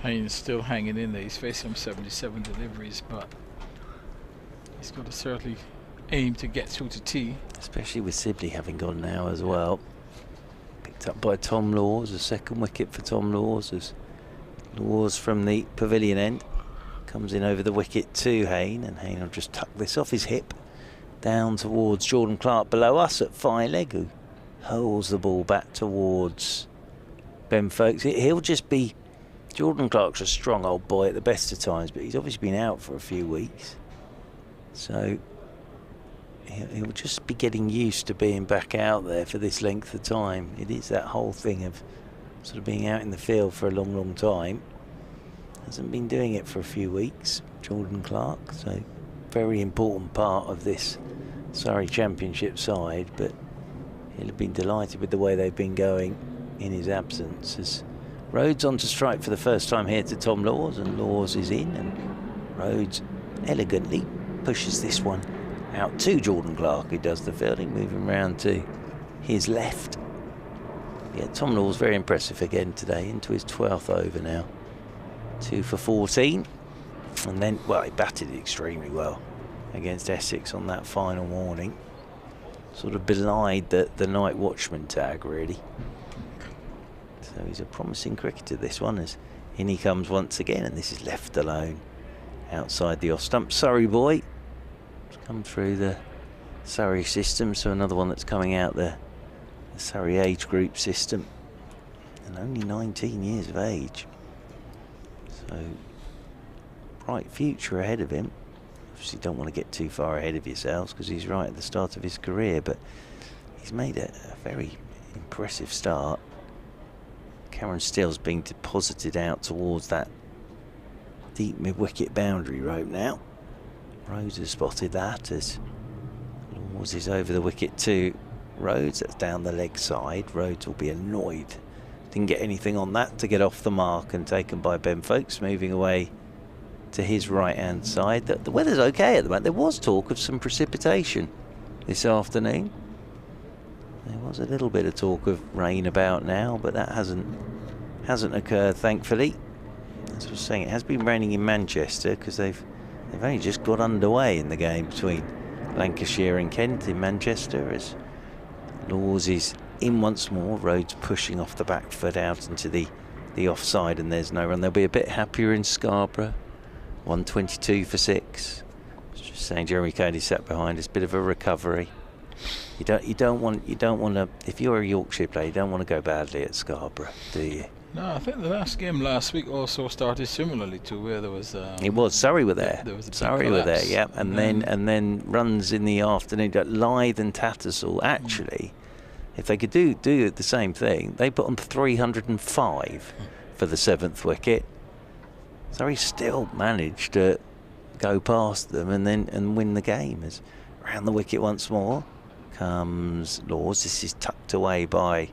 Haynes still hanging in there. He's facing 77 deliveries, but he's got to certainly aim to get through to tea. Especially with Sibley having gone now as well. Picked up by Tom Laws, a second wicket for Tom Laws, as Laws from the pavilion end comes in over the wicket to Hayne, and Hayne will just tuck this off his hip down towards Jordan Clark below us at fine leg, who hurls the ball back towards Ben Foakes. He'll just be... Jordan Clark's a strong old boy at the best of times, but he's obviously been out for a few weeks, so he'll just be getting used to being back out there for this length of time. It is that whole thing of sort of being out in the field for a long, long time. Hasn't been doing it for a few weeks, Jordan Clark, so very important part of this Surrey Championship side, but he'll have been delighted with the way they've been going in his absence. As Rhodes on to strike for the first time here to Tom Laws, and Laws is in, and Rhodes elegantly pushes this one out to Jordan Clark, who does the fielding, moving round to his left. Yeah, Tom Laws very impressive again today, into his 12th over now. 2 for 14, and then, well, he batted extremely well against Essex on that final morning. Sort of belied the night watchman tag, really. So he's a promising cricketer, this one, as in he comes once again, and this is left alone outside the off stump. Surrey boy, it's come through the Surrey system, so another one that's coming out the Surrey age group system, and only 19 years of age. So bright future ahead of him. Obviously don't want to get too far ahead of yourselves because he's right at the start of his career, but he's made a very impressive start. Cameron Steele's being deposited out towards that deep mid-wicket boundary rope now. Rhodes has spotted that as Laws is over the wicket to Rhodes. That's down the leg side. Rhodes will be annoyed. Didn't get anything on that to get off the mark, and taken by Ben Foakes, moving away to his right-hand side. The weather's okay at the moment. There was talk of some precipitation this afternoon. There was a little bit of talk of rain about now, but that hasn't occurred, thankfully. As I was saying, it has been raining in Manchester because they've only just got underway in the game between Lancashire and Kent in Manchester, as Laws is in once more. Rhodes pushing off the back foot out into the offside, and there's no run. They'll be a bit happier in Scarborough. 122 for 6. I was just saying, Jeremy Coney sat behind us, bit of a recovery. You don't want to, if you're a Yorkshire player, you don't want to go badly at Scarborough, do you? No, I think the last game last week also started similarly to where there was. It was Surrey were there. There was a Surrey were there, yeah, and then runs in the afternoon. Lythe and Tattersall. Actually, if they could do the same thing, they put on 305 for the 7th wicket. Surrey still managed to go past them and win the game, as Round the wicket once more comes Laws. This is tucked away by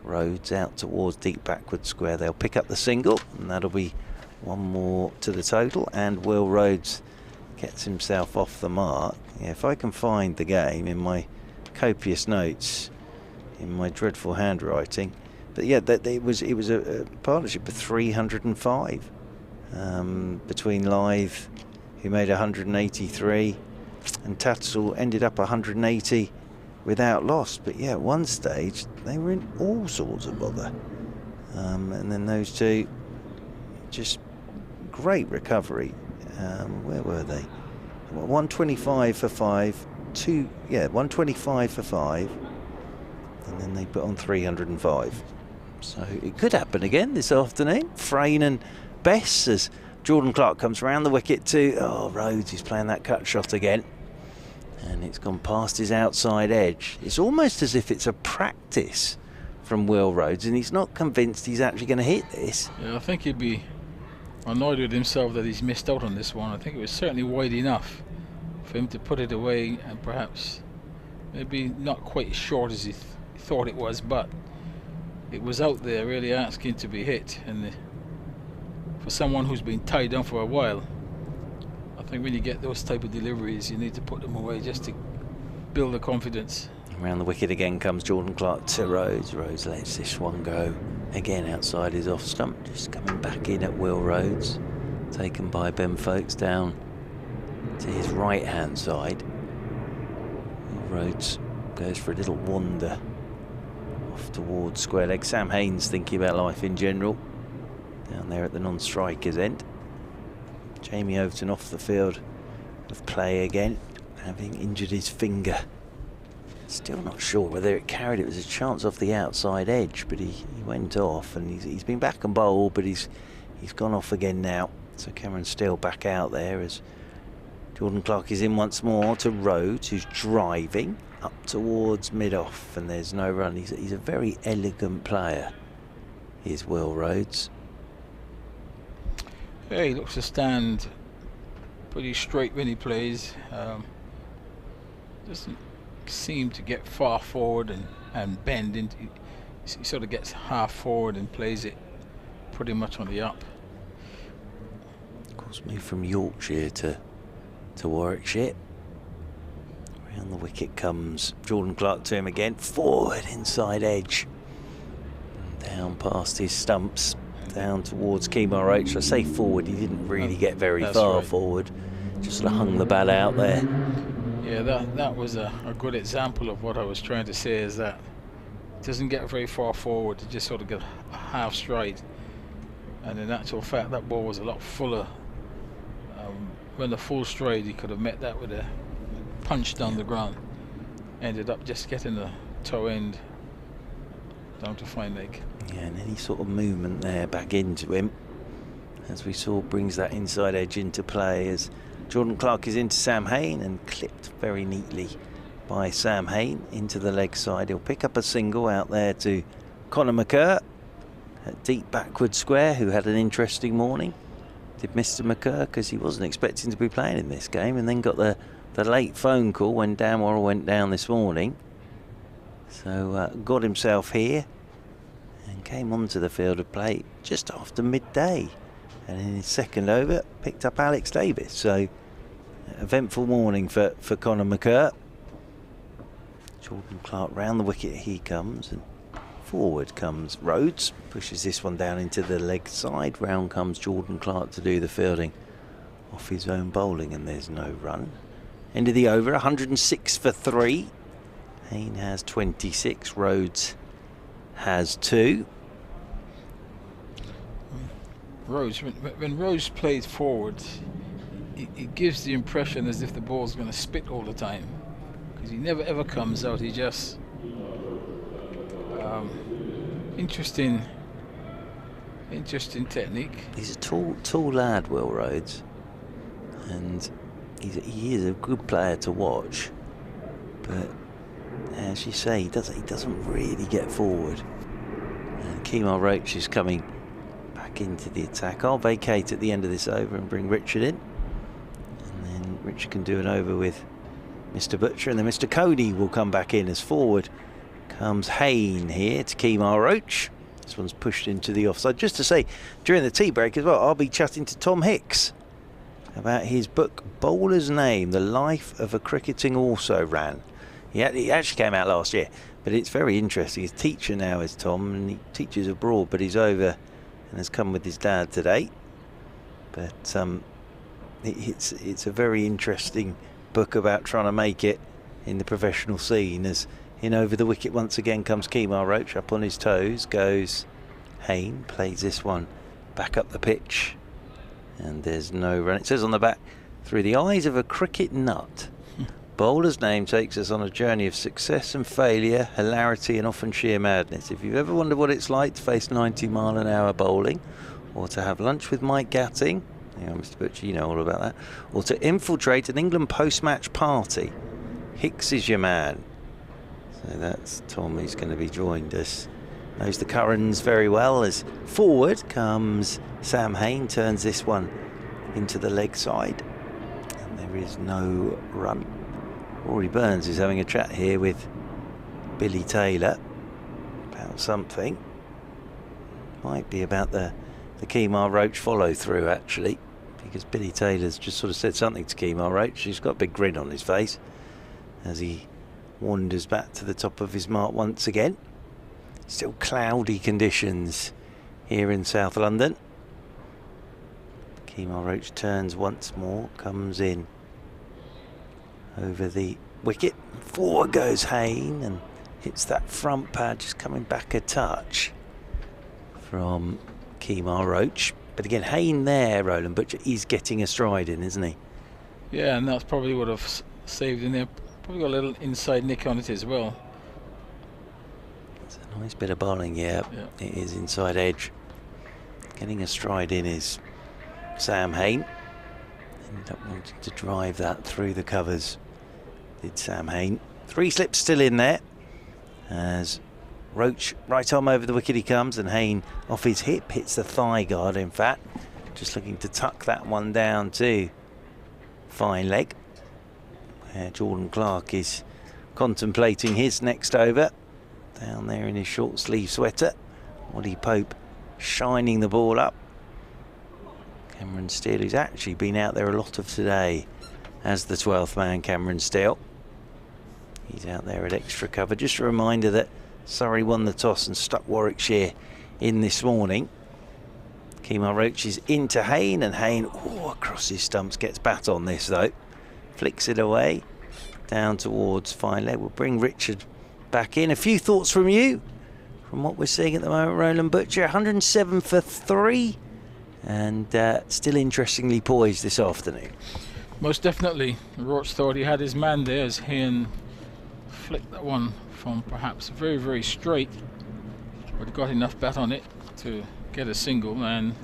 Rhodes out towards deep backward square. They'll pick up the single, and that'll be one more to the total, and Will Rhodes gets himself off the mark. Yeah, if I can find the game in my copious notes, in my dreadful handwriting, but yeah, it was a partnership of 305 between Lyth, who made 183, and Tattersall ended up 180 without loss. But yeah, at one stage they were in all sorts of bother, and then those two, just great recovery. Where were they? 125 for 5, 125 for 5, and then they put on 305. So it could happen again this afternoon. Frayne and Bess, as Jordan Clark comes round the wicket to Rhodes. He's playing that cut shot again, and it's gone past his outside edge. It's almost as if it's a practice from Will Rhodes, and he's not convinced he's actually going to hit this. Yeah, I think he'd be annoyed with himself that he's missed out on this one. I think it was certainly wide enough for him to put it away, and perhaps maybe not quite as short as he thought it was, but it was out there really asking to be hit. And for someone who's been tied down for a while, I think when you get those type of deliveries, you need to put them away just to build the confidence. Around the wicket again comes Jordan Clark to Rhodes. Rhodes lets this one go again outside his off stump, just coming back in at Will Rhodes, taken by Ben Foakes down to his right hand side. Will Rhodes goes for a little wander off towards square leg. Sam Haynes thinking about life in general down there at the non-striker's end. Jamie Overton off the field of play again, having injured his finger. Still not sure whether it carried. It was a chance off the outside edge, but he went off, and he's been back and bowled, but he's gone off again now. So Cameron's still back out there as Jordan Clark is in once more to Rhodes, who's driving up towards mid-off, and there's no run. He's a very elegant player, is Will Rhodes. Yeah, he looks to stand pretty straight when he plays. Doesn't seem to get far forward and bend into. He sort of gets half forward and plays it pretty much on the up. Of course, moved from Yorkshire to Warwickshire. Around the wicket comes Jordan Clark to him again, forward inside edge, down past his stumps, down towards Kemar Roach. I say forward, he didn't really get very far forward, just sort of hung the bat out there. Yeah, that was a good example of what I was trying to say, is that it doesn't get very far forward, it just sort of get a half stride, and in actual fact that ball was a lot fuller. When the full stride, he could have met that with a punch down the ground. Ended up just getting the toe end down to fine leg. Yeah, and any sort of movement there back into him, as we saw, brings that inside edge into play as Jordan Clark is into Sam Hayne and clipped very neatly by Sam Hayne into the leg side. He'll pick up a single out there to Conor McCurr at deep backward square, who had an interesting morning. Did Mr. McCurr, because he wasn't expecting to be playing in this game, and then got the late phone call when Dan Worrell went down this morning. So got himself here and came onto the field of play just after midday, and in his second over picked up Alex Davis. So eventful morning for Conor McCurr. Jordan Clark round the wicket, he comes, and forward comes Rhodes, pushes this one down into the leg side. Round comes Jordan Clark to do the fielding off his own bowling, and there's no run. End of the over, 106 for 3. Hayne has 26, Rhodes has 2. Rhodes, when Rhodes plays forward, it gives the impression as if the ball's going to spit all the time, because he never ever comes out. He just interesting technique. He's a tall lad, Will Rhodes, and he is a good player to watch, but as you say, he doesn't really get forward. And Kemar Roach is coming back into the attack. I'll vacate at the end of this over and bring Richard in, and then Richard can do an over with Mr. Butcher, and then Mr. Coney will come back in. As forward comes Hayne here to Kemar Roach. This one's pushed into the offside. Just to say, during the tea break as well, I'll be chatting to Tom Hicks about his book, Bowler's Name, The Life of a Cricketing Also-Ran. He actually came out last year, but it's very interesting. His teacher now is Tom, and he teaches abroad, but he's over and has come with his dad today. But it's a very interesting book about trying to make it in the professional scene. As in over the wicket once again comes Kemar Roach, up on his toes goes Hayne, plays this one back up the pitch, and there's no run. It says on the back, through the eyes of a cricket nut, Bowler's Name takes us on a journey of success and failure, hilarity and often sheer madness. If you've ever wondered what it's like to face 90-mile-an-hour bowling, or to have lunch with Mike Gatting, you know, Mr. Butcher, you know all about that, or to infiltrate an England post-match party, Hicks is your man. So that's Tom, who's going to be joined us. Knows the currents very well. As forward comes Sam Hayne, turns this one into the leg side, and there is no run. Rory Burns is having a chat here with Billy Taylor about something. Might be about the Kemar Roach follow through, actually, because Billy Taylor's just sort of said something to Kemar Roach. He's got a big grin on his face as he wanders back to the top of his mark once again. Still cloudy conditions here in South London. Kemar Roach turns once more, comes in over the wicket. Forward goes Hayne and hits that front pad, just coming back a touch from Kemar Roach. But again, Hayne there, Roland Butcher, is getting a stride in, isn't he? Yeah, and that's probably would have saved in there. Probably got a little inside nick on it as well. It's a nice bit of bowling, yeah. It is inside edge. Getting a stride in is Sam Hayne. Ended up wanting to drive that through the covers, did Sam Hayne. 3 slips still in there as Roach right arm over the wicket he comes, and Hayne off his hip hits the thigh guard. In fact, just looking to tuck that one down to fine leg, where Jordan Clark is contemplating his next over down there in his short sleeve sweater. Ollie Pope shining the ball up. Cameron Steele, who's actually been out there a lot of today as the 12th man, Cameron Steele. He's out there at extra cover. Just a reminder that Surrey won the toss and stuck Warwickshire in this morning. Kemar Roach is into Hayne, and Hayne, across his stumps, gets bat on this though. Flicks it away, down towards fine leg. We'll bring Richard back in. A few thoughts from you, from what we're seeing at the moment, Roland Butcher. 107 for 3, and still interestingly poised this afternoon. Most definitely. Roach thought he had his man there as Hayne flicked that one from perhaps very, very straight, but got enough bat on it to get a single. And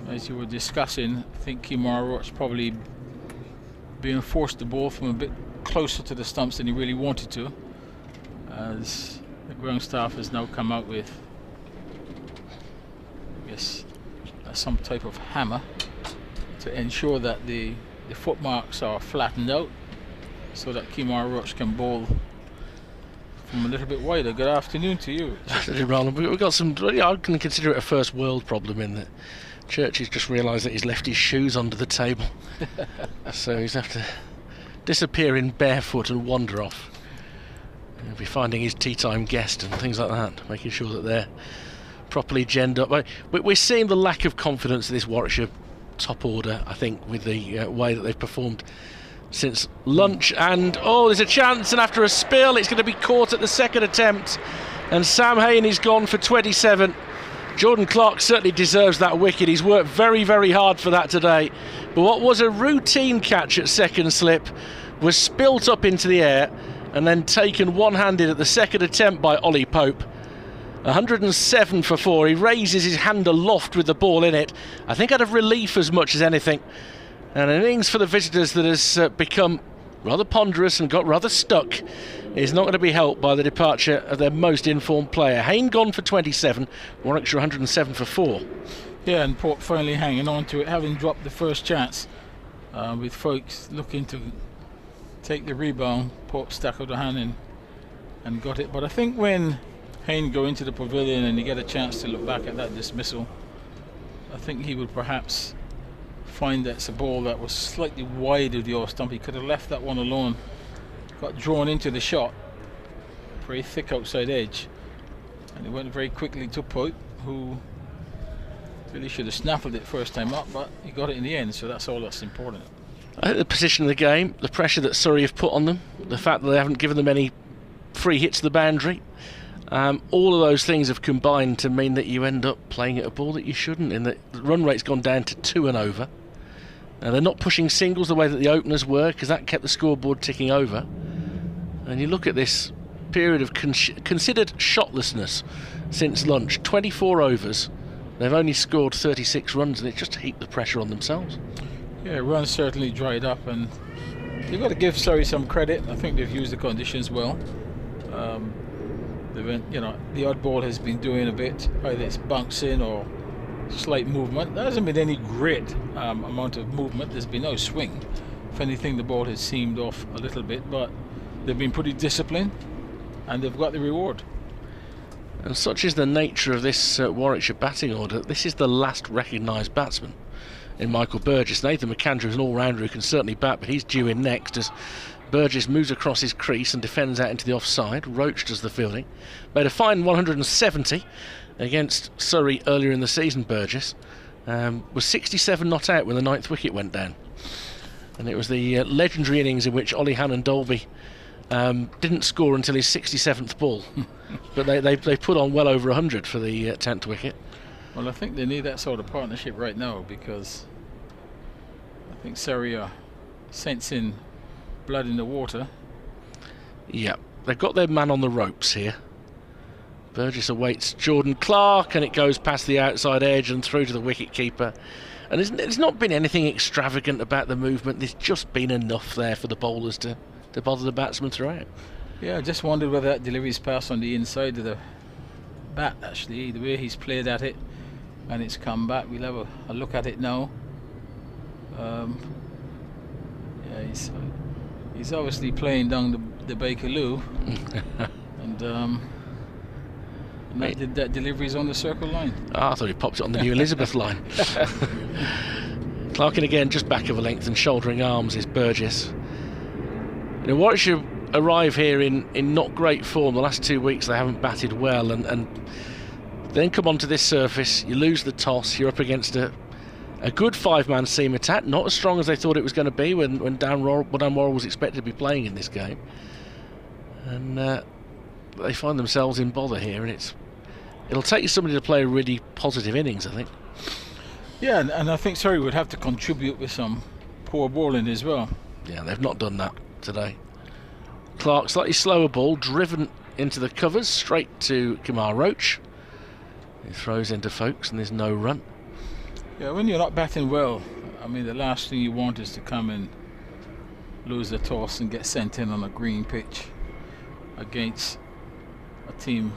as you were discussing, I think Kemar Roach probably being forced to bowl from a bit closer to the stumps than he really wanted to, as the ground staff has now come out with, I guess, some type of hammer to ensure that the footmarks are flattened out so that Kemar Roach can bowl from a little bit wider. Good afternoon to you. Roland. We've got some, I can consider it a first world problem in that Church has just realised that he's left his shoes under the table. So he's have to disappear in barefoot and wander off. He'll be finding his tea time guest and things like that, making sure that they're properly ginned up. We're seeing the lack of confidence of this Warwickshire top order, I think, with the way that they've performed since lunch. And there's a chance, and after a spill it's going to be caught at the second attempt, and Sam Hayne is gone for 27. Jordan Clark certainly deserves that wicket. He's worked very, very hard for that today, but what was a routine catch at second slip was spilt up into the air and then taken one-handed at the second attempt by Ollie Pope. 107 for 4. He raises his hand aloft with the ball in it, I think out of relief as much as anything. And an innings for the visitors that has become rather ponderous and got rather stuck is not going to be helped by the departure of their most informed player. Hayne gone for 27, Warwickshire 107 for 4. Yeah, and Port finally hanging on to it, having dropped the first chance, with Foakes looking to take the rebound. Pope stuck out the hand and got it. But I think when Hayne go into the pavilion and you get a chance to look back at that dismissal, I think he would perhaps find that's a ball that was slightly wide of the off stump. He could have left that one alone. Got drawn into the shot, very thick outside edge, and it went very quickly to Pope, who really should have snaffled it first time up, but he got it in the end, so that's all that's important. I think the position of the game, the pressure that Surrey have put on them, the fact that they haven't given them any free hits to the boundary, all of those things have combined to mean that you end up playing at a ball that you shouldn't, and the run rate's gone down to 2 and over. Now they're not pushing singles the way that the openers were, because that kept the scoreboard ticking over. And you look at this period of considered shotlessness since lunch, 24 overs, they've only scored 36 runs, and it's just heaped the pressure on themselves. Yeah, runs certainly dried up, and you've got to give Surrey some credit. I think they've used the conditions well. The odd ball has been doing a bit, either it's bouncing or slight movement. There hasn't been any great amount of movement. There's been no swing. If anything, the ball has seamed off a little bit, but they've been pretty disciplined and they've got the reward. And such is the nature of this Warwickshire batting order. This is the last recognised batsman in Michael Burgess. Nathan McAndrew is an all-rounder who can certainly bat, but he's due in next as Burgess moves across his crease and defends out into the offside. Roach does the fielding. Made a fine 170 against Surrey earlier in the season. Burgess was 67 not out when the 9th wicket went down, and it was the legendary innings in which Ollie Dolby didn't score until his 67th ball. But they put on well over 100 for the 10th wicket. Well, I think they need that sort of partnership right now, because I think Surrey are sensing blood in the water. Yeah, they've got their man on the ropes here. Burgess awaits Jordan Clark, and it goes past the outside edge and through to the wicket keeper. And there's not been anything extravagant about the movement. There's just been enough there for the bowlers to bother the batsman throughout. Yeah, I just wondered whether that delivery's passed on the inside of the bat, actually, the way he's played at it, and it's come back. We'll have a look at it now. Yeah, he's obviously playing down the Bakerloo, and that delivery's on the circle line. Oh, I thought he popped it on the New Elizabeth line. Clarkin again, just back of a length and shouldering arms is Burgess. You know, Warwickshire arrive here in not great form. The last 2 weeks they haven't batted well, and then come onto this surface, you lose the toss, you're up against a good 5-man seam attack, not as strong as they thought it was going to be when Dan Worrell was expected to be playing in this game. And they find themselves in bother here, and it'll take somebody to play a really positive innings, I think. Yeah, and I think Surrey would have to contribute with some poor bowling as well. Yeah, they've not done that today. Clark, slightly slower ball, driven into the covers, straight to Kemar Roach. He throws into Foakes, and there's no run. Yeah, when you're not batting well, I mean, the last thing you want is to come and lose the toss and get sent in on a green pitch against a team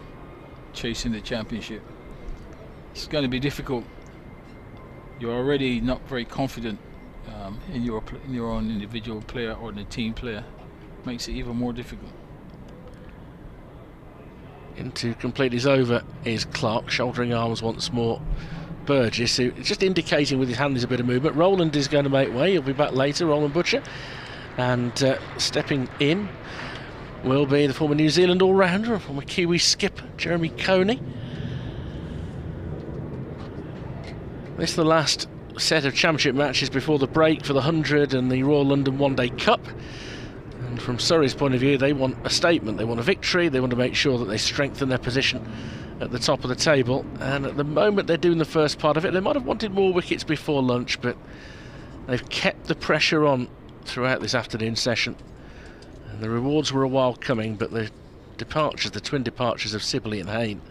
chasing the championship. It's going to be difficult. You're already not very confident in your own individual player or the team player. Makes it even more difficult. In to complete his over is Clark, shouldering arms once more. Burgess, who is just indicating with his hand there's a bit of movement. Roland is going to make way. He'll be back later, Roland Butcher. And stepping in will be the former New Zealand all-rounder and former Kiwi skipper, Jeremy Coney. This is the last set of championship matches before the break for the 100 and the Royal London One Day Cup. And from Surrey's point of view, they want a statement, they want a victory, they want to make sure that they strengthen their position at the top of the table. And at the moment they're doing the first part of it. They might have wanted more wickets before lunch, but they've kept the pressure on throughout this afternoon session. And the rewards were a while coming, but the departures, the twin departures of Sibley and Hayne,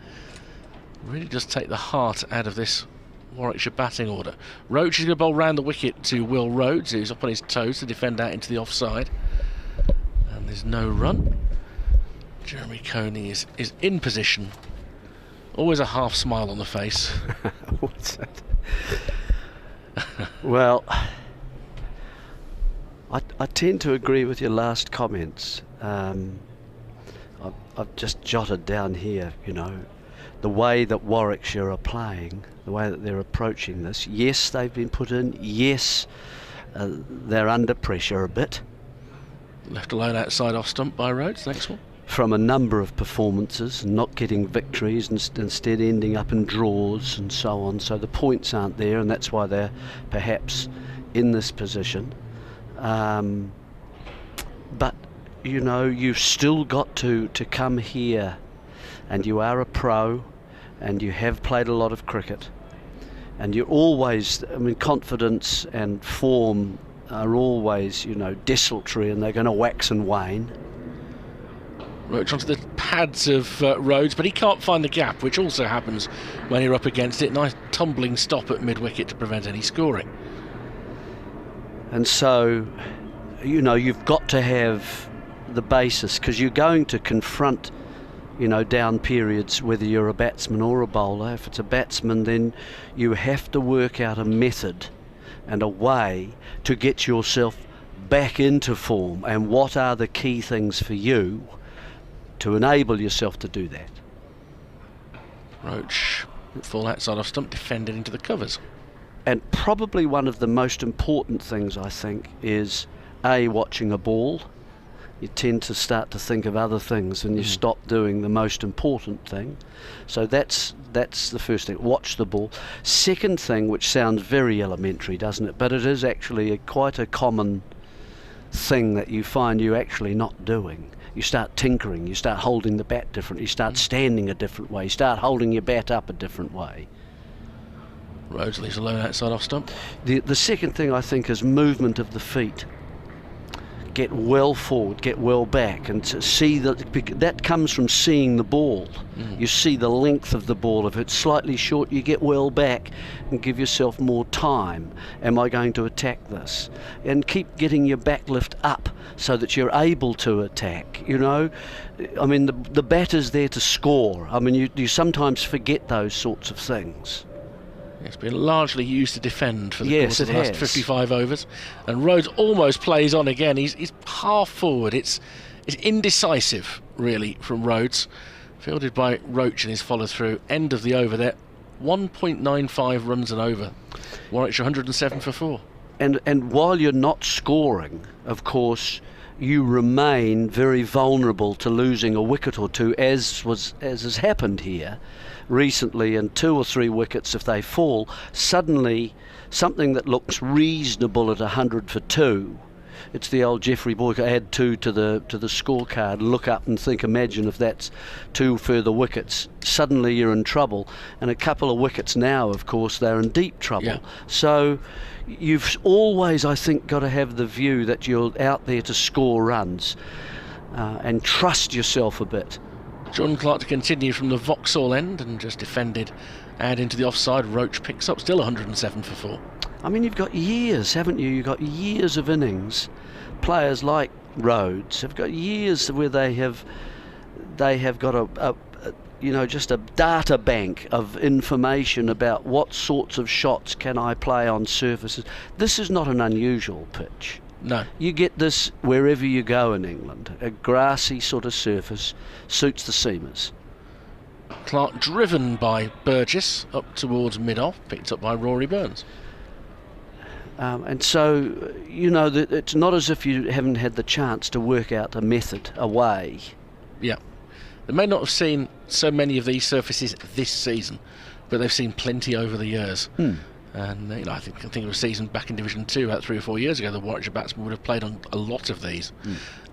really just take the heart out of this Warwickshire batting order. Roach is going to bowl round the wicket to Will Rhodes, who's up on his toes to defend out into the offside. And there's no run. Jeremy Coney is in position. Always a half smile on the face. What's that? Well, I tend to agree with your last comments. I've just jotted down here, you know, the way that Warwickshire are playing, the way that they're approaching this. Yes, they've been put in. Yes, they're under pressure a bit. Left alone outside off stump by Rhodes. Next one. From a number of performances, not getting victories, and instead ending up in draws and so on. So the points aren't there, and that's why they're perhaps in this position. But you know, you've still got to come here, and you are a pro, and you have played a lot of cricket, and you're always, I mean, confidence and form are always, you know, desultory, and they're going to wax and wane. Roach onto the pads of Rhodes, but he can't find the gap, which also happens when you're up against it. Nice tumbling stop at mid-wicket to prevent any scoring. And so, you know, you've got to have the basis, because you're going to confront, you know, down periods, whether you're a batsman or a bowler. If it's a batsman, then you have to work out a method and a way to get yourself back into form. And what are the key things for you to enable yourself to do that? Roach, full outside off stump, defended into the covers. And probably one of the most important things, I think, is watching a ball. You tend to start to think of other things, and you stop doing the most important thing. So that's the first thing. Watch the ball. Second thing, which sounds very elementary, doesn't it? But it is actually quite a common thing that you find you actually not doing. You start tinkering. You start holding the bat differently. You start standing a different way. You start holding your bat up a different way. Rhodes leaves alone outside off stump. The second thing, I think, is movement of the feet. Get well forward, get well back, and to see that comes from seeing the ball. You see the length of the ball. If it's slightly short, you get well back and give yourself more time. Am I going to attack this? And keep getting your back lift up so that you're able to attack. You know, I mean, the batter's there to score. I mean, you sometimes forget those sorts of things. It's been largely used to defend for the course of the last has. 55 overs, and Rhodes almost plays on again. He's half forward. It's indecisive, really, from Rhodes. Fielded by Roach in his follow-through. End of the over there. 1.95 runs an over. Warwickshire 107 for 4. And while you're not scoring, of course, you remain very vulnerable to losing a wicket or two, as has happened here recently. And 2 or 3 wickets, if they fall, suddenly something that looks reasonable at 100 for 2, it's the old Geoffrey Boycott, add 2 to the scorecard, look up and think, imagine if that's 2 further wickets, suddenly you're in trouble. And a couple of wickets now, of course, they're in deep trouble. Yeah. So you've always, I think, got to have the view that you're out there to score runs, and trust yourself a bit. John Clark to continue from the Vauxhall end, and just defended, add into the offside. Roach picks up, still 107 for 4. I mean, you've got years, haven't you? You've got years of innings. Players like Rhodes have got years where they have got a you know, just a data bank of information about what sorts of shots can I play on surfaces. This is not an unusual pitch. No. You get this wherever you go in England. A grassy sort of surface suits the seamers. Clark driven by Burgess up towards mid-off, picked up by Rory Burns. And so, you know, it's not as if you haven't had the chance to work out a method, a way. Yeah. They may not have seen so many of these surfaces this season, but they've seen plenty over the years. And you know, I think of a season back in Division 2 about 3 or 4 years ago, the Warwickshire batsmen would have played on a lot of these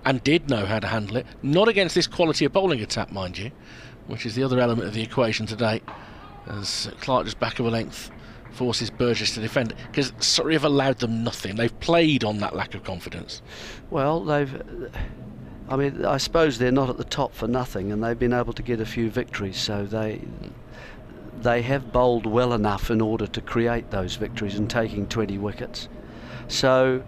and did know how to handle it. Not against this quality of bowling attack, mind you, which is the other element of the equation today, as Clark just back of a length forces Burgess to defend, because Surrey have allowed them nothing. They've played on that lack of confidence. Well, I mean, I suppose they're not at the top for nothing, and they've been able to get a few victories, so they have bowled well enough in order to create those victories and taking 20 wickets. So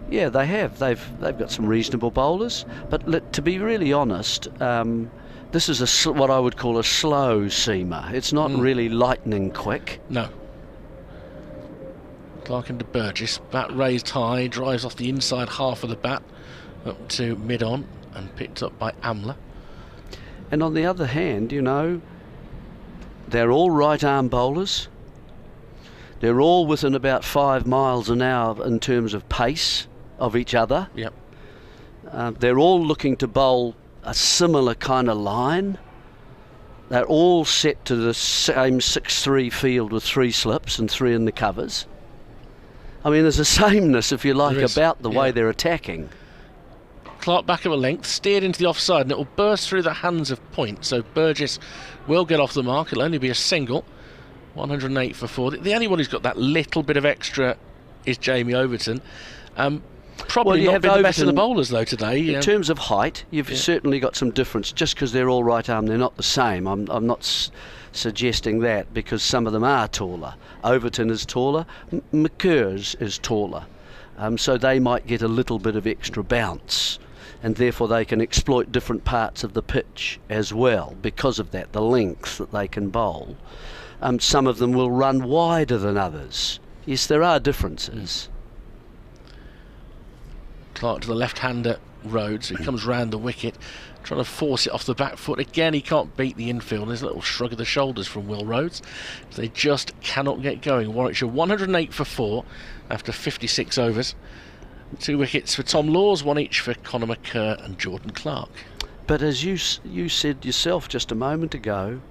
yeah, they have. They've got some reasonable bowlers, but to be really honest, this is what I would call a slow seamer. It's not really lightning quick. No. Clark into Burgess, bat raised high, drives off the inside half of the bat up to mid-on and picked up by Amla. And on the other hand, you know, they're all right-arm bowlers. They're all within about 5 miles an hour in terms of pace of each other. Yep. They're all looking to bowl a similar kind of line. They're all set to the same 6-3 field with 3 slips and 3 in the covers. I mean, there's a sameness, if you like, about the way they're attacking. Clark back of a length, steered into the offside, and it will burst through the hands of Point. So Burgess will get off the mark. It'll only be a single. 108 for 4. The only one who's got that little bit of extra is Jamie Overton. Probably not been the best of the bowlers though today. In terms of height, you've certainly got some difference. Just because they're all right arm, they're not the same. I'm not suggesting that, because some of them are taller. Overton is taller, McCur's is taller, so they might get a little bit of extra bounce, and therefore they can exploit different parts of the pitch as well because of that, the length that they can bowl. Some of them will run wider than others. Yes, there are differences. Clark to the left-hander Rhodes, so he comes round the wicket, trying to force it off the back foot. Again, he can't beat the infield. There's a little shrug of the shoulders from Will Rhodes. They just cannot get going. Warwickshire 108 for 4 after 56 overs. 2 wickets for Tom Laws, 1 each for Conor McCurr and Jordan Clark. But as you said yourself just a moment ago,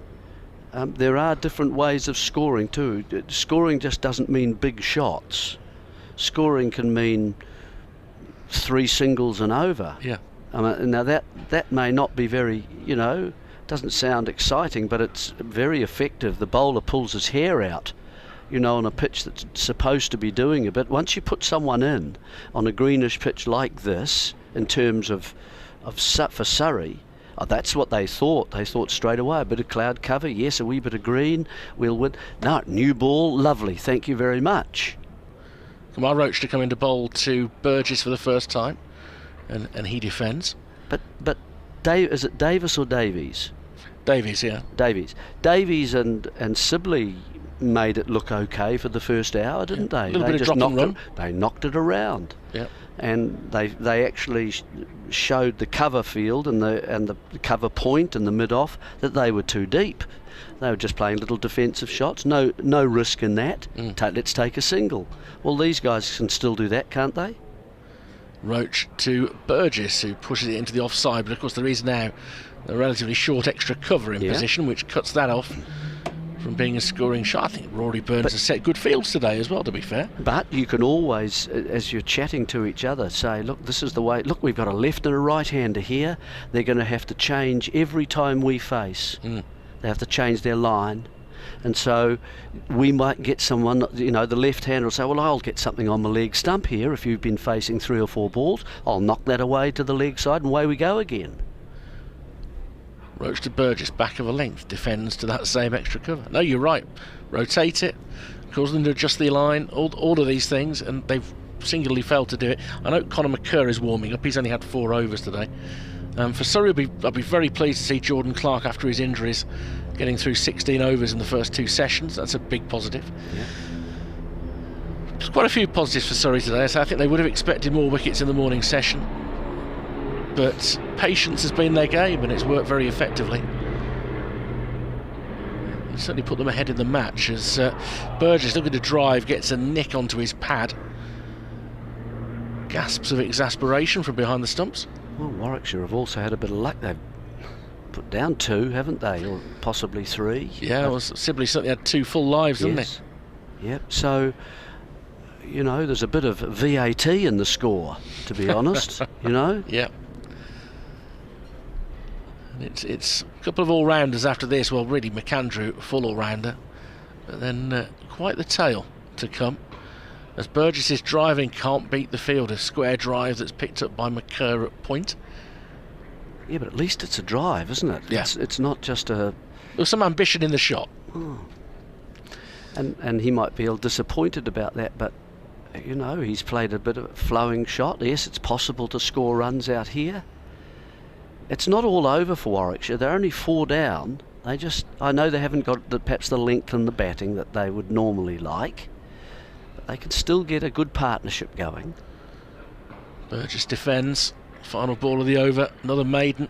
there are different ways of scoring too. Scoring just doesn't mean big shots. Scoring can mean 3 singles and over. Yeah. Now that may not be very, you know, doesn't sound exciting, but it's very effective. The bowler pulls his hair out, you know, on a pitch that's supposed to be doing a bit. Once you put someone in on a greenish pitch like this, in terms of for Surrey, that's what they thought. They thought straight away, a bit of cloud cover, yes, a wee bit of green, we'll win. No, new ball, lovely, thank you very much. Kemar Roach to come into bowl to Burgess for the first time, and he defends. But is it Davis or Davies? Davies, yeah. Davies and Sibley made it look okay for the first hour, didn't they? A little bit of drop and run. They knocked it around. Yeah. And they actually showed the cover field and the cover point and the mid-off that they were too deep. They were just playing little defensive shots. No risk in that. Let's take a single. Well, these guys can still do that, can't they? Roach to Burgess, who pushes it into the offside, but of course there is now a relatively short extra cover in position, which cuts that off from being a scoring shot. I think Rory Burns has set good fields today as well, to be fair. But you can always, as you're chatting to each other, say, look, this is the way. Look, we've got a left and a right-hander here. They're going to have to change every time we face. They have to change their line. And so we might get someone, you know, the left-hander will say, well, I'll get something on my leg stump here. If you've been facing 3 or 4 balls, I'll knock that away to the leg side and away we go again. Roach to Burgess, back of a length, defends to that same extra cover. No, you're right. Rotate it, cause them to adjust the line, all of these things, and they've singularly failed to do it. I know Conor McCurr is warming up. He's only had 4 overs today. For Surrey, I'll be very pleased to see Jordan Clark, after his injuries, getting through 16 overs in the first 2 sessions. That's a big positive. Yeah. There's quite a few positives for Surrey today, so I think they would have expected more wickets in the morning session. But patience has been their game, and it's worked very effectively. It certainly put them ahead in the match, as Burgess, looking to drive, gets a nick onto his pad. Gasps of exasperation from behind the stumps. Well, Warwickshire have also had a bit of luck. They've put down 2, haven't they? Or possibly 3. Yeah, well, Sibley certainly had 2 full lives, didn't it? Yep, so, you know, there's a bit of VAT in the score, to be honest, you know? Yeah. It's a couple of all-rounders after this. Well, really, McAndrew, full all-rounder. But then quite the tale to come, as Burgess' driving can't beat the field. A square drive that's picked up by McCurr at point. Yeah, but at least it's a drive, isn't it? Yeah. It's not just a... There's some ambition in the shot. Oh. And he might feel disappointed about that, but, you know, he's played a bit of a flowing shot. Yes, it's possible to score runs out here. It's not all over for Warwickshire. They're only 4 down. I know they haven't got perhaps the length in the batting that they would normally like. they can still get a good partnership going. Burgess defends. Final ball of the over. Another maiden.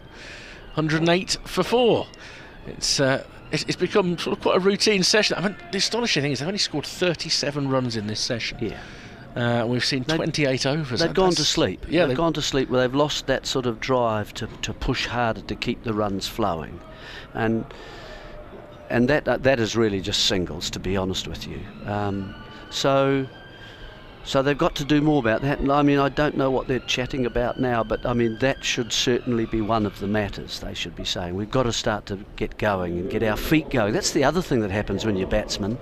108 for 4. It's become sort of quite a routine session. I mean, the astonishing thing is they've only scored 37 runs in this session. Yeah. We've seen 28 overs. They've gone to sleep. Yeah, they've gone to sleep. Well, they've lost that sort of drive to push harder to keep the runs flowing, and that is really just singles, to be honest with you. So they've got to do more about that. And I mean, I don't know what they're chatting about now, but I mean, that should certainly be one of the matters they should be saying. We've got to start to get going and get our feet going. That's the other thing that happens when you're batsman.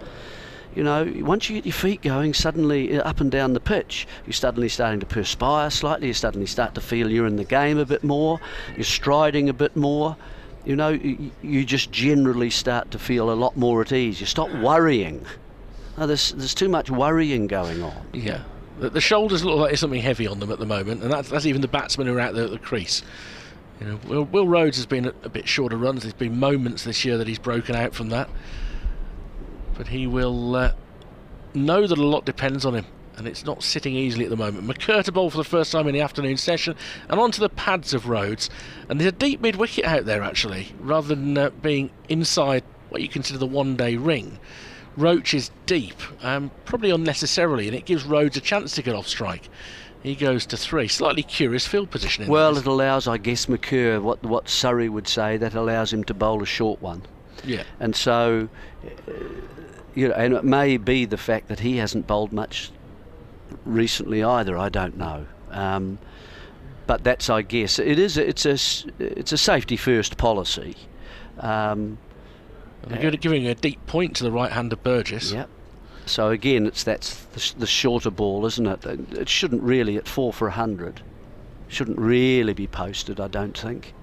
You know, once you get your feet going, suddenly up and down the pitch, you're suddenly starting to perspire slightly, you suddenly start to feel you're in the game a bit more, you're striding a bit more. You know, you just generally start to feel a lot more at ease. You stop worrying. Oh, there's too much worrying going on. Yeah, the shoulders look like there's something heavy on them at the moment, and that's even the batsmen who are out there at the crease. You know, Will Rhodes has been a bit shorter runs. There's been moments this year that he's broken out from that, but he will know that a lot depends on him, and it's not sitting easily at the moment. McCurr to bowl for the first time in the afternoon session, and onto the pads of Rhodes, and there's a deep mid wicket out there actually, rather than being inside what you consider the one-day ring. Roach is deep, probably unnecessarily, and it gives Rhodes a chance to get off strike. He goes to 3. Slightly curious field positioning. Well, it allows, I guess, McCurr, what Surrey would say, that allows him to bowl a short one. Yeah. And so, you know, and it may be the fact that he hasn't bowled much recently either. I don't know. But that's, I guess, it's a safety first policy. They're giving a deep point to the right hand of Burgess. Yep. So again, that's the shorter ball, isn't it? It shouldn't really, at 4 for 100, shouldn't really be posted, I don't think.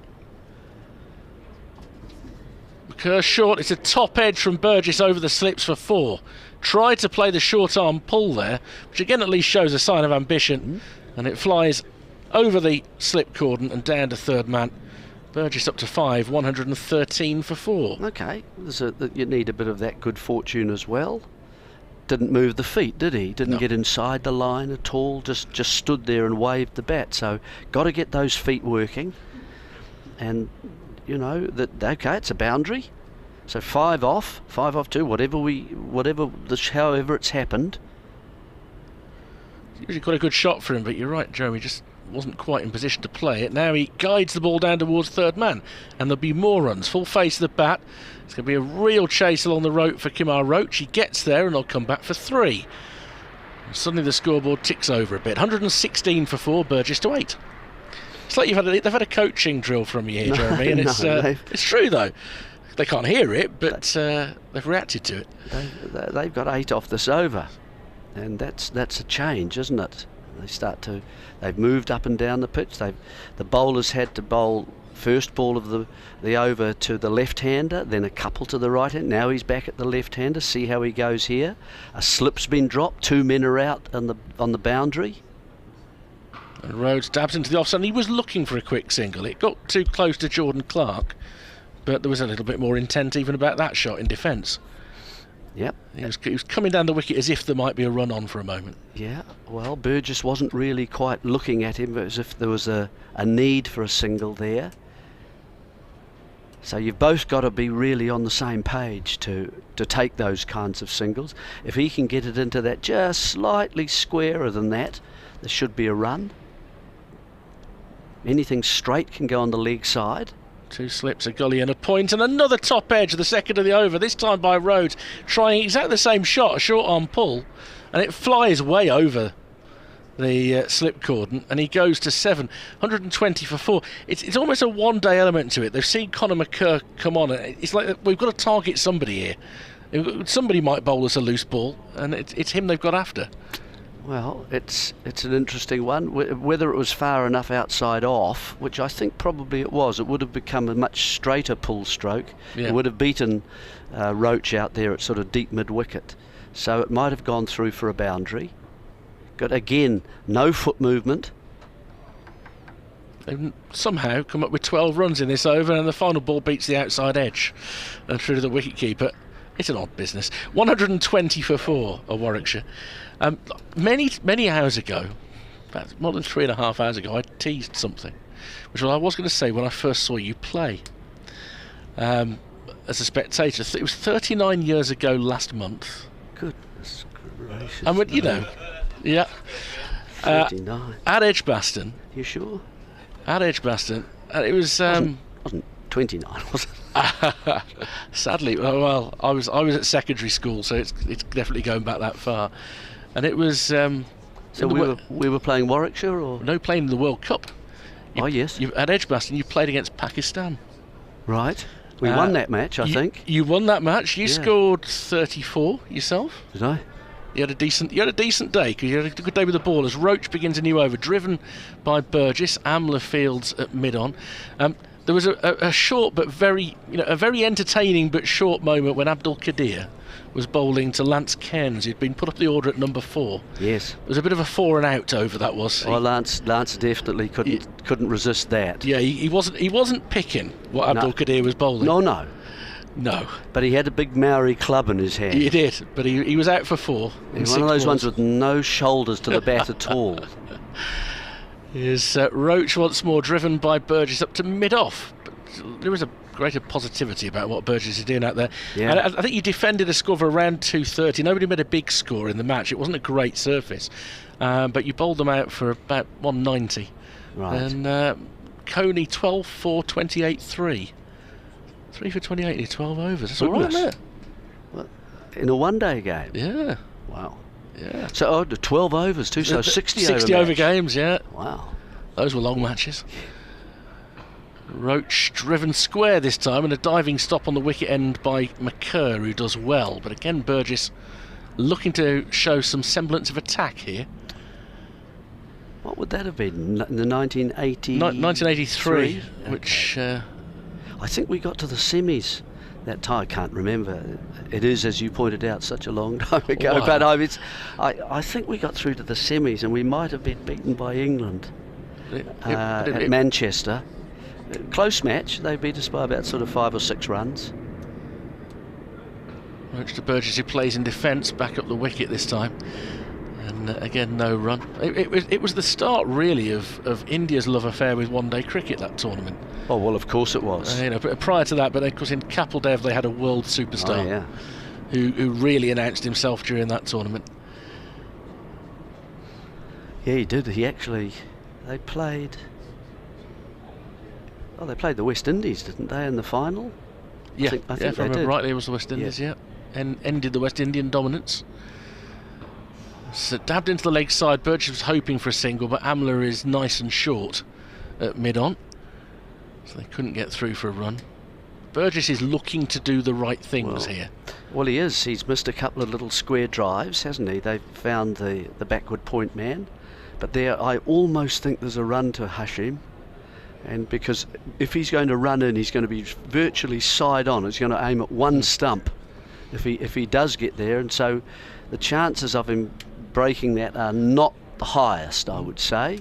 McCurr short. It's a top edge from Burgess over the slips for 4. Tried to play the short arm pull there, which again at least shows a sign of ambition, and it flies over the slip cordon and down to third man. Burgess up to 5, 113 for 4. Okay, you need a bit of that good fortune as well. Didn't move the feet, did he? Didn't get inside the line at all, just stood there and waved the bat. So got to get those feet working. And, you know, okay, it's a boundary. So 5 off 2, however it's happened. Usually got a good shot for him, but you're right, Jeremy, just wasn't quite in position to play it. Now he guides the ball down towards third man, and there'll be more runs. Full face of the bat. It's going to be a real chase along the rope for Kemar Roach. He gets there and they'll come back for 3. And suddenly the scoreboard ticks over a bit. 116 for 4, Burgess to 8. It's like they've had a coaching drill from you here, Jeremy, and it's true though. They can't hear it, but they've reacted to it. They've got 8 off this over, and that's a change, isn't it? They've moved up and down the pitch. The bowlers had to bowl first ball of the over to the left-hander, then a couple to the right-hand. Now he's back at the left-hander. See how he goes here. A slip's been dropped. 2 men are out on the boundary. And Rhodes dabs into the offside. And he was looking for a quick single. It got too close to Jordan Clark, but there was a little bit more intent even about that shot in defence. Yep. He was coming down the wicket as if there might be a run on for a moment. Yeah, well, Burgess wasn't really quite looking at him as if there was a need for a single there. So you've both got to be really on the same page to take those kinds of singles. If he can get it into that just slightly squarer than that, there should be a run. Anything straight can go on the leg side. 2 slips, a gully and a point, and another top edge of the second of the over, this time by Rhodes, trying exactly the same shot, a short arm pull, and it flies way over the slip cordon, and he goes to 7, 120 for 4. It's almost a one-day element to it. They've seen Conor McCurr come on, and it's like we've got to target somebody here. Somebody might bowl us a loose ball, and it's him they've got after. Well, it's an interesting one. Whether it was far enough outside off, which I think probably it was, it would have become a much straighter pull stroke. Yeah. It would have beaten Roach out there at sort of deep mid-wicket. So it might have gone through for a boundary. Got, again, no foot movement. They've somehow come up with 12 runs in this over, and the final ball beats the outside edge and through to the wicketkeeper. It's an odd business. 120 for 4 of Warwickshire. Many hours ago, about more than 3.5 hours ago, I teased something, which I was going to say when I first saw you play as a spectator. It was 39 years ago last month. Goodness gracious. I mean, you know, yeah. 39. At Edgbaston. You sure? At Edgbaston. It was... wasn't 29, was it? Sadly, well, I was at secondary school, so it's definitely going back that far. And it was... so we were playing Warwickshire, or...? No, playing in the World Cup. Yes. At Edgbaston, you played against Pakistan. Right. We won that match, I think. You won that match. You scored 34 yourself. Did I? You had a decent day, because you had a good day with the ball as Roach begins a new over, driven by Burgess. Amla fields at mid-on. There was a short but very entertaining but short moment when Abdul Qadir was bowling to Lance Cairns, who'd been put up the order at number 4. Yes. There was a bit of a 4 and out over that was. Well, Lance definitely couldn't resist that. Yeah, he wasn't picking what Abdul Qadir was bowling. No. But he had a big Maori club in his hand. He did, but he was out for 4. He's one of those ones with no shoulders to the bat at all. Is Roach once more driven by Burgess up to mid-off. But there was a greater positivity about what Burgess is doing out there. Yeah. And I think you defended a score of around 230. Nobody made a big score in the match. It wasn't a great surface. But you bowled them out for about 190. Right. And Coney 12 for 28 3. 3 for 28 in 12 overs. That's all right, isn't it? Well, in a one-day game? Yeah. Wow. Yeah. So 12 overs too, so 60 over games, yeah. Wow. Those were long matches. Roach driven square this time, and a diving stop on the wicket end by McCurr, who does well. But again, Burgess looking to show some semblance of attack here. What would that have been? In the 1983, which... I think we got to the semis that time. I can't remember. It is, as you pointed out, such a long time ago. Wow. But I think we got through to the semis, and we might have been beaten by England at Manchester. Close match. They beat us by about sort of 5 or 6 runs. Roach to Burgess, who plays in defence, back up the wicket this time. And again, no run. It was the start, really, of India's love affair with one-day cricket, that tournament. Oh, well, of course it was. Prior to that, but of course in Kapil Dev they had a world superstar who really announced himself during that tournament. Yeah, he did. They played the West Indies, didn't they, in the final? Yeah, I think if I remember rightly, it was the West Indies, and ended the West Indian dominance. So dabbed into the leg side. Burgess was hoping for a single, but Amla is nice and short at mid-on, so they couldn't get through for a run. Burgess is looking to do the right things here. Well, he is. He's missed a couple of little square drives, hasn't he? They've found the backward point man, but there I almost think there's a run to Hashim, and because if he's going to run in, he's going to be virtually side on. It's going to aim at one stump if he does get there, and so the chances of him breaking that are not the highest, I would say.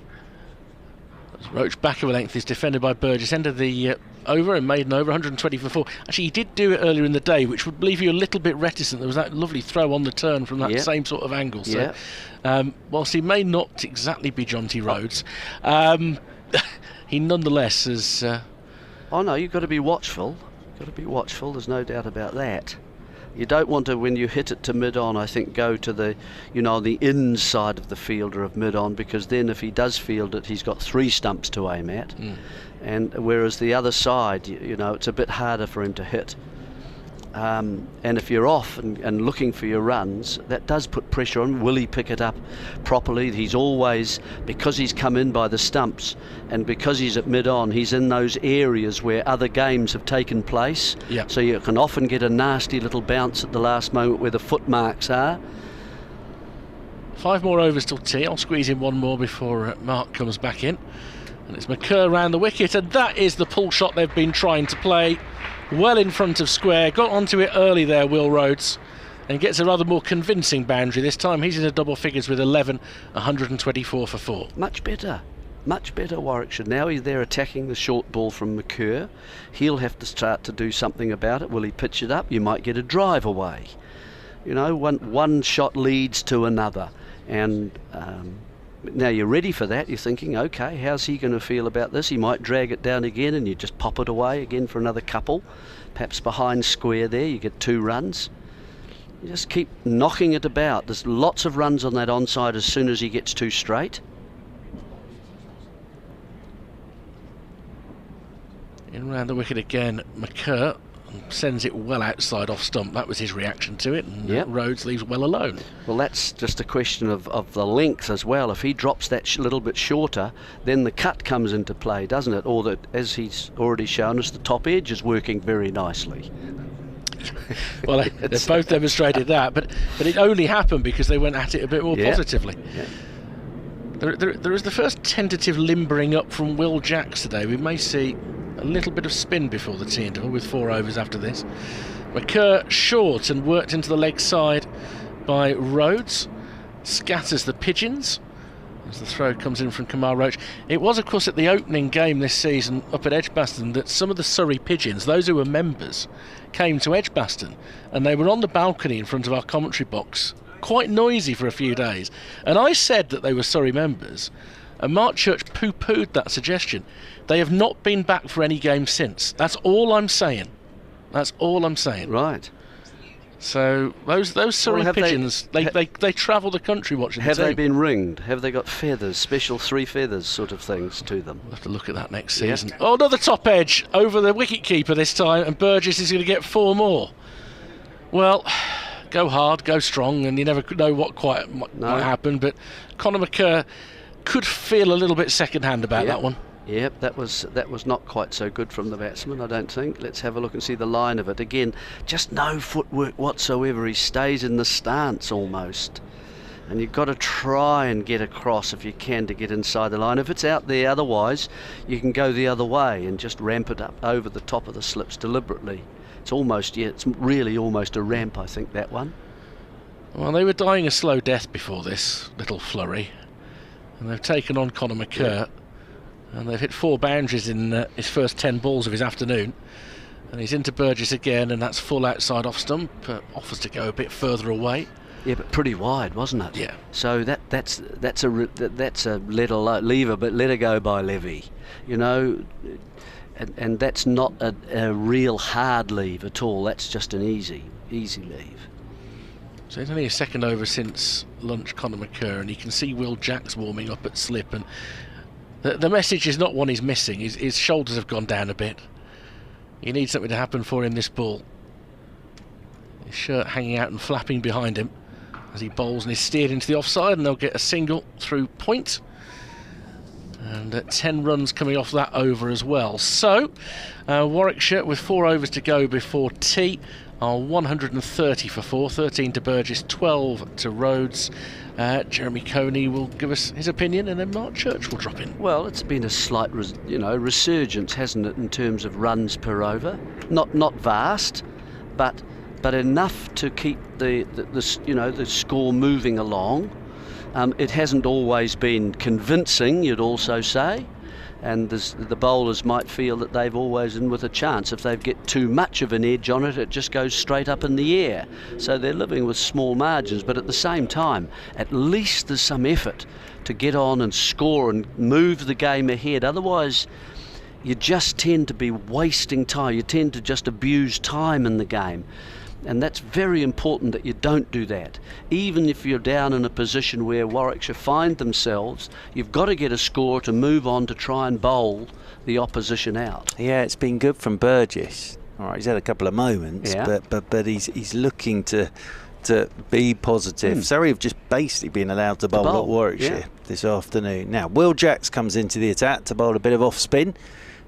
Roach back of a length is defended by Burgess. Ended the over and made an over, 120 for 4. Actually, he did do it earlier in the day, which would leave you a little bit reticent. There was that lovely throw on the turn from that same sort of angle. So, whilst he may not exactly be Jonty Rhodes, he nonetheless is... Oh no, you've got to be watchful. There's no doubt about that. You don't want to, when you hit it to mid-on, I think, go to the inside of the fielder of mid-on, because then if he does field it, he's got 3 stumps to aim at. And whereas the other side, it's a bit harder for him to hit. And if you're off and looking for your runs, that does put pressure on. Will he pick it up properly? He's always, because he's come in by the stumps and because he's at mid-on, he's in those areas where other games have taken place. So you can often get a nasty little bounce at the last moment where the footmarks are. 5 more overs till tea. I'll squeeze in one more before Mark comes back in. And it's McCurr round the wicket, and that is the pull shot they've been trying to play. Well in front of square, got onto it early there, Will Rhodes, and gets a rather more convincing boundary this time. He's in the double figures with 11, 124 for 4. Much better. Much better, Warwickshire. Now they're attacking the short ball from McCurr. He'll have to start to do something about it. Will he pitch it up? You might get a drive away. You know, one shot leads to another. And now you're ready for that. You're thinking, okay, how's he going to feel about this? He might drag it down again and you just pop it away again for another couple. Perhaps behind square there, you get 2 runs. You just keep knocking it about. There's lots of runs on that onside as soon as he gets too straight. In round the wicket again, McCurr sends it well outside off stump. That was his reaction to it, and Rhodes leaves well alone. Well, that's just a question of the length as well. If he drops that little bit shorter, then the cut comes into play, doesn't it? Or that, as he's already shown us, the top edge is working very nicely. Well, they've both demonstrated that, but it only happened because they went at it a bit more positively. Yeah. There is the first tentative limbering up from Will Jacks today. We may see a little bit of spin before the tea interval with 4 overs after this. McCurr short and worked into the leg side by Rhodes. Scatters the pigeons as the throw comes in from Kemar Roach. It was, of course, at the opening game this season up at Edgbaston that some of the Surrey pigeons, those who were members, came to Edgbaston, and they were on the balcony in front of our commentary box, quite noisy for a few days. And I said that they were Surrey members, and Mark Church poo-pooed that suggestion. They have not been back for any game since. That's all I'm saying. That's all I'm saying. Right. So those Surrey pigeons, they travel the country watching the team. Have they been ringed? Have they got feathers, special 3 feathers sort of things to them? We'll have to look at that next season. Oh, another top edge over the wicket-keeper this time, and Burgess is going to get 4 more. Well, go hard, go strong, and you never know what might happen, but Conor McCurr could feel a little bit second-hand about that one. Yep, that was not quite so good from the batsman, I don't think. Let's have a look and see the line of it. Again, just no footwork whatsoever. He stays in the stance almost. And you've got to try and get across if you can to get inside the line. If it's out there otherwise, you can go the other way and just ramp it up over the top of the slips deliberately. It's almost, it's really almost a ramp, I think, that one. Well, they were dying a slow death before this little flurry. And they've taken on Conor McCurr. And they've hit 4 boundaries in his first 10 balls of his afternoon. And he's into Burgess again, and that's full outside off stump. Offers to go a bit further away. Yeah, but pretty wide, wasn't it? Yeah. So that's a leave but let her go by Levy, you know, and that's not a real hard leave at all. That's just an easy leave. So it's only a second over since lunch, Conor McCurr, and you can see Will Jacks warming up at slip, and the message is not one he's missing. His shoulders have gone down a bit. He needs something to happen for him this ball. His shirt hanging out and flapping behind him as he bowls, and he's steered into the offside, and they'll get a single through point. And 10 runs coming off that over as well. So Warwickshire, with 4 overs to go before tea, are 130 for 4, 13 to Burgess, 12 to Rhodes. Jeremy Coney will give us his opinion, and then Mark Church will drop in. Well, it's been a slight resurgence, hasn't it, in terms of runs per over? Not vast, but enough to keep the score moving along. It hasn't always been convincing, you'd also say, and the bowlers might feel that they've always in with a chance. If they get too much of an edge on it, it just goes straight up in the air. So they're living with small margins, but at the same time, at least there's some effort to get on and score and move the game ahead. Otherwise, you just tend to be wasting time. You tend to just abuse time in the game. And that's very important that you don't do that. Even if you're down in a position where Warwickshire find themselves, you've got to get a score to move on to try and bowl the opposition out. Yeah, it's been good from Burgess. All right, he's had a couple of moments, but he's looking to be positive. Surrey have just basically been allowed to bowl at Warwickshire this afternoon. Now, Will Jacks comes into the attack to bowl a bit of off spin.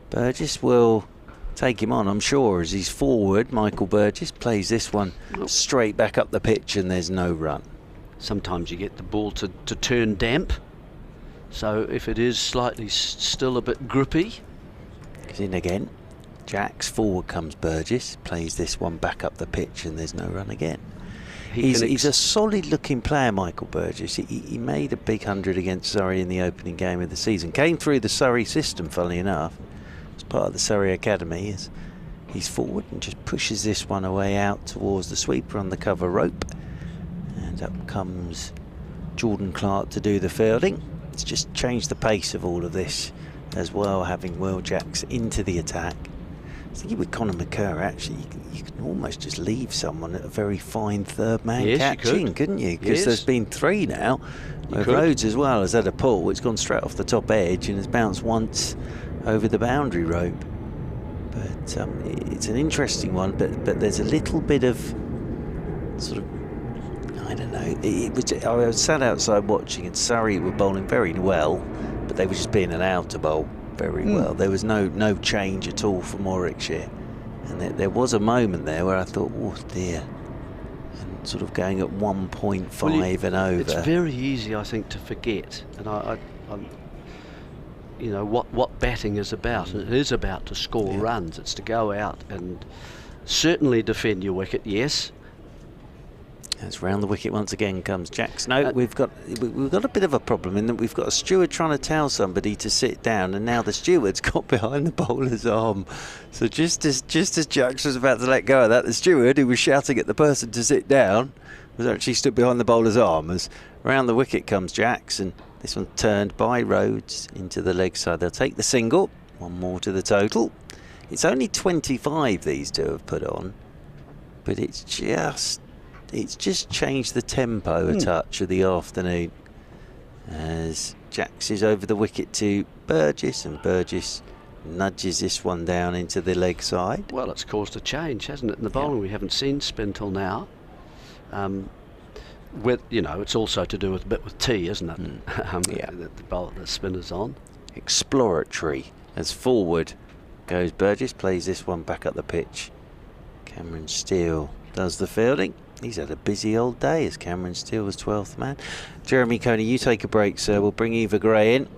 Burgess will take him on, I'm sure, as he's forward. Michael Burgess plays this one straight back up the pitch, and there's no run. Sometimes you get the ball to turn damp, so if it is slightly still a bit grippy. He's in again. Jacks forward comes Burgess, plays this one back up the pitch, and there's no run again. He's a solid-looking player, Michael Burgess. He made a big 100 against Surrey in the opening game of the season. Came through the Surrey system, funnily enough. As part of the Surrey Academy. He's forward and just pushes this one away out towards the sweeper on the cover rope. And up comes Jordan Clark to do the fielding. It's just changed the pace of all of this as well, having Will Jacks into the attack. I was thinking with Conor McCurr, actually, you can almost just leave someone at a very fine third man catching, couldn't you? Because there's been 3 now. Rhodes as well has had a pull. It's gone straight off the top edge and has bounced once over the boundary rope. But it's an interesting one, but there's a little bit of sort of, I don't know. I was sat outside watching, and Surrey were bowling very well, but they were just being allowed to bowl very well. There was no change at all from Warwickshire, and there was a moment there where I thought, oh dear, and sort of going at 1.5 and over. It's very easy, I think, to forget, and I'm you know what batting is about. And it is about to score runs. It's to go out and certainly defend your wicket. Yes. As round the wicket once again comes Jacks. No, we've got a bit of a problem in that we've got a steward trying to tell somebody to sit down, and now the steward's got behind the bowler's arm. So just as Jacks was about to let go of that, the steward, who was shouting at the person to sit down, was actually stood behind the bowler's arm. As round the wicket comes Jacks, and this one turned by Rhodes into the leg side. They'll take the single. One more to the total. It's only 25 these two have put on, but it's just changed the tempo a touch of the afternoon, as Jacks is over the wicket to Burgess, and Burgess nudges this one down into the leg side. Well, it's caused a change, hasn't it? In the bowling, we haven't seen spin till now. It's also to do with a bit with tea, isn't it? The spinner's on. Exploratory as forward goes Burgess, plays this one back up the pitch. Cameron Steele does the fielding. He's had a busy old day as Cameron Steele was 12th man. Jeremy Coney, you take a break, sir. We'll bring Eva Gray in.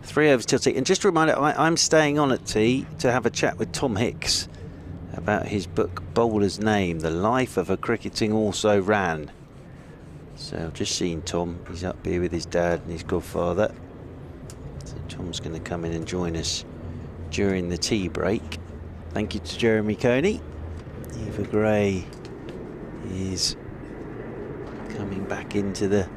3 overs till tea. And just a reminder, I'm staying on at tea to have a chat with Tom Hicks about his book, Bowler's Name, The Life of a Cricketing Also Ran. So I've just seen Tom. He's up here with his dad and his godfather. So Tom's going to come in and join us during the tea break. Thank you to Jeremy Coney. Eva Gray is coming back into the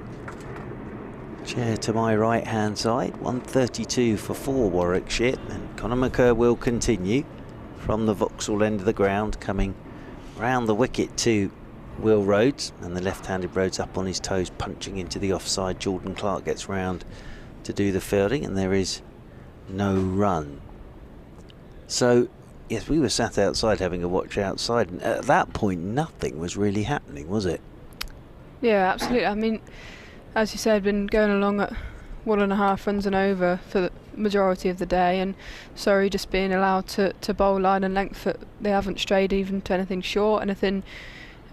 chair to my right hand side. 132 for 4 Warwickshire, and Conor McCurr will continue from the Vauxhall end of the ground, coming round the wicket to Will Rhodes, and the left-handed Rhodes up on his toes, punching into the offside. Jordan Clark gets round to do the fielding, and there is no run. So yes, we were sat outside having a watch outside, and at that point nothing was really happening, was it? Yeah, absolutely. I mean, as you said, been going along at 1.5 runs and over for the majority of the day, and Surrey just being allowed to bowl line and length. They haven't strayed even to anything short,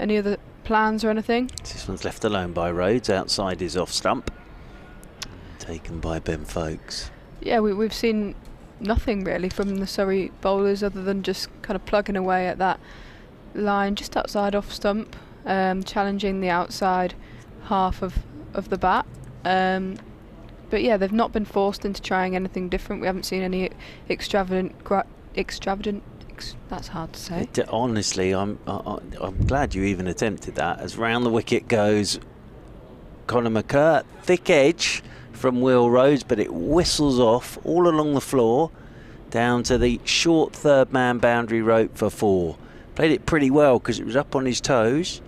any other plans or anything. This one's left alone by Rhodes, outside his off stump, taken by Ben Foakes. Yeah, we've seen nothing really from the Surrey bowlers other than just kind of plugging away at that line just outside off stump, challenging the outside half of the bat. But yeah, they've not been forced into trying anything different. We haven't seen any extravagant. That's hard to say. Honestly, I'm glad you even attempted that. As round the wicket goes Conor McCurr, thick edge from Will Rhodes, but it whistles off all along the floor down to the short third man boundary rope for 4. Played it pretty well because it was up on his toes,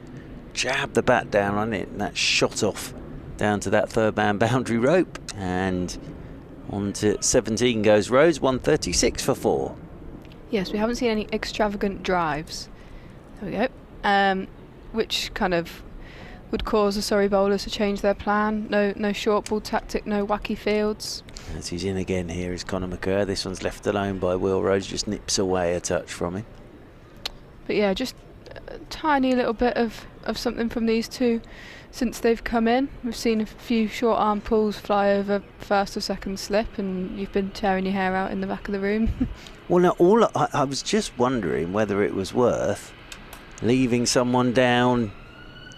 jabbed the bat down on it, and that shot off down to that third man boundary rope, and on to 17 goes Rhodes. 136 for 4. Yes, we haven't seen any extravagant drives. There we go. Which kind of would cause the Surrey bowlers to change their plan. No short ball tactic, no wacky fields. As he's in again here is Conor McCurr. This one's left alone by Will Rhodes, just nips away a touch from him. But yeah, just a tiny little bit of something from these two since they've come in. We've seen a few short arm pulls fly over first or second slip, and you've been tearing your hair out in the back of the room. Well, now, I was just wondering whether it was worth leaving someone down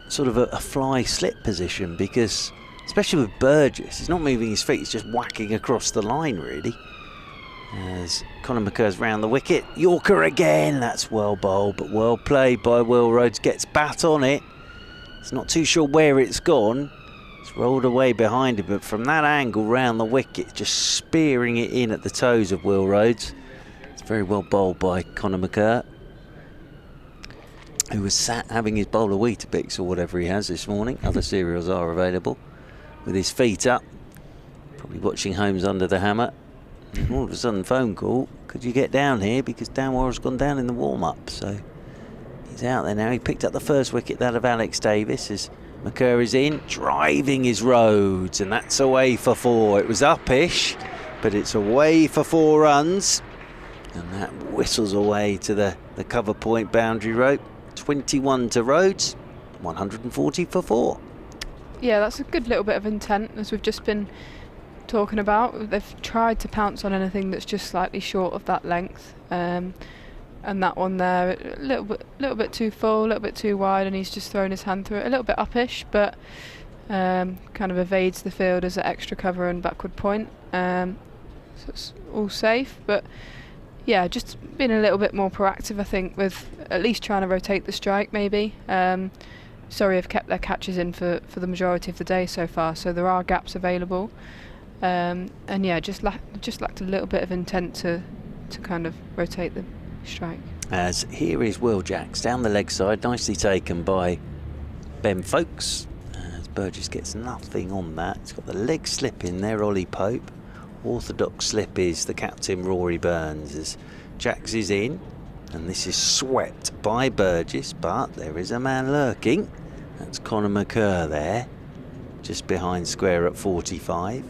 sort of a fly slip position, because especially with Burgess, he's not moving his feet, he's just whacking across the line really. As Conor McCur's round the wicket, Yorker again, that's well bowled but well played by Will Rhodes, gets bat on it. He's not too sure where it's gone, it's rolled away behind him, but from that angle round the wicket, just spearing it in at the toes of Will Rhodes. It's very well bowled by Conor McCur, who was sat having his bowl of Weetabix or whatever he has this morning. Other cereals are available, with his feet up, probably watching Holmes Under the Hammer. And all of a sudden phone call, could you get down here, because Dan Worrell's gone down in the warm-up. So he's out there now. He picked up the first wicket, that of Alex Davis, as McCur is in, driving his Rhodes, and that's away for 4. It was upish, but it's away for 4 runs, and that whistles away to the cover point boundary rope. 21 to Rhodes, 140 for 4. Yeah, that's a good little bit of intent, as we've just been talking about. They've tried to pounce on anything that's just slightly short of that length, and that one there, a little bit too full, a little bit too wide, and he's just thrown his hand through it. A little bit upish, but kind of evades the field as an extra cover and backward point, so it's all safe. But yeah, just being a little bit more proactive, I think, with at least trying to rotate the strike maybe. Surrey have kept their catches in for the majority of the day so far, so there are gaps available. And yeah, just lacked a little bit of intent to kind of rotate the strike. As here is Will Jacks down the leg side, nicely taken by Ben Foakes. As Burgess gets nothing on that. He's got the leg slip in there, Ollie Pope. Orthodox slip is the captain, Rory Burns, as Jacks is in. And this is swept by Burgess, but there is a man lurking. That's Conor McCur there, just behind square at 45.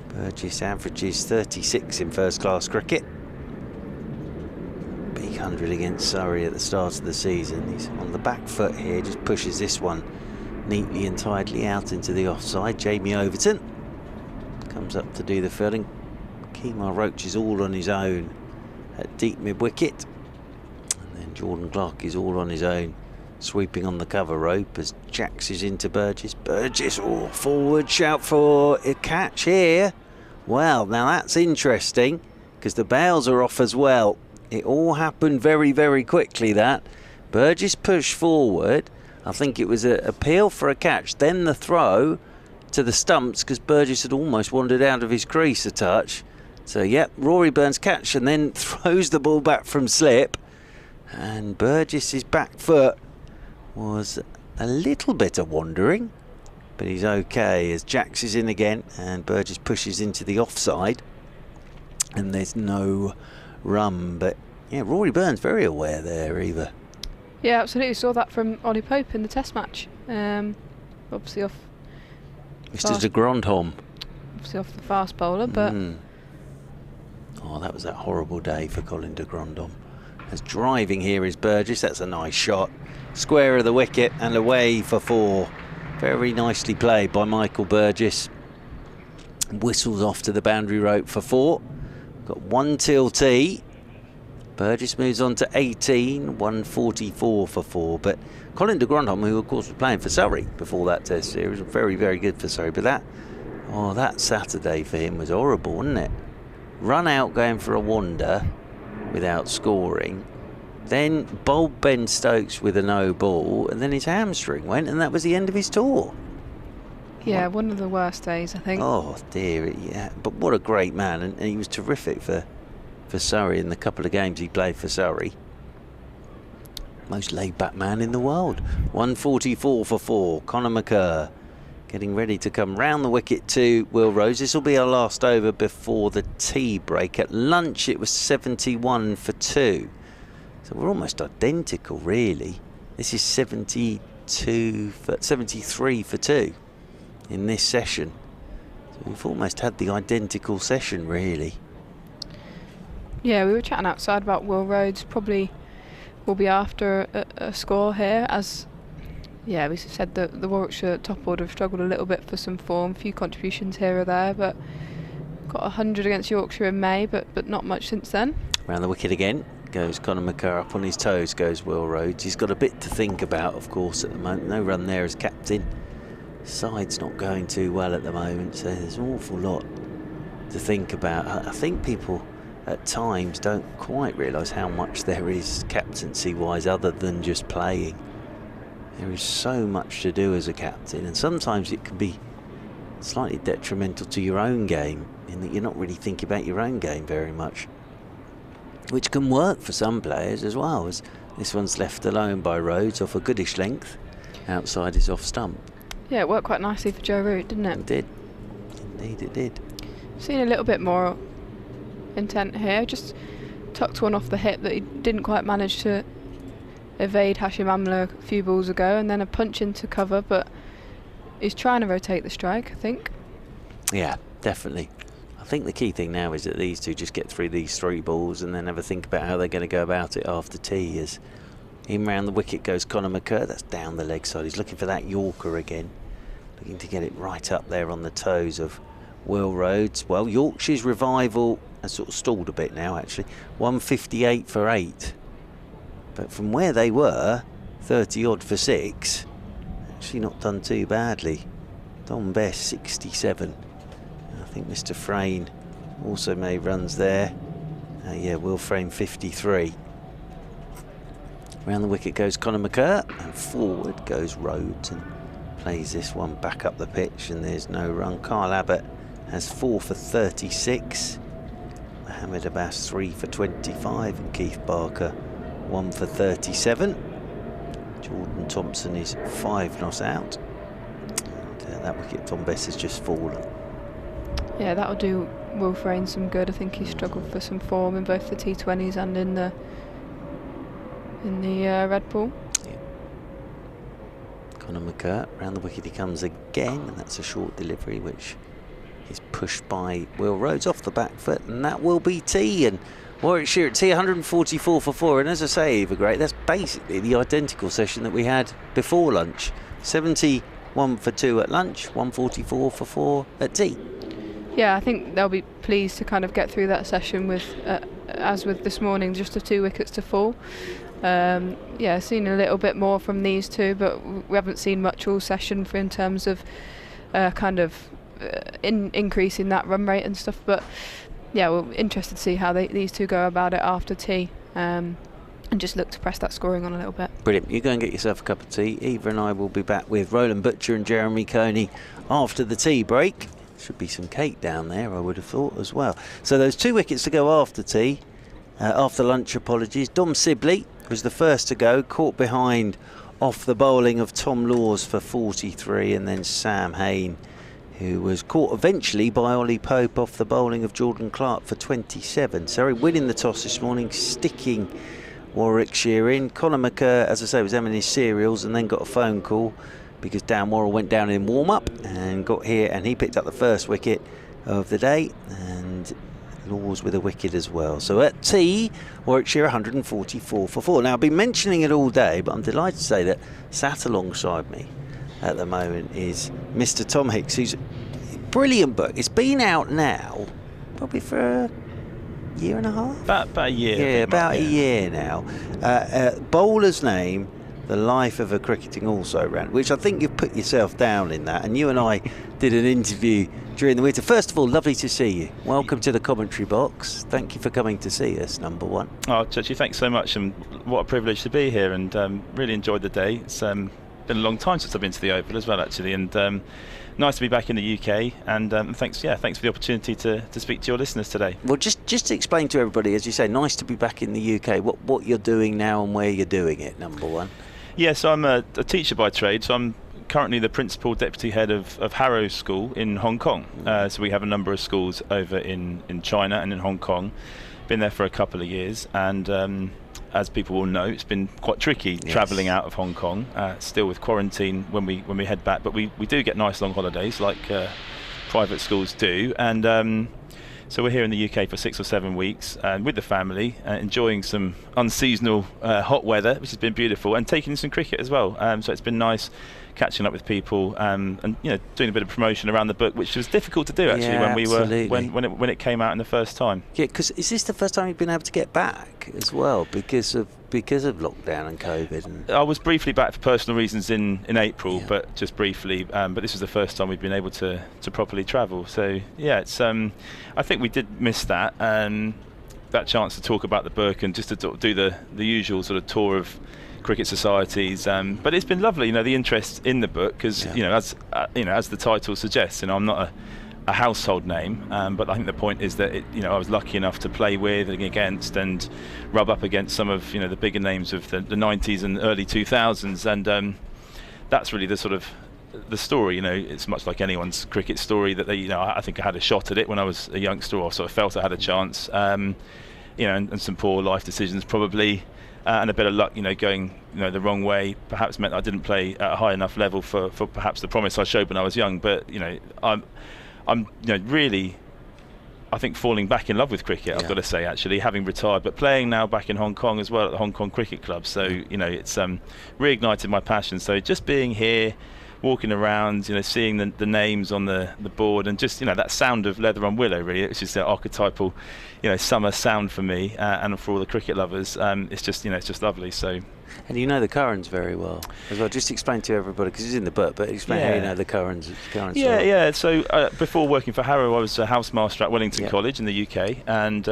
Burgess averages 36 in first class cricket. Big 100 against Surrey at the start of the season. He's on the back foot here, just pushes this one neatly and tidily out into the offside. Jamie Overton comes up to do the fielding. Kemar Roach is all on his own at deep mid-wicket. And then Jordan Clark is all on his own, sweeping on the cover rope as Jacks is into Burgess. Burgess, forward, shout for a catch here. Well, now that's interesting, because the bails are off as well. It all happened very, very quickly, that. Burgess pushed forward. I think it was an appeal for a catch, then the throw to the stumps, because Burgess had almost wandered out of his crease a touch. So, yep, Rory Burns catch and then throws the ball back from slip. And Burgess's back foot was a little bit of wandering, but he's okay as Jacks is in again and Burgess pushes into the offside. And there's no run, but yeah, Rory Burns very aware there, Eva. Yeah, absolutely. Saw that from Ollie Pope in the Test match. Obviously off Mr. de Grandhomme. Obviously off the fast bowler, but oh, that was that horrible day for Colin de Grandhomme. As driving here is Burgess. That's a nice shot. Square of the wicket and away for 4. Very nicely played by Michael Burgess. Whistles off to the boundary rope for 4. Got 1 till tea. Burgess moves on to 18, 144 for 4. But Colin de Grandhomme, who of course was playing for Surrey before that Test series, was very, very good for Surrey. But that Saturday for him was horrible, wasn't it? Run out going for a wander without scoring. Then bowled Ben Stokes with a no ball, and then his hamstring went, and that was the end of his tour. Yeah, one of the worst days, I think. Oh dear, yeah. But what a great man, and he was terrific for Surrey in the couple of games he played for Surrey. Most laid-back man in the world. 144 for 4. Conor McCur getting ready to come round the wicket to Will Rhodes. This will be our last over before the tea break. At lunch it was 71 for 2. So we're almost identical, really. This is 73 for 2 in this session. So we've almost had the identical session, really. Yeah, we were chatting outside about Will Rhodes. Probably will be after a score here, as yeah, we said that the Warwickshire top order have struggled a little bit for some form. Few contributions here or there, but got 100 against Yorkshire in May, but not much since then. Round the wicket again. goes Conor McCurr. Up on his toes goes Will Rhodes. He's got a bit to think about, of course, at the moment. No run there as captain. Side's not going too well at the moment, so there's an awful lot to think about. I think people at times don't quite realise how much there is captaincy-wise other than just playing. There is so much to do as a captain, and sometimes it can be slightly detrimental to your own game in that you're not really thinking about your own game very much, which can work for some players as well. As this one's left alone by Rhodes off a goodish length outside his off stump. Yeah, it worked quite nicely for Joe Root, didn't it? It did. Indeed it did. Seen a little bit more intent here. Just tucked one off the hip that he didn't quite manage to evade Hashim Amla a few balls ago, and then a punch into cover, but he's trying to rotate the strike, I think. Yeah, definitely. I think the key thing now is that these two just get through these 3 balls and then have a think about how they're going to go about it after tea. As in round the wicket goes Conor McCurr. That's down the leg side. He's looking for that Yorker again, looking to get it right up there on the toes of Will Rhodes. Well, Yorkshire's revival has sort of stalled a bit now, actually. 158 for 8, but from where they were, 30 odd for 6, actually not done too badly. Don Best 67. I think Mr. Frayne also made runs there. Yeah, Will Frayne 53. Round the wicket goes Conor McCurr, and forward goes Rhodes and plays this one back up the pitch, and there's no run. Kyle Abbott has 4 for 36. Mohammed Abbas 3 for 25, and Keith Barker 1 for 37. Jordan Thompson is 5 not out. And that wicket Tom Bess has just fallen. Yeah, that'll do Will Frayne some good. I think he struggled for some form in both the T20s and in the Red Bull. Yeah. Conor McCurr, round the wicket he comes again, and that's a short delivery which is pushed by Will Rhodes off the back foot, and that will be tea. And Warwickshire at tea, 144 for 4, and as I say, Eva Great, that's basically the identical session that we had before lunch. 71 for 2 at lunch, 144 for 4 at tea. Yeah, I think they'll be pleased to kind of get through that session with, as with this morning, just the 2 wickets to fall. Yeah, seen a little bit more from these two, but we haven't seen much all session in terms of increasing that run rate and stuff. But yeah, we're interested to see how these two go about it after tea, and just look to press that scoring on a little bit. Brilliant. You go and get yourself a cup of tea. Eva and I will be back with Roland Butcher and Jeremy Coney after the tea break. Should be some cake down there, I would have thought, as well. So those 2 wickets to go after tea, after lunch, apologies. Dom Sibley was the first to go, caught behind off the bowling of Tom Laws for 43, and then Sam Hain, who was caught eventually by Ollie Pope off the bowling of Jordan Clark for 27. Surrey winning the toss this morning, sticking Warwickshire in. Conor McCurr, as I say, was having his cereals and then got a phone call because Dan Worrell went down in warm-up and got here, and he picked up the first wicket of the day, and Laws with a wicket as well. So at tea, Warwickshire 144 for 4. Now, I've been mentioning it all day, but I'm delighted to say that sat alongside me at the moment is Mr. Tom Hicks, who's a brilliant book. It's been out now probably for a year and a half? About a year. Yeah, about a year now. Bowler's Name, The Life of a Cricketing Also-Ran, which I think you've put yourself down in that, and you and I did an interview during the winter. First of all, lovely to see you. Welcome to the commentary box. Thank you for coming to see us, number one. Oh, Chachi, thanks so much, and what a privilege to be here, and really enjoyed the day. It's been a long time since I've been to the Oval as well, actually, and nice to be back in the UK, and thanks for the opportunity to speak to your listeners today. Well, just to explain to everybody, as you say, nice to be back in the UK, what you're doing now and where you're doing it, number one. Yeah, so I'm a teacher by trade, so I'm currently the principal deputy head of Harrow School in Hong Kong. So we have a number of schools over in China and in Hong Kong. Been there for a couple of years, and as people will know, it's been quite tricky travelling out of Hong Kong, still with quarantine when we head back, but we do get nice long holidays like private schools do, and So we're here in the UK for 6 or 7 weeks with the family, enjoying some unseasonal hot weather, which has been beautiful, and taking some cricket as well. So it's been nice catching up with people and doing a bit of promotion around the book, which was difficult to do actually when it came out in the first time. Yeah, because is this the first time you've been able to get back as well because of lockdown and COVID? I was briefly back for personal reasons in April, but just briefly. But this is the first time we've been able to properly travel. So yeah, it's I think we did miss that chance to talk about the book and just to do the usual sort of tour of cricket societies, but it's been lovely, the interest in the book, because as the title suggests, I'm not a household name, but I think the point is that I was lucky enough to play with and against and rub up against some of the bigger names of the 90s and early 2000s, and that's really the sort of the story. It's much like anyone's cricket story that I think I had a shot at it when I was a youngster, or sort of felt I had a chance, and some poor life decisions probably. And a bit of luck, going the wrong way, perhaps meant I didn't play at a high enough level for perhaps the promise I showed when I was young. But I'm really, I think, falling back in love with cricket. I've got to say, actually, having retired, but playing now back in Hong Kong as well at the Hong Kong Cricket Club. So it's reignited my passion. So just being here, walking around, seeing the names on the board, and just that sound of leather on willow, really, which is the archetypal summer sound for me and for all the cricket lovers. It's just lovely. So, and the Currans very well as well. Just explain to everybody, because it's in the book, but explain how you know the Currans. Yeah. So before working for Harrow, I was a housemaster at Wellington College in the UK, and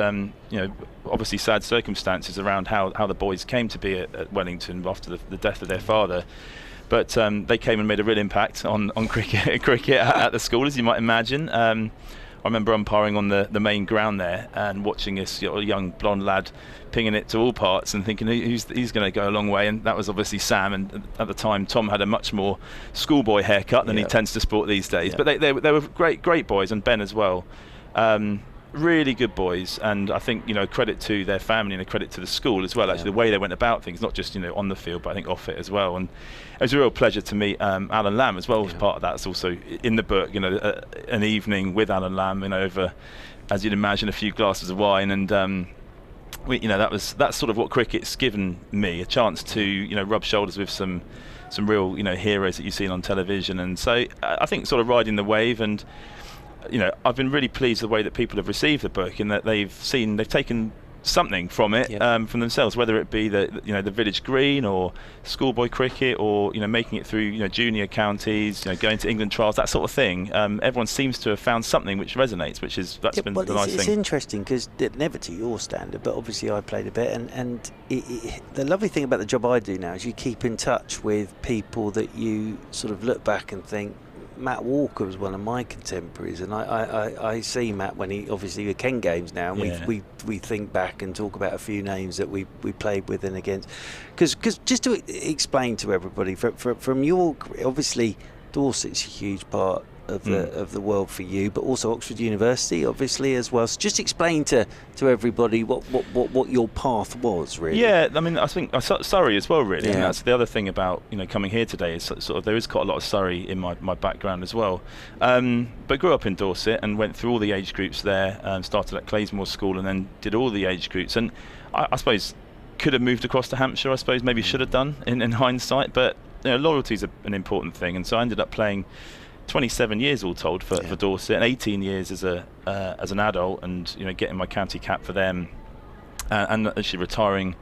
obviously sad circumstances around how the boys came to be at Wellington after the death of their father. But they came and made a real impact on cricket at the school, as you might imagine. I remember umpiring on the main ground there and watching this young blonde lad pinging it to all parts and thinking he's going to go a long way. And that was obviously Sam. And at the time, Tom had a much more schoolboy haircut than he tends to sport these days. But they were great boys, and Ben as well. Really good boys, and I think credit to their family and a credit to the school as well. Actually, the way they went about things, not just on the field, but I think off it as well. And it was a real pleasure to meet Alan Lamb as well as part of that. It's also in the book, an evening with Alan Lamb, over, as you'd imagine, a few glasses of wine, and that's sort of what cricket's given me, a chance to rub shoulders with some real heroes that you've seen on television, and so I think sort of riding the wave. And I've been really pleased the way that people have received the book, in that they've taken something from it, from themselves, whether it be the village green or schoolboy cricket, or making it through junior counties, going to England trials, that sort of thing. Everyone seems to have found something which resonates, that's been the nice thing. It's interesting, because never to your standard, but obviously I played a bit, and the lovely thing about the job I do now is you keep in touch with people that you sort of look back and think, Matt Walker was one of my contemporaries, and I see Matt when he obviously at Ken Games now, and we think back and talk about a few names that we played with and against, because just to explain to everybody from your, obviously Dorset's a huge part of the world for you, but also Oxford University obviously as well. So just explain to everybody what your path was, really. Yeah, I mean, I think Surrey as well, really. And that's the other thing about coming here today, is sort of there is quite a lot of Surrey in my background as well. But grew up in Dorset and went through all the age groups there. Started at Claysmore School and then did all the age groups. And I suppose could have moved across to Hampshire. I suppose maybe should have done in hindsight. But loyalty is an important thing, and so I ended up playing 27 years all told for Dorset, and 18 years as an adult, and getting my county cap for them, and actually retiring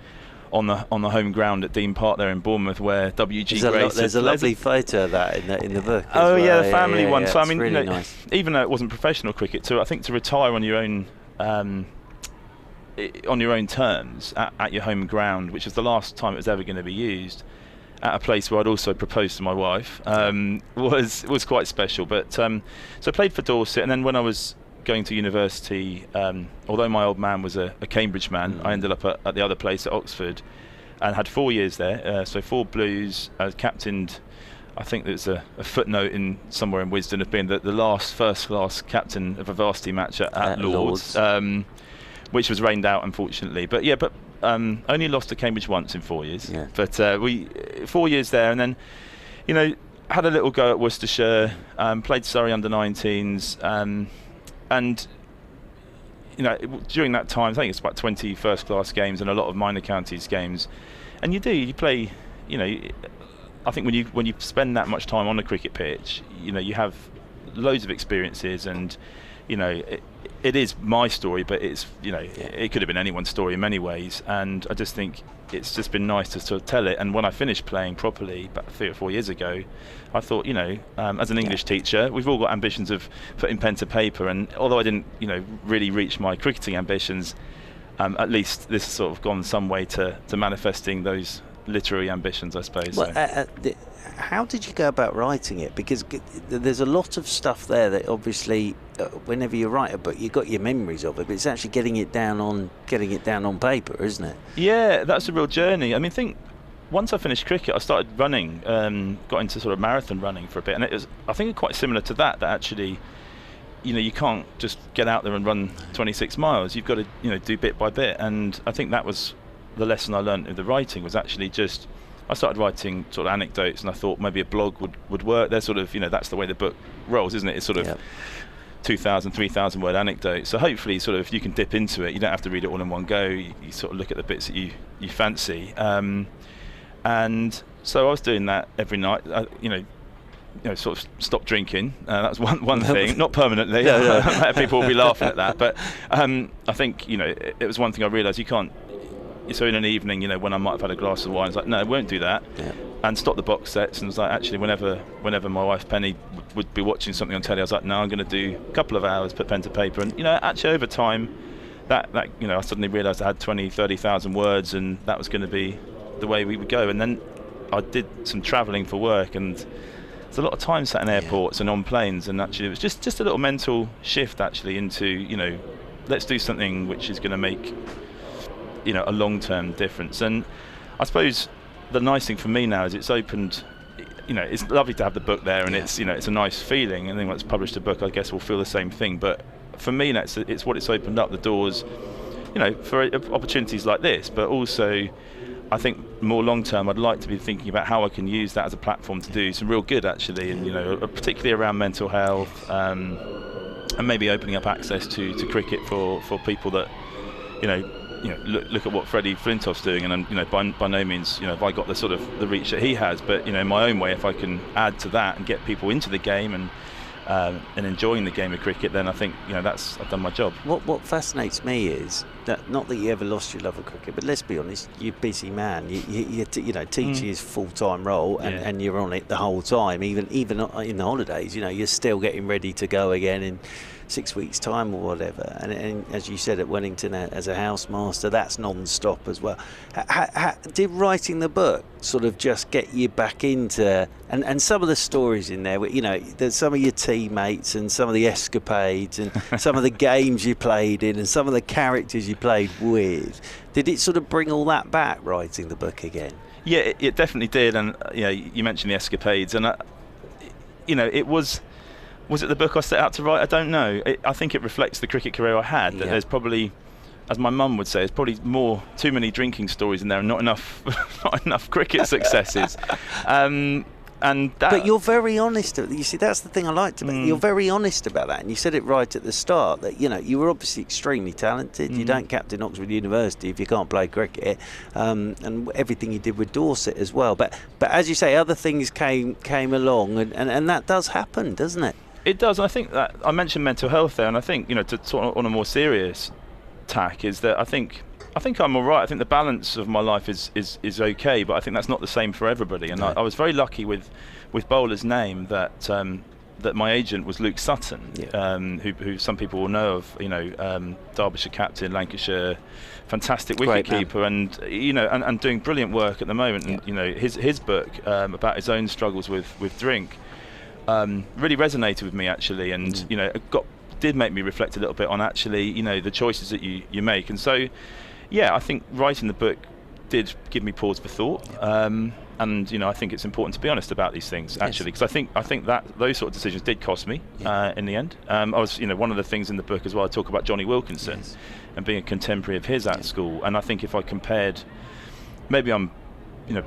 on the home ground at Dean Park there in Bournemouth, where WG Grace. There's a lovely photo of that in the book. The family one. So I mean, really nice. Even though it wasn't professional cricket, I think to retire on your own terms at your home ground, which is the last time it was ever going to be used, at a place where I'd also proposed to my wife, was quite special. But so I played for Dorset, and then when I was going to university, although my old man was a Cambridge man, I ended up at the other place at Oxford, and had 4 years there. So 4 Blues, captained. I think there's a footnote somewhere in Wisdom of being the last first-class captain of a varsity match at Lords. Which was rained out, unfortunately. But only lost to Cambridge once in 4 years. Yeah. But we 4 years there, and then had a little go at Worcestershire, played Surrey under-19s, and during that time, I think it's about 20 first-class games and a lot of minor counties games, and you play. I think when you spend that much time on a cricket pitch, you have loads of experiences, and it is my story, but it's it could have been anyone's story in many ways, and I just think it's just been nice to sort of tell it. And when I finished playing properly about 3 or 4 years ago, I thought, as an English teacher, we've all got ambitions of putting pen to paper, and although I didn't really reach my cricketing ambitions, at least this has sort of gone some way to manifesting those literary ambitions, I suppose. Well, how did you go about writing it? Because there's a lot of stuff there that obviously, whenever you write a book, you've got your memories of it, but it's actually getting it down on paper, isn't it? Yeah, that's a real journey. I think once I finished cricket, I started running, got into sort of marathon running for a bit, and it was, I think, quite similar to that actually, you can't just get out there and run 26 miles. You've got to, do bit by bit, and I think that was the lesson I learned of the writing, was actually just, I started writing sort of anecdotes, and I thought maybe a blog would work. They're sort of, that's the way the book rolls, isn't it? It's sort of 2,000, 3,000 word anecdotes. So hopefully sort of you can dip into it. You don't have to read it all in one go. You sort of look at the bits that you fancy. And so I was doing that every night, sort of stop drinking. That was one thing, not permanently. People will be laughing at that. But I think, it was one thing I realised you can't. So in an evening, when I might have had a glass of wine, I was like, no, I won't do that. And stop the box sets. And it was like, actually, whenever my wife Penny would be watching something on telly, I was like, no, I'm going to do a couple of hours, put pen to paper. And actually over time, that I suddenly realised I had 20, 30,000 words, and that was going to be the way we would go. And then I did some travelling for work, and there's a lot of time sat in airports and on planes, and actually it was just a little mental shift actually into let's do something which is going to make a long-term difference. And I suppose the nice thing for me now is it's opened, it's lovely to have the book there, and it's it's a nice feeling, and then when it's published a book, I guess we'll feel the same thing. But for me now, it's what it's opened up the doors, for opportunities like this, but also I think more long-term I'd like to be thinking about how I can use that as a platform to do some real good actually, and particularly around mental health, and maybe opening up access to cricket for people that look at what Freddie Flintoff's doing, and by no means have I got the sort of the reach that he has, but in my own way, if I can add to that and get people into the game and enjoying the game of cricket, then I think I've done my job. What fascinates me is that, not that you ever lost your love of cricket, but let's be honest, you're a busy man. Teaching is full-time role, and you're on it the whole time. Even in the holidays, you're still getting ready to go again in 6 weeks' time or whatever. And as you said, at Wellington as a housemaster, that's non-stop as well. Did writing the book sort of just get you back into, and some of the stories in there, there's some of your teammates and some of the escapades and some of the games you played in and some of the characters you played with, did it sort of bring all that back, writing the book again? Yeah, it definitely did. And you mentioned the escapades, and it was it the book I set out to write? I don't know. I think it reflects the cricket career I had. That there's probably, as my mum would say, there's probably too many drinking stories in there, and not enough cricket successes. But you're very honest. You see, that's the thing I liked about it. You're very honest about that, and you said it right at the start that you were obviously extremely talented. You don't captain Oxford University if you can't play cricket, and everything you did with Dorset as well. But as you say, other things came along, and that does happen, doesn't it? It does. I think that I mentioned mental health there, and I think to sort of on a more serious tack is that I think I'm all right. I think the balance of my life is okay, but I think that's not the same for everybody. And I was very lucky with Bowler's name that my agent was Luke Sutton, who some people will know of. Derbyshire captain, Lancashire, fantastic wicketkeeper, and doing brilliant work at the moment. And his book about his own struggles with drink really resonated with me actually, and did make me reflect a little bit on actually the choices that you make. And so I think writing the book did give me pause for thought, and I think it's important to be honest about these things actually, because I think that those sort of decisions did cost me in the end. I was one of the things in the book as well, I talk about Johnny Wilkinson and being a contemporary of his at school, and I think if I compared, maybe I'm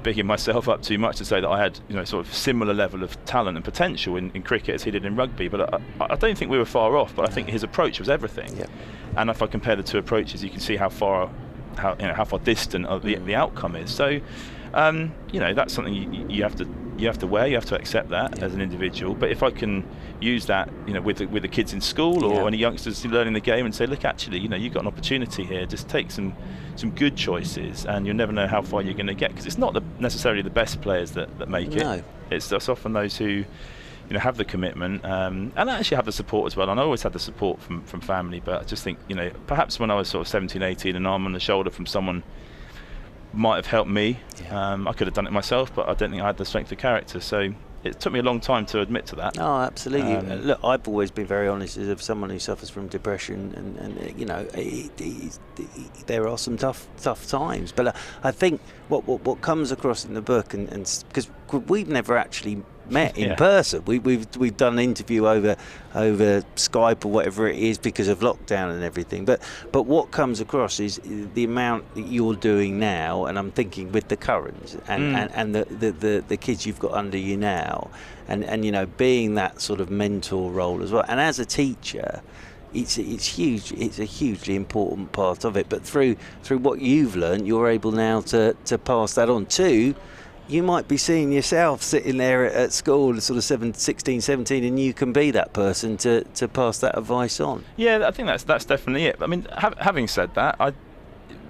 bigging myself up too much to say that I had sort of similar level of talent and potential in cricket as he did in rugby, but I don't think we were far off. But I think his approach was everything. Yeah. And if I compare the two approaches, you can see how far distant the outcome is. So that's something you have to wear. You have to accept that as an individual. But if I can use that with the kids in school or any youngsters learning the game and say, look, actually you've got an opportunity here, just take some good choices, and you'll never know how far you're going to get, because it's not necessarily the best players that make it. It's just often those who have the commitment and actually have the support as well. And I always had the support from family, but I just think perhaps when I was sort of 17, 18 and arm on the shoulder from someone might have helped me. I could have done it myself, but I don't think I had the strength of character, so it took me a long time to admit to that. Oh, absolutely. Look, I've always been very honest as someone who suffers from depression, and there are some tough times. But I think what comes across in the book, and because we've never actually met in person, we've done an interview over Skype or whatever it is because of lockdown and everything. But what comes across is the amount that you're doing now, and I'm thinking with the Currans and the kids you've got under you now, and being that sort of mentor role as well. And as a teacher, it's huge. It's a hugely important part of it. But through what you've learned, you're able now to pass that on too. You might be seeing yourself sitting there at school, sort of 16, 17, and you can be that person to pass that advice on. Yeah, I think that's definitely it. I mean, having said that,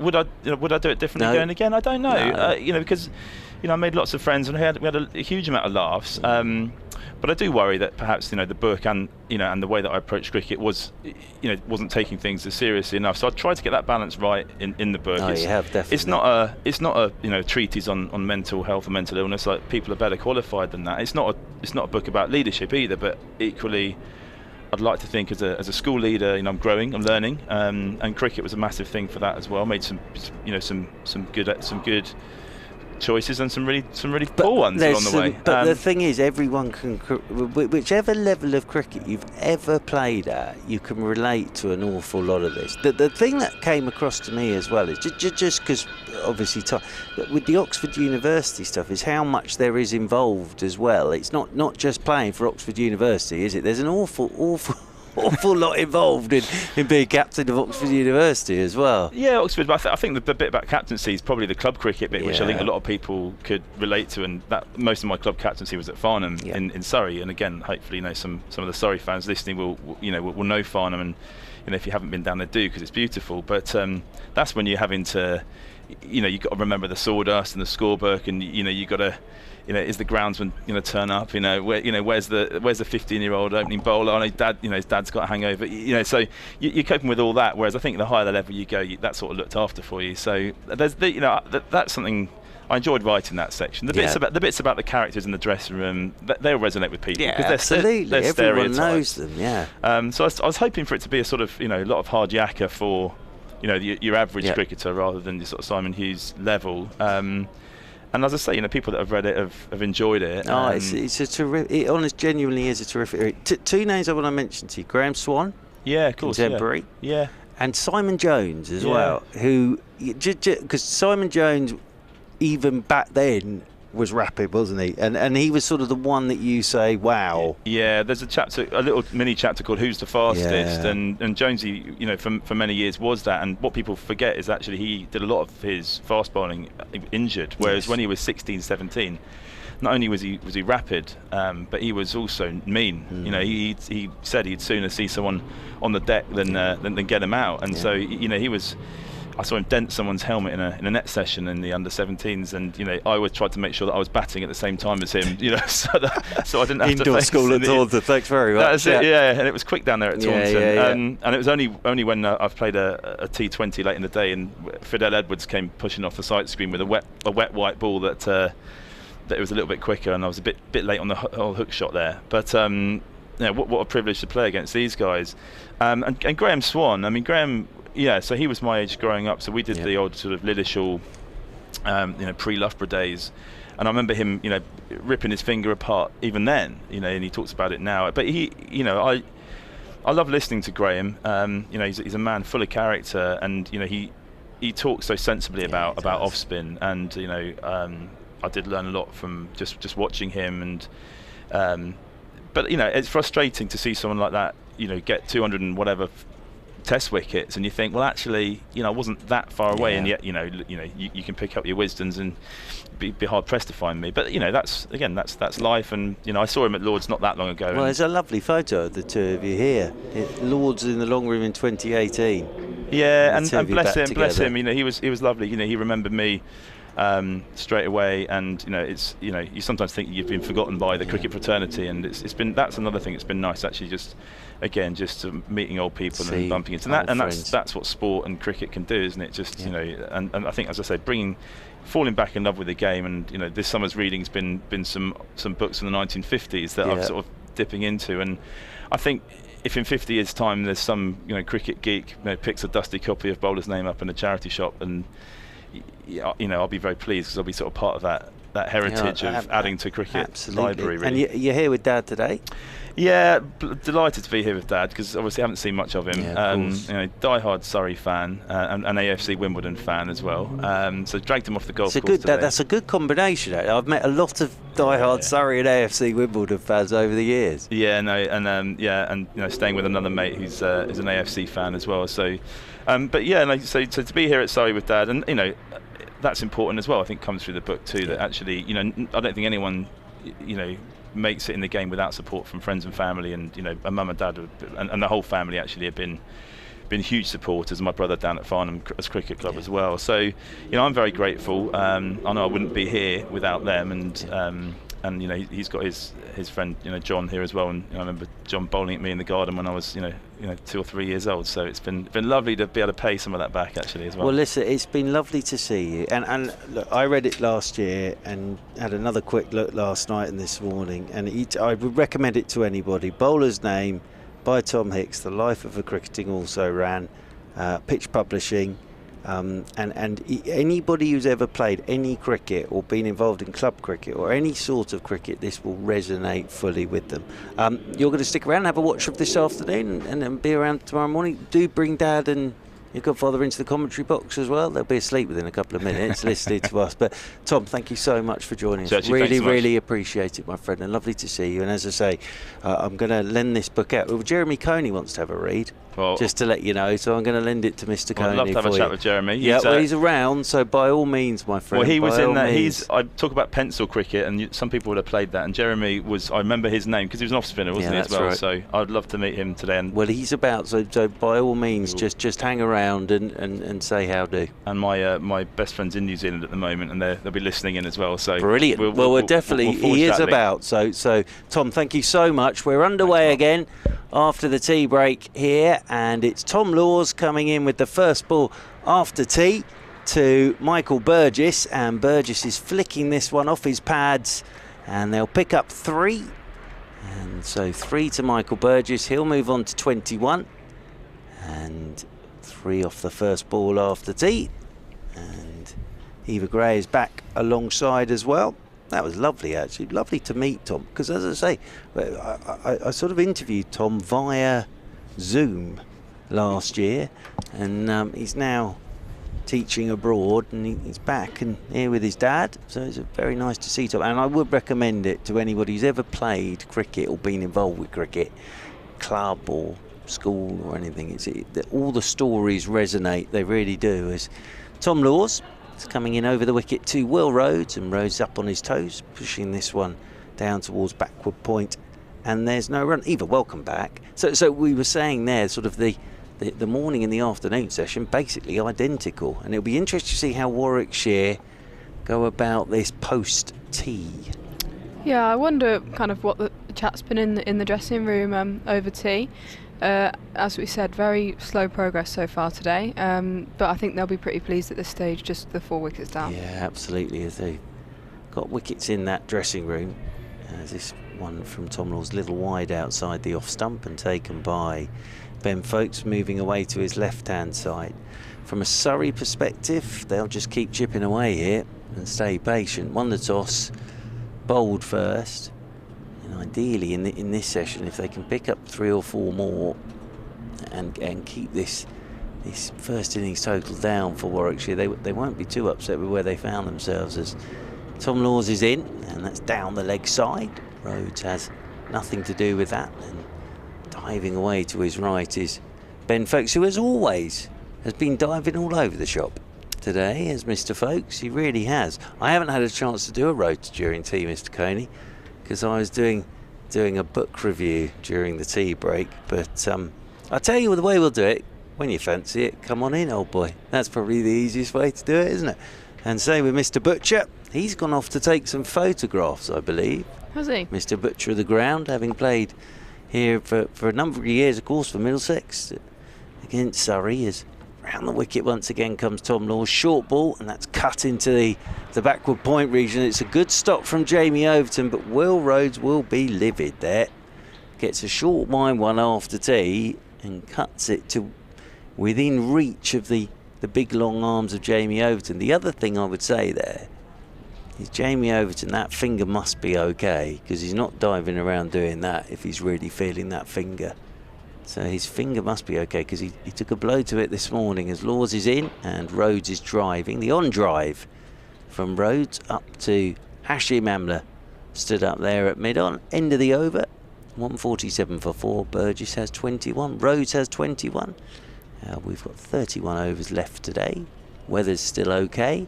would I do it differently going again? I don't know. No. Because I made lots of friends and we had a huge amount of laughs. But I do worry that perhaps the book and and the way that I approached cricket was wasn't taking things as seriously enough. So I tried to get that balance right in the book. You have definitely. It's not a treatise on mental health and mental illness. Like, people are better qualified than that. It's not a book about leadership either. But equally, I'd like to think as a school leader, I'm growing, I'm learning, and cricket was a massive thing for that as well. I made some good choices and some really poor ones along the way. But the thing is, everyone can, whichever level of cricket you've ever played at, you can relate to an awful lot of this. The thing that came across to me as well is just because obviously with the Oxford University stuff is how much there is involved as well. It's not just playing for Oxford University, is it? There's an awful lot involved in being captain of Oxford University as well. Yeah, Oxford, but I think the bit about captaincy is probably the club cricket bit, which I think a lot of people could relate to, and that most of my club captaincy was at Farnham in Surrey. And again, hopefully some of the Surrey fans listening will know Farnham, and if you haven't been down there, do, because it's beautiful. But that's when you're having to you've got to remember the sawdust and the scorebook, and you've got to is the groundsman turn up? Where's the 15-year-old opening bowler? I know his dad's got a hangover. So you're coping with all that. Whereas I think the higher the level you go, that's sort of looked after for you. So there's that's something I enjoyed writing that section. The bits about the characters in the dressing room, they'll resonate with people. Yeah, absolutely. They're everyone stereotypes. knows them. Yeah. So I was hoping for it to be a sort of a lot of hard yakka for your average cricketer rather than your sort of Simon Hughes level. And as I say, people that have read it have enjoyed it. It's a terrific. It genuinely is a terrific. Two names I want to mention to you: Graham Swan, of course, contemporary, and Simon Jones as well. Who, because Simon Jones, even back then, was rapid, wasn't he? And he was sort of the one that you say, wow. Yeah, there's a little mini chapter called "Who's the Fastest," and Jonesy, for many years was that. And what people forget is actually he did a lot of his fast bowling injured, whereas when he was 16, 17, not only was he rapid, but he was also mean. He said he'd sooner see someone on the deck than get him out, and so he was. I saw him dent someone's helmet in a net session in the under-17s, and I always tried to make sure that I was batting at the same time as him, so I didn't have indoor to school at Taunton. Thanks very much. That's it, and it was quick down there at Taunton, and it was only when I've played a T20 late in the day, and Fidel Edwards came pushing off the sight screen with a wet white ball that it was a little bit quicker, and I was a bit late on the whole hook shot there. But what a privilege to play against these guys, and Graham Swan. I mean, Graham. Yeah, so he was my age growing up. So we did the old sort of Liddershall, pre-Loughborough days, and I remember him, ripping his finger apart even then, and he talks about it now. But he, I love listening to Graham. He's a man full of character, and he he talks so sensibly about off spin, and I did learn a lot from just watching him, and but it's frustrating to see someone like that get 200 and whatever test wickets, and you think, well, actually, I wasn't that far away, and yet you can pick up your wisdoms and be hard pressed to find me. But that's life, and I saw him at Lord's not that long ago. Well, there's a lovely photo of the two of you here. Lord's in the long room in 2018. Yeah, and bless him. He was lovely. He remembered me straight away, and you sometimes think you've been forgotten by the cricket fraternity, and that's another thing. It's been nice actually, just meeting old people and bumping into that, and that's what sport and cricket can do, isn't it? Just and I think, as I say, falling back in love with the game, and this summer's reading's been some books in the 1950s that I'm sort of dipping into, and I think if in 50 years' time there's some cricket geek picks a dusty copy of Bowler's Name up in a charity shop, and I'll be very pleased, because I'll be sort of part of that heritage of adding to cricket library. Really. And you're here with Dad today? Yeah, delighted to be here with Dad, because obviously I haven't seen much of him. Die-hard Surrey fan, and an AFC Wimbledon fan as well. So dragged him off the golf course today. That's a good combination. I've met a lot of die-hard Surrey and AFC Wimbledon fans over the years. Yeah, and staying with another mate who's an AFC fan as well. So, so to be here at Surrey with Dad, and that's important as well. I think comes through the book too. That actually, I don't think anyone, makes it in the game without support from friends and family, and a mum and dad and the whole family actually have been huge supporters, and my brother down at Farnham as cricket club as well. So I'm very grateful. I know I wouldn't be here without them, and he's got his friend John here as well, and I remember John bowling at me in the garden when I was 2 or 3 years old. So it's been lovely to be able to pay some of that back actually as well. Well, listen, it's been lovely to see you, and look, I read it last year and had another quick look last night and this morning, and I would recommend it to anybody. Bowler's Name by Tom Hicks, The Life of a Cricketing also ran, Pitch Publishing. And anybody who's ever played any cricket or been involved in club cricket or any sort of cricket, this will resonate fully with them. You're going to stick around and have a watch of this afternoon and be around tomorrow morning. Do bring Dad and your godfather into the commentary box as well. They'll be asleep within a couple of minutes listening to us. But Tom, thank you so much for joining us. Actually, really appreciate it, my friend, and lovely to see you. And as I say, I'm going to lend this book out. Well, Jeremy Coney wants to have a read. Just to let you know, so I'm going to lend it to Mr. Coney. I'd love to have a chat with Jeremy. He's around, so by all means, my friend. Well, he was in that. I talk about pencil cricket, and some people would have played that. And Jeremy was. I remember his name because he was an off spinner, wasn't he, as well? Right. So I'd love to meet him today. And he's about. So by all means, just hang around and say how do. And my best friend's in New Zealand at the moment, and they'll be listening in as well. So brilliant. We're definitely he is about. So Tom, thank you so much. We're underway again after the tea break here, and it's Tom Laws coming in with the first ball after tea to Michael Burgess, and Burgess is flicking this one off his pads, and they'll pick up 3, and so 3 to Michael Burgess. He'll move on to 21, and 3 off the first ball after tea, and Eva Gray is back alongside as well. That was lovely, actually. Lovely to meet Tom, because as I say, I sort of interviewed Tom via Zoom last year, and he's now teaching abroad, and he's back and here with his dad, so it's very nice to see Tom. And I would recommend it to anybody who's ever played cricket or been involved with cricket, club or school or anything. All the stories resonate, they really do. As Tom Laws is coming in over the wicket to Will Rhodes, and Rhodes up on his toes, pushing this one down towards backward point, and there's no run. Eva, welcome back. So we were saying there, sort of the morning and the afternoon session basically identical, and it'll be interesting to see how Warwickshire go about this post tea. Yeah, I wonder kind of what the chat's been in the dressing room over tea. As we said, very slow progress so far today, but I think they'll be pretty pleased at this stage, just the 4 wickets down. Yeah, absolutely. As they got wickets in that dressing room, this one from Tom Law's little wide outside the off stump and taken by Ben Foakes, moving away to his left hand side. From a Surrey perspective, they'll just keep chipping away here and stay patient. Won the toss, bowled first. Ideally in this session, if they can pick up 3 or 4 more and keep this this first innings total down for Warwickshire. They won't be too upset with where they found themselves, as Tom Laws is in, and that's down the leg side. Rhodes has nothing to do with that, and diving away to his right is Ben Foakes, who as always has been diving all over the shop today, as Mr. Foakes. He really has. I haven't had a chance to do a rota during tea, Mr. Coney, because I was doing a book review during the tea break, but I'll tell you the way we'll do it. When you fancy it, come on in, old boy. That's probably the easiest way to do it, isn't it? And same with Mr. Butcher. He's gone off to take some photographs, I believe. Has he? Mr. Butcher of the ground, having played here for a number of years, of course, for Middlesex against Surrey. As round the wicket once again comes Tom Laws. Short ball, and that's cut into the backward point region. It's a good stop from Jamie Overton, but Will Rhodes will be livid there. Gets a short wide one after tea and cuts it to within reach of the big long arms of Jamie Overton. The other thing I would say there is Jamie Overton, that finger must be okay, because he's not diving around doing that if he's really feeling that finger. So his finger must be okay, because he took a blow to it this morning as Laws is in and Rhodes is driving. The on drive from Rhodes up to Hashim. Amla stood up there at mid-on. End of the over. 147 for 4. Burgess has 21. Rhodes has 21. We've got 31 overs left today. Weather's still okay.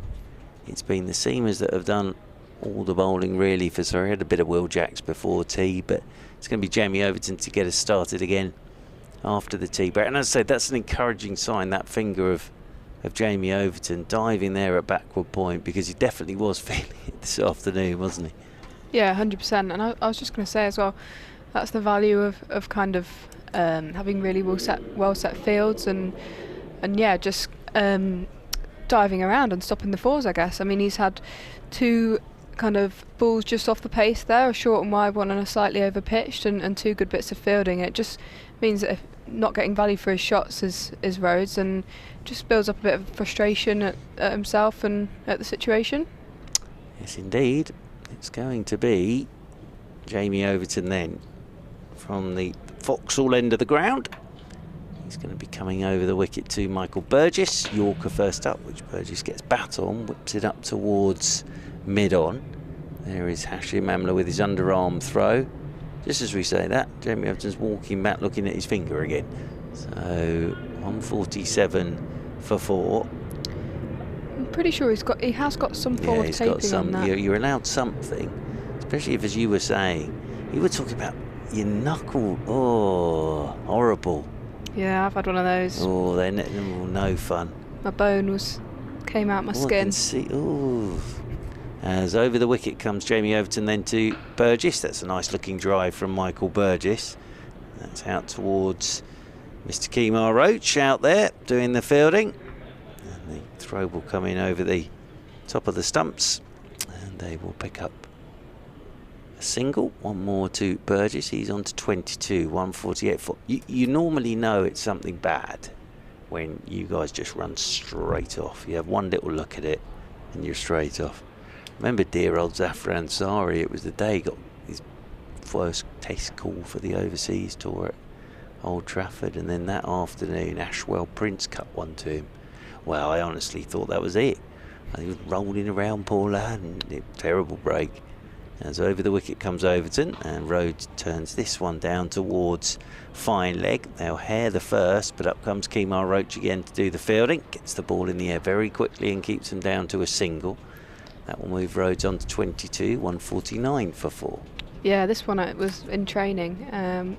It's been the seamers that have done all the bowling really for Surrey. Had a bit of Will Jacks before tea, but it's going to be Jamie Overton to get us started again after the tea break. And as I say, that's an encouraging sign, that finger of Jamie Overton diving there at backward point, because he definitely was feeling it this afternoon, wasn't he? Yeah, 100%. And I was just going to say as well, that's the value of kind of having really well set fields and yeah, just diving around and stopping the fours, I guess. I mean, he's had 2 kind of balls just off the pace there, a short and wide one and a slightly over pitched, and 2 good bits of fielding. It just means that if not getting value for his shots is Rhodes, and just builds up a bit of frustration at himself and at the situation. Yes, indeed. It's going to be Jamie Overton then from the Vauxhall end of the ground. He's going to be coming over the wicket to Michael Burgess. Yorker first up, which Burgess gets bat on, whips it up towards mid-on. There is Hashim Amla with his underarm throw. Just as we say that, Jamie Overton's walking back looking at his finger again. So 147 for 4. I'm pretty sure he has got some form of taping on that. You're allowed something, especially if, as you were saying, you were talking about your knuckle. Oh, horrible. Yeah, I've had one of those. Oh, they're no fun. My bone came out my skin. I can see. Oh. As over the wicket comes Jamie Overton then to Burgess. That's a nice looking drive from Michael Burgess. That's out towards Mr. Kemar Roach out there doing the fielding. And the throw will come in over the top of the stumps. And they will pick up a single. One more to Burgess. He's on to 22, 148. You normally know it's something bad when you guys just run straight off. You have one little look at it and you're straight off. Remember dear old Zafar Ansari, it was the day he got his first test call for the overseas tour at Old Trafford, and then that afternoon Ashwell Prince cut one to him. Well, I honestly thought that was it. He was rolling around, poor lad, and terrible break. As over the wicket comes Overton, and Rhodes turns this one down towards fine leg. They'll hair the first, but up comes Kemar Roach again to do the fielding. Gets the ball in the air very quickly and keeps them down to a single. That will move Rhodes on to 22, 149 for 4. Yeah, this one I was in training and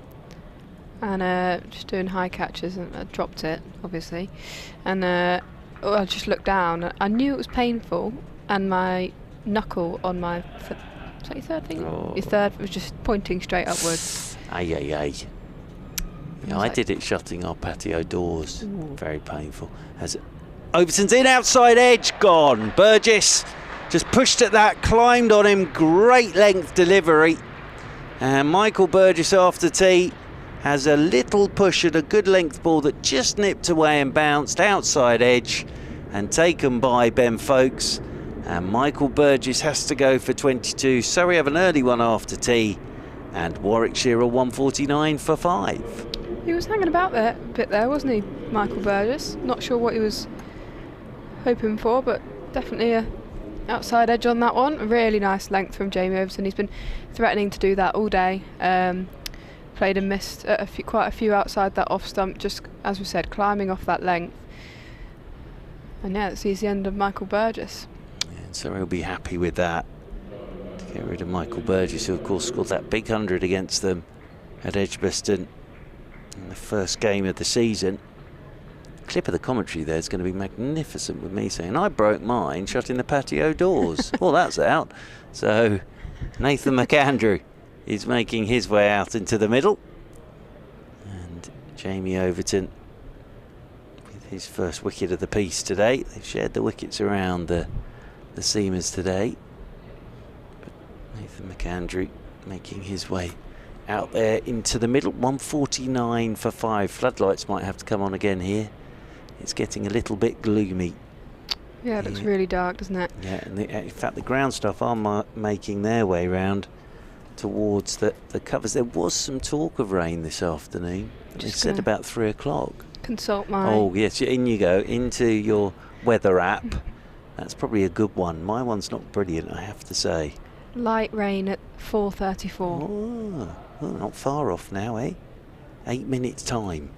just doing high catches, and I dropped it, obviously. And I just looked down. I knew it was painful, and my knuckle on my... is that your third finger? Oh. Your third was just pointing straight upwards. Aye, aye, aye. Yeah, I did it shutting our patio doors. Ooh. Very painful. As Overton's in, outside edge, gone. Burgess just pushed at that, climbed on him, great length delivery. And Michael Burgess after tea has a little push at a good length ball that just nipped away and bounced outside edge and taken by Ben Foakes. And Michael Burgess has to go for 22. Surrey have an early one after tea, and Warwickshire are 149 for 5. He was hanging about there a bit there, wasn't he, Michael Burgess? Not sure what he was hoping for, but definitely a outside edge on that one. A really nice length from Jamie Overton. He's been threatening to do that all day. Played and missed quite a few outside that off stump, just as we said, climbing off that length. And yeah, it sees the end of Michael Burgess. Yeah, so he'll be happy with that. To get rid of Michael Burgess, who of course scored that big 100 against them at Edgbaston in the first game of the season. Clip of the commentary there is going to be magnificent, with me saying, I broke mine shutting the patio doors. Well, that's out. So Nathan McAndrew is making his way out into the middle. And Jamie Overton with his first wicket of the piece today. They've shared the wickets around the seamers today. But Nathan McAndrew making his way out there into the middle. 149 for 5. Floodlights might have to come on again here. It's getting a little bit gloomy. Yeah, it looks really dark, doesn't it? Yeah, and in fact the ground staff are making their way round towards the covers. There was some talk of rain this afternoon. They said about 3 o'clock. Consult my... Oh yes, in you go, into your weather app. That's probably a good one. My one's not brilliant, I have to say. Light rain at 4:34. Oh, well, not far off now, eh? 8 minutes time.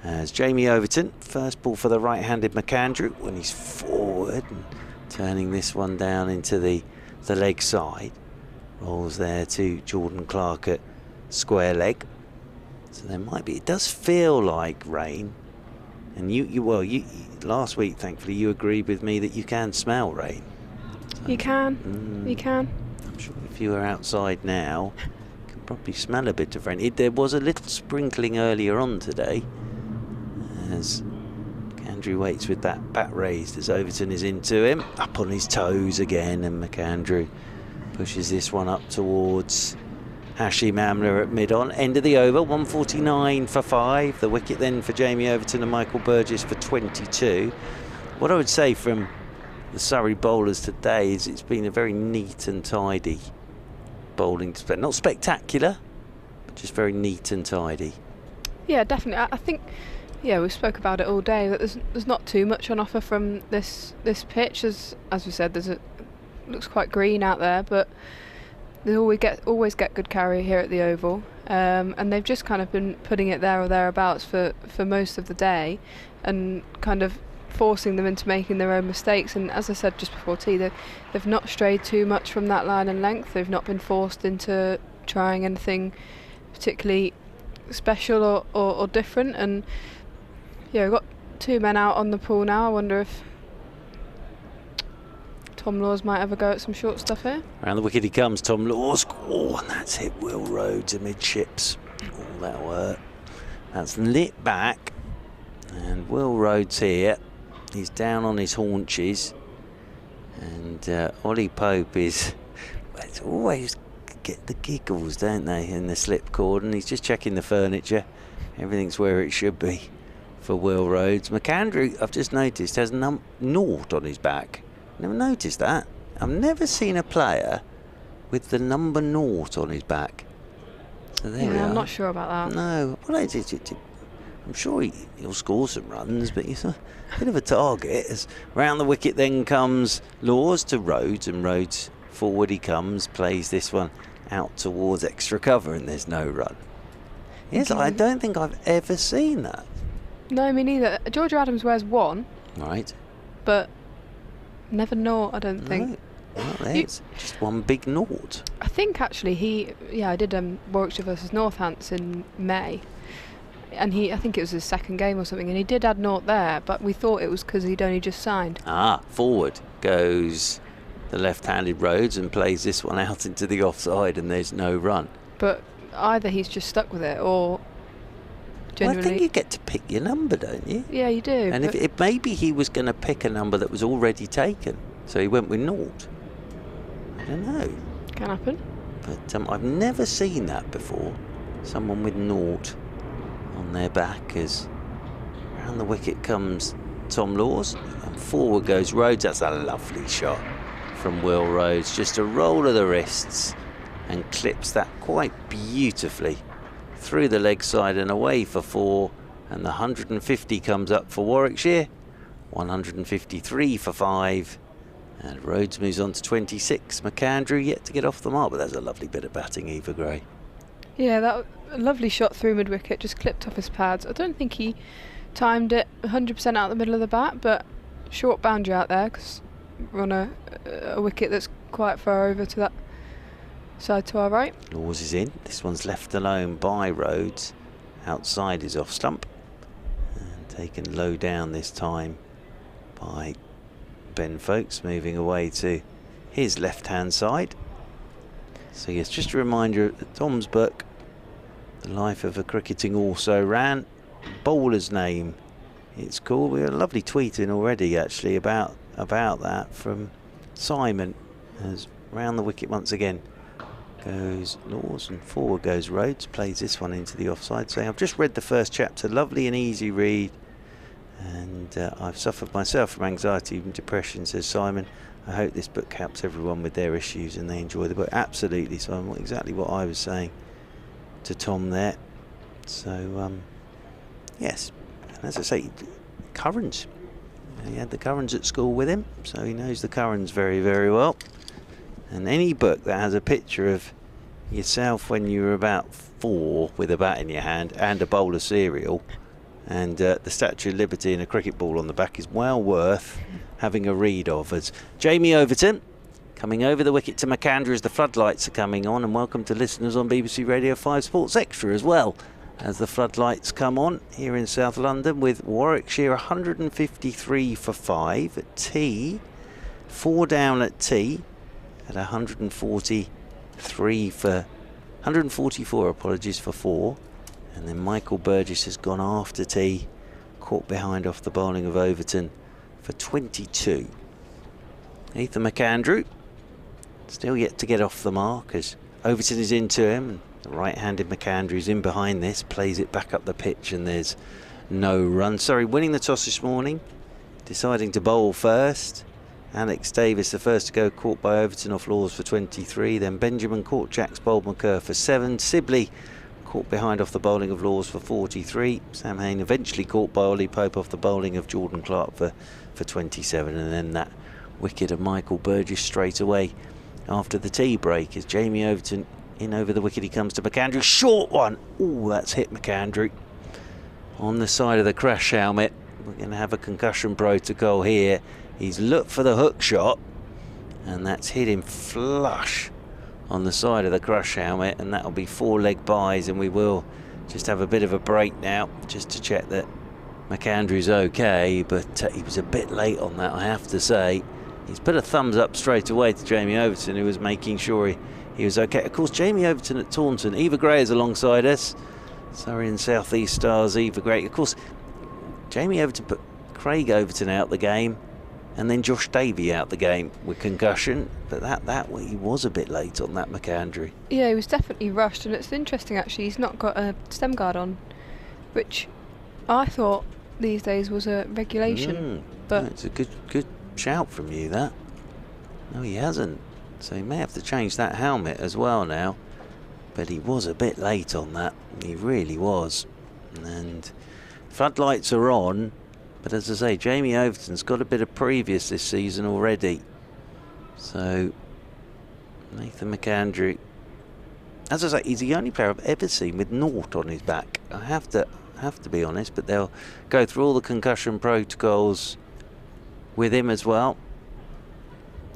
As Jamie Overton, first ball for the right-handed McAndrew when he's forward and turning this one down into the leg side. Rolls there to Jordan Clark at square leg. So there might be, it does feel like rain. And you last week, thankfully, you agreed with me that you can smell rain. So, you can. You can. I'm sure if you were outside now, you can probably smell a bit of rain. There was a little sprinkling earlier on today. As McAndrew waits with that bat raised as Overton is into him, up on his toes again, and McAndrew pushes this one up towards Hashim Amla at mid-on. End of the over, 149 for 5. The wicket then for Jamie Overton and Michael Burgess for 22. What I would say from the Surrey bowlers today is it's been a very neat and tidy bowling display. Not spectacular, but just very neat and tidy. Yeah, definitely. I think... Yeah, we spoke about it all day. That there's not too much on offer from this pitch. As we said, looks quite green out there, but they always get good carry here at the Oval, and they've just kind of been putting it there or thereabouts for most of the day, and kind of forcing them into making their own mistakes. And as I said just before tea, they've not strayed too much from that line and length. They've not been forced into trying anything particularly special or different. And yeah, we've got 2 men out on the pool now. I wonder if Tom Laws might have a go at some short stuff here. Around the wicket he comes, Tom Laws. Oh, and that's hit Will Rhodes amidships. Oh, that'll hurt. That's lit back. And Will Rhodes here. He's down on his haunches. And Ollie Pope is... It's always get the giggles, don't they, in the slip cord. And he's just checking the furniture. Everything's where it should be for Will Rhodes. McAndrew, I've just noticed, has naught on his back. Never noticed that. I've never seen a player with the number 0 on his back. So there we are. I'm not sure about that. No. Well, I'm sure he'll score some runs, but he's a bit of a target. As round the wicket then comes Laws to Rhodes, and Rhodes forward he comes, plays this one out towards extra cover, and there's no run. Yes, I don't think I've ever seen that. No, me neither. Georgia Adams wears 1. Right. But never 0, I don't think. Well, there's just one big 0. I think actually I did Warwickshire versus Northants in May. And I think it was his second game or something, and he did add 0 there, but we thought it was because he'd only just signed. Forward goes the left-handed Rhodes and plays this one out into the offside, and there's no run. But either he's just stuck with it, or genuinely... Well, I think you get to pick your number, don't you? Yeah, you do. And if maybe he was going to pick a number that was already taken, so he went with 0. I don't know. Can happen. But I've never seen that before. Someone with 0 on their back. As round the wicket comes Tom Laws, and forward goes Rhodes. That's a lovely shot from Will Rhodes. Just a roll of the wrists and clips that quite beautifully through the leg side and away for 4, and the 150 comes up for Warwickshire, 153 for 5, and Rhodes moves on to 26. McAndrew yet to get off the mark, but that's a lovely bit of batting, Eva Gray. Yeah, that a lovely shot through mid-wicket, just clipped off his pads. I don't think he timed it 100% out the middle of the bat, but short boundary out there, because we're on a wicket that's quite far over to that side to our right. Laws is in. This one's left alone by Rhodes. Outside is off stump. And taken low down this time by Ben Foakes, moving away to his left-hand side. So yes, just a reminder that Tom's book, The Life of a Cricketing Also Ran. Bowler's Name, it's called. We had a lovely tweet in already, actually, about that from Simon. As round the wicket once again goes Laws and forward goes Rhodes. Plays this one into the offside, saying, I've just read the first chapter, lovely and easy read, and I've suffered myself from anxiety and depression, says Simon. I hope this book helps everyone with their issues and they enjoy the book. Absolutely, Simon, exactly what I was saying to Tom there. So yes, and as I say, Currans, he had the Currans at school with him, so he knows the Currans very, very well. And any book that has a picture of yourself when you were about 4 with a bat in your hand and a bowl of cereal and the Statue of Liberty and a cricket ball on the back is well worth having a read of. As Jamie Overton coming over the wicket to McAndrew as the floodlights are coming on, and welcome to listeners on BBC Radio 5 Sports Extra as well as the floodlights come on here in South London, with Warwickshire 153 for 5 at tea, 4 down at tea at 144 apologies for 4, and then Michael Burgess has gone after tea, caught behind off the bowling of Overton for 22. Ethan McAndrew still yet to get off the mark as Overton is into him, and the right-handed McAndrew's in behind this, plays it back up the pitch, and there's no run. Surrey winning the toss this morning, deciding to bowl first. Alex Davis the first to go, caught by Overton off Laws for 23. Then Benjamin caught Jacks, bowled McCurr for 7. Sibley caught behind off the bowling of Laws for 43. Sam Hain eventually caught by Ollie Pope off the bowling of Jordan Clark for 27. And then that wicket of Michael Burgess straight away after the tea break as Jamie Overton in over the wicket. He comes to McAndrew, short one. Oh, that's hit McAndrew on the side of the crash helmet. We're going to have a concussion protocol here. He's looked for the hook shot, and that's hit him flush on the side of the crush helmet, and that'll be 4 leg byes, and we will just have a bit of a break now just to check that McAndrew's okay, but he was a bit late on that, I have to say. He's put a thumbs up straight away to Jamie Overton, who was making sure he was okay. Of course, Jamie Overton at Taunton. Eva Gray is alongside us. Surrey and South East Stars, Eva Gray. Of course, Jamie Overton put Craig Overton out the game, and then Josh Davey out the game with concussion. But that he was a bit late on that, McAndrew. Yeah, he was definitely rushed, and it's interesting actually. He's not got a stem guard on, which I thought these days was a regulation. But it's a good shout from you, that. No, he hasn't. So he may have to change that helmet as well now. But he was a bit late on that. He really was. And floodlights are on. But as I say, Jamie Overton's got a bit of previous this season already. So Nathan McAndrew, as I say, he's the only player I've ever seen with naught on his back. I have to be honest, but they'll go through all the concussion protocols with him as well.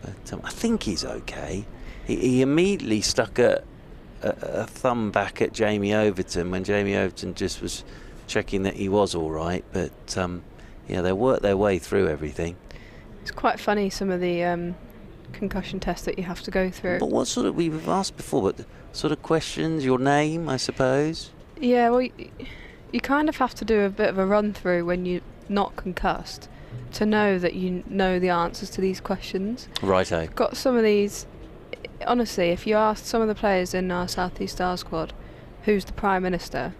But I think he's okay. He immediately stuck a thumb back at Jamie Overton when Jamie Overton just was checking that he was all right. But yeah, they work their way through everything. It's quite funny, some of the concussion tests that you have to go through. But what sort of, we've asked before, but sort of questions, your name, I suppose? Yeah, well, you kind of have to do a bit of a run through when you're not concussed to know that you know the answers to these questions. Righto. Got some of these, honestly, if you asked some of the players in our South East Star squad who's the Prime Minister,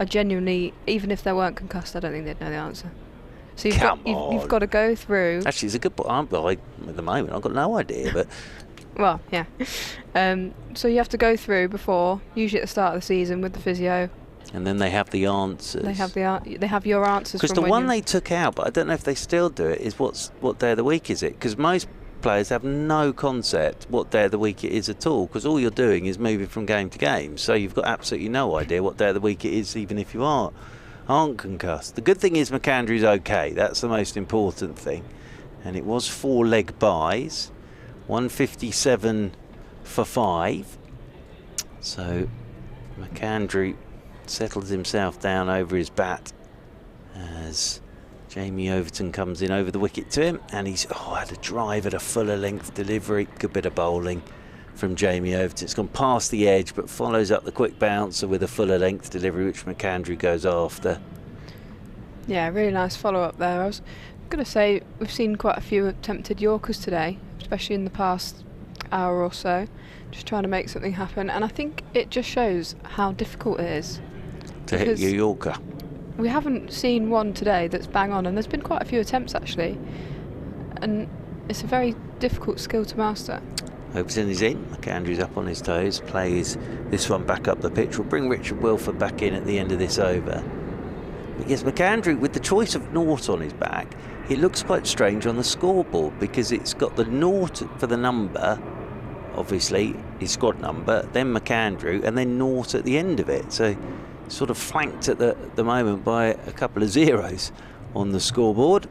I genuinely, even if they weren't concussed, I don't think they'd know the answer. So you've got to go through. Actually, it's a good point. At the moment, I've got no idea, but Well, yeah. So you have to go through before, usually at the start of the season, with the physio. And then they have the answers. They have your answers. Because the one they took out, but I don't know if they still do it, is what day of the week is it? Because most players have no concept what day of the week it is at all, because all you're doing is moving from game to game. So you've got absolutely no idea what day of the week it is, even if you aren't concussed. The good thing is McAndrew's okay. That's the most important thing. And it was 4 leg byes, 157 for 5. So McAndrew settles himself down over his bat as Jamie Overton comes in over the wicket to him, and he's had a drive at a fuller length delivery. Good bit of bowling from Jamie Overton. It's gone past the edge but follows up the quick bouncer with a fuller length delivery, which McAndrew goes after. Yeah, really nice follow up there. I was going to say we've seen quite a few attempted Yorkers today, especially in the past hour or so, just trying to make something happen, and I think it just shows how difficult it is to hit your Yorker. We haven't seen one today that's bang on, and there's been quite a few attempts actually, and it's a very difficult skill to master. Overton is in, McAndrew's up on his toes, plays this one back up the pitch. We'll bring Richard Wilford back in at the end of this over. Because McAndrew, with the choice of naught on his back, it looks quite strange on the scoreboard, because it's got the naught for the number, obviously his squad number, then McAndrew, and then naught at the end of it. So sort of flanked at the moment by a couple of zeros on the scoreboard.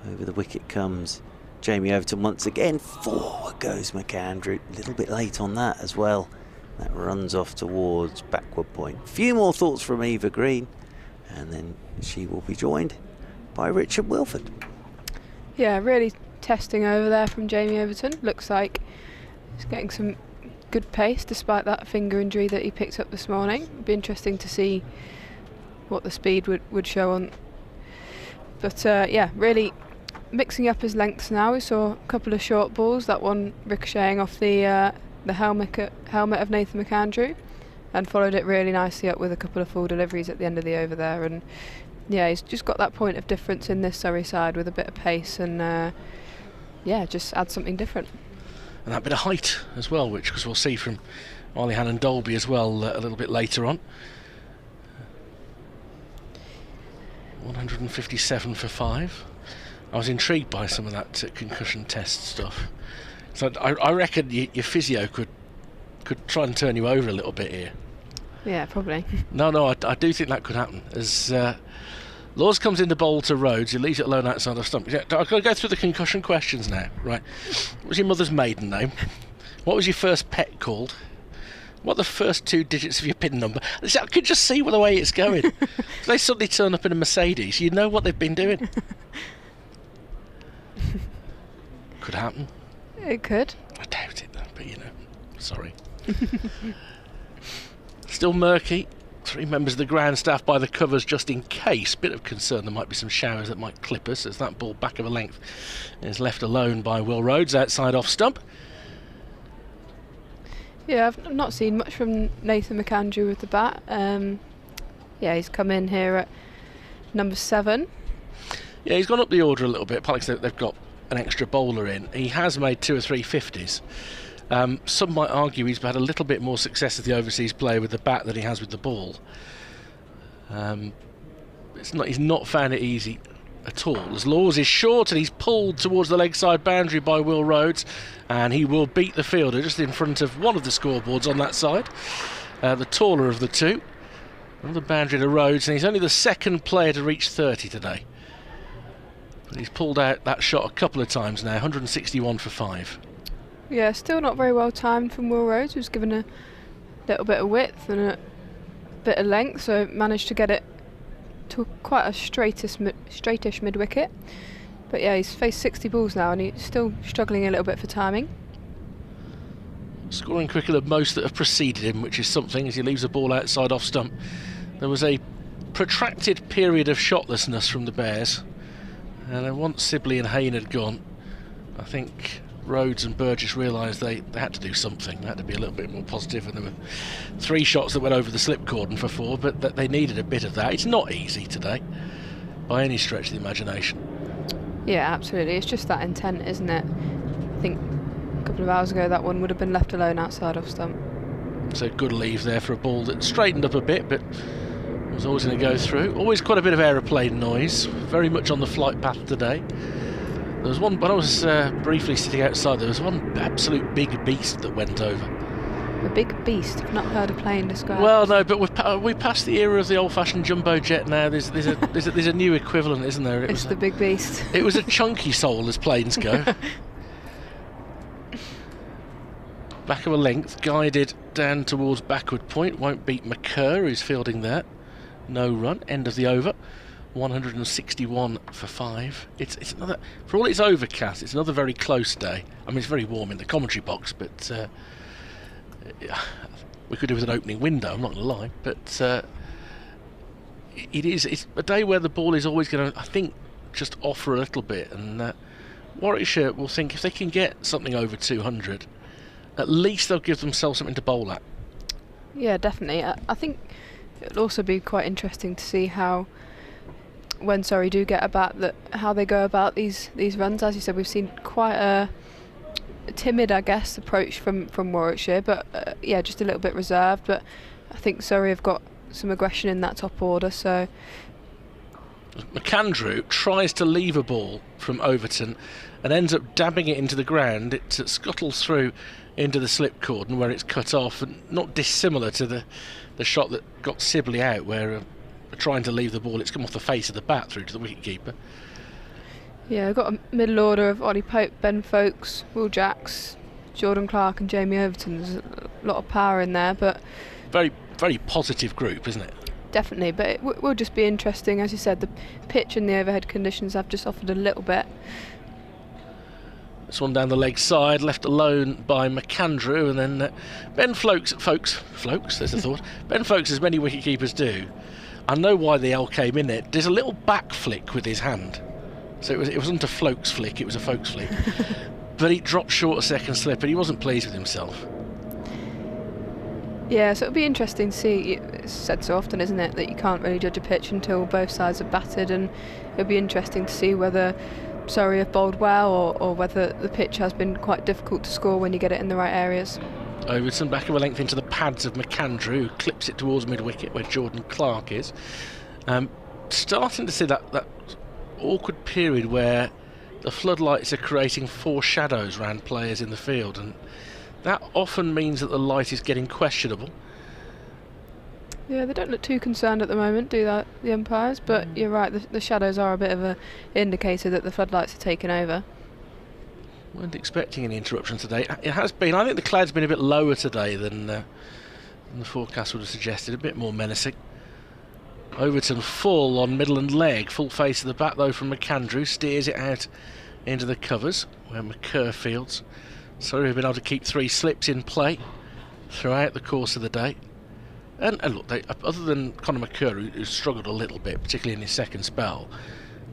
Over the wicket comes Jamie Overton once again. Forward goes McAndrew. A little bit late on that as well. That runs off towards backward point. A few more thoughts from Eva Green, and then she will be joined by Richard Wilford. Yeah, really testing over there from Jamie Overton. Looks like he's getting some good pace despite that finger injury that he picked up this morning. It'd be interesting to see what the speed would show on. But yeah, really mixing up his lengths now. We saw a couple of short balls, that one ricocheting off the helmet of Nathan McAndrew, and followed it really nicely up with a couple of full deliveries at the end of the over there. And yeah, he's just got that point of difference in this Surrey side with a bit of pace, and yeah, just add something different. And that bit of height as well, which, because we'll see from Ollie and Dolby as well a little bit later on. 157 for 5. I was intrigued by some of that concussion test stuff. So I reckon your physio could try and turn you over a little bit here. Yeah, probably. No, I do think that could happen. As Laws comes in to bowl to Rhodes, he leaves it alone outside the stump. I've got to go through the concussion questions now. Right. What was your mother's maiden name? What was your first pet called? What are the first 2 digits of your PIN number? I could just see the way it's going. If they suddenly turn up in a Mercedes, you know what they've been doing. Could happen. It could. I doubt it though, but you know, sorry. Still murky. 3 members of the ground staff by the covers just in case. Bit of concern there might be some showers that might clip us, as that ball back of a length is left alone by Will Rhodes outside off stump. Yeah, I've not seen much from Nathan McAndrew with the bat. Yeah, he's come in here at number 7. Yeah, he's gone up the order a little bit. Partly they've got an extra bowler in. He has made 2 or 3 50s. Some might argue he's had a little bit more success as the overseas player with the bat than he has with the ball. He's not found it easy at all. As Laws is short and he's pulled towards the leg side boundary by Will Rhodes, and he will beat the fielder just in front of one of the scoreboards on that side, the taller of the 2. Another boundary to Rhodes, and he's only the 2nd player to reach 30 today. But he's pulled out that shot a couple of times now. 161 for 5. Yeah, still not very well timed from Will Rhodes, who's given a little bit of width and a bit of length, so managed to get it to quite a straightish mid-wicket. But yeah, he's faced 60 balls now and he's still struggling a little bit for timing. Scoring quicker than most that have preceded him, which is something, as he leaves the ball outside off stump. There was a protracted period of shotlessness from the Bears, and once Sibley and Hayne had gone, I think Rhodes and Burgess realised they had to do something. They had to be a little bit more positive, and there were 3 shots that went over the slip cordon for 4, but that they needed a bit of that. It's not easy today by any stretch of the imagination. Yeah, absolutely. It's just that intent, isn't it? I think couple of hours ago, that one would have been left alone outside off stump. So good leave there for a ball that straightened up a bit, but was always going to go through. Always quite a bit of aeroplane noise, very much on the flight path today. There was one, when I was briefly sitting outside, there was one absolute big beast that went over. A big beast? I've not heard a plane described. Well, no, but we passed the era of the old-fashioned jumbo jet now. There's a new equivalent, isn't there? It's the big beast. It was a chunky soul as planes go. Back of a length, guided down towards backward point. Won't beat McCurr, who's fielding there. No run. End of the over. 161 for 5. It's another, for all it's overcast, it's another very close day. I mean, it's very warm in the commentary box, but we could do with an opening window, I'm not going to lie, but it's a day where the ball is always going to, I think, just offer a little bit, and Warwickshire will think if they can get something over 200, at least they'll give themselves something to bowl at. Yeah, definitely. I think it'll also be quite interesting to see how, when Surrey do get a bat, how they go about these runs. As you said, we've seen quite a timid, I guess, approach from Warwickshire, but yeah, just a little bit reserved. But I think Surrey have got some aggression in that top order. So McAndrew tries to leave a ball from Overton and ends up dabbing it into the ground. It scuttles through into the slip cordon where it's cut off, and not dissimilar to the shot that got Sibley out, where trying to leave the ball, it's come off the face of the bat through to the wicket-keeper. Yeah, we've got a middle order of Ollie Pope, Ben Foakes, Will Jacks, Jordan Clark and Jamie Overton. There's a lot of power in there, but very, very positive group, isn't it? Definitely, but it will just be interesting. As you said, the pitch and the overhead conditions have just offered a little bit. This one down the leg side, left alone by McAndrew, and then Ben Foakes, there's a thought. Ben Foakes, as many wicket-keepers do, I know why the L came in there. There's a little back flick with his hand. So it wasn't a Foakes flick, it was a Foakes flick. But he dropped short a second slip and he wasn't pleased with himself. Yeah, so it'll be interesting to see. It's said so often, isn't it, that you can't really judge a pitch until both sides are batted, and it'll be interesting to see whether Surrey have bowled well or whether the pitch has been quite difficult to score when you get it in the right areas. Overton back of a length into the pads of McAndrew, who clips it towards mid-wicket where Jordan Clark is. Starting to see that awkward period where the floodlights are creating foreshadows around players in the field, and that often means that the light is getting questionable. Yeah, they don't look too concerned at the moment, do the umpires, but you're right, the shadows are a bit of an indicator that the floodlights are taking over. Weren't expecting any interruption today. It has been, I think the cloud's been a bit lower today than the forecast would have suggested, a bit more menacing. Overton full on Midland leg, full face of the bat though from McAndrew, steers it out into the covers where McCurr fields. So we've been able to keep 3 slips in play throughout the course of the day. And look, other than Conor McCurr, who struggled a little bit, particularly in his second spell,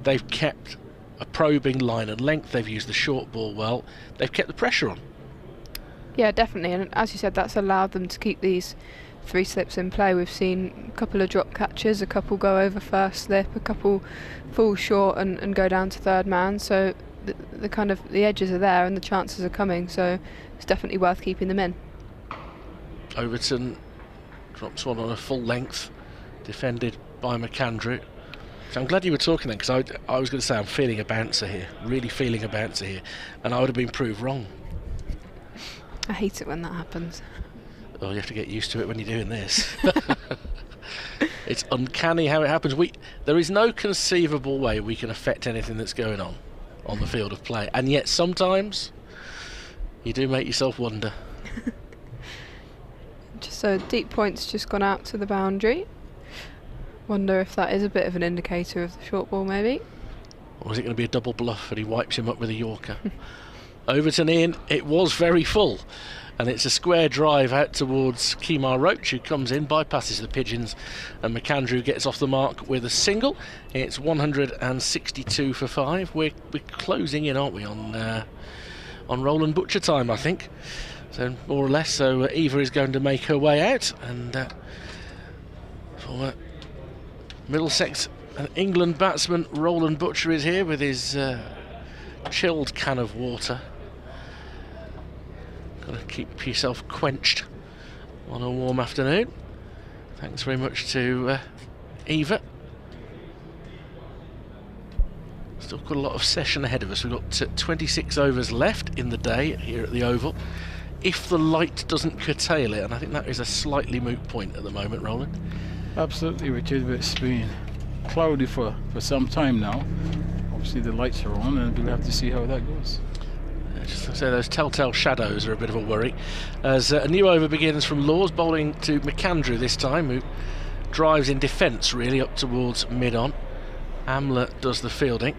they've kept a probing line and length, they've used the short ball well, they've kept the pressure on. Yeah, definitely, and as you said, that's allowed them to keep these 3 slips in play. We've seen a couple of drop catches, a couple go over first slip, a couple fall short and go down to third man, so the kind of the edges are there and the chances are coming, so it's definitely worth keeping them in. Overton drops one on a full length, defended by McAndrew. So I'm glad you were talking then, because I was going to say I'm feeling a bouncer here, really feeling a bouncer here, and I would have been proved wrong. I hate it when that happens. Oh, you have to get used to it when you're doing this. It's uncanny how it happens. There is no conceivable way we can affect anything that's going on the field of play, and yet sometimes you do make yourself wonder. Just so deep point's just gone out to the boundary. Wonder if that is a bit of an indicator of the short ball, maybe. Or is it going to be a double bluff and he wipes him up with a Yorker? Overton in, it was very full, and it's a square drive out towards Kemar Roach, who comes in, bypasses the pigeons, and McAndrew gets off the mark with a single. It's 162 for 5. We're closing in, aren't we, on Roland Butcher time, I think. So more or less, so Eva is going to make her way out, and for Middlesex and England batsman Roland Butcher is here with his chilled can of water. Got to keep yourself quenched on a warm afternoon. Thanks very much to Eva. Still got a lot of session ahead of us. We've got 26 overs left in the day here at the Oval. If the light doesn't curtail it, and I think that is a slightly moot point at the moment, Roland. Absolutely, Richard, but it's been cloudy for some time now. Obviously the lights are on, and we'll have to see how that goes. Just to say, those telltale shadows are a bit of a worry. As a new over begins from Laws, bowling to McAndrew this time, who drives in defence really up towards mid-on. Amla does the fielding.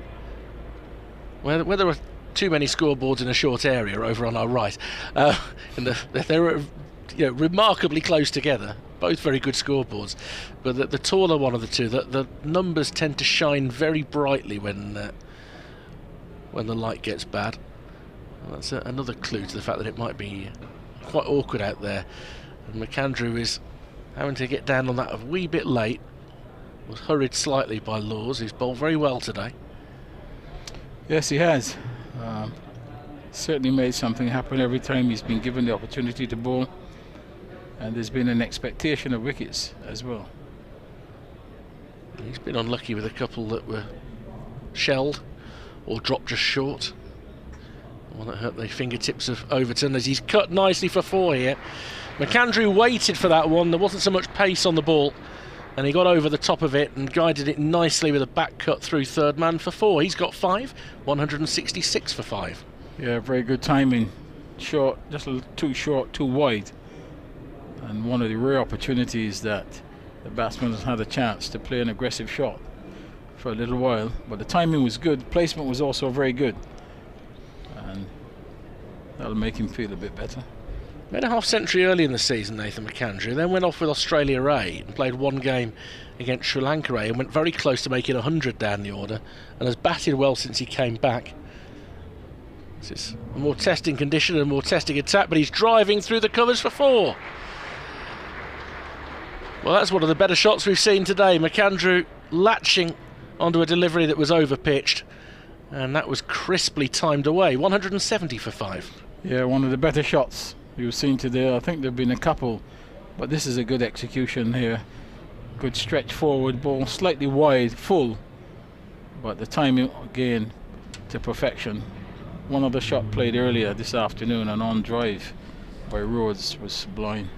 Where there are too many scoreboards in a short area over on our right, and they're remarkably close together. Both very good scoreboards, but the taller one of the two, the numbers tend to shine very brightly when the light gets bad. Well, that's another clue to the fact that it might be quite awkward out there. And McAndrew is having to get down on that a wee bit late. Was hurried slightly by Laws, who's bowled very well today. Yes, he has. Certainly made something happen every time he's been given the opportunity to bowl. And there's been an expectation of wickets as well. He's been unlucky with a couple that were shelled or dropped just short. One that hurt the fingertips of Overton as he's cut nicely for 4 here. McAndrew waited for that one. There wasn't so much pace on the ball, and he got over the top of it and guided it nicely with a back cut through third man for 4. He's got 5, 166 for 5. Yeah, very good timing. Short, just a little too short, too wide. And one of the rare opportunities that the batsman has had a chance to play an aggressive shot for a little while. But the timing was good, placement was also very good. And that'll make him feel a bit better. Made a half-century early in the season, Nathan McAndrew, then went off with Australia A and played one game against Sri Lanka A and went very close to making 100 down the order, and has batted well since he came back. This is a more testing condition and a more testing attack, but he's driving through the covers for 4. Well, that's one of the better shots we've seen today. McAndrew latching onto a delivery that was over-pitched, and that was crisply timed away. 170 for 5. Yeah, one of the better shots you've seen today. I think there have been a couple, but this is a good execution here. Good stretch forward ball, slightly wide, full, but the timing again to perfection. One other shot played earlier this afternoon, an on drive by Rhodes, was sublime.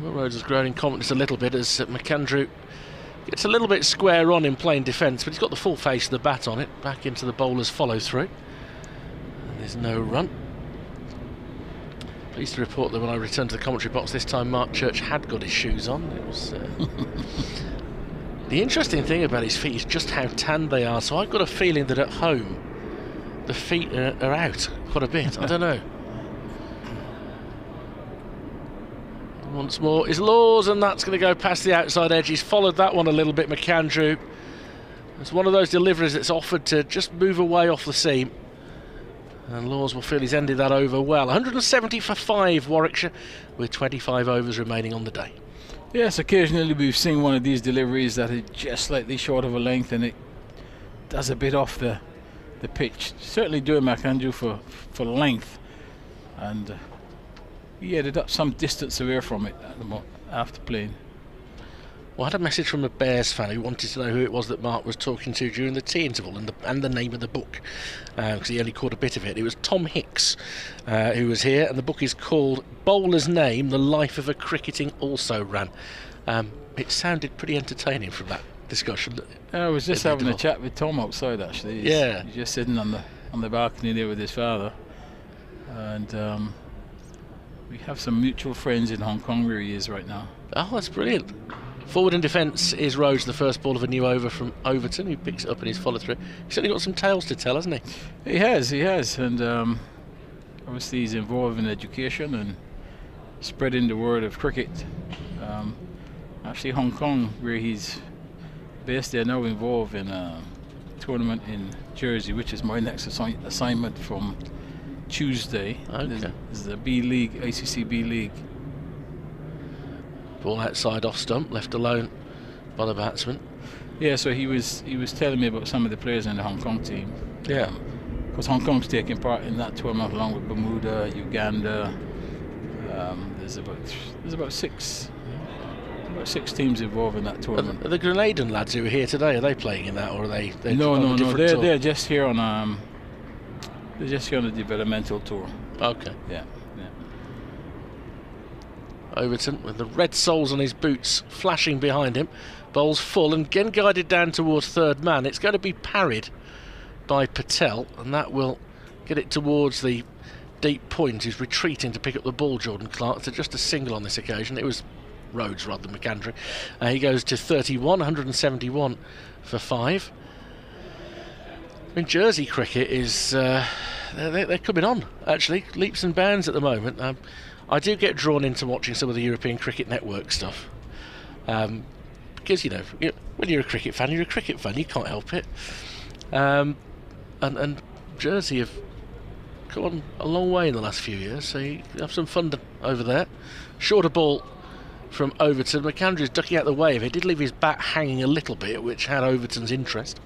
Well, Rhodes has grown in confidence a little bit as McAndrew gets a little bit square on in playing defence, but he's got the full face of the bat on it. Back into the bowler's follow through. There's no run. Pleased to report that when I returned to the commentary box this time, Mark Church had got his shoes on. It was the interesting thing about his feet is just how tanned they are. So I've got a feeling that at home the feet are out quite a bit. I don't know. Once more is Laws, and that's going to go past the outside edge. He's followed that one a little bit, McAndrew. It's one of those deliveries that's offered to just move away off the seam. And Laws will feel he's ended that over well. 170 for 5, Warwickshire, with 25 overs remaining on the day. Yes, occasionally we've seen one of these deliveries that is just slightly short of a length, and it does a bit off the pitch. Certainly doing McAndrew for length, and he ended up some distance away from it after playing. Well, I had a message from a Bears fan who wanted to know who it was that Mark was talking to during the tea interval and the name of the book, because he only caught a bit of it. It was Tom Hicks who was here, and the book is called Bowler's Name, The Life of a Cricketing Also-Ran. It sounded pretty entertaining from that discussion. I was just having a chat with Tom outside, actually. He's just sitting on the balcony there with his father, and we have some mutual friends in Hong Kong where he is right now. Oh, that's brilliant. Forward in defence is Roach, the first ball of a new over from Overton, who picks it up in his follow-through. He's certainly got some tales to tell, hasn't he? He has, and obviously he's involved in education and spreading the word of cricket. Actually, Hong Kong, where he's based, they're now involved in a tournament in Jersey, which is my next assignment from Tuesday. Okay. This is the B League, ACC B League. Ball outside off stump, left alone by the batsman. Yeah, so he was telling me about some of the players in the Hong Kong team. Yeah. because Hong Kong's taking part in that tournament along with Bermuda, Uganda. There's about six teams involved in that tournament. Are the Grenadian lads who are here today, are they playing in that, or are they? No. They're just here on they're just here on the developmental tour. Okay. Yeah. Overton with the red soles on his boots flashing behind him, bowls full and again guided down towards third man. It's going to be parried by Patel, and that will get it towards the deep point. He's retreating to pick up the ball, Jordan Clark. So just a single on this occasion. It was Rhodes rather than McAndrew. He goes to 31, 171 for 5. I mean, Jersey cricket is they're coming on, actually, leaps and bounds at the moment. I do get drawn into watching some of the European Cricket Network stuff, because when you're a cricket fan, you're a cricket fan. You can't help it. And Jersey have gone a long way in the last few years, so you have some fun over there. Shorter ball from Overton. McAndrew's ducking out the way of it. Did leave his bat hanging a little bit, which had Overton's interest.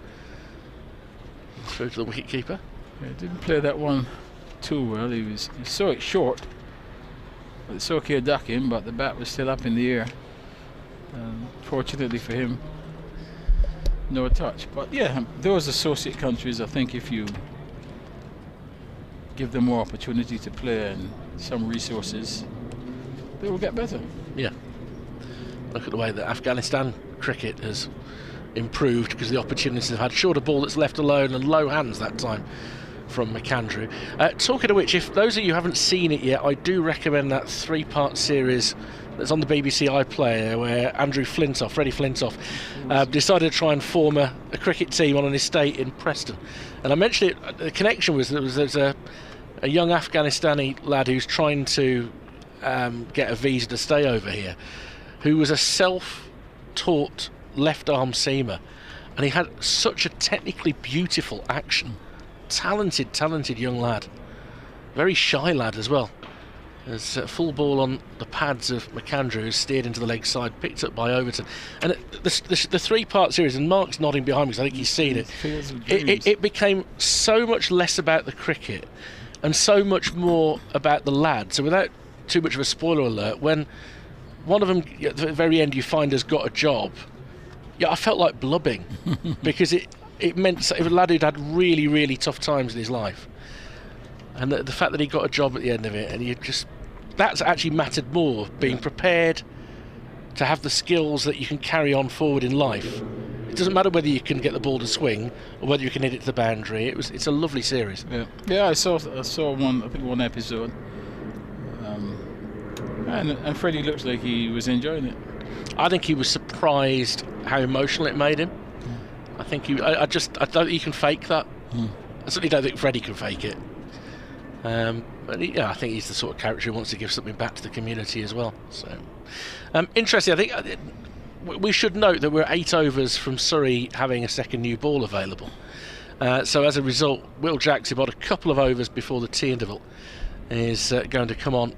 Through to the wicketkeeper. Yeah, didn't play that one too well. He saw it short. It's okay ducking, but the bat was still up in the air. Fortunately for him, no touch. But yeah, those associate countries, I think if you give them more opportunity to play and some resources, they will get better. Yeah. Look at the way that Afghanistan cricket has improved because the opportunities have had. Shorter ball that's left alone and low hands that time from McAndrew. Talking of which, if those of you haven't seen it yet, I do recommend that 3-part series that's on the BBC iPlayer where Freddie Flintoff, decided to try and form a cricket team on an estate in Preston. And I mentioned it, the connection was there's a young Afghanistani lad who's trying to get a visa to stay over here, who was a self-taught left-arm seamer, and he had such a technically beautiful action. Talented young lad. Very shy lad as well. There's a full ball on the pads of McAndrew, who's steered into the leg side, picked up by Overton. And the 3-part series, and Mark's nodding behind me because I think he's seen it. It became so much less about the cricket and so much more about the lad. So without too much of a spoiler alert, when one of them at the very end you find has got a job, I felt like blubbing because it meant it was a lad who'd had really, really tough times in his life. And the fact that he got a job at the end of it, and that's actually mattered more, being prepared to have the skills that you can carry on forward in life. It doesn't matter whether you can get the ball to swing or whether you can hit it to the boundary. It's a lovely series. Yeah. I saw one episode, and Freddie looks like he was enjoying it. I think he was surprised how emotional it made him. I think I don't think you can fake that. I certainly don't think Freddie can fake it. But I think he's the sort of character who wants to give something back to the community as well. So, interesting. I think we should note that we're 8 overs from Surrey having a second new ball available. So as a result, Will Jacks, about a couple of overs before the tea interval, is going to come on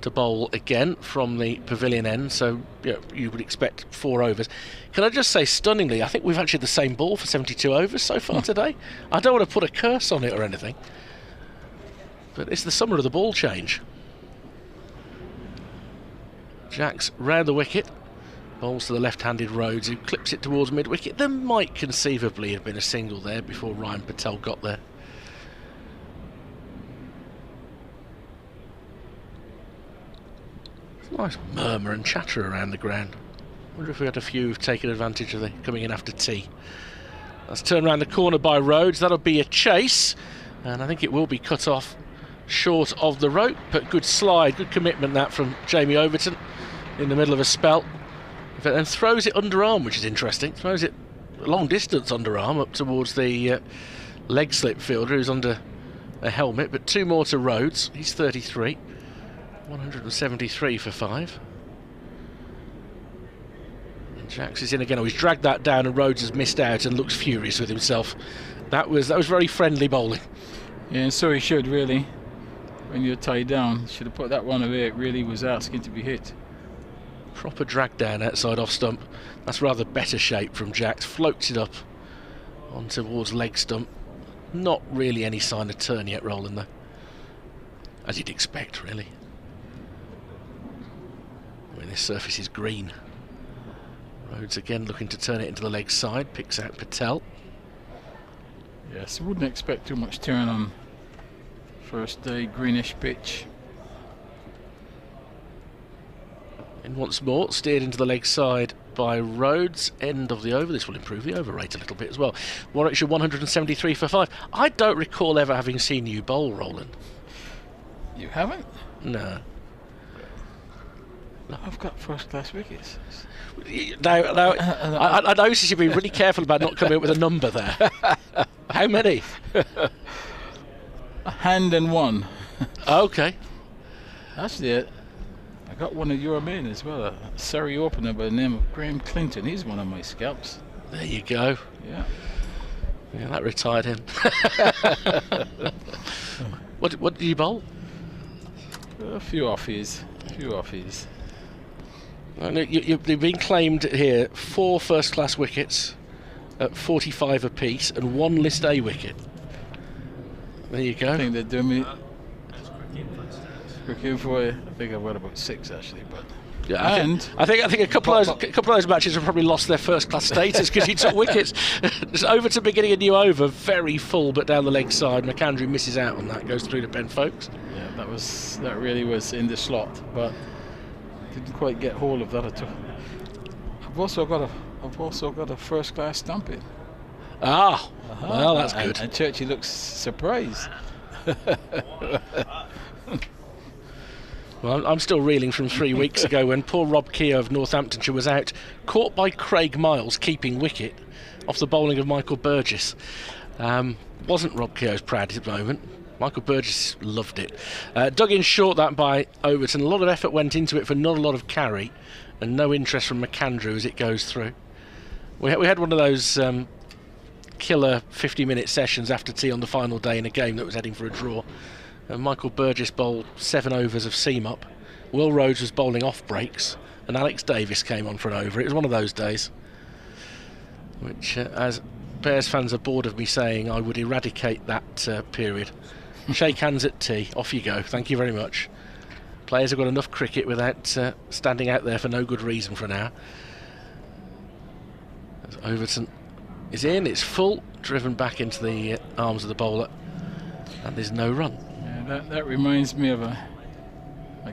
to bowl again from the pavilion end. So you would expect 4 overs. Can I just say, stunningly, I think we've actually the same ball for 72 overs so far today. I don't want to put a curse on it or anything, but it's the summer of the ball change. Jacks round the wicket, bowls to the left-handed Rhodes, who clips it towards mid-wicket. There might conceivably have been a single there before Ryan Patel got there. It's a nice murmur and chatter around the ground. I wonder if we had a few who've taken advantage of the coming in after tea. That's turned around the corner by Rhodes. That'll be a chase, and I think it will be cut off short of the rope, but good slide, good commitment that from Jamie Overton in the middle of a spell, and throws it underarm, which is interesting. Throws it a long distance underarm up towards the leg slip fielder who's under a helmet, but 2 more to Rhodes. He's 33, 173 for 5. And Jacks is in again. He's dragged that down, and Rhodes has missed out and looks furious with himself. That was very friendly bowling. Yeah, and so he should really. When you're tied down, should have put that one away. It really was asking to be hit. Proper drag down outside off stump. That's rather better shape from Jacks. Floats it up on towards leg stump. Not really any sign of turn yet, Roland, though. As you'd expect, really. I mean, this surface is green. Rhodes again looking to turn it into the leg side, picks out Patel. Yes, wouldn't expect too much turn on first day, greenish pitch. And once more, steered into the leg side by Rhodes. End of the over. This will improve the over rate a little bit as well. Warwickshire 173 for 5. I don't recall ever having seen you bowl, Roland. You haven't? No. I've got first class wickets. Now I notice you've been really careful about not coming up with a number there. How many? A hand and one. Okay. Actually, I got one of your men as well, a Surrey opener by the name of Graham Clinton. He's one of my scalps. There you go. Yeah. Yeah, that retired him. What did you bowl? A few offies. You've been claimed here 4 first-class wickets at 45 apiece and 1 List A wicket. There you go. I think they're doing me. Cricket for you. I think I've got about 6 actually, but. Yeah, and I think a couple of those matches have probably lost their first-class status because he took wickets. It's Overton beginning a new over, very full, but down the leg side. McAndrew misses out on that, goes through to Ben Foakes. Yeah, that really was in the slot, but didn't quite get hold of that at all. I've also got a first-class stumping. Ah, well, that's good. And Churchy looks surprised. Well, I'm still reeling from 3 weeks ago when poor Rob Keogh of Northamptonshire was out, caught by Craig Miles keeping wicket off the bowling of Michael Burgess. Wasn't Rob Keogh's proudest moment. Michael Burgess loved it. Dug in short that by Overton. A lot of effort went into it for not a lot of carry, and no interest from McAndrew as it goes through. We had one of those killer 50-minute sessions after tea on the final day in a game that was heading for a draw. Michael Burgess bowled 7 overs of seam up. Will Rhodes was bowling off breaks, and Alex Davis came on for an over. It was one of those days, which, as Bears fans are bored of me saying, I would eradicate that period. Shake hands at tea, off you go. Thank you very much. Players have got enough cricket without standing out there for no good reason for an hour. As Overton is in, it's full, driven back into the arms of the bowler, and there's no run. Yeah, that reminds me of a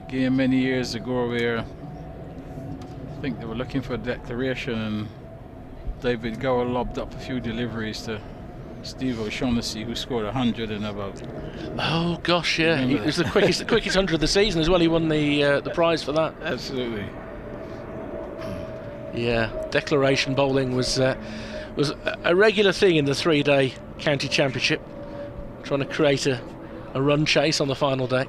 game many years ago where I think they were looking for a declaration and David Gower lobbed up a few deliveries to Steve O'Shaughnessy, who scored 100 in about. Oh gosh, yeah, it was the quickest 100 of the season as well. He won the prize for that. Absolutely. Yeah, declaration bowling was a regular thing in the 3-day county championship, trying to create a run chase on the final day.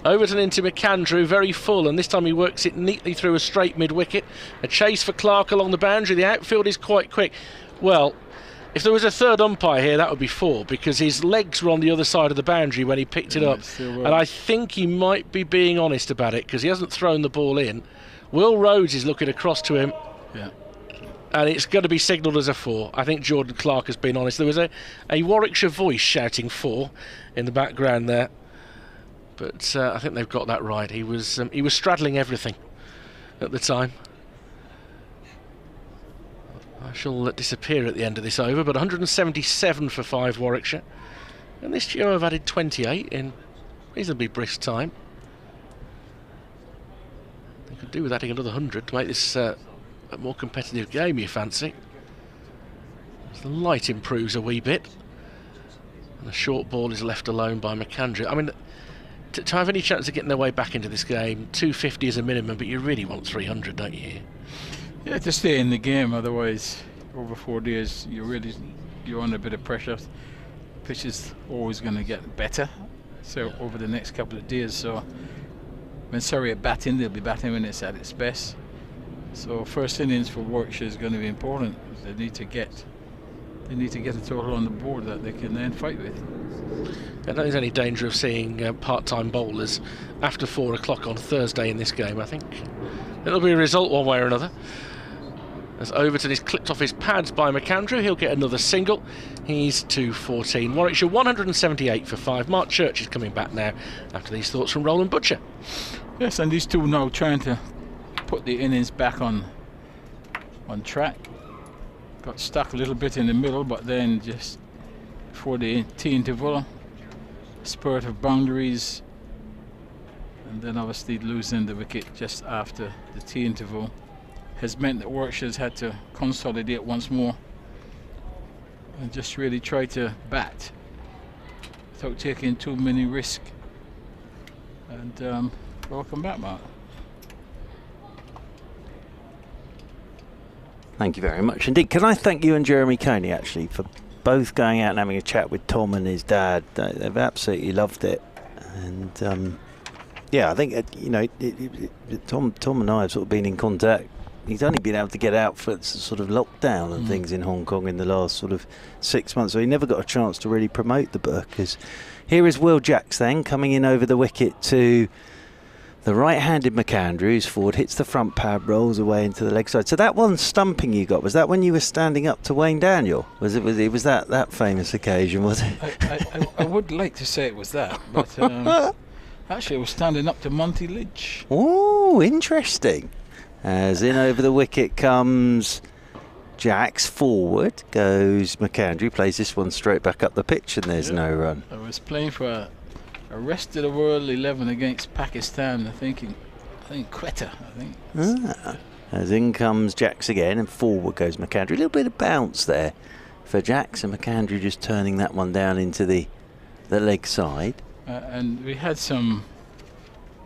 Overton into McAndrew, very full, and this time he works it neatly through a straight mid-wicket. A chase for Clark along the boundary. The outfield is quite quick. Well, if there was a third umpire here, that would be 4, because his legs were on the other side of the boundary when he picked it up. And I think he might be being honest about it, because he hasn't thrown the ball in. Will Rhodes is looking across to him. Yeah. And it's going to be signalled as a 4. I think Jordan Clark has been honest. There was a Warwickshire voice shouting 4 in the background there. But I think they've got that right. He was straddling everything at the time. I shall disappear at the end of this over, but 177 for 5 Warwickshire. And this duo have added 28 in reasonably brisk time. They could do with adding another 100 to make this a more competitive game, you fancy. As the light improves a wee bit. And the short ball is left alone by McAndrew. I mean, to have any chance of getting their way back into this game, 250 is a minimum, but you really want 300, don't you? Yeah, to stay in the game. Otherwise, over 4 days, you're under a bit of pressure. Pitch is always going to get better. So over the next couple of days. So when Surrey are batting, they'll be batting when it's at its best. So first innings for Warwickshire is going to be important. They need to get a total on the board that they can then fight with. I don't think there's any danger of seeing part-time bowlers after 4 o'clock on Thursday in this game. I think there'll be a result one way or another. as Overton is clipped off his pads by McAndrew. He'll get another single. He's 214. Warwickshire 178 for 5. Mark Church is coming back now after these thoughts from Roland Butcher. Yes, and these two now trying to put the innings back on track. Got stuck a little bit in the middle, but then just before the tea interval, spurt of boundaries, and then obviously losing the wicket just after the tea interval has meant that Warwickshire's had to consolidate once more and just really try to bat without taking too many risks. And welcome back, Mark. Thank you very much indeed. Can I thank you and Jeremy Coney actually for both going out and having a chat with Tom and his dad. They've absolutely loved it. And yeah, I think Tom and I have sort of been in contact. He's only been able to get out for sort of lockdown and things in Hong Kong in the last sort of 6 months, so he never got a chance to really promote the book. Here is Will Jacks then coming in over the wicket to the right-handed McAndrew, who's forward, hits the front pad, rolls away into the leg side. So that one stumping you got, was that when you were standing up to Wayne Daniel? Was that famous occasion, was it? I would like to say it was that, but actually I was standing up to Monty Lynch. Oh, interesting. As in over the wicket comes Jacks, forward goes McAndrew, plays this one straight back up the pitch, and there's no run. I was playing for a rest of the world 11 against Pakistan, I think Quetta, I think. As in comes Jacks again, and forward goes McAndrew. A little bit of bounce there for Jacks, and McAndrew just turning that one down into the leg side. And we had some,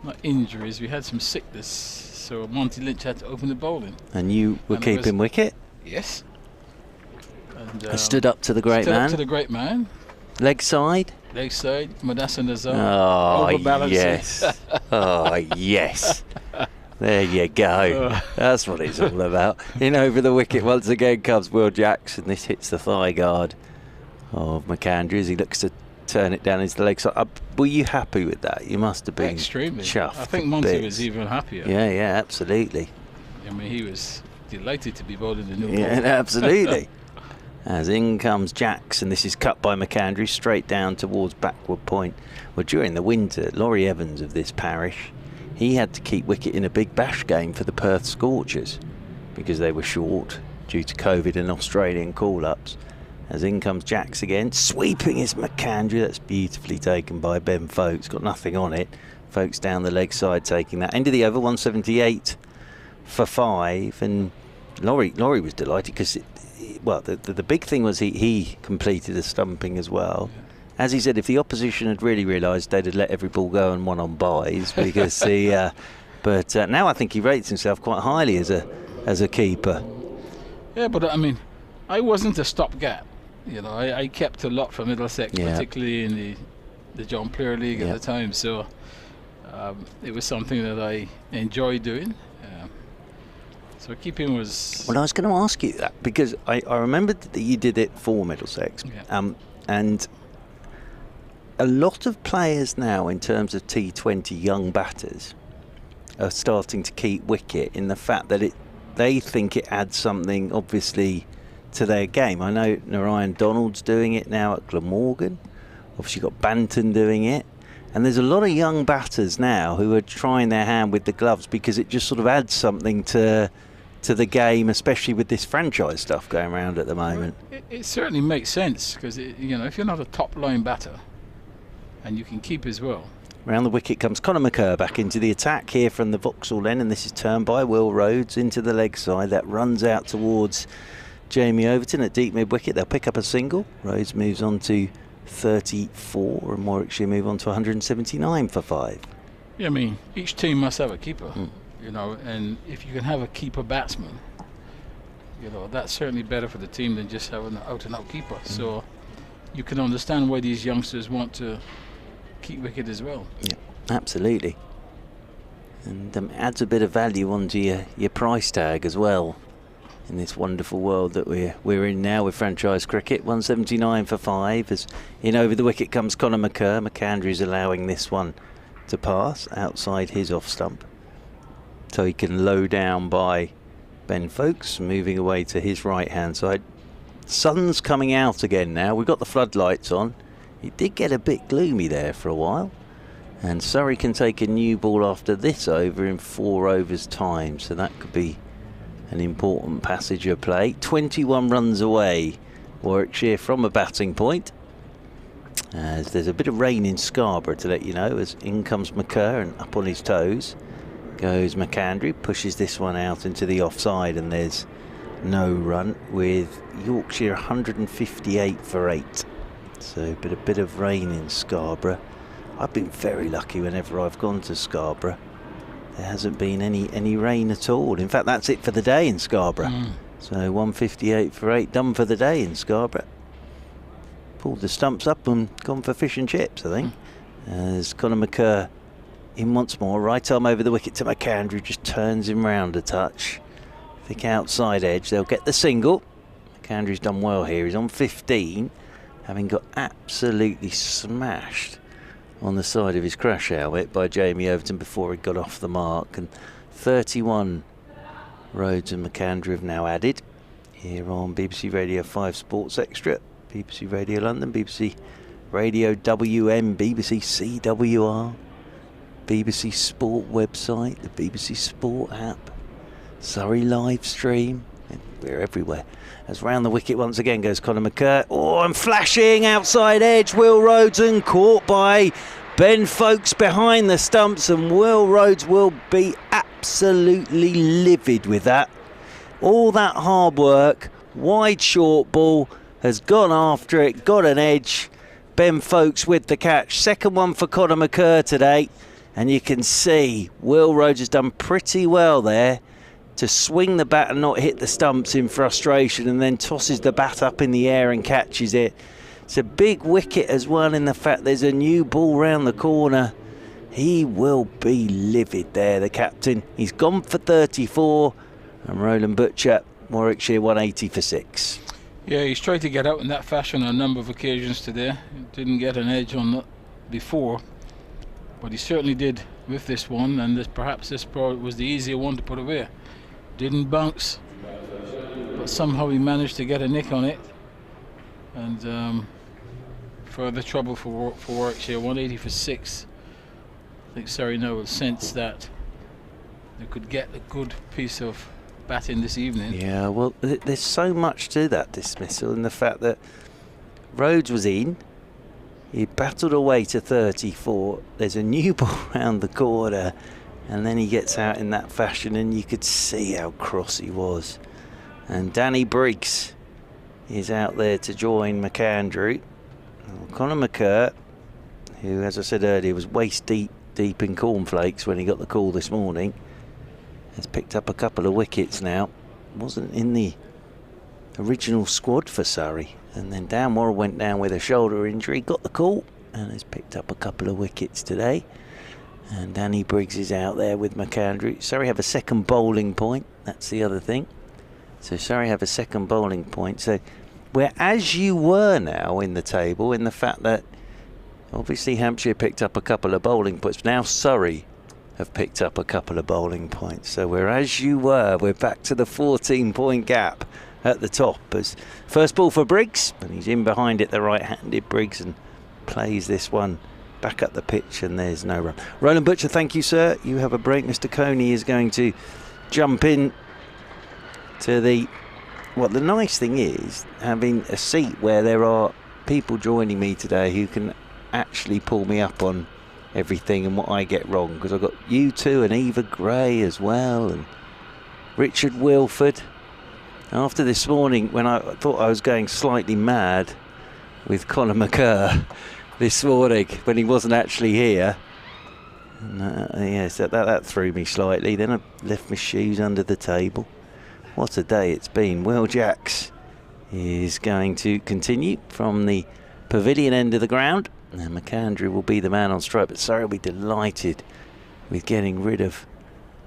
not injuries, we had some sickness. So Monty Lynch had to open the bowling. And you were keeping wicket? Yes. And I stood up to the great man. Stood up to the great man. Leg side? Leg side, Madassa Nazar. Oh, overbalancing. Yes. Oh, yes. There you go. That's what it's all about. In over the wicket once again comes Will Jacks, and this hits the thigh guard of McAndrew as he looks to turn it down into the leg side. Were you happy with that? You must have been extremely chuffed. I think Monty was even happier. Yeah, absolutely. I mean, he was delighted to be bowling the new ball. Yeah, absolutely. As in comes Jacks, and this is cut by McAndrew straight down towards backward point. Well, during the winter, Laurie Evans of this parish, he had to keep wicket in a big bash game for the Perth Scorchers because they were short due to COVID and Australian call-ups. As in comes Jacks again, sweeping is McAndrew. That's beautifully taken by Ben Foakes. Got nothing on it. Foakes down the leg side taking that. End of the over, 178 for 5. And Laurie was delighted because, the big thing was he completed a stumping as well. Yeah. As he said, if the opposition had really realised, they'd have let every ball go and won on buys because but now I think he rates himself quite highly as a keeper. Yeah, but I mean, I wasn't a stopgap. You know, I kept a lot for Middlesex, particularly in the John Player League at the time. So it was something that I enjoyed doing. So keeping was... Well, I was going to ask you that because I remembered that you did it for Middlesex. Yeah. And a lot of players now, in terms of T20 young batters, are starting to keep wicket in the fact that they think it adds something, obviously, to their game. I know Narayan Donald's doing it now at Glamorgan. Obviously got Banton doing it. And there's a lot of young batters now who are trying their hand with the gloves because it just sort of adds something to the game, especially with this franchise stuff going around at the moment. Well, it certainly makes sense because, if you're not a top line batter and you can keep as well. Round the wicket comes Conor McCurr back into the attack here from the Vauxhall end, and this is turned by Will Rhodes into the leg side. That runs out towards Jamie Overton at deep mid wicket. They'll pick up a single. Rhodes moves on to 34 and Warwickshire move on to 179 for 5. Yeah, I mean, each team must have a keeper, and if you can have a keeper batsman, that's certainly better for the team than just having an out-and-out keeper. So you can understand why these youngsters want to keep wicket as well. Yeah, absolutely. And adds a bit of value onto your price tag as well in this wonderful world that we're in now with franchise cricket. 179 for 5 as in over the wicket comes Conor McCurr. McAndrew's allowing this one to pass outside his off stump, so he can low down by Ben Foakes moving away to his right hand side. Sun's coming out again now. We've got the floodlights on. It did get a bit gloomy there for a while. And Surrey can take a new ball after this over in 4 overs time. So that could be an important passage of play. 21 runs away, Warwickshire, from a batting point. As there's a bit of rain in Scarborough, to let you know, as in comes McCurr, and up on his toes goes McAndrew, pushes this one out into the offside, and there's no run, with Yorkshire 158 for 8. So a bit of rain in Scarborough. I've been very lucky whenever I've gone to Scarborough. There hasn't been any rain at all. In fact, that's it for the day in Scarborough. So 158 for 8, done for the day in Scarborough. Pulled the stumps up and gone for fish and chips, I think. As Conor McCurr in once more, right arm over the wicket to McAndrew, just turns him round a touch. Thick outside edge, they'll get the single. McAndrew's done well here, he's on 15, having got absolutely smashed on the side of his crash helmet by Jamie Overton before he got off the mark. And 31 Rhodes and McAndrew have now added here on BBC Radio 5 Sports Extra, BBC Radio London, BBC Radio WM, BBC CWR, BBC Sport website, the BBC Sport app, Surrey live stream. We're everywhere. As round the wicket once again goes Conor McCurr. Oh, and flashing outside edge, Will Rhodes, and caught by Ben Foakes behind the stumps, and Will Rhodes will be absolutely livid with that. All that hard work, wide short ball, has gone after it, got an edge. Ben Foakes with the catch. Second one for Conor McCurr today, and you can see Will Rhodes has done pretty well there to swing the bat and not hit the stumps in frustration, and then tosses the bat up in the air and catches it. It's a big wicket as well, in the fact there's a new ball round the corner. He will be livid there, the captain. He's gone for 34, and Roland Butcher, Warwickshire 180 for 6. Yeah, he's tried to get out in that fashion on a number of occasions today. Didn't get an edge on that before, but he certainly did with this one, and perhaps this was the easier one to put away. Didn't bounce, but somehow he managed to get a nick on it, and further trouble for Warwickshire. 180 for 6. I think Surrey now will sense that they could get a good piece of batting this evening. Yeah, well, there's so much to that dismissal, in the fact that Rhodes was in, he battled away to 34, there's a new ball round the corner, and then he gets out in that fashion, and you could see how cross he was. And Danny Briggs is out there to join McAndrew. Conor McCurr, who, as I said earlier, was waist deep in cornflakes when he got the call this morning, has picked up a couple of wickets now. Wasn't in the original squad for Surrey. And then Dan Worrell went down with a shoulder injury, got the call, and has picked up a couple of wickets today. And Danny Briggs is out there with McAndrew. Surrey have a second bowling point. That's the other thing. So Surrey have a second bowling point. So we're as you were now in the table, in the fact that obviously Hampshire picked up a couple of bowling points. Now Surrey have picked up a couple of bowling points. So we're as you were. We're back to the 14-point gap at the top. As first ball for Briggs, and he's in behind it, the right-handed Briggs, and plays this one back up the pitch, and there's no run. Roland Butcher, thank you, sir. You have a break. Mr. Coney is going to jump in to the... Well, the nice thing is having a seat where there are people joining me today who can actually pull me up on everything and what I get wrong, because I've got you two and Eva Gray as well, and Richard Wilford. After this morning, when I thought I was going slightly mad with Conor McCurr this morning when he wasn't actually here, and, yes, that threw me slightly. Then I left my shoes under the table. What a day it's been. Will Jacks is going to continue from the pavilion end of the ground, and McAndrew will be the man on strike, but Surrey will be delighted with getting rid of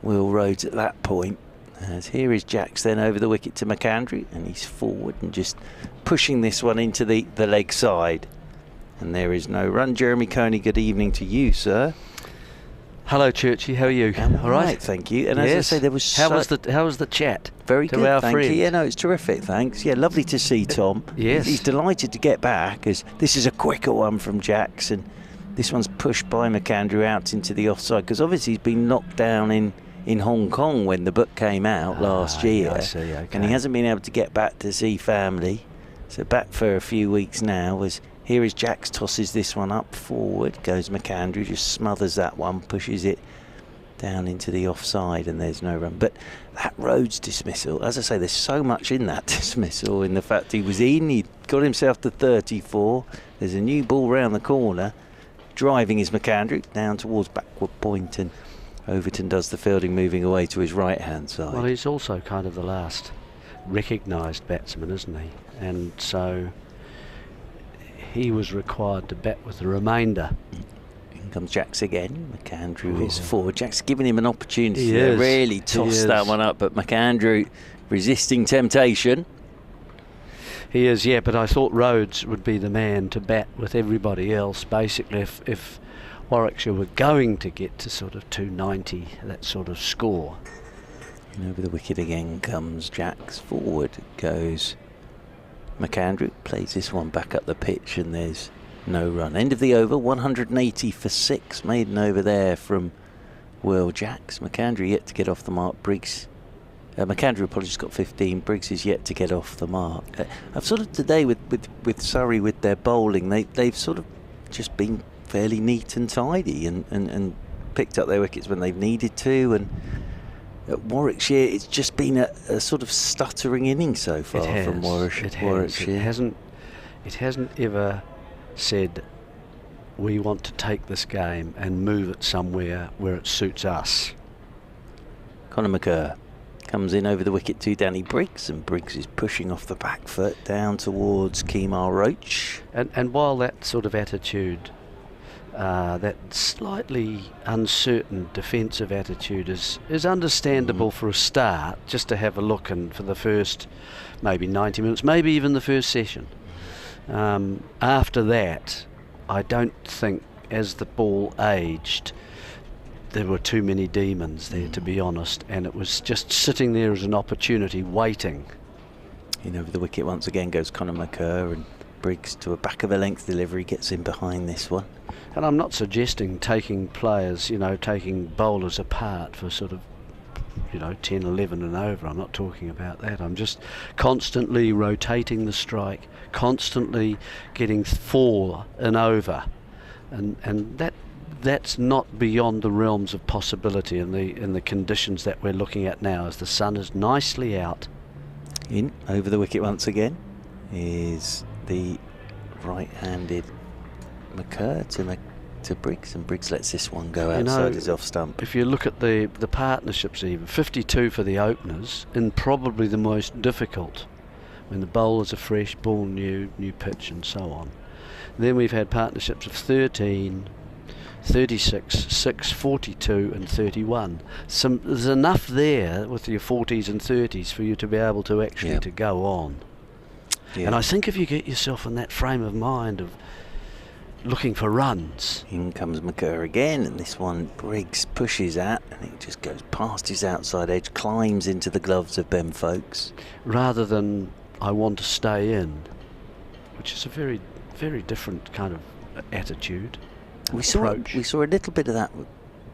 Will Rhodes at that point. As here is Jacks then over the wicket to McAndrew, and he's forward and just pushing this one into the leg side, and there is no run. Jeremy Coney, good evening to you, sir. Hello, Churchy. How are you? All right, thank you. And as I say, there was how was the chat? Very good, our thank friend? you. Yeah, no, it's terrific. Thanks. Yeah, lovely to see Tom. Yes, he's delighted to get back. As this is a quicker one from Jackson. This one's pushed by McAndrew out into the offside because obviously he's been knocked down in Hong Kong when the book came out last year. I see, okay. And he hasn't been able to get back to see family. So back for a few weeks now. Here is Jacks, tosses this one up forward. Goes McAndrew, just smothers that one, pushes it down into the offside, and there's no run. But that Rhodes dismissal, as I say, there's so much in that dismissal, in the fact he was in, he got himself to 34. There's a new ball round the corner. Driving is McAndrew down towards backward point, and Overton does the fielding, moving away to his right-hand side. Well, he's also kind of the last recognised batsman, isn't he? And so he was required to bat with the remainder. In comes Jacks again. McAndrew is forward. Jacks giving him an opportunity He to is. really toss that one up, but McAndrew resisting temptation. He is, yeah, but I thought Rhodes would be the man to bat with everybody else. Basically, if Warwickshire were going to get to sort of 290, that sort of score. And over the wicket again comes Jacks. Forward goes McAndrew. Plays this one back up the pitch, and there's no run. End of the over, 180 for 6. Maiden over there from Will Jacks. McAndrew yet to get off the mark. McAndrew probably just got 15. Briggs is yet to get off the mark. I've sort of today with Surrey with their bowling, they've sort of just been fairly neat and tidy and picked up their wickets when they've needed to. And at Warwickshire, it's just been a sort of stuttering inning so far from Warwickshire. It hasn't ever said we want to take this game and move it somewhere where it suits us. Conor McCurr comes in over the wicket to Danny Briggs, and Briggs is pushing off the back foot down towards Kemar Roach. And while that sort of attitude, that slightly uncertain defensive attitude is understandable for a start, just to have a look and for the first maybe 90 minutes, maybe even the first session. After that, I don't think, as the ball aged, there were too many demons there, to be honest, and it was just sitting there as an opportunity, waiting. In over the wicket once again goes Conor McCurr, and Briggs to a back of a length delivery gets in behind this one. And I'm not suggesting taking players, taking bowlers apart for sort of 10, 11 and over. I'm not talking about that. I'm just constantly rotating the strike, constantly getting 4 and over, and that's not beyond the realms of possibility in the conditions that we're looking at now, as the sun is nicely out. In over the wicket once again is the right-handed McCurr to Briggs, and Briggs lets this one go outside his off stump. If you look at the partnerships, even 52 for the openers, and probably the most difficult when the bowlers are fresh, ball new pitch and so on. Then we've had partnerships of 13, 36, 6, 42 and 31. There's enough there with your 40s and 30s for you to be able to actually to go on. And I think if you get yourself in that frame of mind of looking for runs. In comes McCurr again, and this one Briggs pushes at, and it just goes past his outside edge, climbs into the gloves of Ben Foakes. Rather than I want to stay in, which is a very, very different kind of attitude. We saw a little bit of that with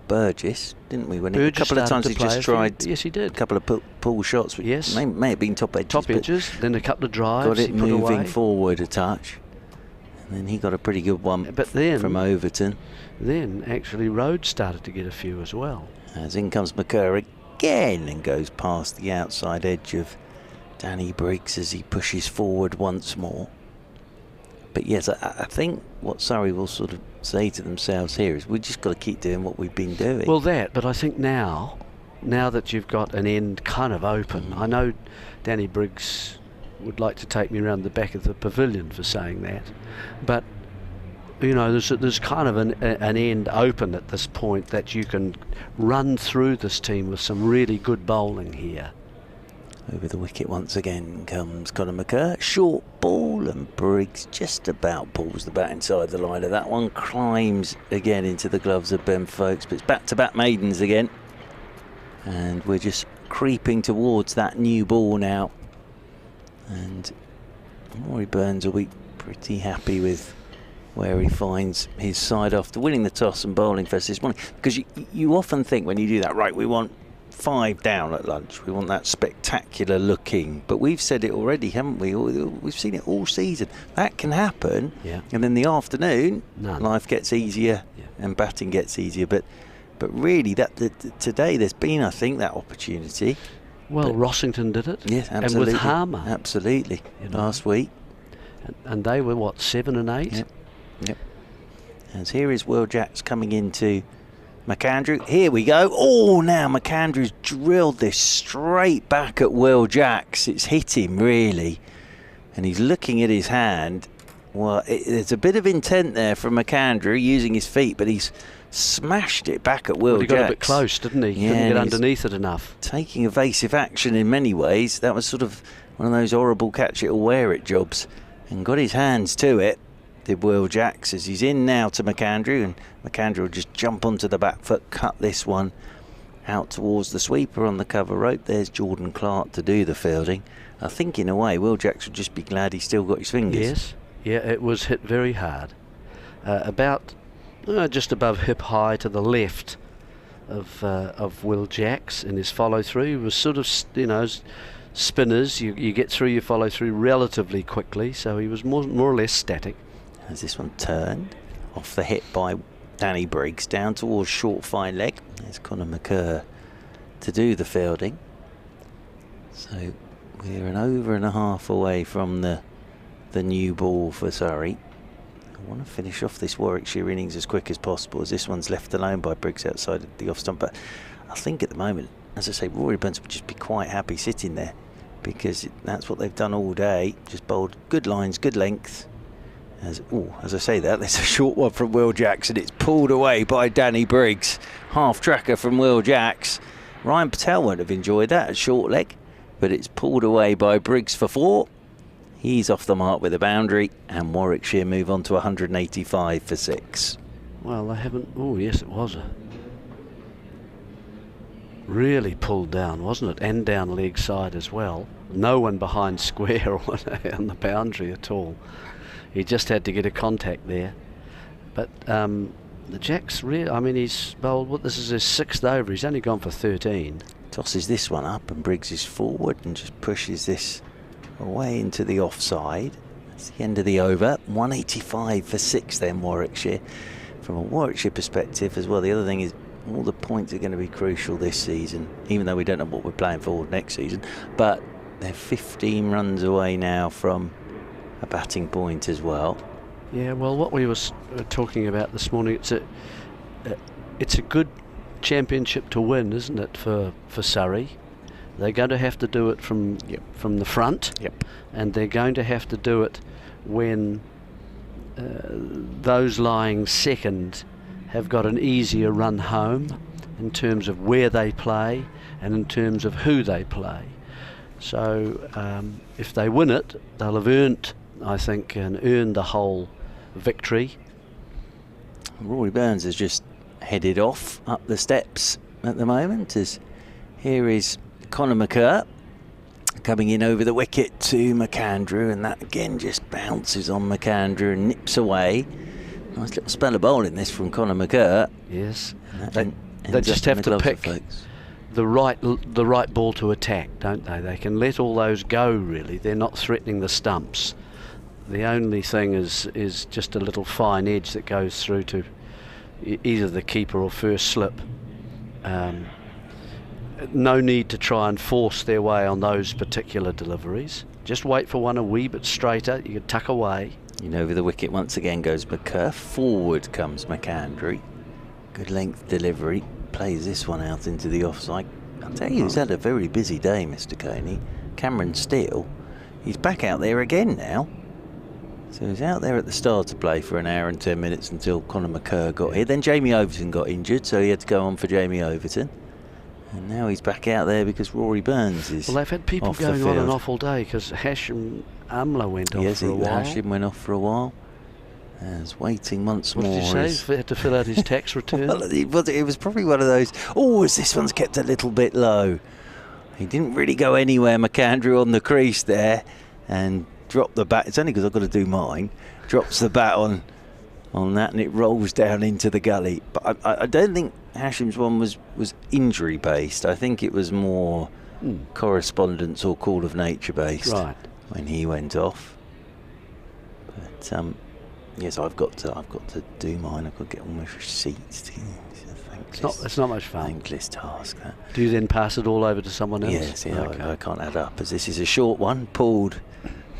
Burgess, didn't we? When a couple of times he just tried. Yes, he did. A couple of pull shots, which may have been top edges. Top edges, then a couple of drives. Got it moving forward a touch. And then he got a pretty good one from Overton. Then actually Rhodes started to get a few as well. As in comes McCurr again and goes past the outside edge of Danny Briggs as he pushes forward once more. But yes, I think what Surrey will sort of say to themselves here is we've just got to keep doing what we've been doing. Well, but I think now that you've got an end kind of open, I know Danny Briggs would like to take me around the back of the pavilion for saying that, but there's kind of an end open at this point that you can run through this team with some really good bowling here. Over the wicket once again comes Conor McCurr. Short ball, and Briggs just about pulls the bat inside the line of that one. Climbs again into the gloves of Ben Foakes, but it's back-to-back maidens again. And we're just creeping towards that new ball now. And Rory Burns will be pretty happy with where he finds his side after winning the toss and bowling first this morning. Because you often think when you do that, right, we want 5 down at lunch. We want that spectacular looking. But we've said it already, haven't we? We've seen it all season. That can happen. Yeah. And then the afternoon, None. life gets easier and batting gets easier. But really, today there's been, I think, that opportunity. Well, Rossington did it. Yes, absolutely. And with Harmer. Absolutely. Last week. And they were, what, 7 and 8? Yep. As here is Will Jacks coming into McAndrew. Here we go. Oh, now McAndrew's drilled this straight back at Will Jacks. It's hit him, really. And he's looking at his hand. Well, there's a bit of intent there from McAndrew using his feet, but he's smashed it back at Will Jacks. He got a bit close, didn't he? He didn't get underneath it enough. Taking evasive action in many ways. That was sort of one of those horrible catch it or wear it jobs. And got his hands to it, did Will Jacks, as he's in now to McAndrew, and McAndrew will just jump onto the back foot, cut this one out towards the sweeper on the cover rope. There's Jordan Clark to do the fielding. I think in a way Will Jacks would just be glad he still got his fingers. Yes, yeah, it was hit very hard. About just above hip high to the left of Will Jacks in his follow through. He was sort of, spinners, you get through your follow through relatively quickly, so he was more or less static. As this one turned off the hit by Danny Briggs down towards short fine leg. There's Conor McCurr to do the fielding. So we're an over and a half away from the new ball for Surrey. I want to finish off this Warwickshire innings as quick as possible, as this one's left alone by Briggs outside the off stump. But I think at the moment, as I say, Rory Burns would just be quite happy sitting there, because that's what they've done all day. Just bowled good lines, good length. As I say that, there's a short one from Will Jacks, and it's pulled away by Danny Briggs. Half tracker from Will Jacks. Ryan Patel won't have enjoyed that at short leg, but it's pulled away by Briggs for 4. He's off the mark with a boundary, and Warwickshire move on to 185 for 6. Well, they haven't. Oh, yes, it was really pulled down, wasn't it? And down leg side as well. No one behind square on the boundary at all. He just had to get a contact there. But the Jacks, he's bowled, this is his 6th over. He's only gone for 13. Tosses this one up, and Briggs is forward and just pushes this away into the offside. That's the end of the over. 185 for 6 then, Warwickshire. From a Warwickshire perspective as well, the other thing is all the points are going to be crucial this season, even though we don't know what we're playing for next season. But they're 15 runs away now from a batting point as well. Yeah, well, what we were talking about this morning, it's a good championship to win, isn't it, for Surrey? They're going to have to do it from the front, and they're going to have to do it when those lying second have got an easier run home in terms of where they play and in terms of who they play. So if they win it, they'll have earned, I think, and earned the whole victory. Rory Burns has just headed off up the steps at the moment, as here is Conor McCurr coming in over the wicket to McAndrew, and that again just bounces on McAndrew and nips away. Nice little spell of bowling this from Conor McCurr. Yes, they just have to pick the right ball to attack, don't they? They can let all those go, really. They're not threatening the stumps. The only thing is just a little fine edge that goes through to either the keeper or first slip. No need to try and force their way on those particular deliveries. Just wait for one a wee bit straighter. You can tuck away. Over the wicket once again goes McCurr. Forward comes McAndrew. Good length delivery. Plays this one out into the offside. I'll tell you, he's had a very busy day, Mr. Coney. Cameron Steele, he's back out there again now. So he's out there at the start to play for an hour and 10 minutes until Conor McCurr got here. Then Jamie Overton got injured, so he had to go on for Jamie Overton. And now he's back out there because Rory Burns is. Well, they've had people off going the on and field. off all day because Hashim Amla went off for a while. Hashim went off for a while. As waiting once what more. What did you say? He had to fill out his tax return? Well, it was probably one of those, as this one's kept a little bit low. He didn't really go anywhere, McAndrew, on the crease there, and dropped the bat. It's only because I've got to do mine. Drops the bat on that, and it rolls down into the gully. But I don't think Hashim's one was injury based. I think it was more correspondence or call of nature based. Right. When he went off. But yes, I've got to do mine. I've got to get all my receipts. It's not much fun. Thankless task. That. Do you then pass it all over to someone else? Yes, yeah. Okay. I can't add up as this is a short one, pulled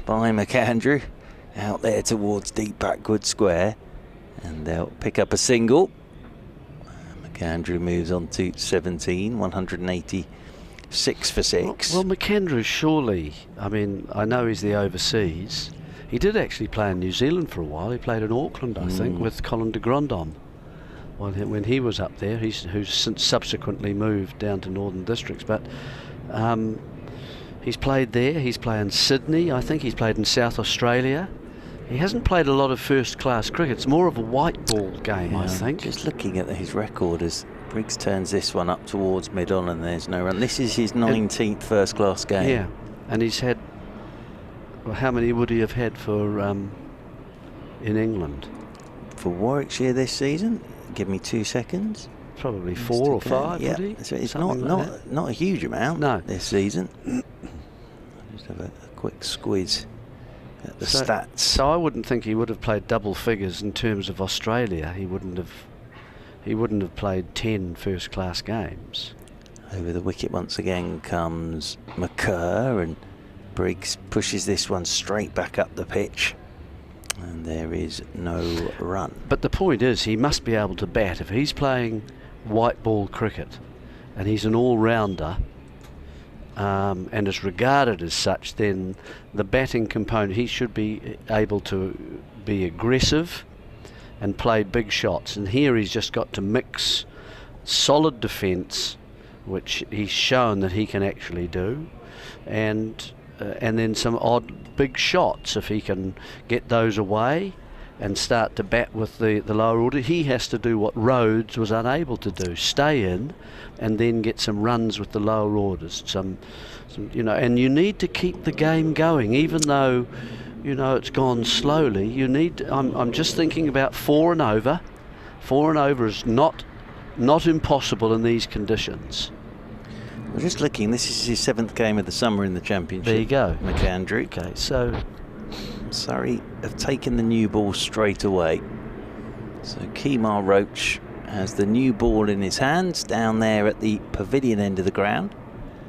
by McAndrew out there towards deep backward square, and they'll pick up a single. McAndrew moves on to 17, 186 for 6. Well, McAndrew surely. I mean, I know he's the overseas. He did actually play in New Zealand for a while. He played in Auckland, I think, with Colin de Grandon. When he was up there, who's since subsequently moved down to Northern Districts, but he's played there. He's played in Sydney. I think he's played in South Australia. He hasn't played a lot of first-class cricket. It's more of a white ball game, I think. Just looking at his record as Briggs turns this one up towards mid-on and there's no run. This is his 19th first-class game. Yeah, and he's had. Well, how many would he have had for in England? For Warwickshire this season? Give me 2 seconds. Probably 4 or 5, yeah. would he? So it's not a huge amount this season. Just have a quick squeeze at the stats. So I wouldn't think he would have played double figures in terms of Australia. He wouldn't have played 10 first-class games. Over the wicket once again comes McCurr, and Briggs pushes this one straight back up the pitch. And there is no run. But the point is, he must be able to bat. If he's playing white ball cricket and he's an all-rounder and is regarded as such, then the batting component, he should be able to be aggressive and play big shots. And here he's just got to mix solid defence, which he's shown that he can actually do, and then some odd big shots. If he can get those away and start to bat with the lower order, he has to do what Rhodes was unable to do: stay in and then get some runs with the lower orders. Some and you need to keep the game going, even though it's gone slowly. You need. I'm just thinking about 4 and over. 4 and over is not impossible in these conditions. We're just looking, this is his 7th game of the summer in the Championship. There you go. McAndrew. Okay, so Surrey have taken the new ball straight away. So Kemar Roach has the new ball in his hands down there at the pavilion end of the ground.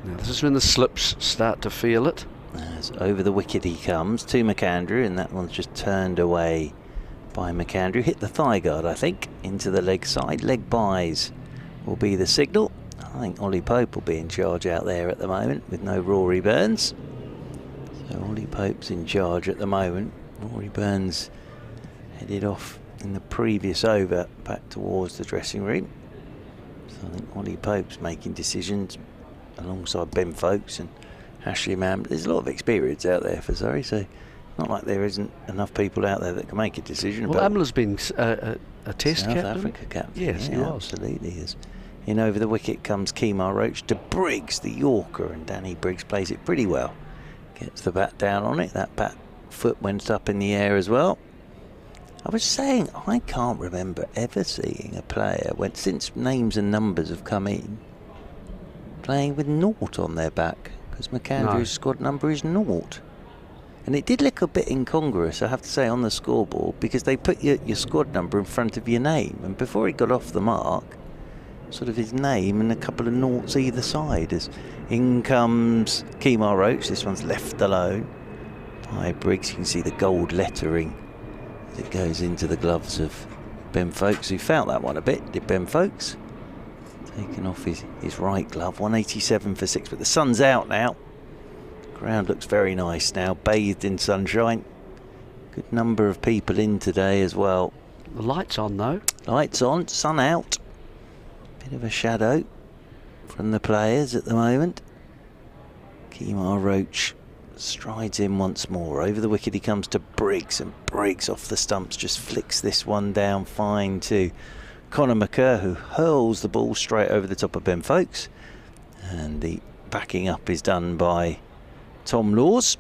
Now this is when the slips start to feel it. As over the wicket he comes to McAndrew, and that one's just turned away by McAndrew. Hit the thigh guard, I think, into the leg side. Leg byes will be the signal. I think Ollie Pope will be in charge out there at the moment with no Rory Burns. So Ollie Pope's in charge at the moment. Rory Burns headed off in the previous over back towards the dressing room. So I think Ollie Pope's making decisions alongside Ben Foakes and Hashim. There's a lot of experience out there for Surrey, so not like there isn't enough people out there that can make a decision. Well, Amla's been a test South captain. Africa captain. Yes, he was. Absolutely is. In over the wicket comes Kemar Roach to Briggs, the Yorker, and Danny Briggs plays it pretty well. Gets the bat down on it. That bat foot went up in the air as well. I was saying, I can't remember ever seeing a player, since names and numbers have come in, playing with 0 on their back, because McAndrew's squad number is 0. And it did look a bit incongruous, I have to say, on the scoreboard, because they put your squad number in front of your name, and before he got off the mark, sort of his name and a couple of noughts either side. As in comes Kemar Roach. This one's left alone by Briggs. You can see the gold lettering as it goes into the gloves of Ben Foakes, who felt that one a bit, did Ben Foakes. Taking off his right glove. 187 for 6, but the sun's out now. Ground looks very nice now, bathed in sunshine. Good number of people in today as well. The light's on though. Lights on, sun out. Bit of a shadow. from the players at the moment. Kemar Roach strides in once more. Over the wicket he comes to Briggs, and Briggs off the stumps just flicks this one down fine to Conor McCurr, who hurls the ball straight over the top of Ben Foakes. And the backing up is done by Tom Laws.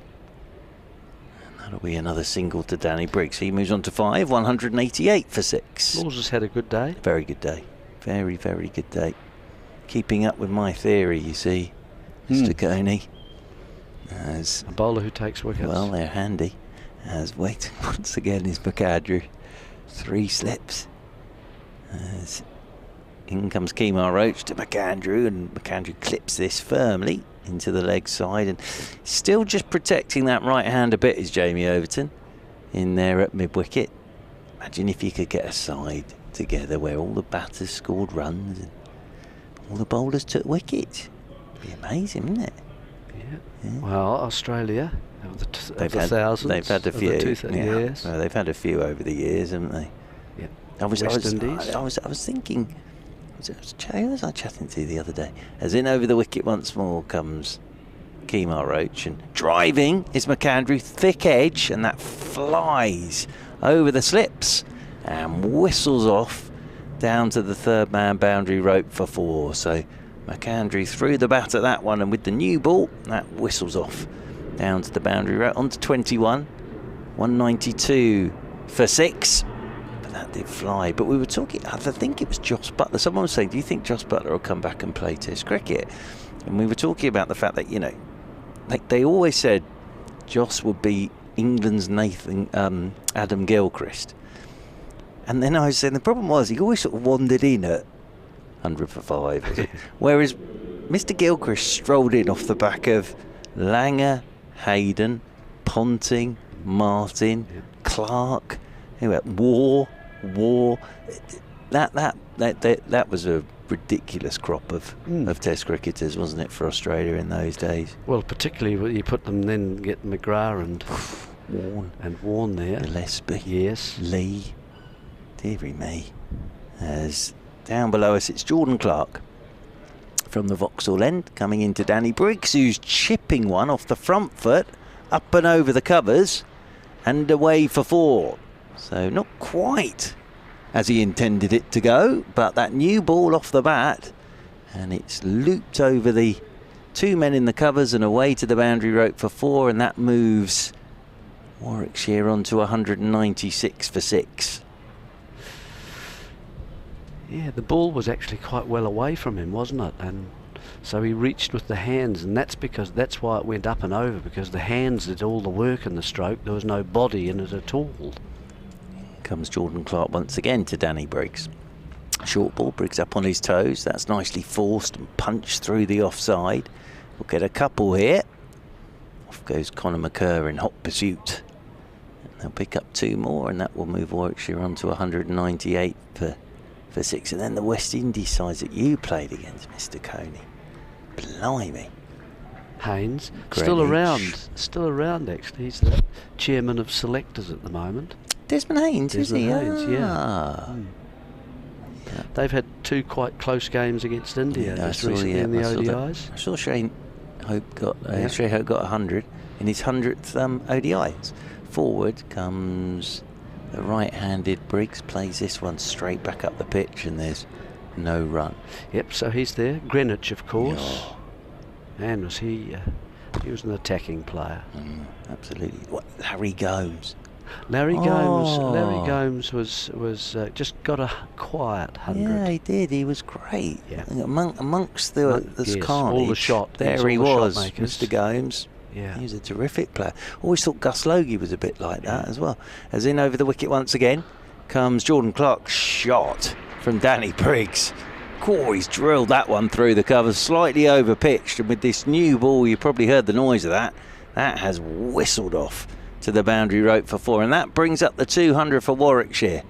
And that'll be another single to Danny Briggs. He moves on to 5, 188 for 6. Laws has had a good day. Very good day. Very, very good day. Keeping up with my theory, you see, Mr. Coney. As a bowler who takes wickets. Well, they're handy. As waiting once again is McAndrew. 3 slips. As in comes Kemar Roach to McAndrew, and McAndrew clips this firmly into the leg side, and still just protecting that right hand a bit is Jamie Overton in there at mid-wicket. Imagine if you could get a side together where all the batters scored runs and all the bowlers took wickets. It'd be amazing, wouldn't it? Yeah. Well, Australia, they've had a few. Yes. Well, they've had a few over the years, haven't they? Yeah. I was thinking. Who was I chatting to the other day? As in over the wicket once more comes Kemar Roach, and driving is McAndrew, thick edge, and that flies over the slips and whistles off down to the third man boundary rope for 4. So McAndrew threw the bat at that one, and with the new ball, that whistles off down to the boundary rope onto 21, 192 for 6. But that did fly. But we were talking, I think it was Joss Buttler. Someone was saying, do you think Joss Buttler will come back and play Test cricket? And we were talking about the fact that, you know, like they always said Joss would be England's Adam Gilchrist. And then I was saying the problem was he always sort of wandered in at 100 for 5, was it? Whereas Mr. Gilchrist strolled in off the back of Langer, Hayden, Ponting, Martin, Clark, War. That was a ridiculous crop of Test cricketers, wasn't it, for Australia in those days? Well, particularly when you put them, then get McGrath and Warne there. Gillespie. Yes. Lee. Deary me. As down below us, it's Jordan Clark from the Vauxhall end, coming into Danny Briggs, who's chipping one off the front foot, up and over the covers, and away for 4. So not quite as he intended it to go, but that new ball off the bat, and it's looped over the 2 men in the covers and away to the boundary rope for 4, and that moves Warwickshire on to 196 for 6. Yeah, the ball was actually quite well away from him, wasn't it? And so he reached with the hands, and that's why it went up and over, because the hands did all the work in the stroke. There was no body in it at all. Comes Jordan Clark once again to Danny Briggs. Short ball, Briggs up on his toes. That's nicely forced and punched through the offside. We'll get a couple here. Off goes Conor McCurr in hot pursuit. And they'll pick up 2 more, and that will move Warwickshire on to 198 for 6. And then the West Indies sides that you played against, Mr. Coney. Blimey. Haynes, Greenwich. still around actually. He's the chairman of selectors at the moment. Desmond Haynes, is he? Haynes, yeah. They've had 2 quite close games against India just recently in the ODIs. I saw Shane Hope got 100 in his 100th ODIs. Forward comes the right-handed Briggs, plays this one straight back up the pitch, and there's no run. Yep, so he's there. Greenwich, of course. Oh. Man, was he was an attacking player. Absolutely. Larry Gomes. Larry Gomes was just got a quiet 100. Yeah, he did. He was great. Yeah. Amongst the carnage, all the shot. There he was, Mr. Gomes. Yeah. He was a terrific player. Always thought Gus Logie was a bit like that as well. As in over the wicket once again comes Jordan Clark. Shot from Danny Briggs. He's drilled that one through the covers, slightly over pitched, and with this new ball, you probably heard the noise of that. That has whistled off to the boundary rope for 4, and that brings up the 200 for Warwickshire.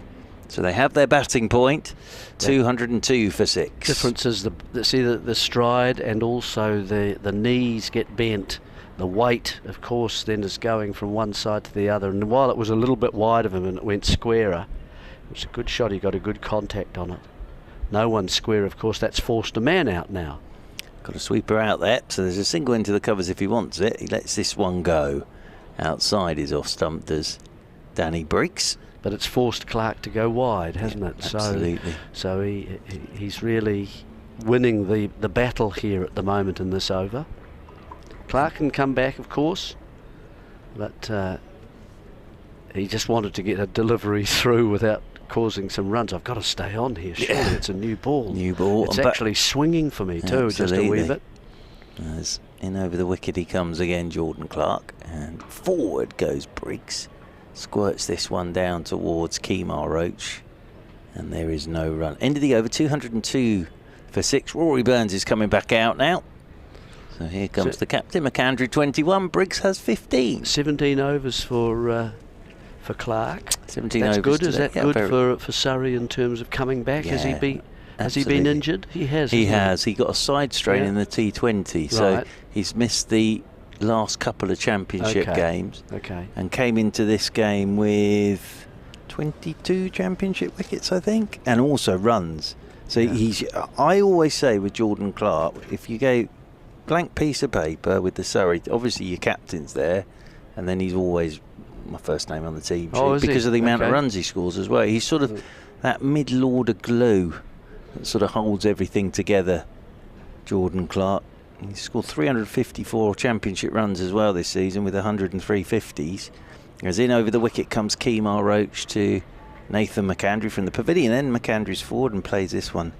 So they have their batting point, 202 for 6. Difference is the stride, and also the knees get bent. The weight, of course, then is going from one side to the other, and while it was a little bit wide of him and it went squarer, it was a good shot. He got a good contact on it. No one square, of course. That's forced a man out now. Got a sweeper out there, so there's a single into the covers if he wants it. He lets this one go. Outside is off stump, does Danny Briggs. But it's forced Clark to go wide, hasn't it? Absolutely. So he's really winning the battle here at the moment in this over. Clark can come back, of course, but he just wanted to get a delivery through without causing some runs. I've got to stay on here, surely. It's a new ball. New ball. It's actually swinging for me too, just a wee bit. As in over the wicket he comes again, Jordan Clark, and forward goes Briggs. Squirts this one down towards Kemar Roach, and there is no run. End of the over, 202 for 6. Rory Burns is coming back out now. So here comes the captain, McAndrew 21, Briggs has 15. 17 overs for Clark. 17 That's overs. good. Is that good for Surrey in terms of coming back? Yeah, has he been injured? He has. He has. He got a side strain in the T20, so he's missed the last couple of championship games. And came into this game with 22 championship wickets, I think, and also runs. So I always say with Jordan Clark, if you go blank piece of paper with the Surrey, obviously your captain's there, and then he's always my first name on the team sheet because of the amount of runs he scores as well. He's sort of that middle order glue that sort of holds everything together, Jordan Clark. He scored 354 championship runs as well this season with 103 50s. As in over the wicket comes Kemar Roach to Nathan McAndrew from the pavilion. Then McAndrew's forward and plays this one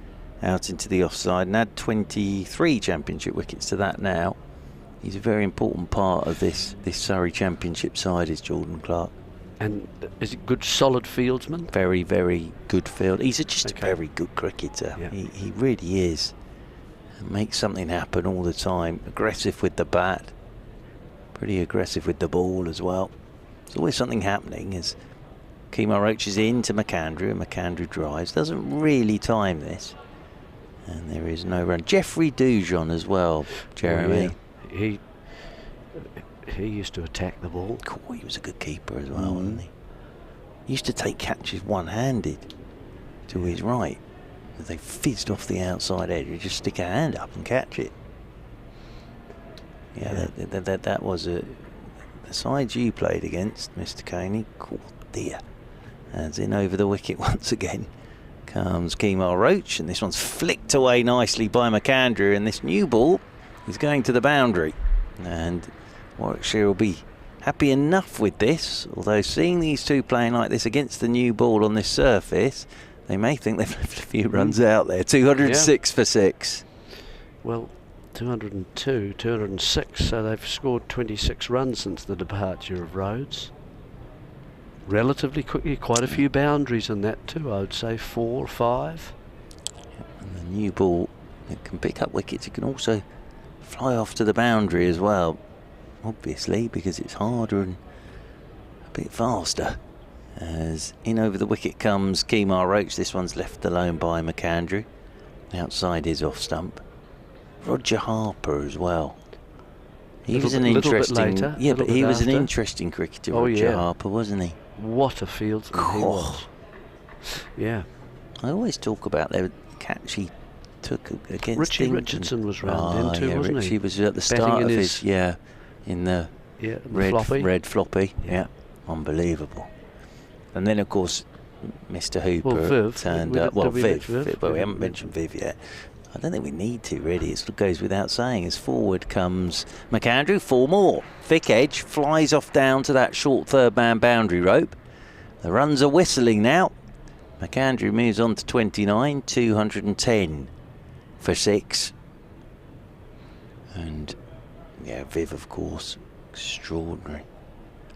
out into the offside and add 23 championship wickets to that now. He's a very important part of this Surrey championship side, is Jordan Clark. And is he good, solid fieldsman? Very, very good field. He's just a very good cricketer. Yeah. He really is. Makes something happen all the time. Aggressive with the bat. Pretty aggressive with the ball as well. There's always something happening as Kemar Roach is in to McAndrew, and McAndrew drives. Doesn't really time this. And there is no run. Jeffrey Dujon as well, Jeremy. Oh, yeah. He used to attack the ball. Cool, he was a good keeper as well, wasn't he? He used to take catches one-handed to his right. They fizzed off the outside edge. You just stick a hand up and catch it. Yeah. That was the side you played against, Mr. Coney. Cool dear. As in over the wicket once again comes Kemar Roach, and this one's flicked away nicely by McAndrew, and this new ball is going to the boundary. And Warwickshire will be happy enough with this, although seeing these two playing like this against the new ball on this surface, they may think they've left a few runs out there. 206 for 6. Well, 202, 206, so they've scored 26 runs since the departure of Rhodes. Relatively quickly, quite a few boundaries in that too, I would say 4 or 5. And the new ball, it can pick up wickets. It can also fly off to the boundary as well, obviously, because it's harder and a bit faster. As in over the wicket comes Kemar Roach. This one's left alone by McAndrew. Outside is off stump. Roger Harper as well. He was an interesting, but he was an interesting cricketer. Roger Harper, wasn't he? What a fieldsman he was. Yeah. I always talk about the catch he took against Richie Richardson was round in too, wasn't he? Richie was at the start of his in the red floppy. Yeah, unbelievable. And then of course Mr. Hooper turned up. Well, Viv, but we haven't mentioned Viv yet. I don't think we need to really. It goes without saying. As forward comes McAndrew, 4 more. Thick edge flies off down to that short third man boundary rope. The runs are whistling now. McAndrew moves on to 29, 210 for 6. And yeah, Viv of course, extraordinary.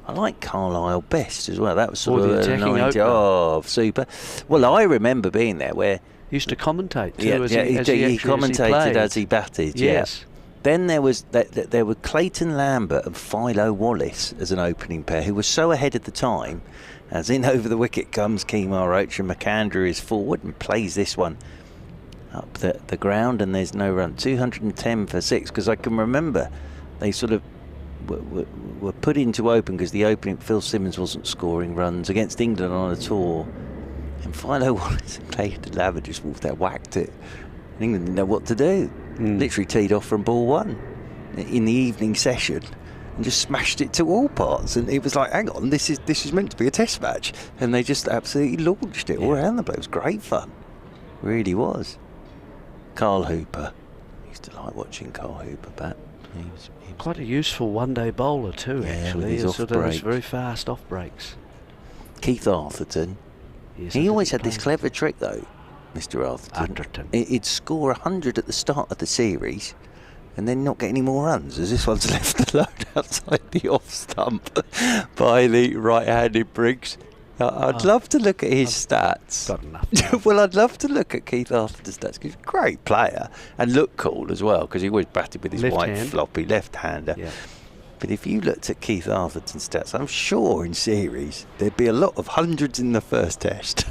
I like Carlisle best as well. That was sort of the attacking opener. Oh, super. Well, I remember being there where he used to commentate too. He commentated as he batted. Yes. Yeah. Then there were Clayton Lambert and Philo Wallace as an opening pair, who was so ahead at the time. As in over the wicket comes Kemar Roach, and McAndrew is forward and plays this one up the ground, and there's no run. 210 for 6, because I can remember they sort of were put into open because the opening, Phil Simmons wasn't scoring runs against England on a tour, and Philo Wallace and Clayton Lambert just walked out, whacked it, and England didn't know what to do. Literally teed off from ball 1 in the evening session and just smashed it to all parts. And it was like, hang on, this is meant to be a test match. And they just absolutely launched it all around the place. It was great fun. Really was. Carl Hooper. I used to like watching Carl Hooper bat. He was quite a useful one-day bowler too, actually. With his sort of very fast off breaks. Keith Arthurton. Yes, He always had this clever trick, though, Mr. Arthurton. He'd score 100 at the start of the series and then not get any more runs, as this one's left alone outside the off stump by the right-handed Briggs. I'd love to look at his stats. Got enough. Well, I'd love to look at Keith Arthurton's stats, because he's a great player and looked cool as well, because he always batted with his white floppy left-hander. Yeah. But if you looked at Keith Arthurton's stats, I'm sure in series there'd be a lot of hundreds in the first test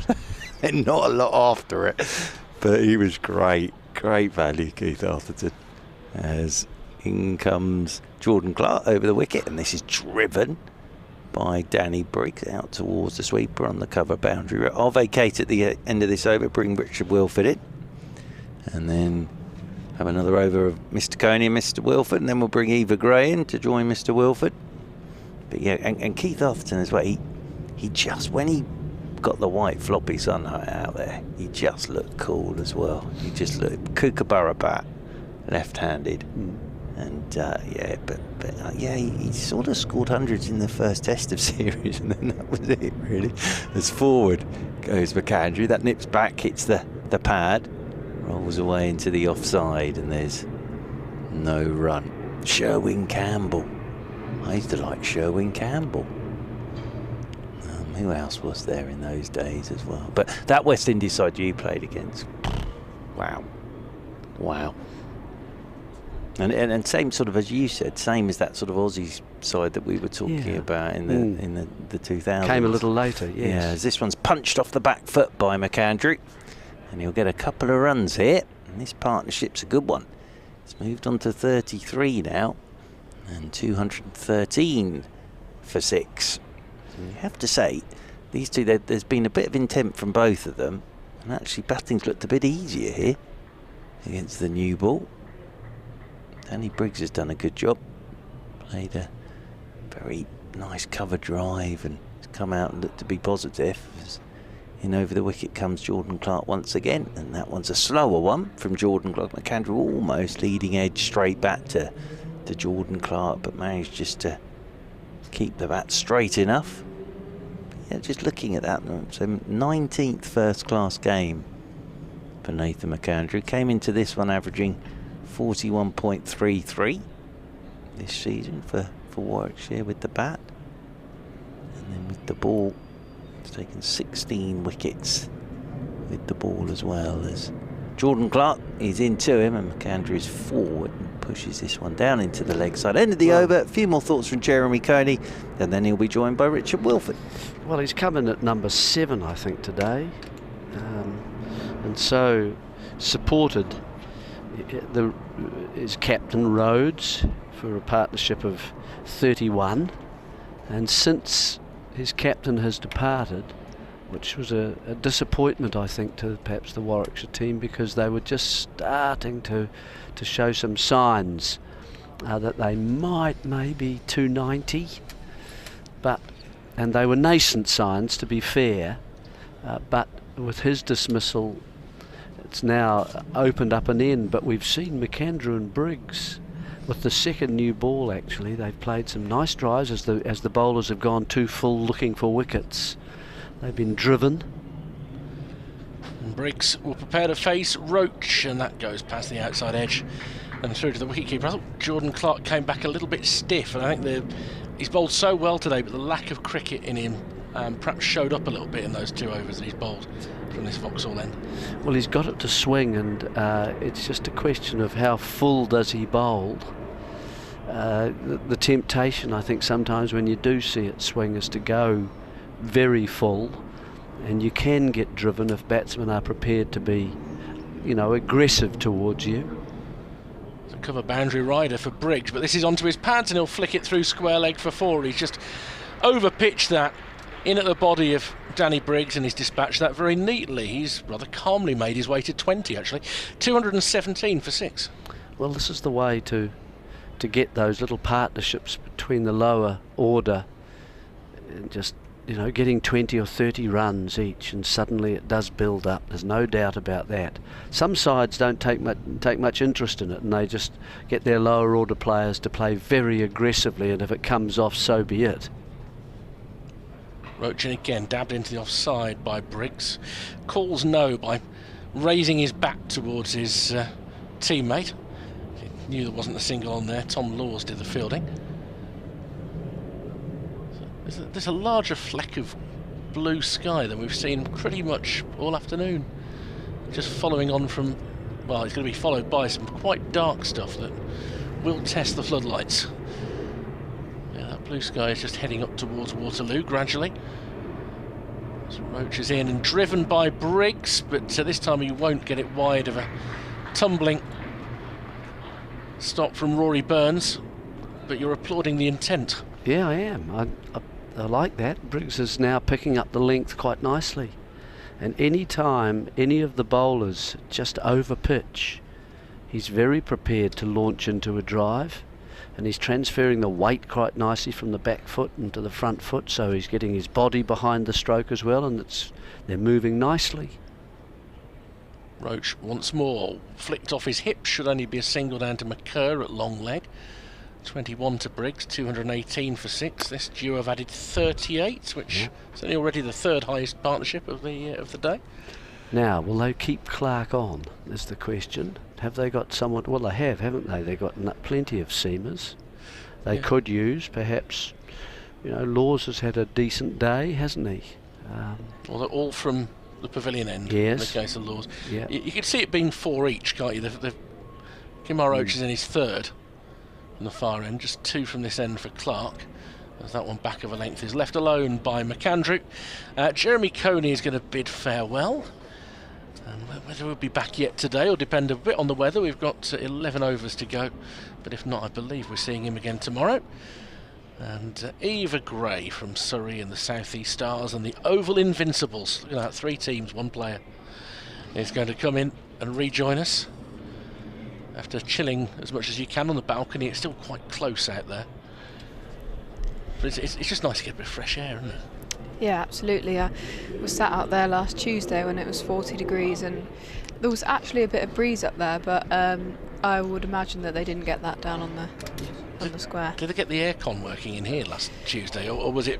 and not a lot after it. But he was great value, Keith Arthurton. As in comes Jordan Clark over the wicket, and this is driven by Danny Briggs out towards the sweeper on the cover boundary. I'll vacate at the end of this over, bring Richard Wilford in, and then have another over of Mr. Coney and Mr. Wilford, and then we'll bring Eva Gray in to join Mr. Wilford. But yeah, and Keith Arthurton as well, he just, when he got the white floppy sunlight out there, he just looked cool as well. He just looked Kookaburra bat, left-handed. And he sort of scored hundreds in the first test of series, and then that was it, really. As forward goes McAndrew, that nips back, hits the pad, rolls away into the offside, and there's no run. Sherwin Campbell. I used to like Sherwin Campbell. Who else was there in those days as well? But that West Indies side you played against, wow. And same sort of, as you said, same as that sort of Aussie side that we were talking about in the 2000s. Came a little later, yes. Yeah, as this one's punched off the back foot by McAndrew, and he'll get a couple of runs here. And this partnership's a good one. It's moved on to 33 now, and 213 for 6. And you have to say, these two, there's been a bit of intent from both of them, and actually batting's looked a bit easier here against the new ball. Danny Briggs has done a good job. Played a very nice cover drive and has come out and looked to be positive. In over the wicket comes Jordan Clark once again, and that one's a slower one from Jordan Clark. McAndrew almost leading edge straight back to Jordan Clark, but managed just to keep the bat straight enough. Yeah, just looking at that, so 19th first class game for Nathan McAndrew. Came into this one averaging 41.33 this season for Warwickshire with the bat, and then with the ball it's taken 16 wickets with the ball as well. As Jordan Clark is into him, and McAndrew is forward and pushes this one down into the leg side. End of the over. A few more thoughts from Jeremy Coney, and then he'll be joined by Richard Wilford. Well, he's come in at number 7 I think today, and so supported is Captain Rhodes for a partnership of 31, and since his captain has departed, which was a disappointment I think to perhaps the Warwickshire team, because they were just starting to show some signs that they might maybe 290, and they were nascent signs, to be fair, but with his dismissal it's now opened up an end. But we've seen McAndrew and Briggs with the second new ball, actually they've played some nice drives as the bowlers have gone too full looking for wickets. They've been driven. And Briggs will prepare to face Roach, and that goes past the outside edge and through to the wicketkeeper. I thought Jordan Clark came back a little bit stiff, and I think he's bowled so well today, but the lack of cricket in him perhaps showed up a little bit in those 2 overs that he's bowled from this Vauxhall end. Well, he's got it to swing, and it's just a question of how full does he bowl. The temptation, I think, sometimes when you do see it swing is to go very full, and you can get driven if batsmen are prepared to be, aggressive towards you. It's a cover boundary rider for Briggs, but this is onto his pads and he'll flick it through square leg for 4. He's just over-pitched that in at the body of Danny Briggs, and he's dispatched that very neatly. He's rather calmly made his way to 20, actually. 217 for 6. well, this is the way to get those little partnerships between the lower order, and just, you know, getting 20 or 30 runs each, and suddenly it does build up. There's no doubt about that. Some sides don't take much interest in it, and they just get their lower order players to play very aggressively, and if it comes off, so be it. Roach again dabbed into the offside by Briggs. Calls no by raising his back towards his teammate. He knew there wasn't a single on there. Tom Laws did the fielding. There's a larger fleck of blue sky than we've seen pretty much all afternoon. Just following on from, well, it's going to be followed by some quite dark stuff that will test the floodlights. Yeah, that blue sky is just heading up towards Waterloo gradually. So Roach is in and driven by Briggs, but this time he won't get it wide of a tumbling stop from Rory Burns. But you're applauding the intent. Yeah, I am. I like that. Briggs is now picking up the length quite nicely. And any time any of the bowlers just over pitch, he's very prepared to launch into a drive. And he's transferring the weight quite nicely from the back foot into the front foot, so he's getting his body behind the stroke as well, and they're moving nicely. Roach once more flicked off his hip, should only be a single down to McCurr at long leg. 21 to Briggs, 218 for 6. This duo have added 38, which is only already the third highest partnership of the day. Now, will they keep Clark on, is the question. Have they got someone? Well, they have, haven't they? They've got plenty of seamers. They could use, perhaps, you know, Laws has had a decent day, hasn't he? Well, they're all from the pavilion end, yes, in the case of Laws. Yeah. You could see it being 4 each, can't you? Kemar Roach is in his third from the far end, just 2 from this end for Clark. As that one back of a length is left alone by McAndrew. Jeremy Coney is going to bid farewell. Whether we'll be back yet today will depend a bit on the weather. We've got 11 overs to go, but if not, I believe we're seeing him again tomorrow. And Eva Gray from Surrey and the South East Stars and the Oval Invincibles. Look at that, 3 teams, 1 player is going to come in and rejoin us. After chilling as much as you can on the balcony, it's still quite close out there. But it's just nice to get a bit of fresh air, isn't it? Yeah, absolutely. I was sat out there last Tuesday when it was 40 degrees, and there was actually a bit of breeze up there, but I would imagine that they didn't get that down on the square. Did they get the aircon working in here last Tuesday, or was it?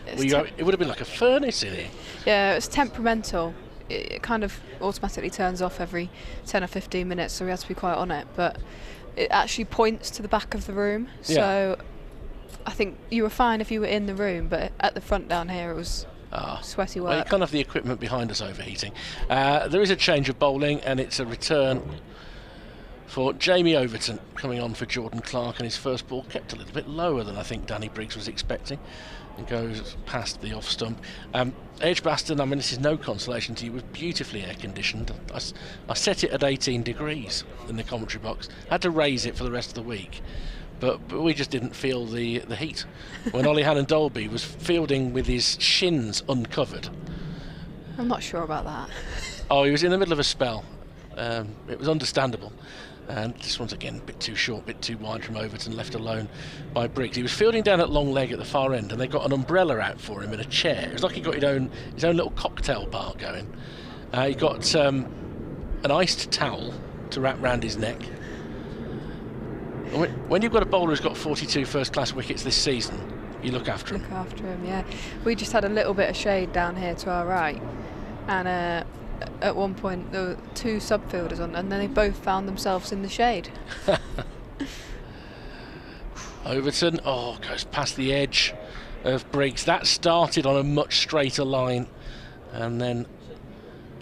It would have been like a furnace in here. Yeah, it was temperamental. It kind of automatically turns off every 10 or 15 minutes, so we had to be quite on it. But it actually points to the back of the room, so I think you were fine if you were in the room, but at the front down here it was sweaty work. Well, you can't have the equipment behind us overheating. There is a change of bowling, and it's a return for Jamie Overton coming on for Jordan Clark, and his first ball kept a little bit lower than I think Danny Briggs was expecting, and goes past the off stump. Edgbaston, I mean, this is no consolation to you, was beautifully air conditioned. I set it at 18 degrees in the commentary box, had to raise it for the rest of the week. But we just didn't feel the heat when Ollie Hannon-Dolby was fielding with his shins uncovered. I'm not sure about that. Oh, he was in the middle of a spell. It was understandable. And this one's again a bit too short, a bit too wide from Overton, left alone by Briggs. He was fielding down at long leg at the far end, and they got an umbrella out for him in a chair. It was like he got his own little cocktail bar going. He got an iced towel to wrap round his neck. When you've got a bowler who's got 42 first-class wickets this season, you look after him. Look after him, yeah. We just had a little bit of shade down here to our right, and at one point there were 2 subfielders on, and then they both found themselves in the shade. Overton, goes past the edge of Briggs. That started on a much straighter line, and then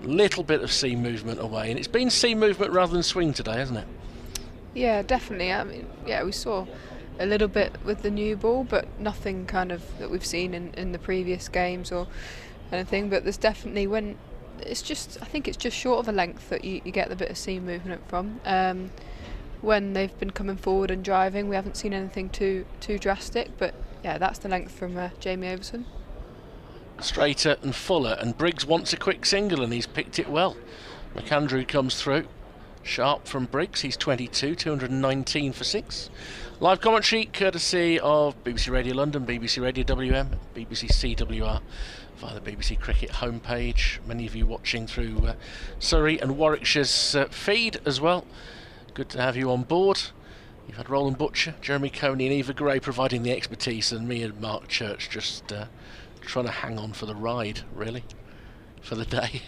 a little bit of seam movement away, and it's been seam movement rather than swing today, hasn't it? Yeah, definitely. I mean, yeah, we saw a little bit with the new ball, but nothing kind of that we've seen in the previous games or anything. But there's definitely, when it's just, I think it's just short of a length that you get the bit of seam movement from. When they've been coming forward and driving, we haven't seen anything too drastic. But yeah, that's the length from Jamie Overton. Straighter and fuller, and Briggs wants a quick single, and he's picked it well. McAndrew comes through. Sharp from Briggs, he's 22, 219 for 6. Live commentary courtesy of BBC Radio London, BBC Radio WM, BBC CWR via the BBC Cricket homepage. Many of you watching through Surrey and Warwickshire's feed as well. Good to have you on board. You've had Roland Butcher, Jeremy Coney and Eva Gray providing the expertise, and me and Mark Church just trying to hang on for the ride, really, for the day.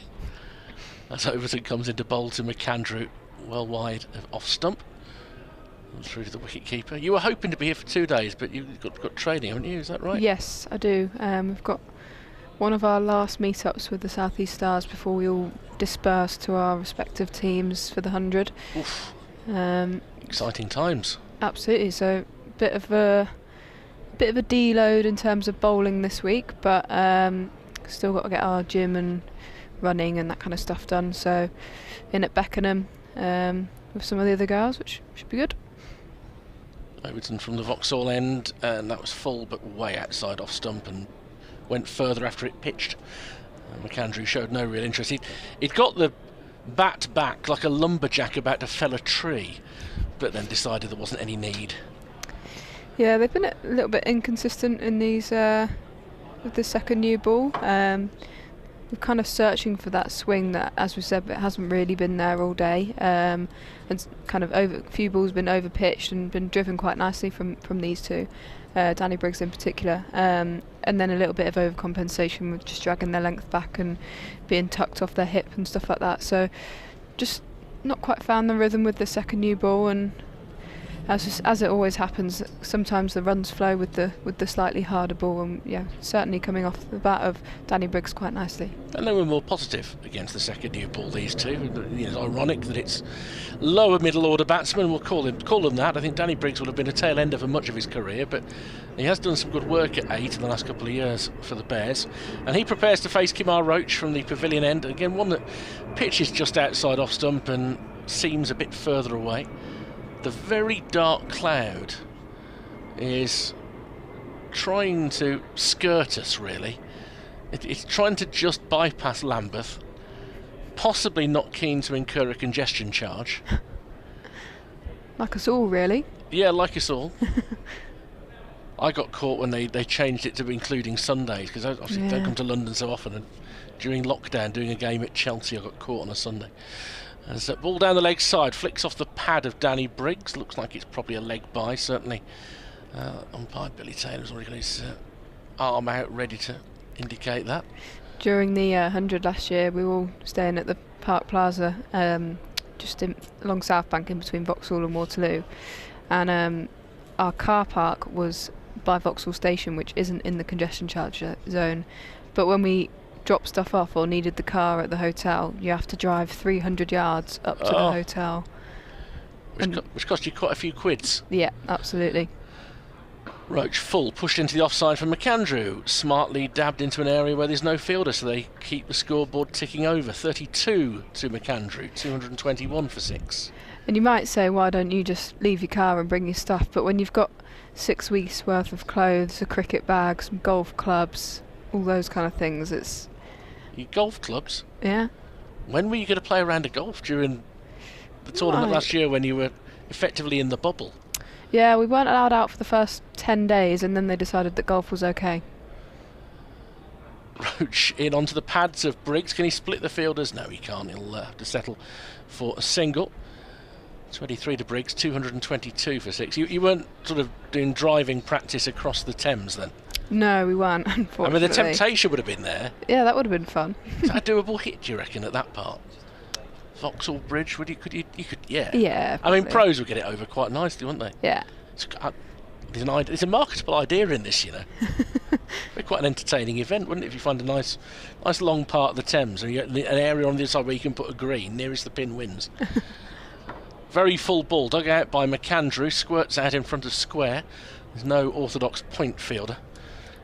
As Overton comes into bowl to McAndrew, well wide of off stump. And through to the wicket keeper. You were hoping to be here for 2 days, but you've got training, haven't you? Is that right? Yes, I do. We've got one of our last meetups with the South East Stars before we all disperse to our respective teams for the 100. Oof. Exciting times. Absolutely. So bit of a deload in terms of bowling this week, but still got to get our gym and running and that kind of stuff done. So in at Beckenham with some of the other girls, which should be good. Overton from the Vauxhall end, and that was full but way outside off stump and went further after it pitched. McAndrew showed no real interest. He'd got the bat back like a lumberjack about to fell a tree, but then decided there wasn't any need. Yeah, they've been a little bit inconsistent in these with the second new ball. We're kind of searching for that swing that, as we said, it hasn't really been there all day. And kind of a few balls been over pitched and been driven quite nicely from these two, Danny Briggs in particular. And then a little bit of overcompensation with just dragging their length back and being tucked off their hip and stuff like that. So just not quite found the rhythm with the second new ball, and as it always happens, sometimes the runs flow with the slightly harder ball, and yeah, certainly coming off the bat of Danny Briggs quite nicely. And they were more positive against the second new ball, these two. It's ironic that it's lower middle order batsmen, we'll call them that. I think Danny Briggs would have been a tail ender for much of his career, but he has done some good work at 8 in the last couple of years for the Bears. And he prepares to face Kemar Roach from the pavilion end. Again, one that pitches just outside off stump and seems a bit further away. The very dark cloud is trying to skirt us, really. It's trying to just bypass Lambeth, possibly not keen to incur a congestion charge. Like us all, really. Yeah, like us all. I got caught when they changed it to including Sundays, because obviously I don't come to London so often, and during lockdown doing a game at Chelsea I got caught on a Sunday. As that ball down the leg side, flicks off the pad of Danny Briggs. Looks like it's probably a leg bye, certainly. Umpire Billy Taylor's already got his arm out, ready to indicate that. During the 100 last year, we were all staying at the Park Plaza, just along South Bank, in between Vauxhall and Waterloo. And our car park was by Vauxhall Station, which isn't in the congestion charge zone. But when we dropped stuff off or needed the car at the hotel, you have to drive 300 yards up to the hotel. Which cost you quite a few quids. Yeah, absolutely. Roach full, pushed into the offside from McAndrew, smartly dabbed into an area where there's no fielder, so they keep the scoreboard ticking over. 32 to McAndrew, 221 for 6. And you might say, why don't you just leave your car and bring your stuff? But when you've got 6 weeks worth of clothes, a cricket bag, some golf clubs, all those kind of things, it's... Your golf clubs? Yeah. When were you going to play a round of golf? During the tournament last year, when you were effectively in the bubble? Yeah, we weren't allowed out for the first 10 days, and then they decided that golf was okay. Roach in onto the pads of Briggs. Can he split the fielders? No, he can't. He'll have to settle for a single. 23 to Briggs, 222 for 6. You weren't sort of doing driving practice across the Thames then? No, we weren't, unfortunately. I mean, the temptation would have been there. Yeah, that would have been fun. Is that a doable hit, do you reckon, at that part? Vauxhall Bridge, you could, yeah. Yeah, probably. I mean, pros would get it over quite nicely, wouldn't they? Yeah. It's a marketable idea in this, you know. Be quite an entertaining event, wouldn't it, if you find a nice long part of the Thames and you get an area on the other side where you can put a green, nearest the pin wins. Very full ball, dug out by McAndrew, squirts out in front of square. There's no orthodox point fielder.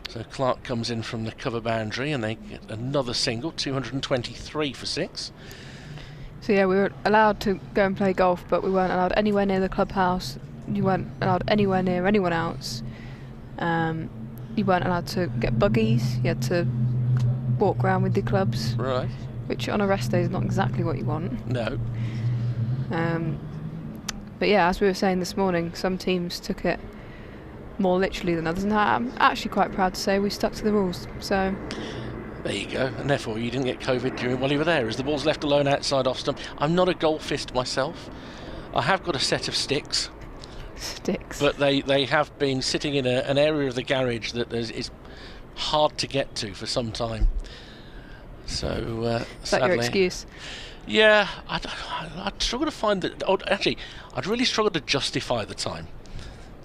So Clark comes in from the cover boundary and they get another single, 223 for 6. So yeah, we were allowed to go and play golf, but we weren't allowed anywhere near the clubhouse. You weren't allowed anywhere near anyone else. You weren't allowed to get buggies. You had to walk around with your clubs. Right. Which on a rest day is not exactly what you want. No. But yeah, as we were saying this morning, some teams took it more literally than others, and I'm actually quite proud to say we stuck to the rules. So there you go, and therefore you didn't get COVID while you were there, as the ball's left alone outside off stump. I'm not a golfist myself. I have got a set of sticks. But they have been sitting in an area of the garage that is hard to get to for some time. So is that your excuse? Yeah, I'd struggle to find that. Actually, I'd really struggle to justify the time,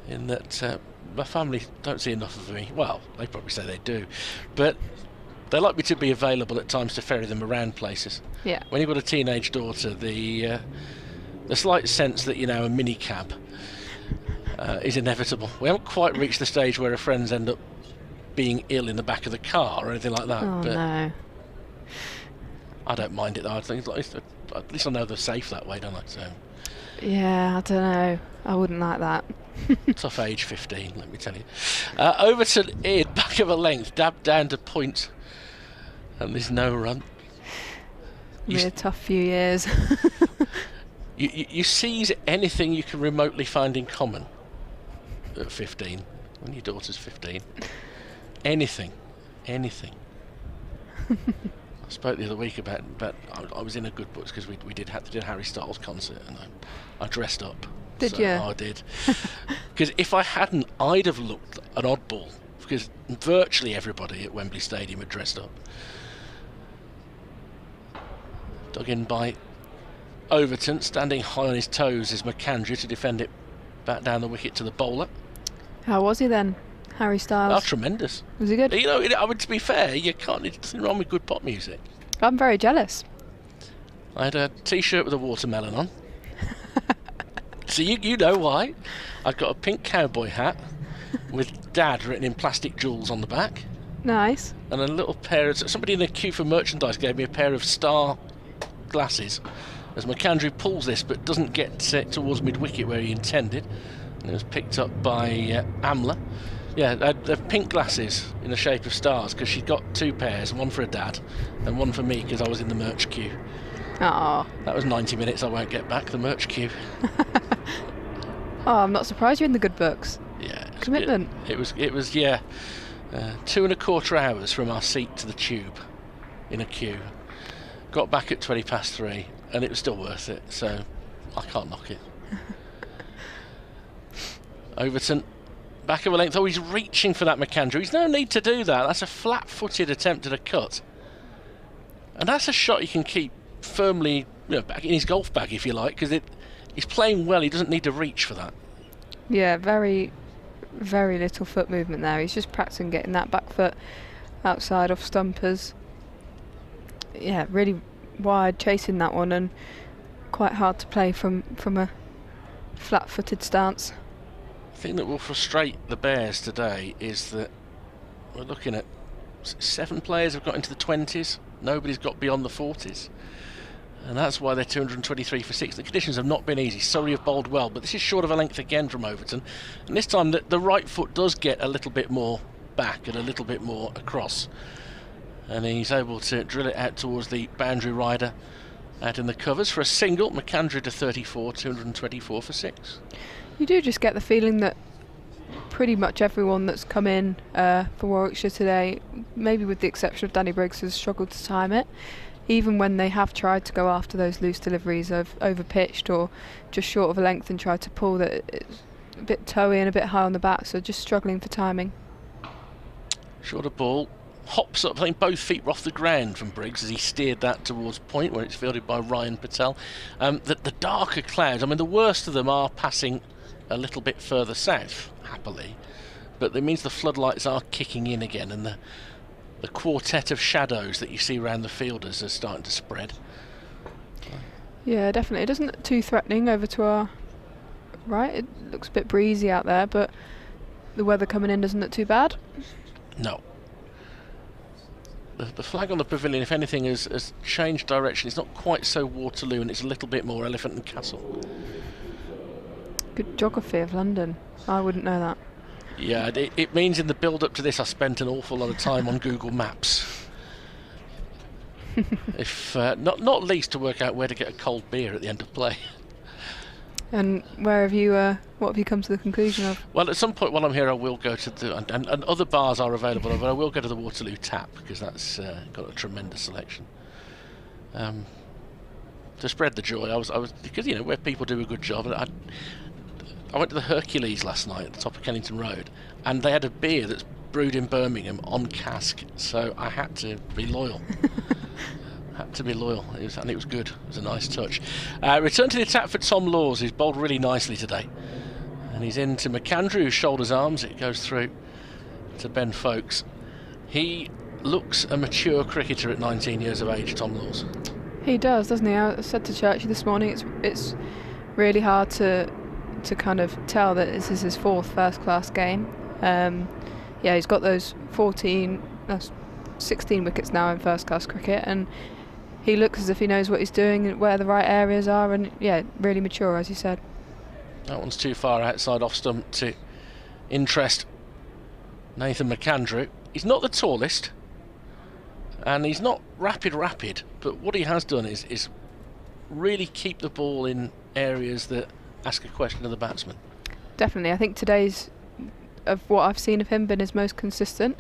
in that my family don't see enough of me. Well, they probably say they do, but they like me to be available at times to ferry them around places. Yeah. When you've got a teenage daughter, the slight sense that you're now a mini cab is inevitable. We haven't quite reached the stage where our friends end up being ill in the back of the car or anything like that. Oh, but no. I don't mind it though. I think at least I know they're safe that way, don't I? So. Yeah, I don't know. I wouldn't like that. Tough age, 15, let me tell you. Overton in, back of a length, dabbed down to point, and there's no run. Be a tough few years. You seize anything you can remotely find in common at 15, when your daughter's 15. Anything. I spoke the other week about I was in a good books because we did Harry Styles concert, and I dressed up. Did you? I did. Because if I hadn't, I'd have looked an oddball, because virtually everybody at Wembley Stadium had dressed up. Dug in by Overton, standing high on his toes is McAndrew to defend it back down the wicket to the bowler. How was he then, Harry Styles? Oh, tremendous. Was he good? You know, I mean, to be fair, there's nothing wrong with good pop music. I'm very jealous. I had a t-shirt with a watermelon on. So you know why. I've got a pink cowboy hat with Dad written in plastic jewels on the back. Nice. And a little pair of... Somebody in the queue for merchandise gave me a pair of star glasses as McAndrew pulls this but doesn't get towards mid-wicket where he intended. And it was picked up by Amla. Yeah, they're pink glasses in the shape of stars because she'd got two pairs, one for her dad and one for me because I was in the merch queue. Oh. That was 90 minutes I won't get back, the merch queue. Oh, I'm not surprised you're in the good books. Yeah. Commitment. It was 2.25 hours from our seat to the tube in a queue. Got back at 3:20 and it was still worth it, so I can't knock it. Overton, back of a length. Oh, he's reaching for that McAndrew. He's no need to do that. That's a flat-footed attempt at a cut. And that's a shot he can keep firmly, back in his golf bag, if you like, because he's playing well. He doesn't need to reach for that. Yeah, very, very little foot movement there. He's just practicing getting that back foot outside off stumpers. Yeah, really wide, chasing that one, and quite hard to play from a flat-footed stance. The thing that will frustrate the Bears today is that we're looking at 7 players have got into the 20s. Nobody's got beyond the 40s. And that's why they're 223 for 6. The conditions have not been easy. Surrey have bowled well, but this is short of a length again from Overton. And this time the right foot does get a little bit more back and a little bit more across. And he's able to drill it out towards the boundary rider out in the covers for a single. McAndrew to 34, 224 for 6. You do just get the feeling that pretty much everyone that's come in for Warwickshire today, maybe with the exception of Danny Briggs, has struggled to time it. Even when they have tried to go after those loose deliveries of over-pitched or just short of a length and tried to pull, that it's a bit toey and a bit high on the bat, so just struggling for timing. Shorter ball, hops up, playing both feet were off the ground from Briggs as he steered that towards point where it's fielded by Ryan Patel. The darker clouds, I mean the worst of them are passing a little bit further south, happily, but that means the floodlights are kicking in again and the quartet of shadows that you see around the fielders are starting to spread. Yeah, definitely. It doesn't look too threatening over to our right. It looks a bit breezy out there, but the weather coming in doesn't look too bad. No. The flag on the pavilion, if anything, has changed direction. It's not quite so Waterloo and it's a little bit more Elephant and Castle. Good geography of London. I wouldn't know that. Yeah, it means in the build-up to this I spent an awful lot of time on Google Maps. If not least to work out where to get a cold beer at the end of play. And what have you come to the conclusion of? Well, at some point while I'm here, I will go to and other bars are available, but I will go to the Waterloo Tap because that's got a tremendous selection. To spread the joy, I was because where people do a good job. I went to the Hercules last night at the top of Kennington Road, and they had a beer that's brewed in Birmingham on cask, so I had to be loyal. It was good. It was a nice touch. Return to the attack for Tom Laws, who's bowled really nicely today. And he's into McAndrew, who shoulders arms. It goes through to Ben Foakes. He looks a mature cricketer at 19 years of age, Tom Laws. He does, doesn't he? I said to Churchy this morning, it's really hard to kind of tell that this is his fourth first-class game. He's got those 16 wickets now in first-class cricket, and he looks as if he knows what he's doing and where the right areas are, and really mature, as you said. That one's too far outside off stump to interest Nathan McAndrew. He's not the tallest, and he's not rapid, but what he has done is really keep the ball in areas that ask a question of the batsman. Definitely. I think today's, of what I've seen of him, been his most consistent,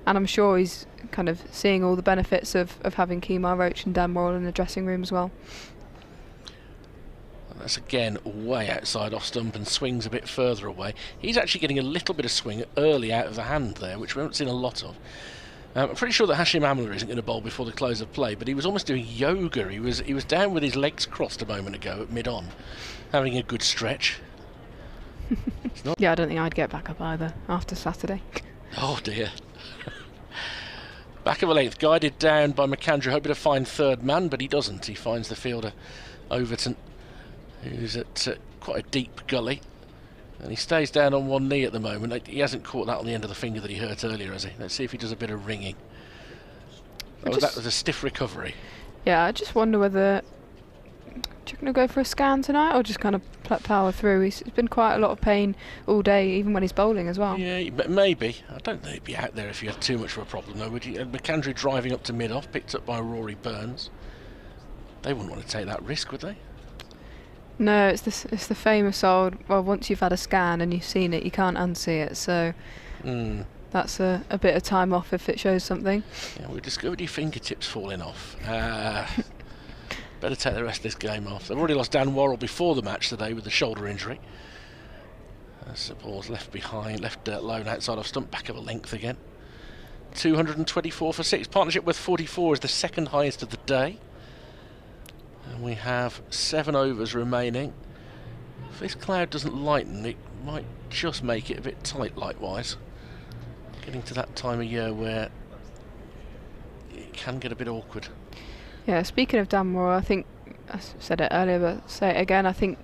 and I'm sure he's kind of seeing all the benefits of having Kemar Roach and Dan Morrell in the dressing room as well. And that's again way outside off stump and swings a bit further away. He's actually getting a little bit of swing early out of the hand there, which we haven't seen a lot of. I'm pretty sure that Hashim Amla isn't going to bowl before the close of play, but he was almost doing yoga. He was down with his legs crossed a moment ago at mid-on, having a good stretch. Yeah, I don't think I'd get back up either after Saturday. Oh dear. Back of a length, guided down by McAndrew, hoping to find third man, but he doesn't. He finds the fielder, Overton, who's at quite a deep gully. And he stays down on one knee at the moment. He hasn't caught that on the end of the finger that he hurt earlier, has he? Let's see if he does a bit of ringing. That was a stiff recovery. Yeah, I just wonder whether... Do you going to go for a scan tonight, or just kind of power through? He's been quite a lot of pain all day, even when he's bowling as well. Yeah, maybe. I don't think he'd be out there if he had too much of a problem, though, would he? McAndrew driving up to mid-off, picked up by Rory Burns. They wouldn't want to take that risk, would they? No, it's the famous old, well, once you've had a scan and you've seen it, you can't unsee it, so that's a bit of time off if it shows something. Yeah, we've discovered your fingertips falling off. Better take the rest of this game off. They've already lost Dan Worrell before the match today with the shoulder injury. As the ball's left behind, left lone outside off stump, back of a length again. 224 for 6. Partnership with 44 is the second highest of the day. And we have 7 overs remaining. If this cloud doesn't lighten, it might just make it a bit tight light-wise. Getting to that time of year where it can get a bit awkward. Yeah, speaking of Dan Morrell, I think, I said it earlier, but say it again, I think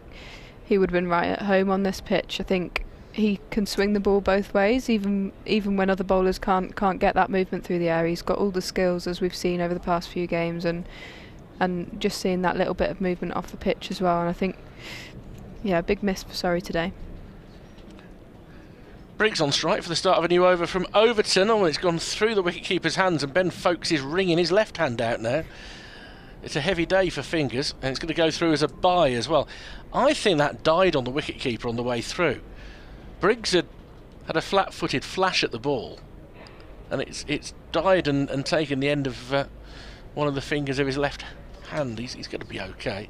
he would have been right at home on this pitch. I think he can swing the ball both ways, even when other bowlers can't get that movement through the air. He's got all the skills, as we've seen over the past few games, and just seeing that little bit of movement off the pitch as well. And I think, yeah, big miss for Surrey today. Briggs on strike for the start of a new over from Overton. Oh, it's gone through the wicketkeeper's hands, and Ben Foakes is wringing his left hand out now. It's a heavy day for fingers, and it's going to go through as a bye as well. I think that died on the wicketkeeper on the way through. Briggs had a flat-footed flash at the ball, and it's died and taken the end of one of the fingers of his left hand. He's going to be okay.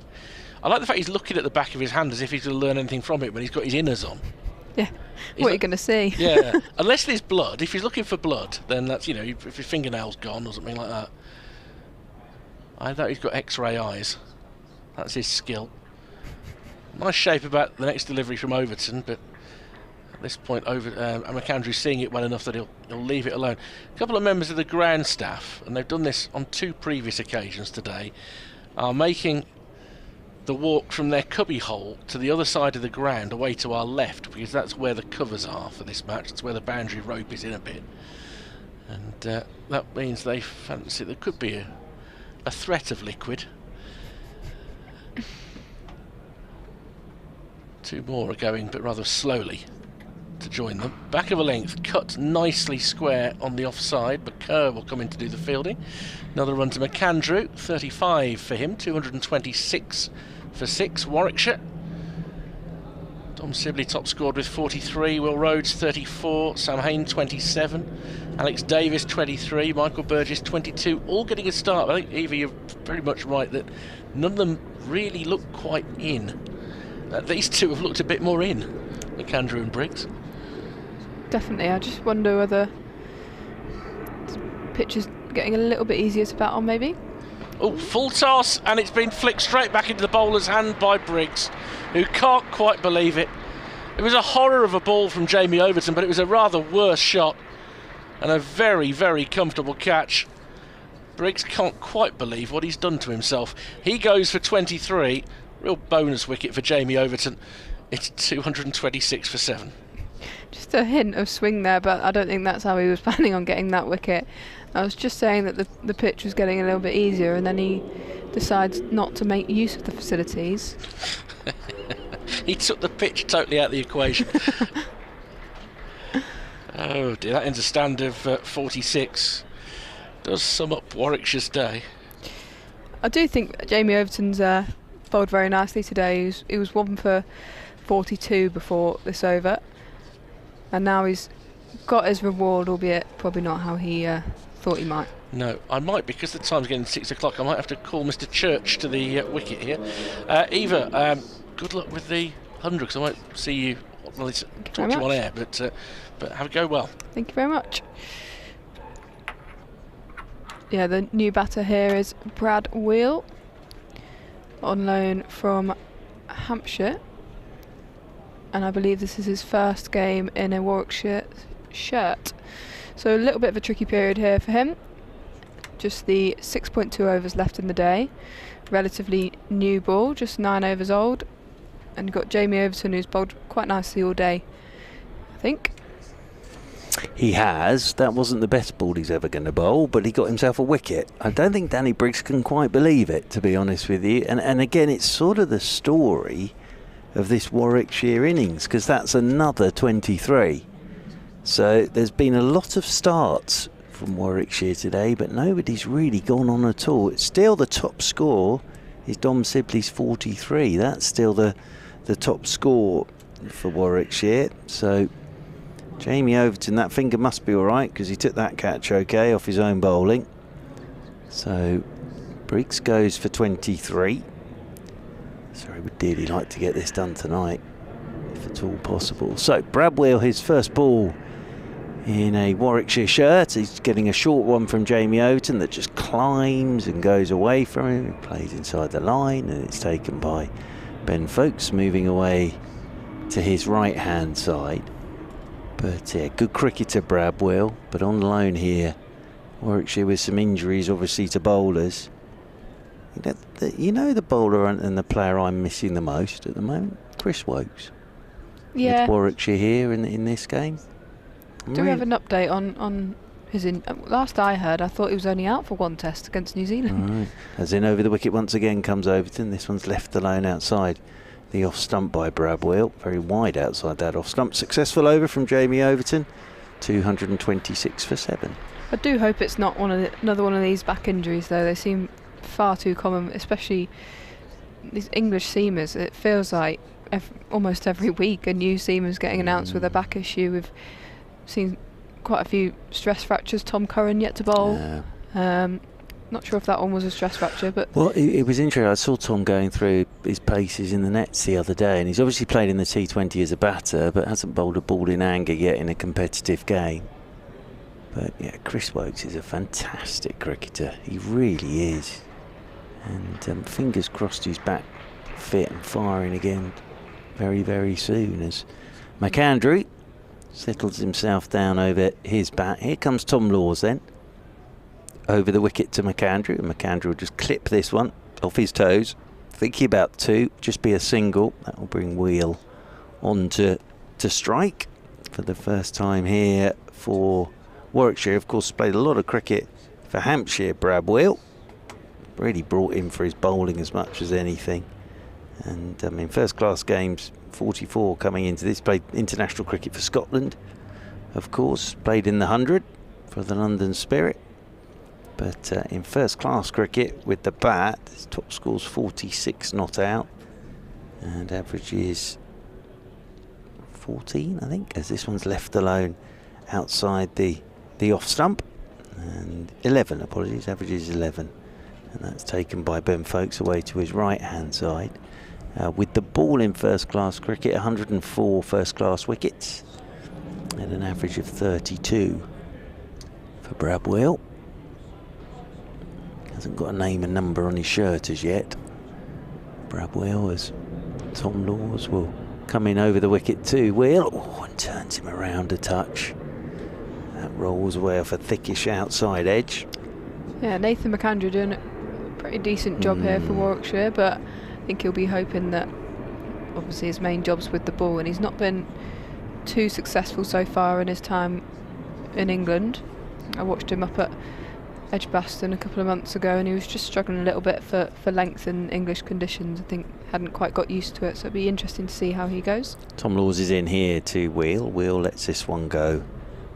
I like the fact he's looking at the back of his hand as if he's going to learn anything from it when he's got his inners on. Yeah, what are you going to see? Yeah, unless there's blood. If he's looking for blood, then that's, if his fingernail's gone or something like that. I thought he's got X-ray eyes. That's his skill. Nice shape about the next delivery from Overton, but at this point, McAndrew's seeing it well enough that he'll leave it alone. A couple of members of the ground staff, and they've done this on 2 previous occasions today, are making the walk from their cubby hole to the other side of the ground, away to our left, because that's where the covers are for this match. That's where the boundary rope is in a bit, and that means they fancy there could be a threat of liquid. 2 more are going, but rather slowly, to join them. Back of a length, cut nicely square on the offside, but Kerr will come in to do the fielding. Another run to McAndrew, 35 for him, 226 for 6, Warwickshire. Dom Sibley top scored with 43, Will Rhodes 34, Sam Hain 27, Alex Davis 23, Michael Burgess 22, all getting a start. I think, Eva, you're very much right that none of them really look quite in. These two have looked a bit more in, McAndrew and Briggs. Definitely. I just wonder whether the pitch is getting a little bit easier to bat on, maybe. Oh, full toss, and it's been flicked straight back into the bowler's hand by Briggs, who can't quite believe it. It was a horror of a ball from Jamie Overton, but it was a rather worse shot and a very, very comfortable catch. Briggs can't quite believe what he's done to himself. He goes for 23. Real bonus wicket for Jamie Overton. It's 226 for 7. Just a hint of swing there, but I don't think that's how he was planning on getting that wicket. I was just saying that the pitch was getting a little bit easier, and then he decides not to make use of the facilities. He took the pitch totally out of the equation. Oh dear, that ends a stand of 46. Does sum up Warwickshire's day. I do think Jamie Overton's bowled very nicely today. He was 1 for 42 before this over, and now he's got his reward, albeit probably not how he thought he might. No, I might, because the time's getting 6 o'clock. I might have to call Mr. Church to the wicket here. Eva, good luck with the 100, because I won't see you. Well, it's talk to you on air, but have it go well. Thank you very much. Yeah, the new batter here is Brad Wheel, on loan from Hampshire, and I believe this is his first game in a Warwickshire shirt. So a little bit of a tricky period here for him. Just the 6.2 overs left in the day. Relatively new ball, just 9 overs old. And you've got Jamie Overton, who's bowled quite nicely all day, I think. He has. That wasn't the best ball he's ever going to bowl, but he got himself a wicket. I don't think Danny Briggs can quite believe it, to be honest with you. And again, it's sort of the story of this Warwickshire innings, because that's another 23. So there's been a lot of starts from Warwickshire today, but nobody's really gone on at all. It's still the top score is Dom Sibley's 43. That's still the top score for Warwickshire. So Jamie Overton, that finger must be all right, because he took that catch okay off his own bowling. So Briggs goes for 23. Sorry, we'd dearly like to get this done tonight, if at all possible. So Bradwell, his first ball in a Warwickshire shirt. He's getting a short one from Jamie Overton that just climbs and goes away from him. He plays inside the line, and it's taken by Ben Foakes, moving away to his right hand side. But yeah, good cricketer Bradwell, but on loan here. Warwickshire with some injuries obviously to bowlers. You know the bowler and the player I'm missing the most at the moment? Chris Woakes. Yeah. With Warwickshire here in this game. Do we have an update on his last I heard, I thought he was only out for one test against New Zealand. Right. As in over the wicket once again comes Overton. This one's left alone outside the off stump by Bradwell. Very wide outside that off stump. Successful over from Jamie Overton. 226 for 7. I do hope it's not another one of these back injuries, though. They seem far too common, especially these English seamers. It feels like almost every week a new seamer's getting announced with a back issue. We've seen quite a few stress fractures. Tom Curran yet to bowl. Not sure if that one was a stress fracture, but well, it was interesting. I saw Tom going through his paces in the nets the other day, and he's obviously played in the T20 as a batter, but hasn't bowled a ball in anger yet in a competitive game. But yeah, Chris Woakes is a fantastic cricketer. He really is. And fingers crossed he's back fit and firing again very, very soon, as McAndrew settles himself down over his bat. Here comes Tom Laws then. Over the wicket to McAndrew, and McAndrew will just clip this one off his toes. Thinking about 2, just be a single. That will bring Wheel on to strike for the first time here for Warwickshire. Of course, played a lot of cricket for Hampshire, Bradwell. Really brought him for his bowling as much as anything. And in first class games, 44 coming into this. Played international cricket for Scotland, of course. Played in the 100 for the London Spirit. But in first class cricket with the bat, his top score's 46 not out, and average is 14, I think, as this one's left alone outside the off stump. And 11, apologies, average is 11. And that's taken by Ben Foakes away to his right-hand side. With the ball in first-class cricket, 104 first-class wickets at an average of 32 for Brad Wheel. Hasn't got a name and number on his shirt as yet. Brad Wheel, as Tom Laws will come in over the wicket too. Wheel, and turns him around a touch. That rolls away off a thickish outside edge. Yeah, Nathan McAndrew doing a pretty decent job here for Warwickshire, but I think he'll be hoping that obviously his main job's with the ball, and he's not been too successful so far in his time in England. I watched him up at Edgbaston a couple of months ago, and he was just struggling a little bit for length in English conditions. I think hadn't quite got used to it, so it'd be interesting to see how he goes. Tom Laws is in here to Wheel. Wheel lets this one go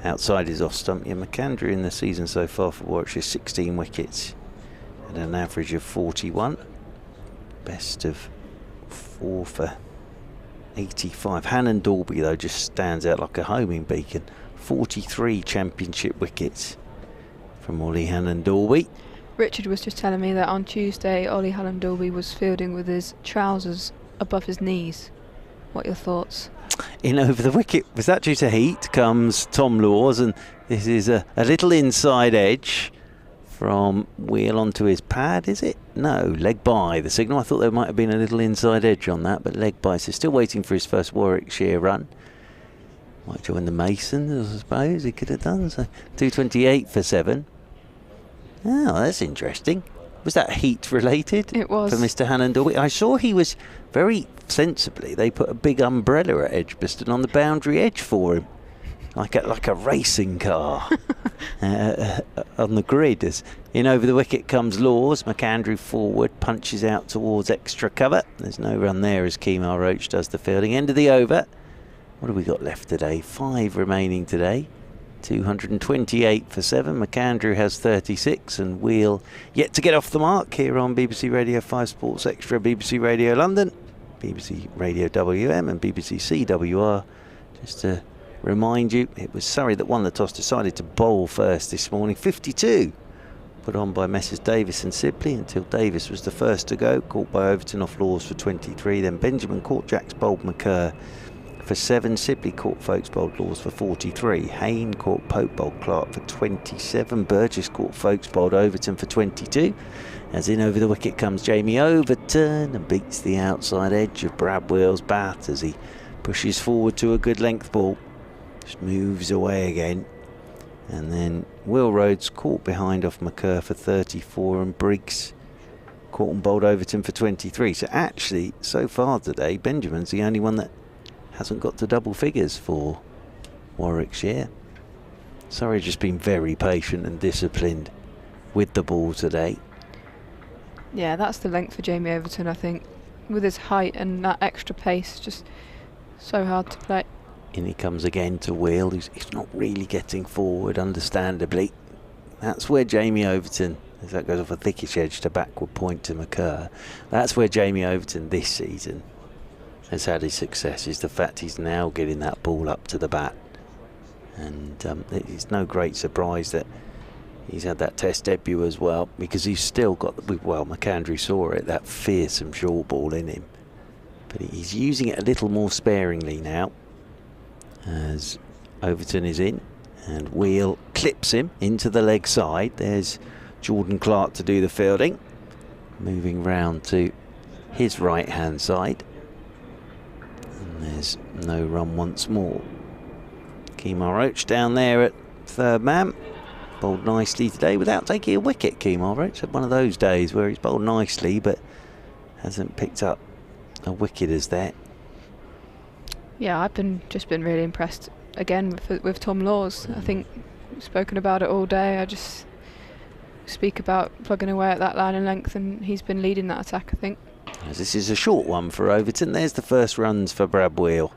outside his off stump. Yeah, McAndrew in the season so far for Warwickshire, 16 wickets at an average of 41. Best of 4 for 85. Hannon Dalby, though, just stands out like a homing beacon. 43 championship wickets from Ollie Hannon Dalby. Richard was just telling me that on Tuesday Ollie Hannon Dalby was fielding with his trousers above his knees. What are your thoughts? In over the wicket. Was that due to heat? Comes Tom Laws, and this is a little inside edge from Wheel onto his pad, is it? No, leg by the signal. I thought there might have been a little inside edge on that, but leg by. So still waiting for his first Warwickshire run. Might join the Masons, I suppose he could have done. So 228 for 7. Oh, that's interesting. Was that heat related? It was. For Mr. Hannon Dalby. I saw he was very sensibly. They put a big umbrella at Edgbaston on the boundary edge for him, like a racing car on the grid. As in over the wicket comes Laws. McAndrew forward, punches out towards extra cover. There's no run there as Kemar Roach does the fielding. End of the over. What have we got left today? 5 remaining today. 228 for 7. McAndrew has 36, and Wheel yet to get off the mark here on BBC Radio 5 Sports Extra, BBC Radio London, BBC Radio WM and BBC CWR. Just to remind you, it was Surrey that won the toss, decided to bowl first this morning. 52 put on by Messrs Davis and Sibley until Davis was the first to go, caught by Overton off Laws for 23. Then Benjamin caught Jacks, bowled McCurr for 7. Sibley caught Foakes, bowled Laws for 43. Hayne caught Pope, bowled Clark for 27. Burgess caught Foakes, bowled Overton for 22. As in over the wicket comes Jamie Overton and beats the outside edge of Brad Wheel's bat as he pushes forward to a good length ball. Just moves away again. And then Will Rhodes caught behind off McCurr for 34, and Briggs caught and bowled Overton for 23. So actually, so far today, Benjamin's the only one that hasn't got to double figures for Warwickshire. Surrey just been very patient and disciplined with the ball today. Yeah, that's the length for Jamie Overton, I think. With his height and that extra pace, just so hard to play. In he comes again to Wheel. He's not really getting forward, understandably. That's where Jamie Overton, as that goes off a thickish edge to backward point to McCurr, that's where Jamie Overton this season has had his success, is the fact he's now getting that ball up to the bat. And it's no great surprise that he's had that test debut as well, because he's still got, well, McAndrew saw it, that fearsome short ball in him. But he's using it a little more sparingly now, as Overton is in, and Wheel clips him into the leg side. There's Jordan Clark to do the fielding, moving round to his right hand side. There's no run once more. Kemar Roach down there at third man. Bowled nicely today without taking a wicket. Kemar Roach had one of those days where he's bowled nicely but hasn't picked up a wicket as that. Yeah, I've just been really impressed again with Tom Laws. I think we've spoken about it all day. I just speak about plugging away at that line and length, and he's been leading that attack, I think. As this is a short one for Overton. There's the first runs for Brad Wheel.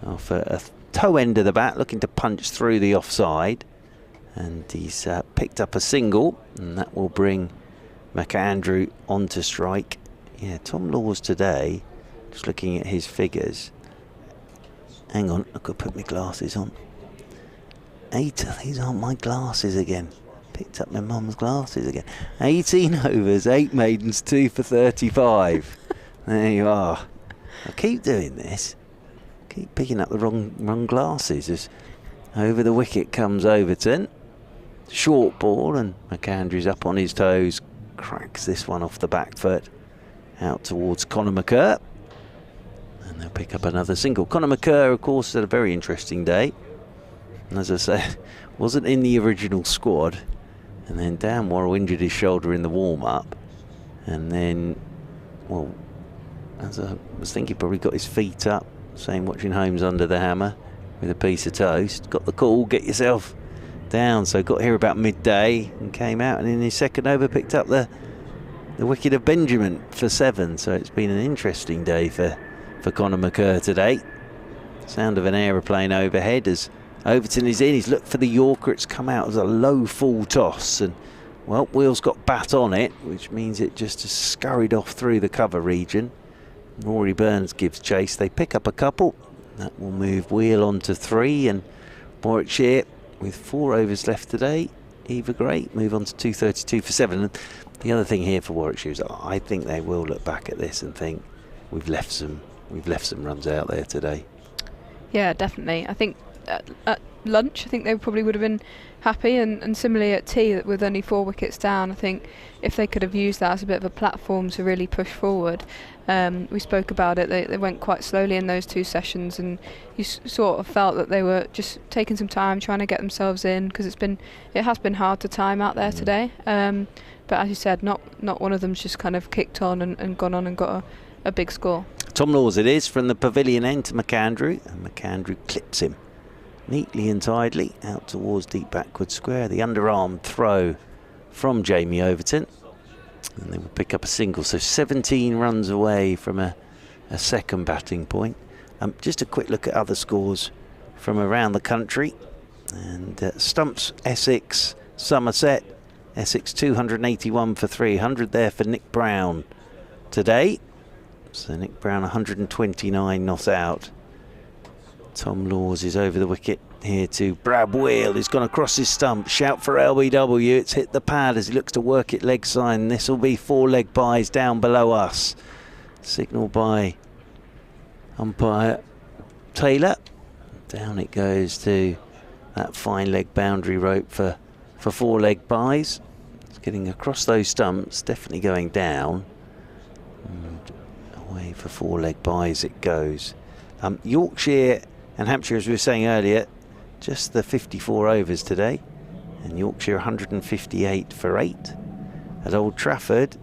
Off a toe end of the bat, looking to punch through the offside. And he's picked up a single, and that will bring McAndrew onto strike. Yeah, Tom Laws today, just looking at his figures, Hang on, I could put my glasses on. These aren't my glasses again. Picked up my mum's glasses again. 18 overs, 8 maidens, 2 for 35. There you are. I keep doing this. Keep picking up the wrong glasses. As over the wicket comes Overton. Short ball, and McAndrew's up on his toes. Cracks this one off the back foot. Out towards Conor McCurr. And they'll pick up another single. Conor McCurr, of course, had a very interesting day. And as I said, wasn't in the original squad. And then Dan Worrell injured his shoulder in the warm-up. And then, well, as I was thinking, probably got his feet up, saying watching Holmes under the hammer with a piece of toast. Got the call, get yourself down. So got here about midday and came out, and in his second over picked up the wicket of Benjamin for 7. So it's been an interesting day for Conor McCurr today. Sound of an aeroplane overhead as Overton is in. He's looked for the Yorker. It's come out as a low full toss, and well, Wheel's got bat on it, which means it just has scurried off through the cover region. Rory Burns gives chase. They pick up a couple. That will move Wheel on to 3, and Warwickshire, with 4 overs left today, Eva Great move on to 232 for 7. And the other thing here for Warwickshire is I think they will look back at this and think we've left some runs out there today. Yeah, definitely. I think at lunch, I think they probably would have been happy, and similarly at tea, with only 4 wickets down, I think if they could have used that as a bit of a platform to really push forward. We spoke about it, they went quite slowly in those 2 sessions, and you sort of felt that they were just taking some time trying to get themselves in, because it has been hard to time out there today. But as you said, not one of them's just kind of kicked on and gone on and got a big score. Tom Laws it is, from the pavilion end to McAndrew, and McAndrew clips him neatly and tidily out towards deep backward square. The underarm throw from Jamie Overton, and they will pick up a single. So 17 runs away from a second batting point. Just a quick look at other scores from around the country. And Stumps, Essex, Somerset. Essex 281 for 300 there for Nick Brown today. So Nick Brown 129 not out. Tom Laws is over the wicket here to Brad Wheel, who's gone across his stump. Shout for LBW. It's hit the pad as he looks to work it leg side. This will be 4 leg byes down below us. Signal by umpire Taylor. Down it goes to that fine leg boundary rope for 4 leg byes. It's getting across those stumps, definitely going down. And away for 4 leg byes it goes. Yorkshire and Hampshire, as we were saying earlier, just the 54 overs today, and Yorkshire 158 for 8. At Old Trafford,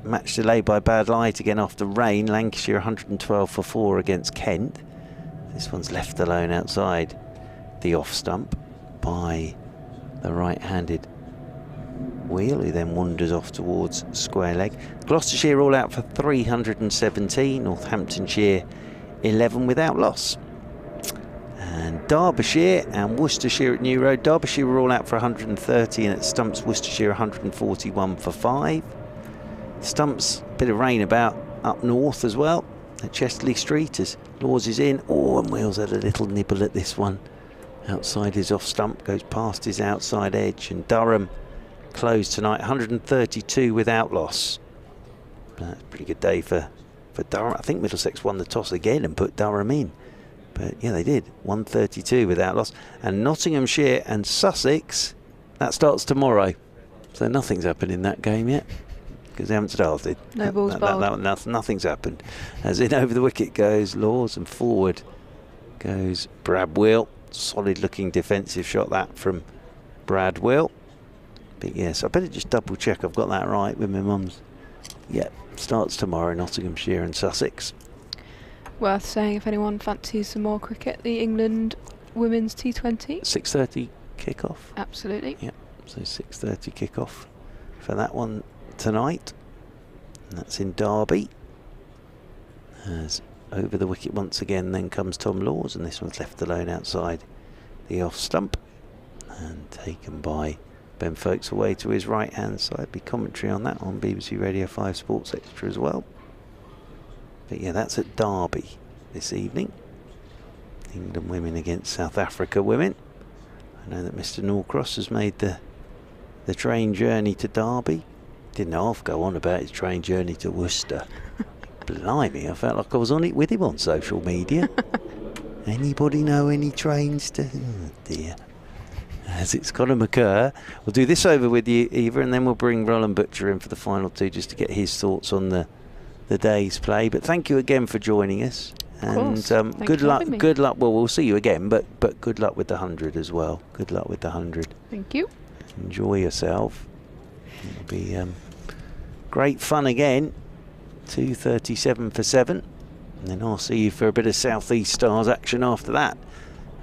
match delayed by bad light again after rain. Lancashire 112 for 4 against Kent. This one's left alone outside the off stump by the right-handed Wheel, who then wanders off towards square leg. Gloucestershire all out for 317. Northamptonshire 11 without loss. And Derbyshire and Worcestershire at New Road. Derbyshire were all out for 130, and at Stumps Worcestershire 141 for 5. Stumps, bit of rain about up north as well at Chesterley Street as Laws is in. Oh, and Wheels had a little nibble at this one. Outside his off stump, goes past his outside edge, and Durham closed tonight 132 without loss. That's a pretty good day for Durham. I think Middlesex won the toss again and put Durham in. But yeah, they did. 132 without loss. And Nottinghamshire and Sussex, that starts tomorrow. So nothing's happened in that game yet, because they haven't started. No balls bowled. Nothing's happened. As in over the wicket goes Laws, and forward goes Brad Wheel. Solid looking defensive shot that from Brad Wheel. But yes, I better just double check I've got that right with my mum's. Yeah, starts tomorrow, Nottinghamshire and Sussex. Worth saying, if anyone fancies some more cricket, the England Women's T20. 6:30 kick-off. Absolutely. Yep, so 6:30 kick-off for that one tonight. And that's in Derby. As over the wicket once again then comes Tom Laws, and this one's left alone outside the off stump. And taken by Ben Foakes away to his right-hand side. Be commentary on that on BBC Radio 5 Sports Extra as well. But yeah, that's at Derby this evening. England women against South Africa women. I know that Mr. Norcross has made the train journey to Derby. Didn't half go on about his train journey to Worcester. Blimey, I felt like I was on it with him on social media. Anybody know any trains to... Oh dear. As it's Conor McCurr. We'll do this over with you, Eva, and then we'll bring Roland Butcher in for the final two just to get his thoughts on the day's play. But thank you again for joining us. And good luck. Good luck. Well, we'll see you again, but good luck with the 100 as well. Good luck with the 100. Thank you. Enjoy yourself. It'll be great fun again. 2:37 for 7. And then I'll see you for a bit of South East Stars action after that.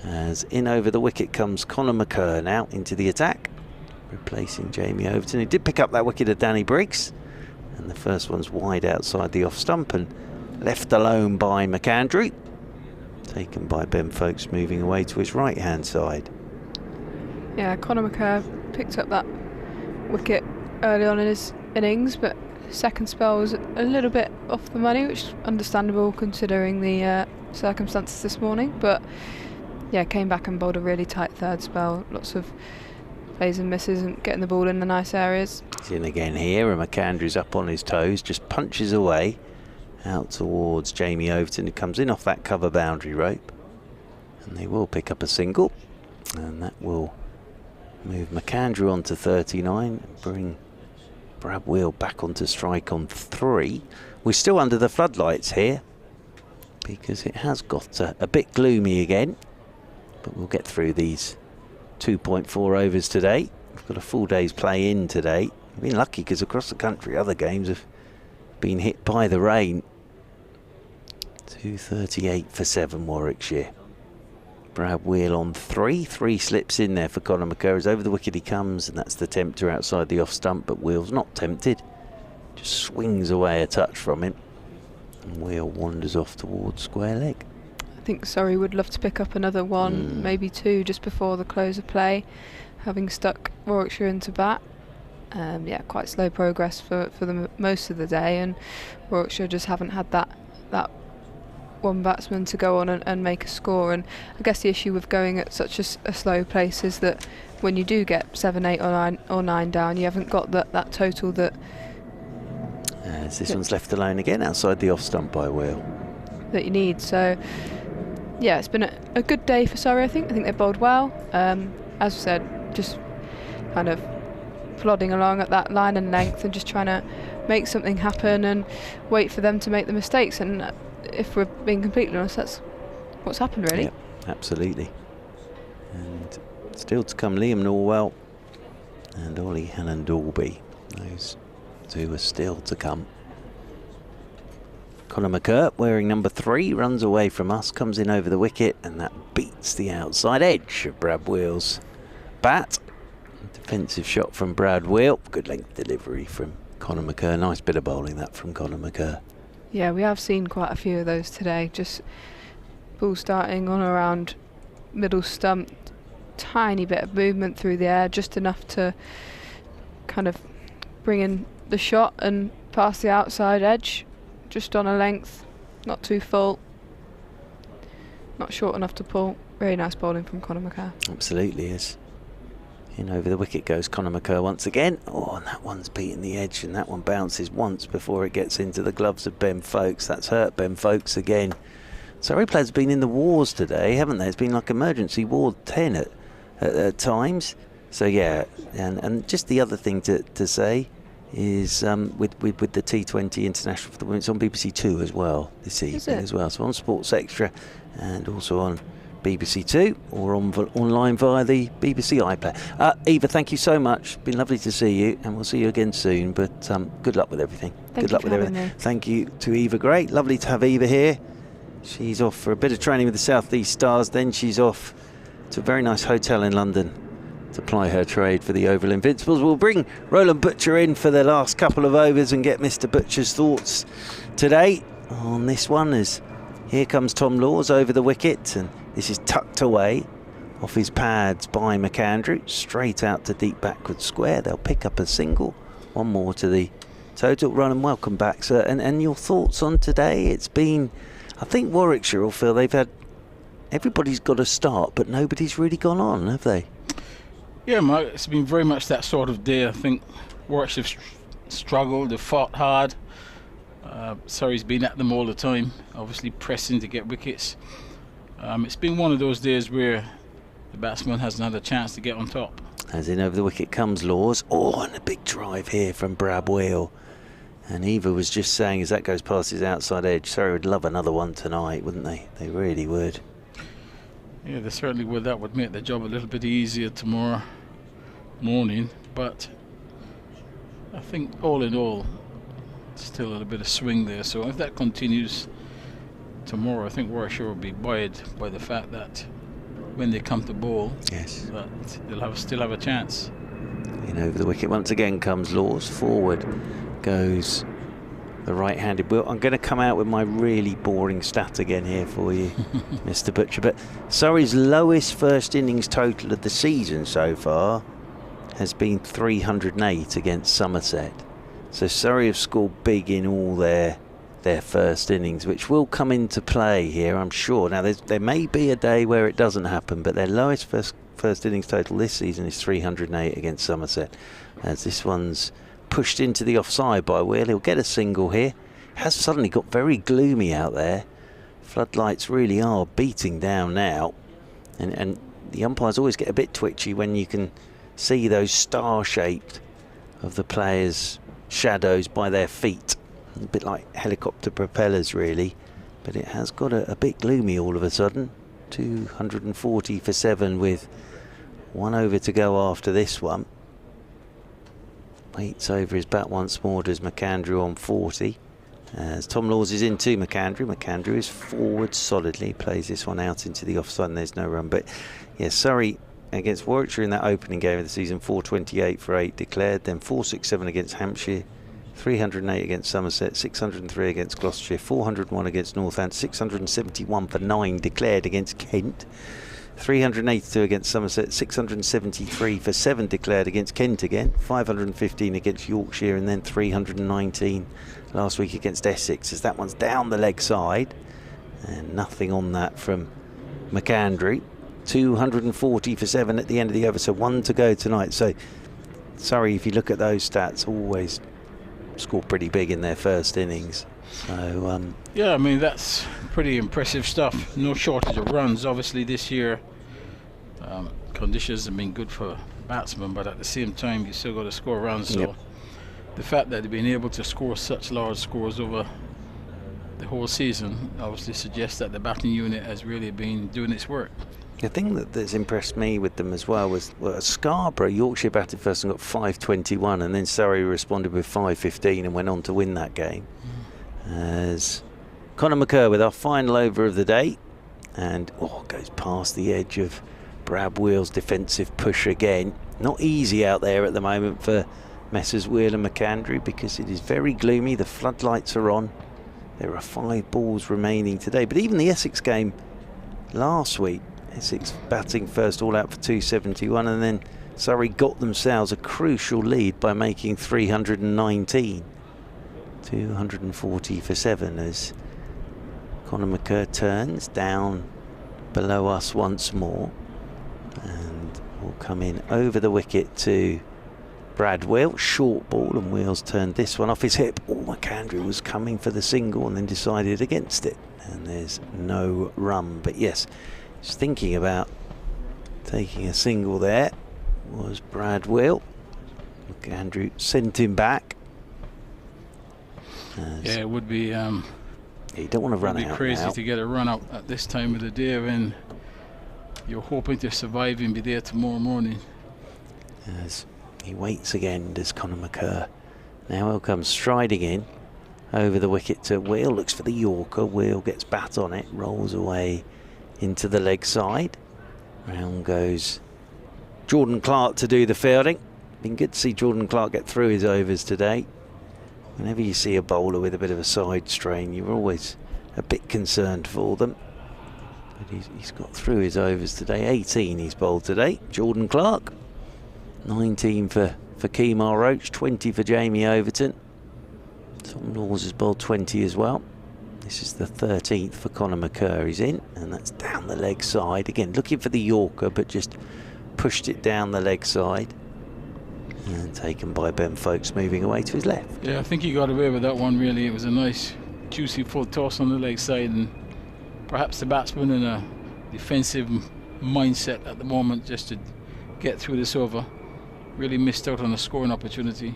As in over the wicket comes Conor McCurr now into the attack, replacing Jamie Overton. He did pick up that wicket of Danny Briggs, and the first one's wide outside the off stump and left alone by McAndrew. Taken by Ben Foakes, moving away to his right hand side. Yeah, Conor McCurr picked up that wicket early on in his innings, but second spell was a little bit off the money, which is understandable considering the circumstances this morning. But yeah, came back and bowled a really tight third spell. Lots of plays and misses and getting the ball in the nice areas. He's in again here, and McAndrew's up on his toes, just punches away out towards Jamie Overton, who comes in off that cover boundary rope. And they will pick up a single, and that will move McAndrew on to 39 and bring Brad Wheel back onto strike on 3. We're still under the floodlights here because it has got a bit gloomy again. But we'll get through these 2.4 overs today. We've got a full day's play in today. We've been lucky because across the country other games have been hit by the rain. 2:38 for 7 Warwickshire. Brad Wheel on 3. 3 slips in there for Conor McCurr. As over the wicket he comes, and that's the tempter outside the off stump, but Wheel's not tempted. Just swings away a touch from him. And Wheel wanders off towards square leg. I think Surrey would love to pick up another one, maybe 2 just before the close of play, having stuck Warwickshire into bat. Yeah, quite slow progress for them most of the day, and Warwickshire just haven't had that one batsman to go on and make a score. And I guess the issue with going at such a slow pace is that when you do get 7, 8 or 9 down, you haven't got that total that... As this one's left alone again outside the off stump by Wheel. That you need. So yeah, it's been a good day for Surrey, I think. I think they've bowled well. As I said, just kind of plodding along at that line and length and just trying to make something happen and wait for them to make the mistakes. And if we're being completely honest, that's what's happened, really. Yep, absolutely. And still to come, Liam Norwell and Ollie Hannon-Dalby. Those two are still to come. Conor McCurr, wearing number 3, runs away from us, comes in over the wicket, and that beats the outside edge of Brad Wheel's bat. Defensive shot from Brad Wheel. Good length delivery from Conor McCurr. Nice bit of bowling that from Conor McCurr. Yeah, we have seen quite a few of those today. Just ball starting on around middle stump, tiny bit of movement through the air, just enough to kind of bring in the shot and pass the outside edge. Just on a length, not too full, not short enough to pull. Very nice bowling from Conor McCurr. Absolutely is. In over the wicket goes Conor McCurr once again. Oh, and that one's beaten the edge, and that one bounces once before it gets into the gloves of Ben Foakes. That's hurt Ben Foakes again. Surrey players have been in the wars today, haven't they? It's been like emergency ward 10 at times. So yeah, and just the other thing to say is with the T20 International for the Women, it's on BBC 2 as well this evening as well. So on Sports Extra and also on BBC 2 or online via the BBC iPlayer. Eva, thank you so much. Been lovely to see you, and we'll see you again soon. But good luck with everything. Good luck with everything. Thank you to Eva Gray. Lovely to have Eva here. She's off for a bit of training with the South East Stars. Then she's off to a very nice hotel in London to ply her trade for the Oval Invincibles. We'll bring Roland Butcher in for the last couple of overs and get Mr. Butcher's thoughts today on this one, as here comes Tom Laws over the wicket, and this is tucked away off his pads by McAndrew, straight out to deep backward square. They'll pick up a single, one more to the total run. And welcome back, sir. And your thoughts on today? It's been, I think Warwickshire will feel they've had everybody's got a start, but nobody's really gone on, have they? Yeah, Mark, it's been very much that sort of day. I think Warwickshire have struggled, they've fought hard. Surrey's been at them all the time, obviously pressing to get wickets. It's been one of those days where the batsman hasn't had a chance to get on top. As in over the wicket comes Laws. Oh, and a big drive here from Brad Wheel. And Eva was just saying, as that goes past his outside edge, Surrey would love another one tonight, wouldn't they? They really would. Yeah, they certainly would. That would make the job a little bit easier tomorrow morning. But I think all in all, still a little bit of swing there. So if that continues tomorrow, I think Warwickshire will be buoyed by the fact that when they come to bowl, yes, that they'll still have a chance. In over the wicket once again comes Laws. Forward goes the right-handed Will. I'm going to come out with my really boring stat again here for you, Mr. Butcher. But Surrey's lowest first innings total of the season so far has been 308 against Somerset. So Surrey have scored big in all their first innings, which will come into play here, I'm sure. Now, there may be a day where it doesn't happen, but their lowest first innings total this season is 308 against Somerset. As this one's pushed into the offside by Will. He'll get a single here. Has suddenly got very gloomy out there. Floodlights really are beating down now. And the umpires always get a bit twitchy when you can see those star-shaped of the players' shadows by their feet. A bit like helicopter propellers, really. But it has got a bit gloomy all of a sudden. 240 for 7 with 1 over to go after this one. Waits over his bat once more, does McAndrew on 40. As Tom Laws is into McAndrew. McAndrew is forward solidly, plays this one out into the offside and there's no run. But yeah, Surrey against Warwickshire in that opening game of the season, 428 for 8 declared, then 467 against Hampshire, 308 against Somerset, 603 against Gloucestershire, 401 against Northampton, 671 for 9 declared against Kent, 382 against Somerset, 673 for 7 declared against Kent again, 515 against Yorkshire, and then 319 last week against Essex, as that one's down the leg side, and nothing on that from McAndrew. 240 for 7 at the end of the over, so 1 to go tonight. So Surrey, if you look at those stats, always score pretty big in their first innings. So yeah, I mean, that's pretty impressive stuff. No shortage of runs. Obviously this year conditions have been good for batsmen, but at the same time you still got to score runs. So yep, the fact that they've been able to score such large scores over the whole season obviously suggests that the batting unit has really been doing its work. The thing that's impressed me with them as well was Scarborough. Yorkshire batted first and got 521, and then Surrey responded with 515 and went on to win that game. As Conor McCurr with our final over of the day, and goes past the edge of Brad Wheel's defensive push again. Not easy out there at the moment for Messrs Wheel and McAndrew, because it is very gloomy. The floodlights are on. There are 5 balls remaining today, but even the Essex game last week, Essex batting first all out for 271, and then Surrey got themselves a crucial lead by making 319. 240 for 7 as Conor McCurr turns down below us once more, and will come in over the wicket to Brad Wheel. Short ball, and Wheel's turned this one off his hip. McAndrew was coming for the single and then decided against it, and there's no run. But yes, just thinking about taking a single there was Brad Wheel. McAndrew sent him back. Yeah, it would be. You don't want to run out. It'd be crazy now to get a run out at this time of the day when you're hoping to survive and be there tomorrow morning. As he waits again, does Conor McCurr. Now he'll come striding in over the wicket to Wheel. Looks for the Yorker. Wheel gets bat on it, rolls away into the leg side. Round goes Jordan Clark to do the fielding. Been good to see Jordan Clark get through his overs today. Whenever you see a bowler with a bit of a side strain, you're always a bit concerned for them. But he's got through his overs today. 18 he's bowled today, Jordan Clark. 19 for Kemar Roach, 20 for Jamie Overton. Tom Laws has bowled 20 as well. This is the 13th for Conor McCurr. He's in, and that's down the leg side. Again, looking for the Yorker, but just pushed it down the leg side. And taken by Ben Foakes, moving away to his left. Yeah, I think he got away with that one, really. It was a nice, juicy full toss on the leg side, and perhaps the batsman in a defensive mindset at the moment just to get through this over. Really missed out on a scoring opportunity.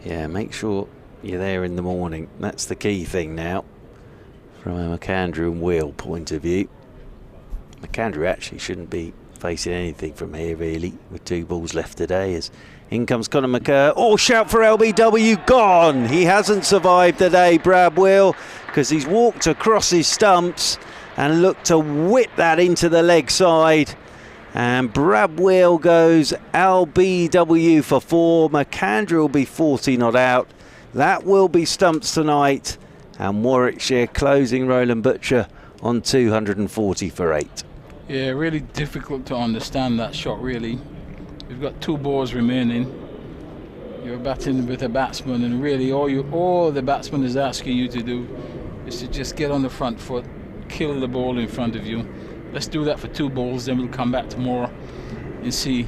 Yeah, make sure you're there in the morning. That's the key thing now, from a McAndrew and Wheel point of view. McAndrew actually shouldn't be facing anything from here, really, with 2 balls left today. As in comes Conor McCurr. Oh, shout for LBW, gone! He hasn't survived the day, Brad Will, because he's walked across his stumps and looked to whip that into the leg side. And Brad Will goes LBW for 4. McAndrew will be 40 not out. That will be stumps tonight. And Warwickshire closing Roland Butcher on 240 for 8. Yeah, really difficult to understand that shot, really. You've got 2 balls remaining. You're batting with a batsman, and really all the batsman is asking you to do is to just get on the front foot, kill the ball in front of you. Let's do that for 2 balls, then we'll come back tomorrow and see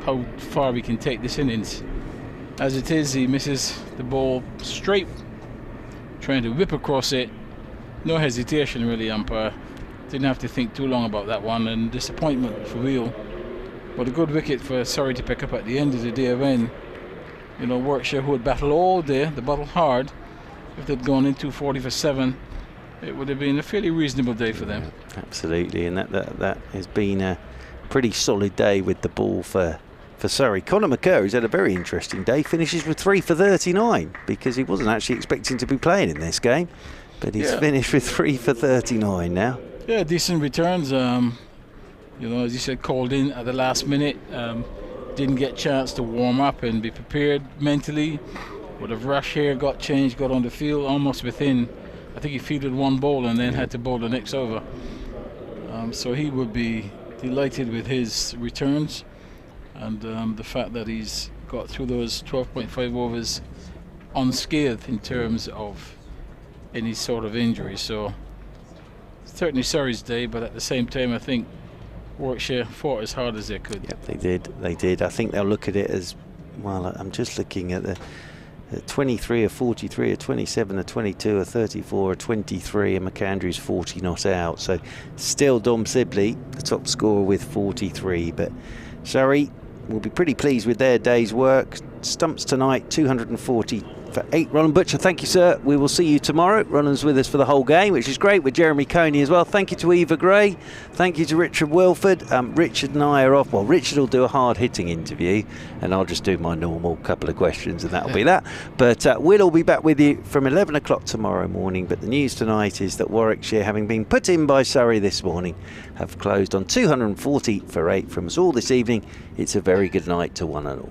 how far we can take this innings. As it is, he misses the ball straight, trying to whip across it. No hesitation, really, umpire. Didn't have to think too long about that one, and disappointment for Wheel. But a good wicket for Surrey to pick up at the end of the day when, you know, Warwickshire, who had battled all day, they battled hard. If they'd gone in 240 for 7, it would have been a fairly reasonable day for them. Absolutely, and that has been a pretty solid day with the ball for Surrey. Conor McCurr has had a very interesting day, finishes with 3 for 39, because he wasn't actually expecting to be playing in this game, but he's finished with 3 for 39 now. Yeah, decent returns. You know, as you said, called in at the last minute. Didn't get a chance to warm up and be prepared mentally. Would have rushed here, got changed, got on the field almost within. I think he fielded 1 ball and then had to bowl the next over. So he would be delighted with his returns and the fact that he's got through those 12.5 overs unscathed in terms of any sort of injury. So certainly Surrey's day, but at the same time I think Warwickshire fought as hard as they could. Yep, they did. I think they'll look at it as, well, I'm just looking at the 23, a 43, a 27, a 22, a 34, a 23, and McAndrew's 40 not out. So still Dom Sibley, the top scorer, with 43. But Surrey will be pretty pleased with their day's work. Stumps tonight, 240 for 8. Roland Butcher, thank you, sir. We will see you tomorrow. Roland's with us for the whole game, which is great, with Jeremy Coney as well. Thank you to Eva Gray. Thank you to Richard Wilford. Richard and I are off. Well, Richard will do a hard-hitting interview, and I'll just do my normal couple of questions, and that'll be that. But we'll all be back with you from 11 o'clock tomorrow morning. But the news tonight is that Warwickshire, having been put in by Surrey this morning, have closed on 240 for 8 from us all this evening. It's a very good night to one and all.